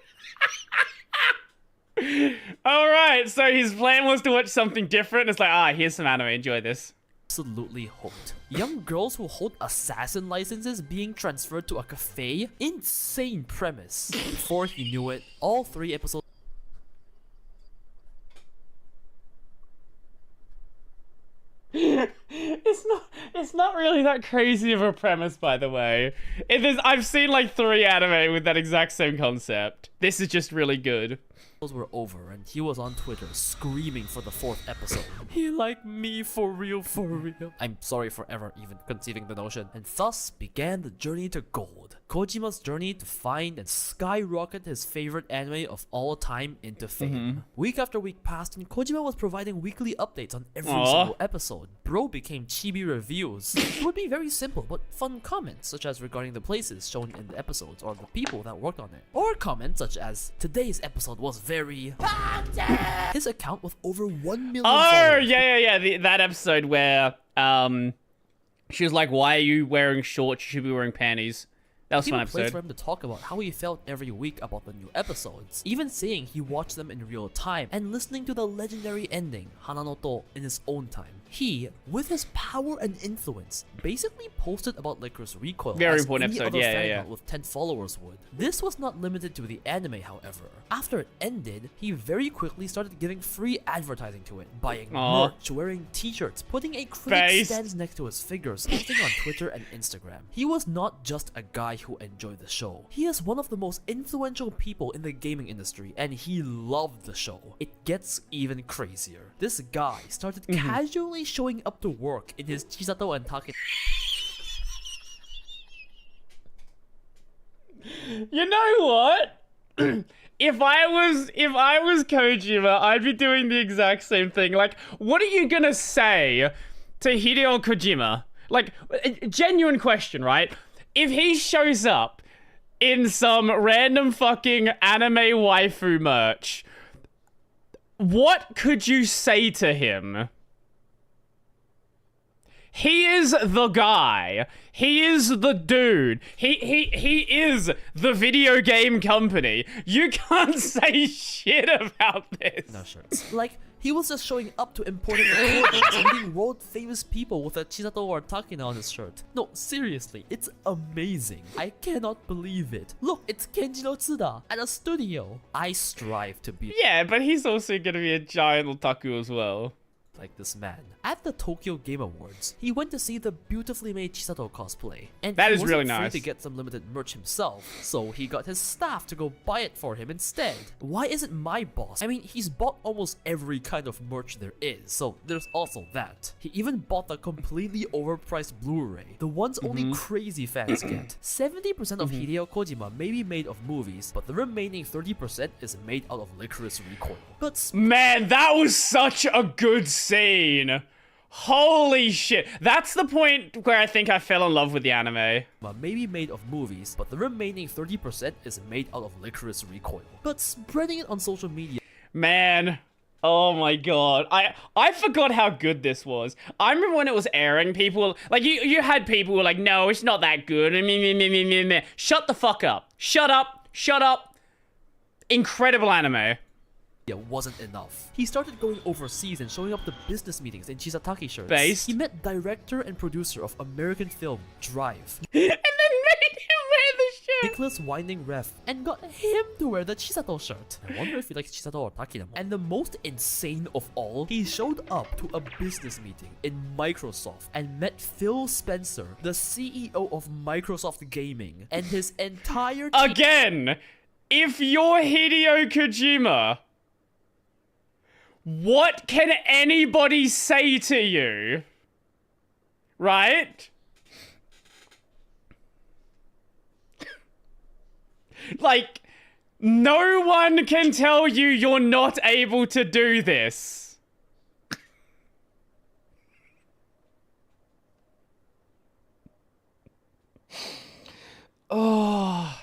Alright, so his plan was to watch something different. It's like, here's some anime, enjoy this. absolutely hooked. Young girls who hold assassin licenses being transferred to a cafe? Insane premise. Before he knew it, all 3 episodes It's not really that crazy of a premise, by the way. I've seen like 3 anime with that exact same concept. This is just really good. were over and he was on Twitter screaming for the 4th episode. He liked me for real, for real. I'm sorry for ever even conceiving the notion. And thus began the journey to gold. Kojima's journey to find and skyrocket his favorite anime of all time into fame. Week after week passed and Kojima was providing weekly updates on every single episode. Bro became chibi reviews. It would be very simple but fun comments such as regarding the places shown in the episodes or the people that worked on it. Or comments such as, today's episode was very His account with over 1 million followers. That episode where she was like, why are you wearing shorts? You should be wearing panties. That was a fun Even a place episode. for him to talk about how he felt every week about the new episodes, even saying he watched them in real time and listening to the legendary ending, Hananoto, in his own time. He, with his power and influence, basically posted about Licorice Recoil Very as important any episode, other yeah, fan yeah. account with 10 followers would. This was not limited to the anime, however. After it ended, he very quickly started giving free advertising to it, buying merch, wearing t-shirts, putting a critic stands next to his figures, posting on Twitter and Instagram. He was not just a guy who enjoyed the show. He is one of the most influential people in the gaming industry, and he loved the show. It gets even crazier. This guy started casually showing up to work in his Chisato and Take. You know what? If I was Kojima, I'd be doing the exact same thing. Like, what are you gonna say to Hideo Kojima? Like, a genuine question, right? If he shows up in some random fucking anime waifu merch, what could you say to him? He is the guy. He is the dude. He is the video game company. You can't say shit about this. No shirts. Like, he was just showing up to important recordings and being world famous people with a Chisato or Takina on his shirt. No, seriously, it's amazing. I cannot believe it. Look, it's Kenjiro Tsuda at a studio. I strive to be Yeah, but he's also gonna be a giant otaku as well. like this man. At the Tokyo Game Awards, he went to see the beautifully made Chisato cosplay. And That he is wasn't really free nice. to get some limited merch himself, so he got his staff to go buy it for him instead. Why isn't my boss? I mean, he's bought almost every kind of merch there is, so there's also that. He even bought the completely overpriced Blu-ray, the ones only crazy fans get. 70% of Hideo Kojima may be made of movies, but the remaining 30% is made out of Licorice Recoil. But Man, that was such a good scene. Holy shit. That's the point where I think I fell in love with the anime. may be made of movies, but the remaining 30% is made out of Licorice Recoil. But spreading it on social media Man. Oh my god. I forgot how good this was. I remember when it was airing, people like you had people who were like, no, it's not that good. Shut the fuck up. Shut up. Shut up. Incredible anime. it wasn't enough. He started going overseas and showing up to business meetings in Chisataki shirts. Based. He met director and producer of American film Drive, And then made him wear the shirt. Nicholas Winding Refn, and got him to wear the Chisato shirt. I wonder if he likes Chisato or Takina more. And the most insane of all, he showed up to a business meeting in Microsoft and met Phil Spencer, the CEO of Microsoft Gaming, and his entire team. Again, if you're Hideo Kojima, what can anybody say to you? Right? Like, no one can tell you you're not able to do this. Oh.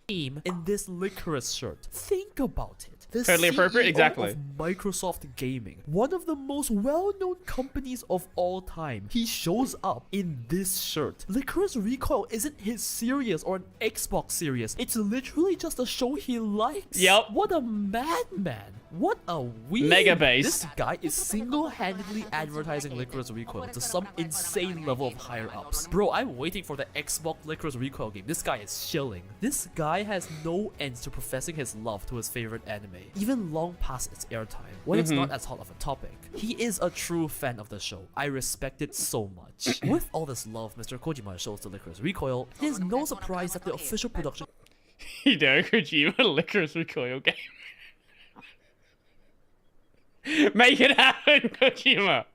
In this Licorice shirt. Think about it. The Totally appropriate, CEO exactly. of Microsoft Gaming, one of the most well-known companies of all time. He shows up in this shirt. Licorice Recoil isn't his series or an Xbox series. It's literally just a show he likes. Yep. What a madman. What a weird. Mega based. This guy is single-handedly advertising Licorice Recoil to some insane level of higher-ups. Bro, I'm waiting for the Xbox Licorice Recoil game. This guy is chilling. This guy has no ends to professing his love to his favorite anime, even long past its airtime, when it's not as hot of a topic. He is a true fan of the show. I respect it so much. With all this love Mr. Kojima shows to Licorice Recoil, it is no surprise that the official production Hideo Kojima Licorice Recoil game. Make it happen, Kojima.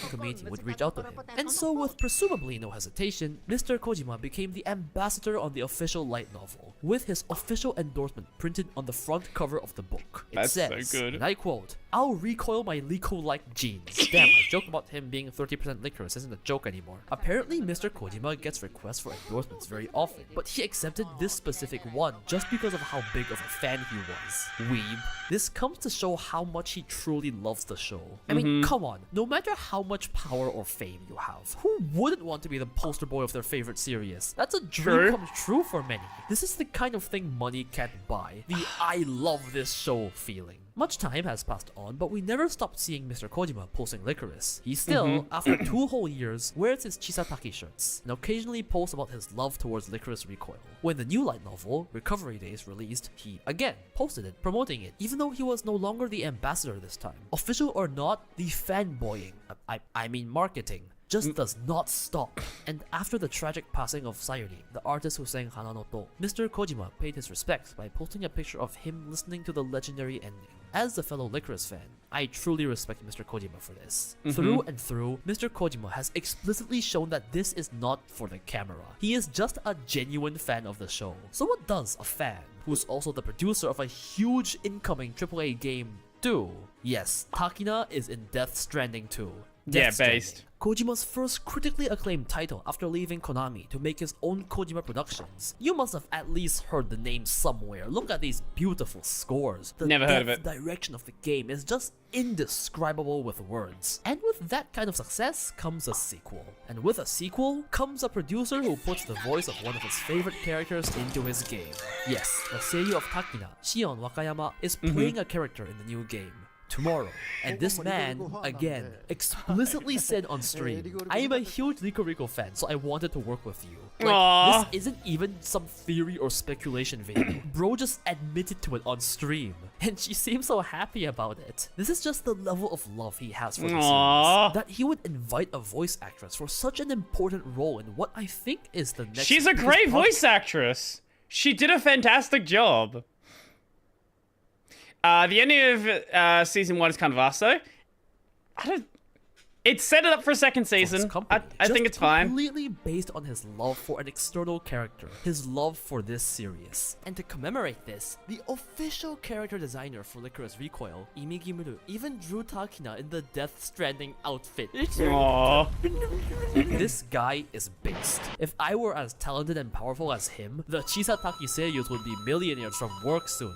community would reach out to him. And so, with presumably no hesitation, Mr. Kojima became the ambassador on the official light novel, with his official endorsement printed on the front cover of the book. It That's so says, good. and I quote, "I'll recoil my Liko-like genes." Damn, my joke about him being 30% licorice isn't a joke anymore. Apparently, Mr. Kojima gets requests for endorsements very often, but he accepted this specific one just because of how big of a fan he was. Weeb. This comes to show how much he truly loves the show. I mean, come on, no matter how much power or fame you have, who wouldn't want to be the poster boy of their favorite series? That's a dream come true for many. This is the kind of thing money can't buy. The I love this show feeling. Much time has passed on, but we never stopped seeing Mr. Kojima posting Licorice. He still, after 2 whole years, wears his Chisataki shirts, and occasionally posts about his love towards Licorice Recoil. When the new light novel, Recovery Days, released, he, again, posted it, promoting it, even though he was no longer the ambassador this time. Official or not, the fanboying, I mean marketing, just does not stop. And after the tragic passing of Sayuri, the artist who sang Hana no To, Mr. Kojima paid his respects by posting a picture of him listening to the legendary ending. As a fellow Licorice fan, I truly respect Mr. Kojima for this. Through and through, Mr. Kojima has explicitly shown that this is not for the camera. He is just a genuine fan of the show. So what does a fan, who's also the producer of a huge incoming AAA game, do? Yes, Takina is in Death Stranding 2. Yeah, Death Stranding, based. Kojima's first critically acclaimed title after leaving Konami to make his own Kojima Productions. You must have at least heard the name somewhere. Look at these beautiful scores. The Never heard of depth it. direction of the game is just indescribable with words. And with that kind of success comes a sequel. And with a sequel comes a producer who puts the voice of one of his favorite characters into his game. Yes, the seiyuu of Takina, Shion Wakayama, is playing a character in the new game tomorrow. And this man, again, explicitly said on stream, "I am a huge Rico Rico fan, so I wanted to work with you." Like, Aww. this isn't even some theory or speculation video. Bro just admitted to it on stream. And she seems so happy about it. This is just the level of love he has for the Aww. series. That he would invite a voice actress for such an important role in what I think is the next... She's a biggest great project. voice actress. She did a fantastic job. The ending of season 1 is kind of us though. It set it up for a second For his season. company, I think just it's fine. Completely based on his love for an external character, his love for this series. And to commemorate this, the official character designer for Licorice Recoil, Imi Gimuru, even drew Takina in the Death Stranding outfit. Aww. This guy is based. If I were as talented and powerful as him, the Chisataki seiyus would be millionaires from work soon.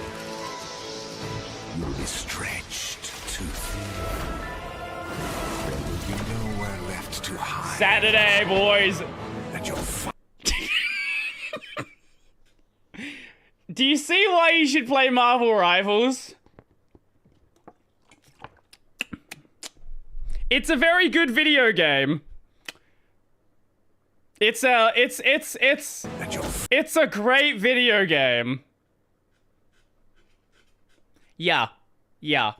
is stretched too thin. There will be nowhere left to hide. Saturday, boys. And you'll find Do you see why you should play Marvel Rivals? It's a very good video game. It's a great video game. Yeah. Yeah.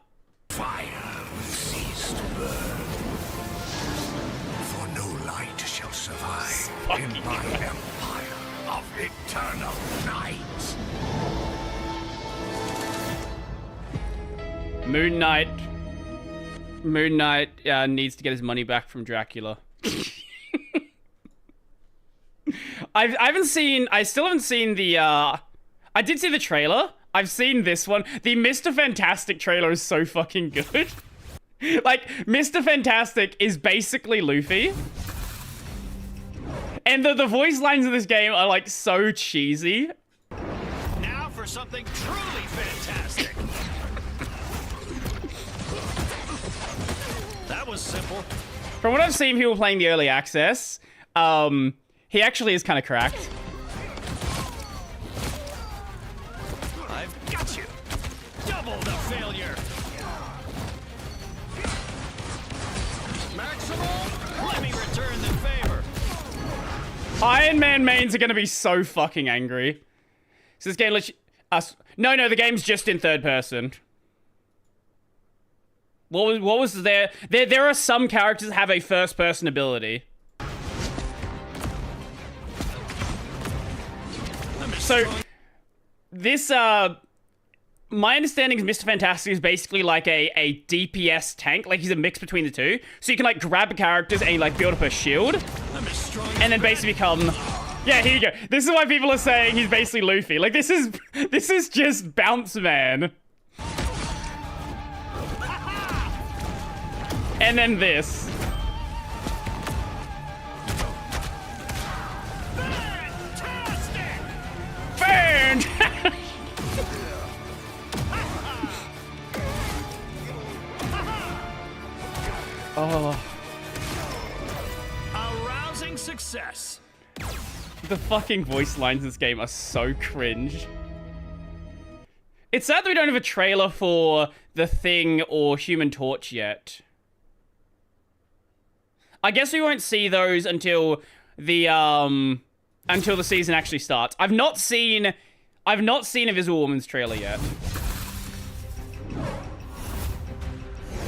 fire will cease to burn. For no light shall survive in my empire of eternal night. Moon Knight needs to get his money back from Dracula. I still haven't seen the, I did see the trailer. I've seen this one. The Mr. Fantastic trailer is so fucking good. Like, Mr. Fantastic is basically Luffy. And the voice lines of this game are, like, so cheesy. Now for something truly fantastic. That was simple. From what I've seen people playing the early access, he actually is kind of cracked. I've got you. Double the failure. Maximum. Let me return the favor. Iron Man mains are gonna be so fucking angry. So this game lets you, no, the game's just in third person. What was there? There are some characters that have a first person ability. So this my understanding is Mr. Fantastic is basically like a DPS tank, like he's a mix between the two. So you can like grab characters and like build up a shield, and then basically become. Yeah, here you go. This is why people are saying he's basically Luffy. Like this is just Bounce Man. And then this. Fantastic! Oh. A rousing success. The fucking voice lines in this game are so cringe. It's sad that we don't have a trailer for The Thing or Human Torch yet. I guess we won't see those until the season actually starts. I've not seen a Visual Woman's trailer yet.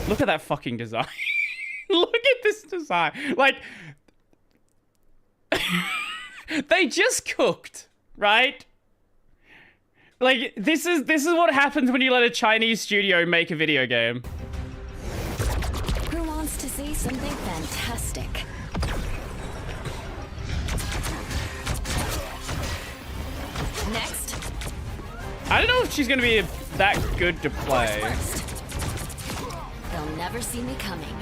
Look at that fucking design. Look at this design. Like they just cooked, right? Like this is what happens when you let a Chinese studio make a video game. Who wants to see something fantastic? Next. I don't know if she's gonna be that good to play. They'll never see me coming.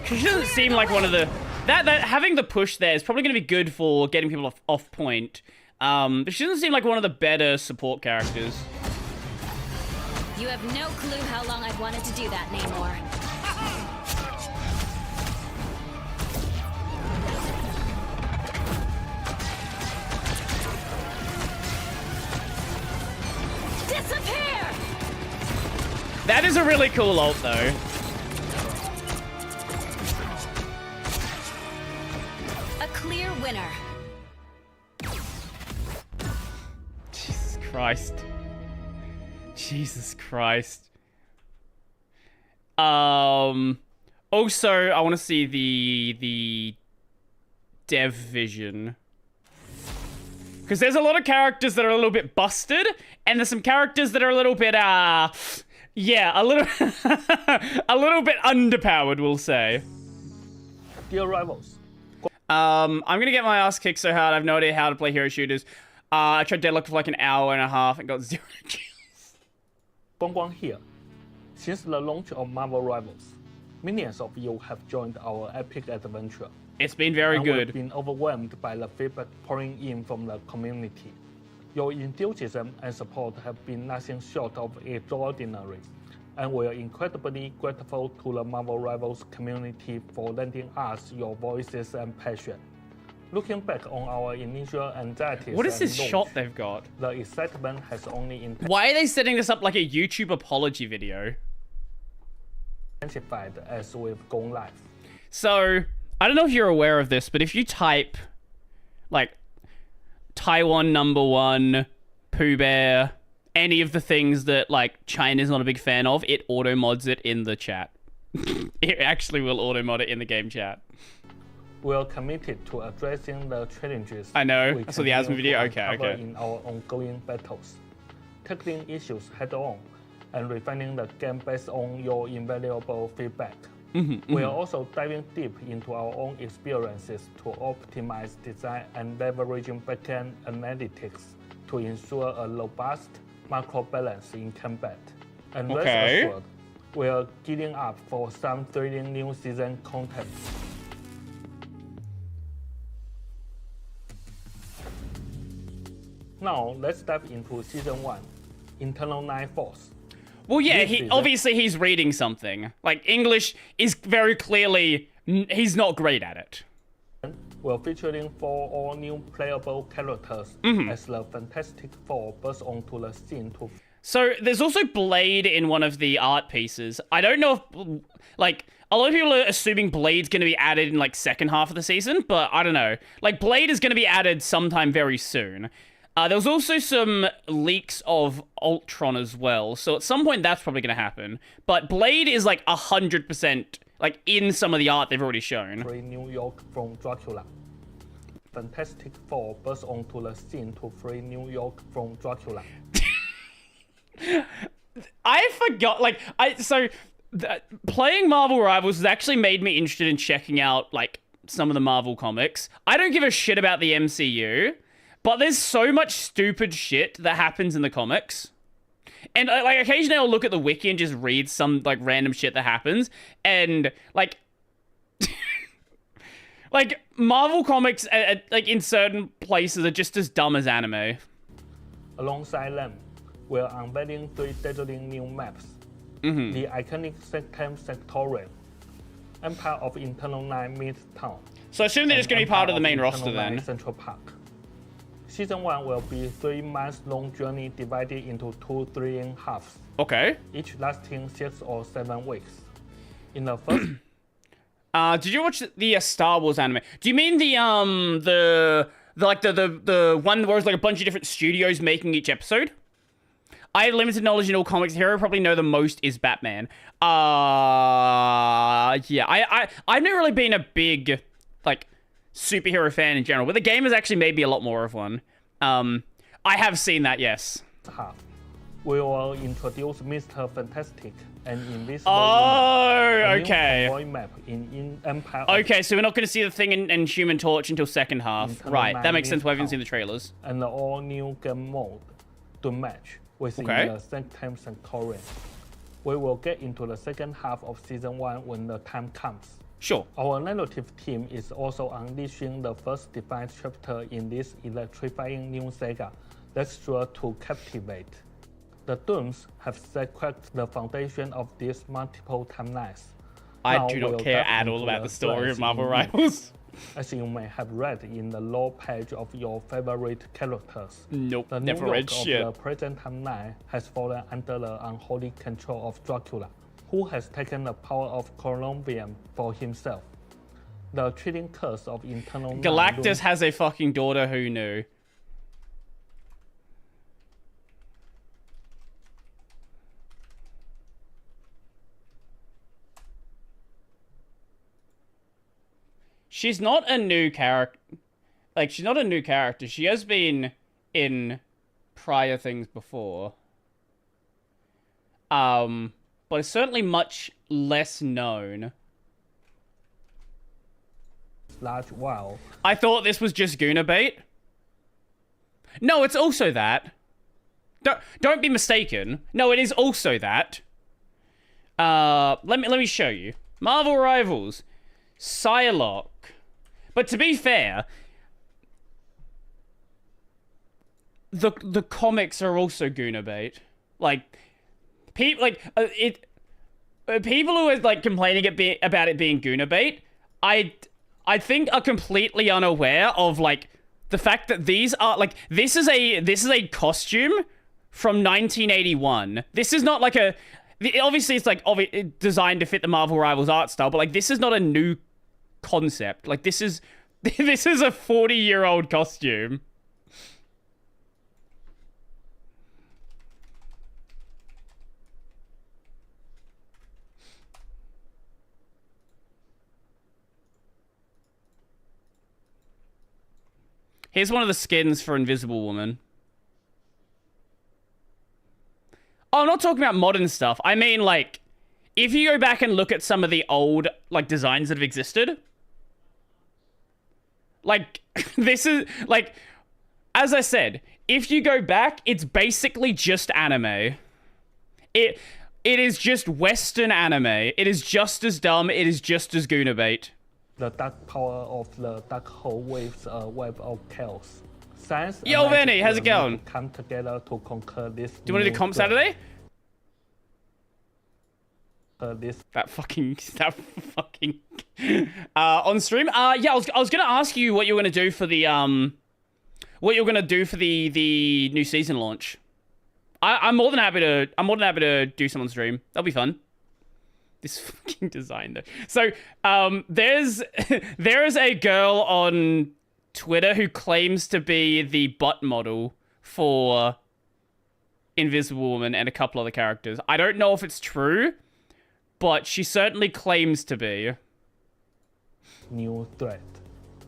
She doesn't seem like one of the that having the push there is probably gonna be good for getting people off point. But she doesn't seem like one of the better support characters. You have no clue how long I've wanted to do that, Namor. Disappear! That is a really cool ult, though. A clear winner. Jesus Christ. Jesus Christ. Also, I want to see the dev vision. Because there's a lot of characters that are a little bit busted, and there's some characters that are a little bit, yeah, a little, a little bit underpowered, we'll say. Dear rivals. I'm gonna get my ass kicked so hard, I have no idea how to play hero shooters. I tried Deadlock for like an hour and a half and got 0 kills. Guang here. Since the launch of Marvel Rivals, millions of you have joined our epic adventure. It's been very good. We've been overwhelmed by the feedback pouring in from the community. Your enthusiasm and support have been nothing short of extraordinary. and we are incredibly grateful to the Marvel Rivals community for lending us your voices and passion. Looking back on our initial anxieties What is and this launch, shot they've got? the excitement has only Why are they setting this up like a YouTube apology video? intensified as we've gone live. So, I don't know if you're aware of this, but if you type, like, Taiwan #1, Pooh Bear, any of the things that, like, China's not a big fan of, it auto-mods it in the chat. It actually will auto-mod it in the game chat. We are committed to addressing the challenges I know. we I saw the continue Asmon video. to Okay, uncover okay. in our ongoing battles, tackling issues head-on, and refining the game based on your invaluable feedback. We are also diving deep into our own experiences to optimize design and leveraging backend analytics to ensure a robust macro balance in combat. And rest Okay. assured, we are gearing up for some thrilling new season content. Now, let's dive into Season 1, Internal 9 Force. Well, yeah, This season- obviously he's reading something. Like, English is very clearly... he's not great at it. We're featuring 4 all-new playable characters as the Fantastic Four burst onto the scene to So, there's also Blade in one of the art pieces. I don't know if... Like, a lot of people are assuming Blade's going to be added in, like, second half of the season, but I don't know. Like, Blade is going to be added sometime very soon. There was also some leaks of Ultron as well, so at some point that's probably going to happen. But Blade is like 100%, like, in some of the art they've already shown. free New York from Dracula. Fantastic Four burst onto the scene to free New York from Dracula. I forgot, like, playing Marvel Rivals has actually made me interested in checking out, like, some of the Marvel comics. I don't give a shit about the MCU, but there's so much stupid shit that happens in the comics. And, like, occasionally I'll look at the wiki and just read some, like, random shit that happens, and, like... like, Marvel comics, like, in certain places are just as dumb as anime. Alongside them, we're unveiling 3 dazzling new maps. The iconic Sectum Sectorial, Empire of Internal 9 Midtown. So I assume they're just going to be part of the main roster Internal 9 then. Central Park. Season 1 will be 3 months long journey divided into 2 thrilling halves, Okay. each lasting 6 or 7 weeks. In the first Did you watch the Star Wars anime? Do you mean the one where it's like a bunch of different studios making each episode? I have limited knowledge in all comics. The hero I probably know the most is Batman. Yeah, I've never really been a big, like, superhero fan in general, but the game has actually made me a lot more of one. I have seen that, yes. half, we will introduce Mr. Fantastic and Invisible Oh, Woman, a new okay. convoy map in Empire of Okay, so we're not going to see the thing in Human Torch until second half. Internal Right, that 9 makes sense. We haven't Midtown. seen the trailers. and the all-new game mode to match within Okay. the Sectum Sectorial. We will get into the second half of Season 1 when the time comes. Sure. Our narrative team is also unleashing the first defined chapter in this electrifying new saga that's sure to captivate. The Dooms have cracked the foundation of these multiple timelines. I Now do not we'll care dive at all into about the story threads of Marvel in Rivals. As you may have read in the lore page of your favorite characters. Nope, The never New read York shit. of the present timeline has fallen under the unholy control of Dracula, who has taken the power of Columbium for himself. The chilling curse of Internal 9 Galactus looms has a fucking daughter, who knew? She's not a new character. Like, she's not a new character. She has been in prior things before. But it's certainly much less known. large while. I thought this was just Guna bait. No, it's also that. Don't be mistaken. No, it is also that. Let me show you. Marvel Rivals. Psylocke. But to be fair, the comics are also Guna bait. Like, people people who are like complaining about it being Guna bait, I think are completely unaware of like the fact that these are like this is a costume from 1981. This is not like obviously it's like designed to fit the Marvel Rivals art style, but like this is not a new concept. Like this is a 40-year-old costume. Here's one of the skins for Invisible Woman. Oh, I'm not talking about modern stuff. I mean, like, if you go back and look at some of the old, like, designs that have existed, like, this is, like, as I said, if you go back, it's basically just anime. It is just Western anime. It is just as dumb. It is just as Guna bait. The dark power of the dark hole waves a web of chaos. Science Yo, Vanny, how's it going? Come together to conquer this. Do you want to do Comp Saturday? This. That fucking on stream. Yeah, I was gonna ask you what you were gonna do for the the new season launch. I'm more than happy to do some on stream. That'll be fun. This fucking design though. So there is a girl on Twitter who claims to be the butt model for Invisible Woman and a couple other characters. I don't know if it's true, but she certainly claims to be. New threat.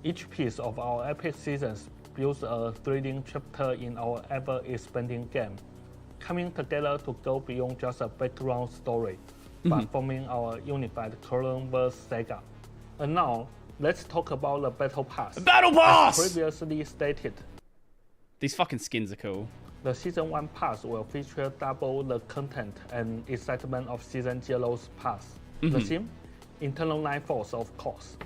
Each piece of our epic seasons builds a thrilling chapter in our ever-expanding game, coming together to go beyond just a background story, but forming our unified Clone-verse saga. And now, let's talk about the Battle Pass. Battle Pass! As previously stated, these fucking skins are cool. The Season 1 Pass will feature double the content and excitement of Season 0's Pass. The theme? Internal Life Force, of course.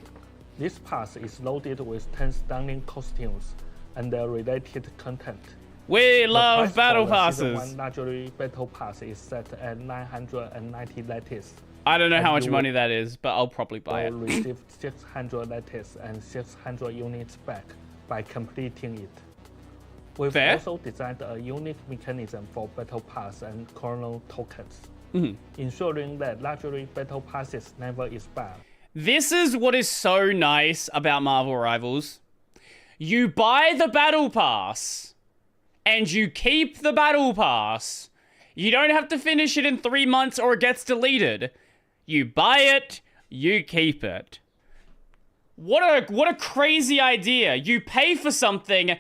This pass is loaded with 10 stunning costumes and their related content. We love battle passes. Season 1 luxury battle pass is set at 990 lattice. I don't know how much money that is, but I'll probably buy it. You will receive 600 lattice and 600 units back by completing it. We've also designed a unique mechanism for battle pass and chrono tokens, ensuring that luxury battle passes never expire. This is what is so nice about Marvel Rivals. You buy the battle pass and you keep the battle pass. You don't have to finish it in 3 months or it gets deleted. You buy it, you keep it. What a crazy idea. You pay for something.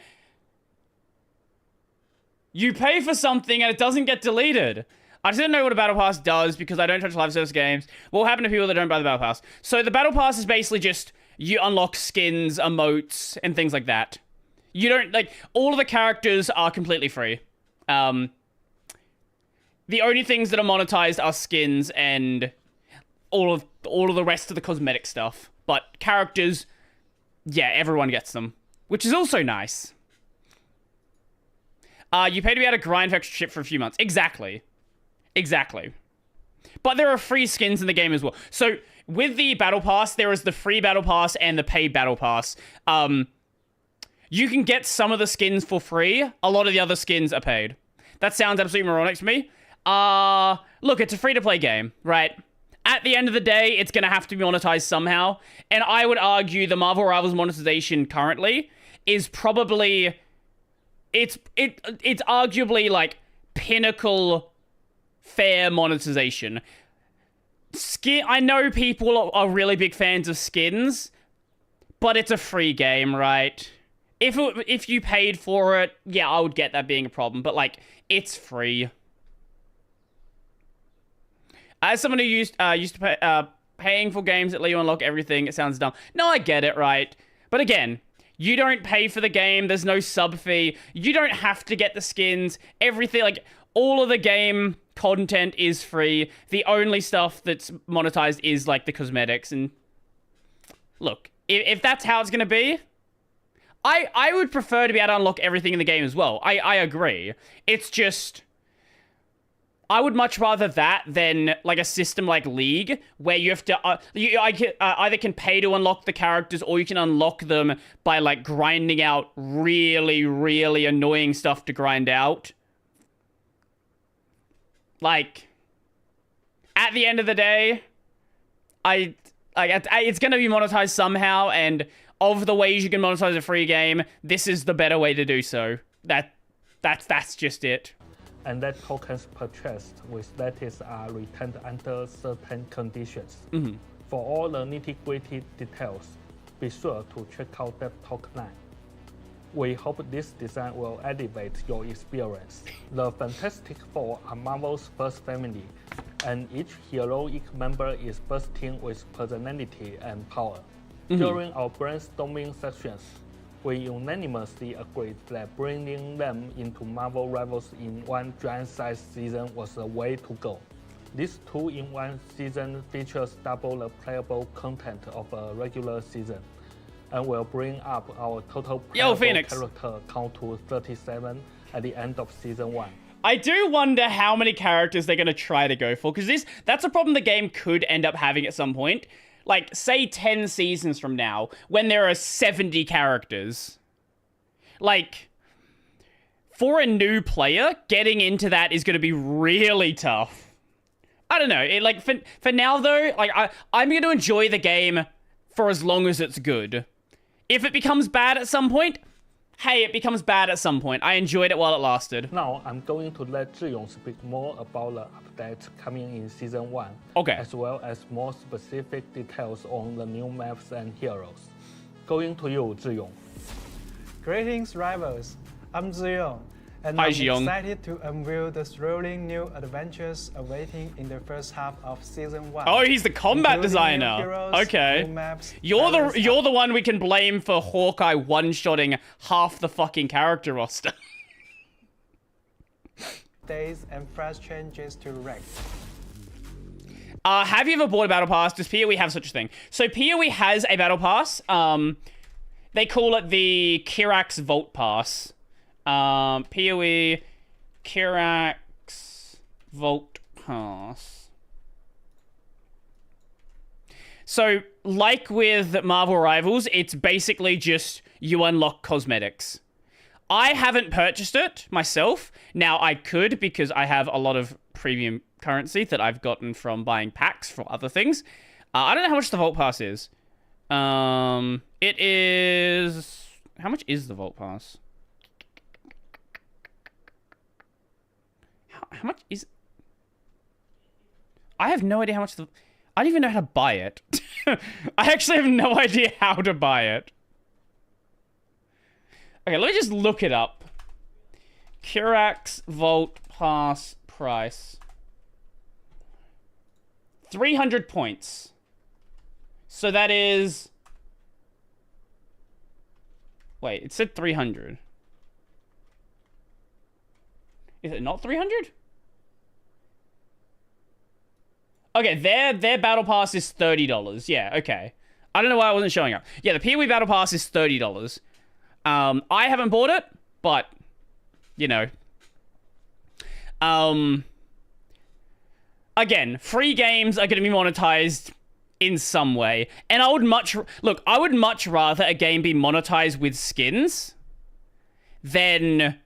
You pay for something and it doesn't get deleted. I just didn't know what a Battle Pass does because I don't touch live service games. What will happen to people that don't buy the Battle Pass? So the Battle Pass is basically just you unlock skins, emotes, and things like that. You don't, like, all of the characters are completely free. The only things that are monetized are skins and all of the rest of the cosmetic stuff. But characters, yeah, everyone gets them, which is also nice. You pay to be able to grind for extra shit for a few months. Exactly. But there are free skins in the game as well. So with the Battle Pass, there is the free Battle Pass and the paid Battle Pass. You can get some of the skins for free. A lot of the other skins are paid. That sounds absolutely moronic to me. Look, it's a free-to-play game, right? At the end of the day, it's going to have to be monetized somehow. And I would argue the Marvel Rivals monetization currently is probably... It's arguably, like, pinnacle fair monetization. I know people are really big fans of skins, but it's a free game, right? If you paid for it, yeah, I would get that being a problem, but, like, it's free. As someone who used to pay, paying for games that let you unlock everything, it sounds dumb. No, I get it, right? But again, you don't pay for the game, there's no sub fee, you don't have to get the skins, everything, like, all of the game content is free. The only stuff that's monetized is, like, the cosmetics, and look, if that's how it's gonna be, I would prefer to be able to unlock everything in the game as well. I agree. It's just... I would much rather that than like a system like League, where you have to either can pay to unlock the characters, or you can unlock them by like grinding out really, really annoying stuff to grind out. Like, at the end of the day, it's gonna be monetized somehow, and of the ways you can monetize a free game, this is the better way to do so. That's just it. And that tokens purchased with lattice are returned under certain conditions. For all the nitty-gritty details, be sure to check out that talk line. We hope this design will elevate your experience. The Fantastic Four are Marvel's first family, and each heroic member is bursting with personality and power. During our brainstorming sessions, we unanimously agreed that bringing them into Marvel Rivals in one giant-sized season was the way to go. This 2-in-1 season features double the playable content of a regular season, and will bring up our total playable character count to 37 at the end of Season 1. I do wonder how many characters they're going to try to go for, because that's a problem the game could end up having at some point. Like, say 10 seasons from now, when there are 70 characters. Like, for a new player, getting into that is going to be really tough. I don't know. For now, though, like, I'm going to enjoy the game for as long as it's good. If it becomes bad at some point, hey, it becomes bad at some point. I enjoyed it while it lasted. Now, I'm going to let Zhiyong speak more about the updates coming in Season 1. Okay. As well as more specific details on the new maps and heroes. Going to you, Zhiyong. Greetings, rivals. I'm Zhiyong, and Hi, I'm Zhiyong. excited to unveil the thrilling new adventures awaiting in the first half of Season 1. Oh, he's the combat including designer. new heroes, Okay. new maps, You're balanced the one we can blame for Hawkeye one-shotting half the fucking character roster. updates and fresh changes to rank. Have you ever bought a battle pass? Does PoE have such a thing? So PoE has a battle pass. They call it the Kirax Vault Pass. PoE Kirax Vault Pass. So, like with Marvel Rivals, it's basically just you unlock cosmetics. I haven't purchased it myself. Now, I could, because I have a lot of premium currency that I've gotten from buying packs for other things. I don't know how much the Vault Pass is. It is... How much is the Vault Pass? How much is... I have no idea how much the... I don't even know how to buy it. I actually have no idea how to buy it. Okay, let me just look it up. Kirax Vault Pass price. 300 points. So that is... Wait, it said 300. Is it not 300? Okay, their battle pass is $30. Yeah, okay. I don't know why I wasn't showing up. Yeah, the PoE battle pass is $30. I haven't bought it, but, you know. Again, free games are going to be monetized in some way. And I would much rather a game be monetized with skins than...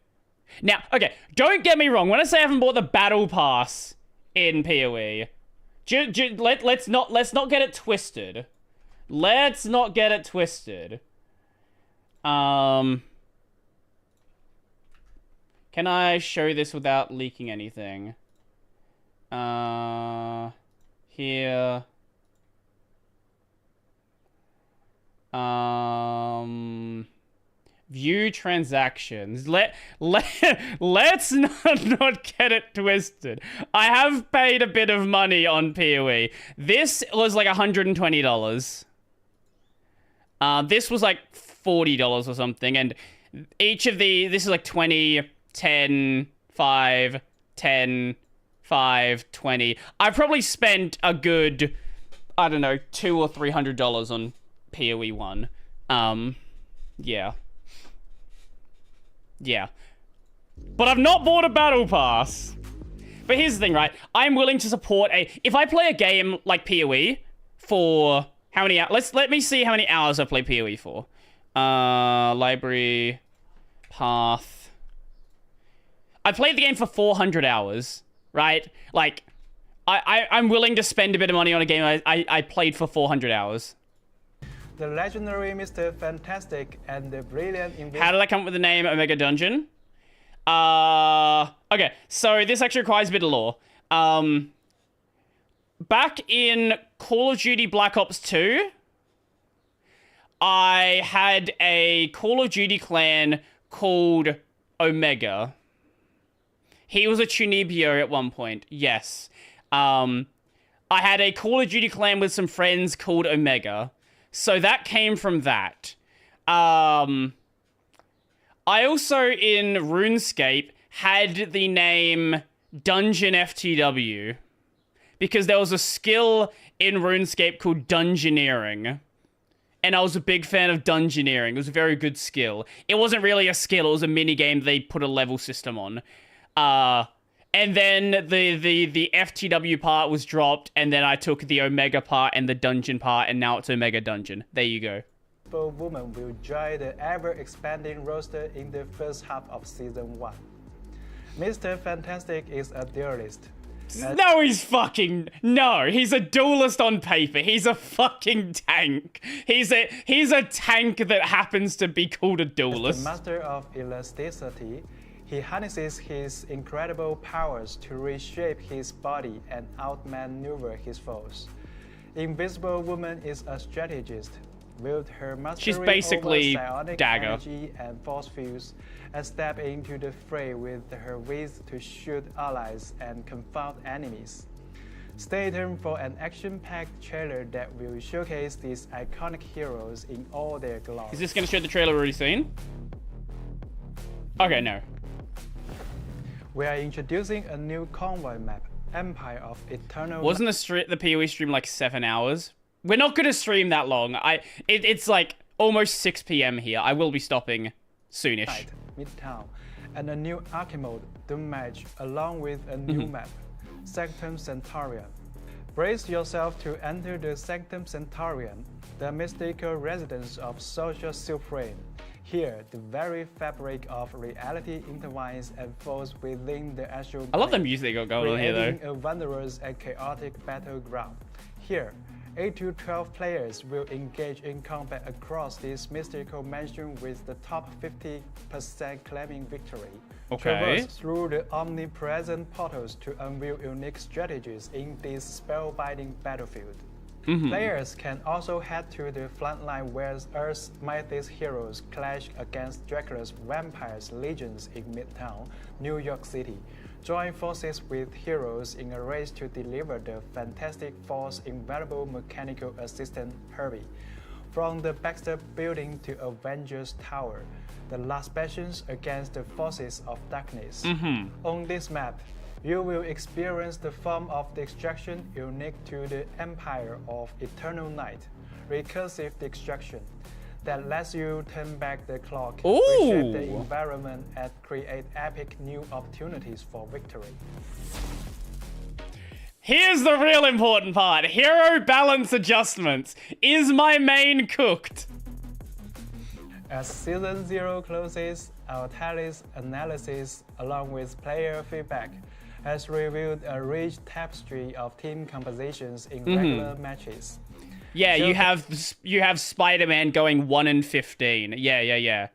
Now, okay, don't get me wrong. When I say I haven't bought the battle pass in PoE, let's not get it twisted. Let's not get it twisted. Can I show this without leaking anything? Here. View transactions. Let's not get it twisted. I have paid a bit of money on PoE. This was like $120. This was like $40 or something, and each of this is like 20, 10, 5, 10, 5, 20. I've probably spent a good, I don't know, $200 or $300 on PoE 1. Yeah. Yeah. But I've not bought a battle pass. But here's the thing, right? I'm willing to support if I play a game like PoE for how many hours? Let me see how many hours I play PoE for. Library, path. I played the game for 400 hours, right? Like, I'm willing to spend a bit of money on a game I played for 400 hours. The legendary Mr. Fantastic and the brilliant How did I come up with the name Omega Dungeon? Okay, so this actually requires a bit of lore. Back in Call of Duty Black Ops 2, I had a Call of Duty clan called Omega. He was a Chunibyo at one point, yes. I had a Call of Duty clan with some friends called Omega. So that came from that. I also, in RuneScape, had the name Dungeon FTW. Because there was a skill in RuneScape called Dungeoneering. And I was a big fan of Dungeoneering. It was a very good skill. It wasn't really a skill, it was a minigame they put a level system on. And then the FTW part was dropped, and then I took the Omega part and the Dungeon part, and now it's Omega Dungeon. There you go. Woman will join the ever-expanding roster in the first half of Season 1. Mr. Fantastic is a duelist. No, he's a duelist on paper. He's a fucking tank. He's a tank that happens to be called a duelist. As the master of elasticity, he harnesses his incredible powers to reshape his body and outmaneuver his foes. Invisible Woman is a strategist. With her mastery She's basically over psionic Dagger. energy and force fields, and step into the fray with her wits to shoot allies and confound enemies. Stay tuned for an action-packed trailer that will showcase these iconic heroes in all their glory. Is this going to show the trailer we've already seen? Okay, no. We are introducing a new convoy map, Empire of Eternal. Wasn't the PoE stream like 7 hours? We're not going to stream that long. It's like almost 6 p.m. here. I will be stopping soonish. Night, Midtown, and a new Arcade mode, Doom Match, along with a new map, Sanctum Centurion. Brace yourself to enter the Sanctum Centurion, the mystical residence of Social Supreme. Here, the very fabric of reality intertwines and folds within the astral I love the plane, music they got going on here, though. creating a wondrous and chaotic battleground. Here, 8 to 12 players will engage in combat across this mystical mansion with the top 50% claiming victory. Okay. Traverse through the omnipresent portals to unveil unique strategies in this spellbinding battlefield. Players can also head to the frontline where Earth's mightiest heroes clash against Dracula's vampires legions in Midtown, New York City. Join forces with heroes in a race to deliver the Fantastic Four's invaluable mechanical assistant Herbie. From the Baxter Building to Avengers Tower, the last bastions against the forces of darkness. On this map, you will experience the form of destruction unique to the Empire of Eternal Night, recursive destruction that lets you turn back the clock, reshape the environment, and create epic new opportunities for victory. Here's the real important part. Hero balance adjustments. Is my main cooked? As Season 0 closes, our tallies analysis, along with player feedback, has revealed a rich tapestry of team compositions in regular matches. Yeah, you have Spider-Man going 1-15. Yeah.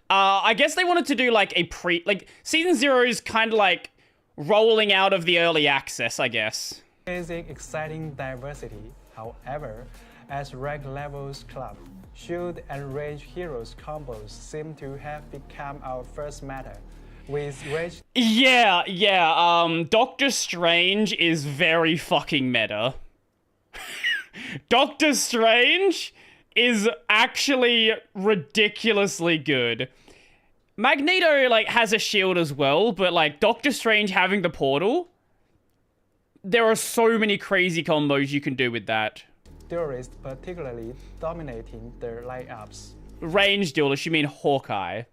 I guess they wanted to do like Season 0 is kind of like rolling out of the early access, I guess. Amazing, exciting diversity. However, as rank levels climb, shield and range heroes combos seem to have become our first meta. With range. Yeah. Doctor Strange is very fucking meta. Doctor Strange is actually ridiculously good. Magneto has a shield as well, but Doctor Strange having the portal, there are so many crazy combos you can do with that. Duelists particularly dominating their lineups. Range duelist, you mean Hawkeye?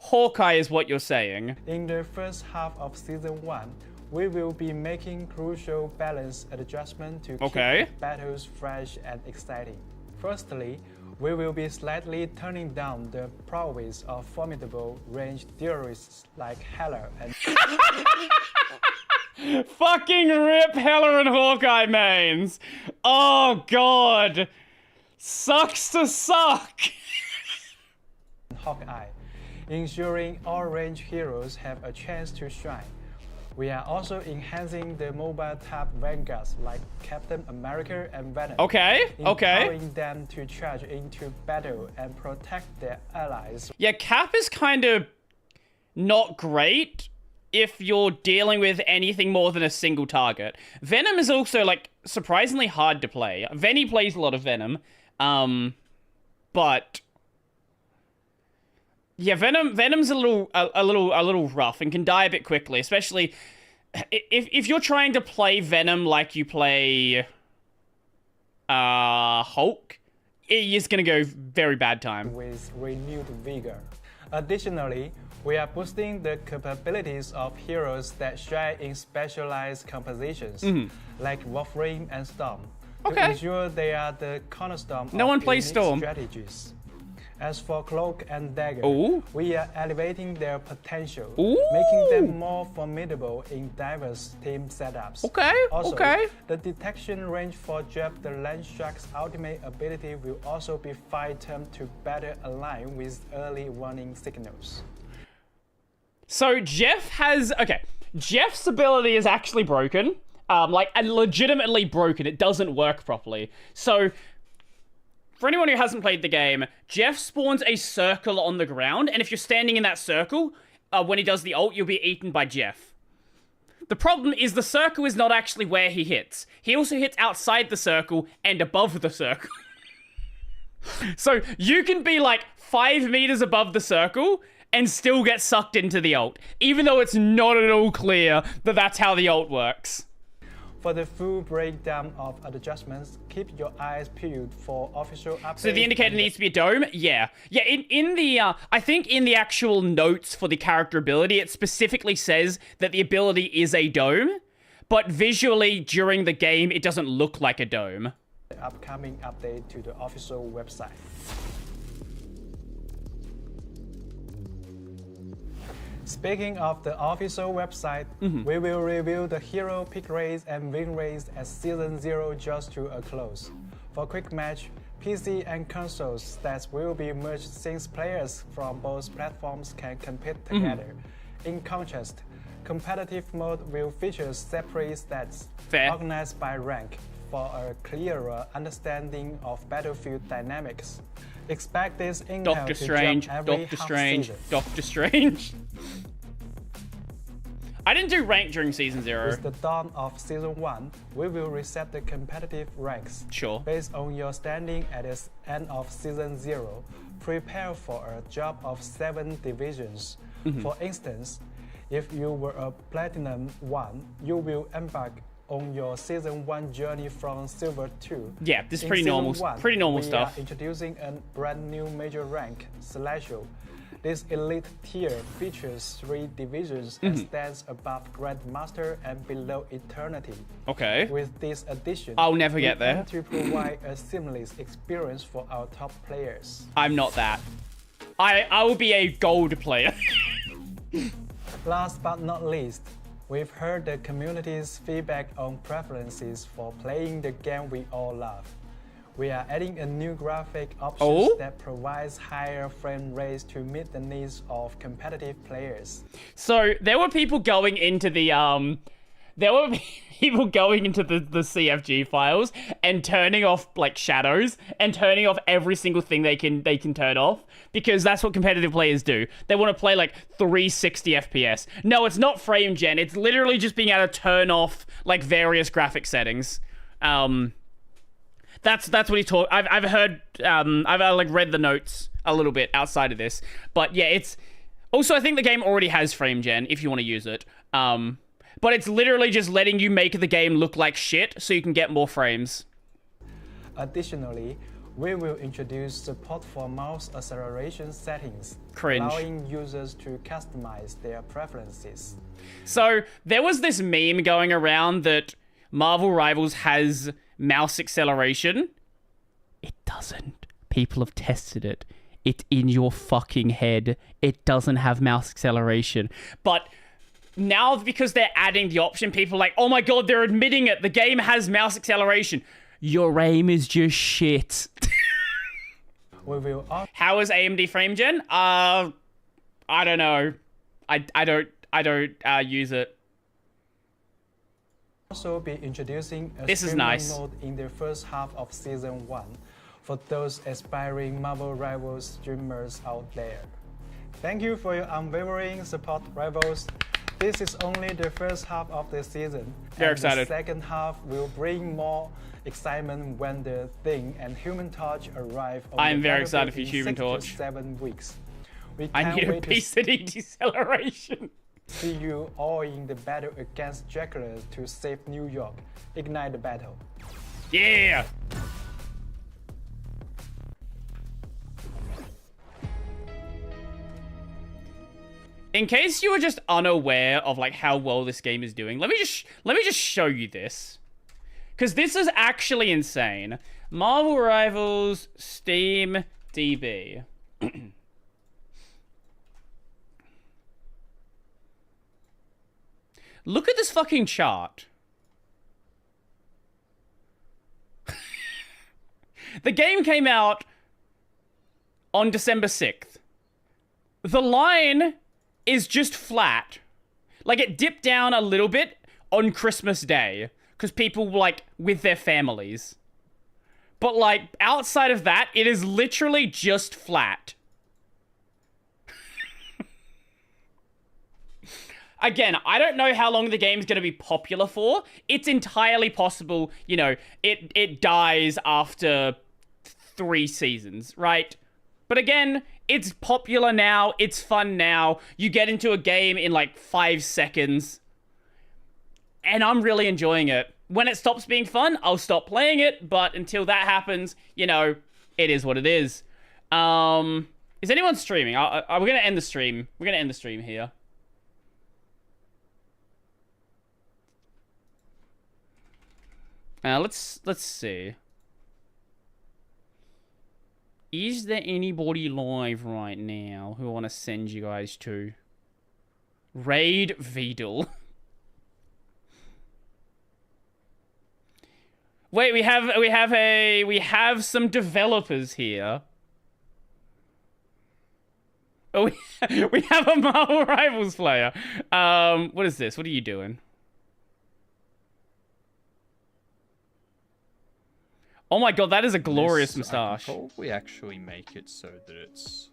Hawkeye is what you're saying. In the first half of Season 1, we will be making crucial balance adjustments to keep the battles fresh and exciting. Firstly, we will be slightly turning down the prowess of formidable ranged theorists like Heller and Fucking rip Heller and Hawkeye mains. Oh god. Sucks to suck. Hawkeye, ensuring all range heroes have a chance to shine. We are also enhancing the mobile type vanguards like Captain America and Venom. Empowering them to charge into battle and protect their allies. Yeah, Cap is kind of not great if you're dealing with anything more than a single target. Venom is also, like, surprisingly hard to play. Venny plays a lot of Venom, but yeah, Venom's a little rough and can die a bit quickly, especially if you're trying to play Venom like you play Hulk. It is gonna go very bad time. With renewed vigor. Additionally, we are boosting the capabilities of heroes that shine in specialized compositions, like Wolverine and Storm, to ensure they are the cornerstone of unique strategies. As for Cloak and Dagger, we are elevating their potential, making them more formidable in diverse team setups. Also, the detection range for Jeff the Landshark's ultimate ability will also be fine-tuned to better align with early warning signals. So Jeff has... Jeff's ability is actually broken. Legitimately broken. It doesn't work properly. So... for anyone who hasn't played the game, Jeff spawns a circle on the ground, and if you're standing in that circle, when he does the ult, you'll be eaten by Jeff. The problem is the circle is not actually where he hits. He also hits outside the circle and above the circle. So you can be like 5 meters above the circle and still get sucked into the ult, even though it's not at all clear that that's how the ult works. For the full breakdown of adjustments, keep your eyes peeled for official updates. So the indicator needs to be a dome? Yeah. Yeah, in the, I think in the actual notes for the character ability, it specifically says that the ability is a dome, but visually during the game, it doesn't look like a dome. The upcoming update to the official website. Speaking of the official website, we will review the hero pick race and win race as Season 0 draws to a close. For quick match, PC and console stats will be merged since players from both platforms can compete together. In contrast, competitive mode will feature separate stats organized by rank for a clearer understanding of battlefield dynamics. Expect this intel to jump every half season. Doctor Strange. I didn't do rank during Season 0. With the dawn of Season 1, we will reset the competitive ranks. Based on your standing at the end of Season 0, prepare for a drop of 7 divisions. For instance, if you were a Platinum 1, you will embark on your Season 1 journey from Silver 2. Yeah, this is pretty normal stuff. We are introducing a brand new major rank, Celestial. This elite tier features 3 divisions and stands above Grandmaster and below Eternity. With this addition, I'll never get there. We aim to provide a seamless experience for our top players. I'm not that. I will be a gold player. Last but not least, we've heard the community's feedback on preferences for playing the game we all love. We are adding a new graphic option that provides higher frame rates to meet the needs of competitive players. So there were people going into the CFG files and turning off like shadows and turning off every single thing they can turn off, because that's what competitive players do. They want to play like 360 FPS. No, it's not frame gen. It's literally just being able to turn off like various graphic settings. That's what he taught. I've heard, I've like read the notes a little bit outside of this, but yeah, it's also, I think the game already has frame gen if you want to use it. But it's literally just letting you make the game look like shit so you can get more frames. Additionally, We will introduce support for mouse acceleration settings, Cringe. allowing users to customize their preferences. So there was this meme going around that Marvel Rivals has mouse acceleration. It doesn't. People have tested it. It's in your fucking head. It doesn't have mouse acceleration. But now because they're adding the option, people are like, oh my god, they're admitting it. The game has mouse acceleration. Your aim is just shit. We will How is AMD frame gen? I don't know. I don't use it. also be introducing a This is streaming nice. mode in the first half of Season 1 for those aspiring Marvel Rivals streamers out there. Thank you for your unwavering support, Rivals. This is only the first half of the season. Very and excited. The second half will bring more excitement when the Thing and Human Torch arrive. On I'm the very battlefield excited for in Human 6 to Torch. 7 weeks. We I can't need a wait to obesity deceleration. see you all in the battle against Dracula to save New York. Ignite the battle. Yeah. In case you were just unaware of like how well this game is doing, let me just show you this. Cuz this is actually insane. Marvel Rivals Steam DB. Look at this fucking chart. The game came out on December 6th. The line is just flat. Like, it dipped down a little bit on Christmas Day because people were, like, with their families. But, like, outside of that, it is literally just flat. Again, I don't know how long the game's going to be popular for. It's entirely possible, you know, it dies after 3 seasons, right? But again, it's popular now. It's fun now. You get into a game in like 5 seconds. And I'm really enjoying it. When it stops being fun, I'll stop playing it. But until that happens, you know, it is what it is. Is anyone streaming? We're going to end the stream. We're going to end the stream here. Let's see. Is there anybody live right now who I want to send you guys to? Raid Vidal. Wait, we have some developers here. Oh, we have a Marvel Rivals player. What is this? What are you doing? Oh my god, that is a glorious moustache. I can probably actually make it so that it's...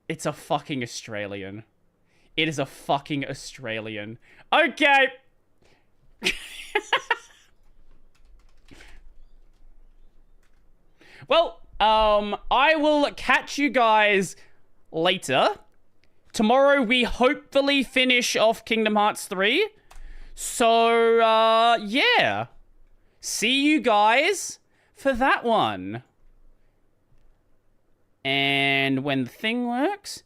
It's a fucking Australian. It is a fucking Australian. Okay. Well, I will catch you guys later. Tomorrow we hopefully finish off Kingdom Hearts 3. So, yeah. See you guys for that one. And when the thing works,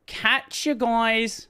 catch you guys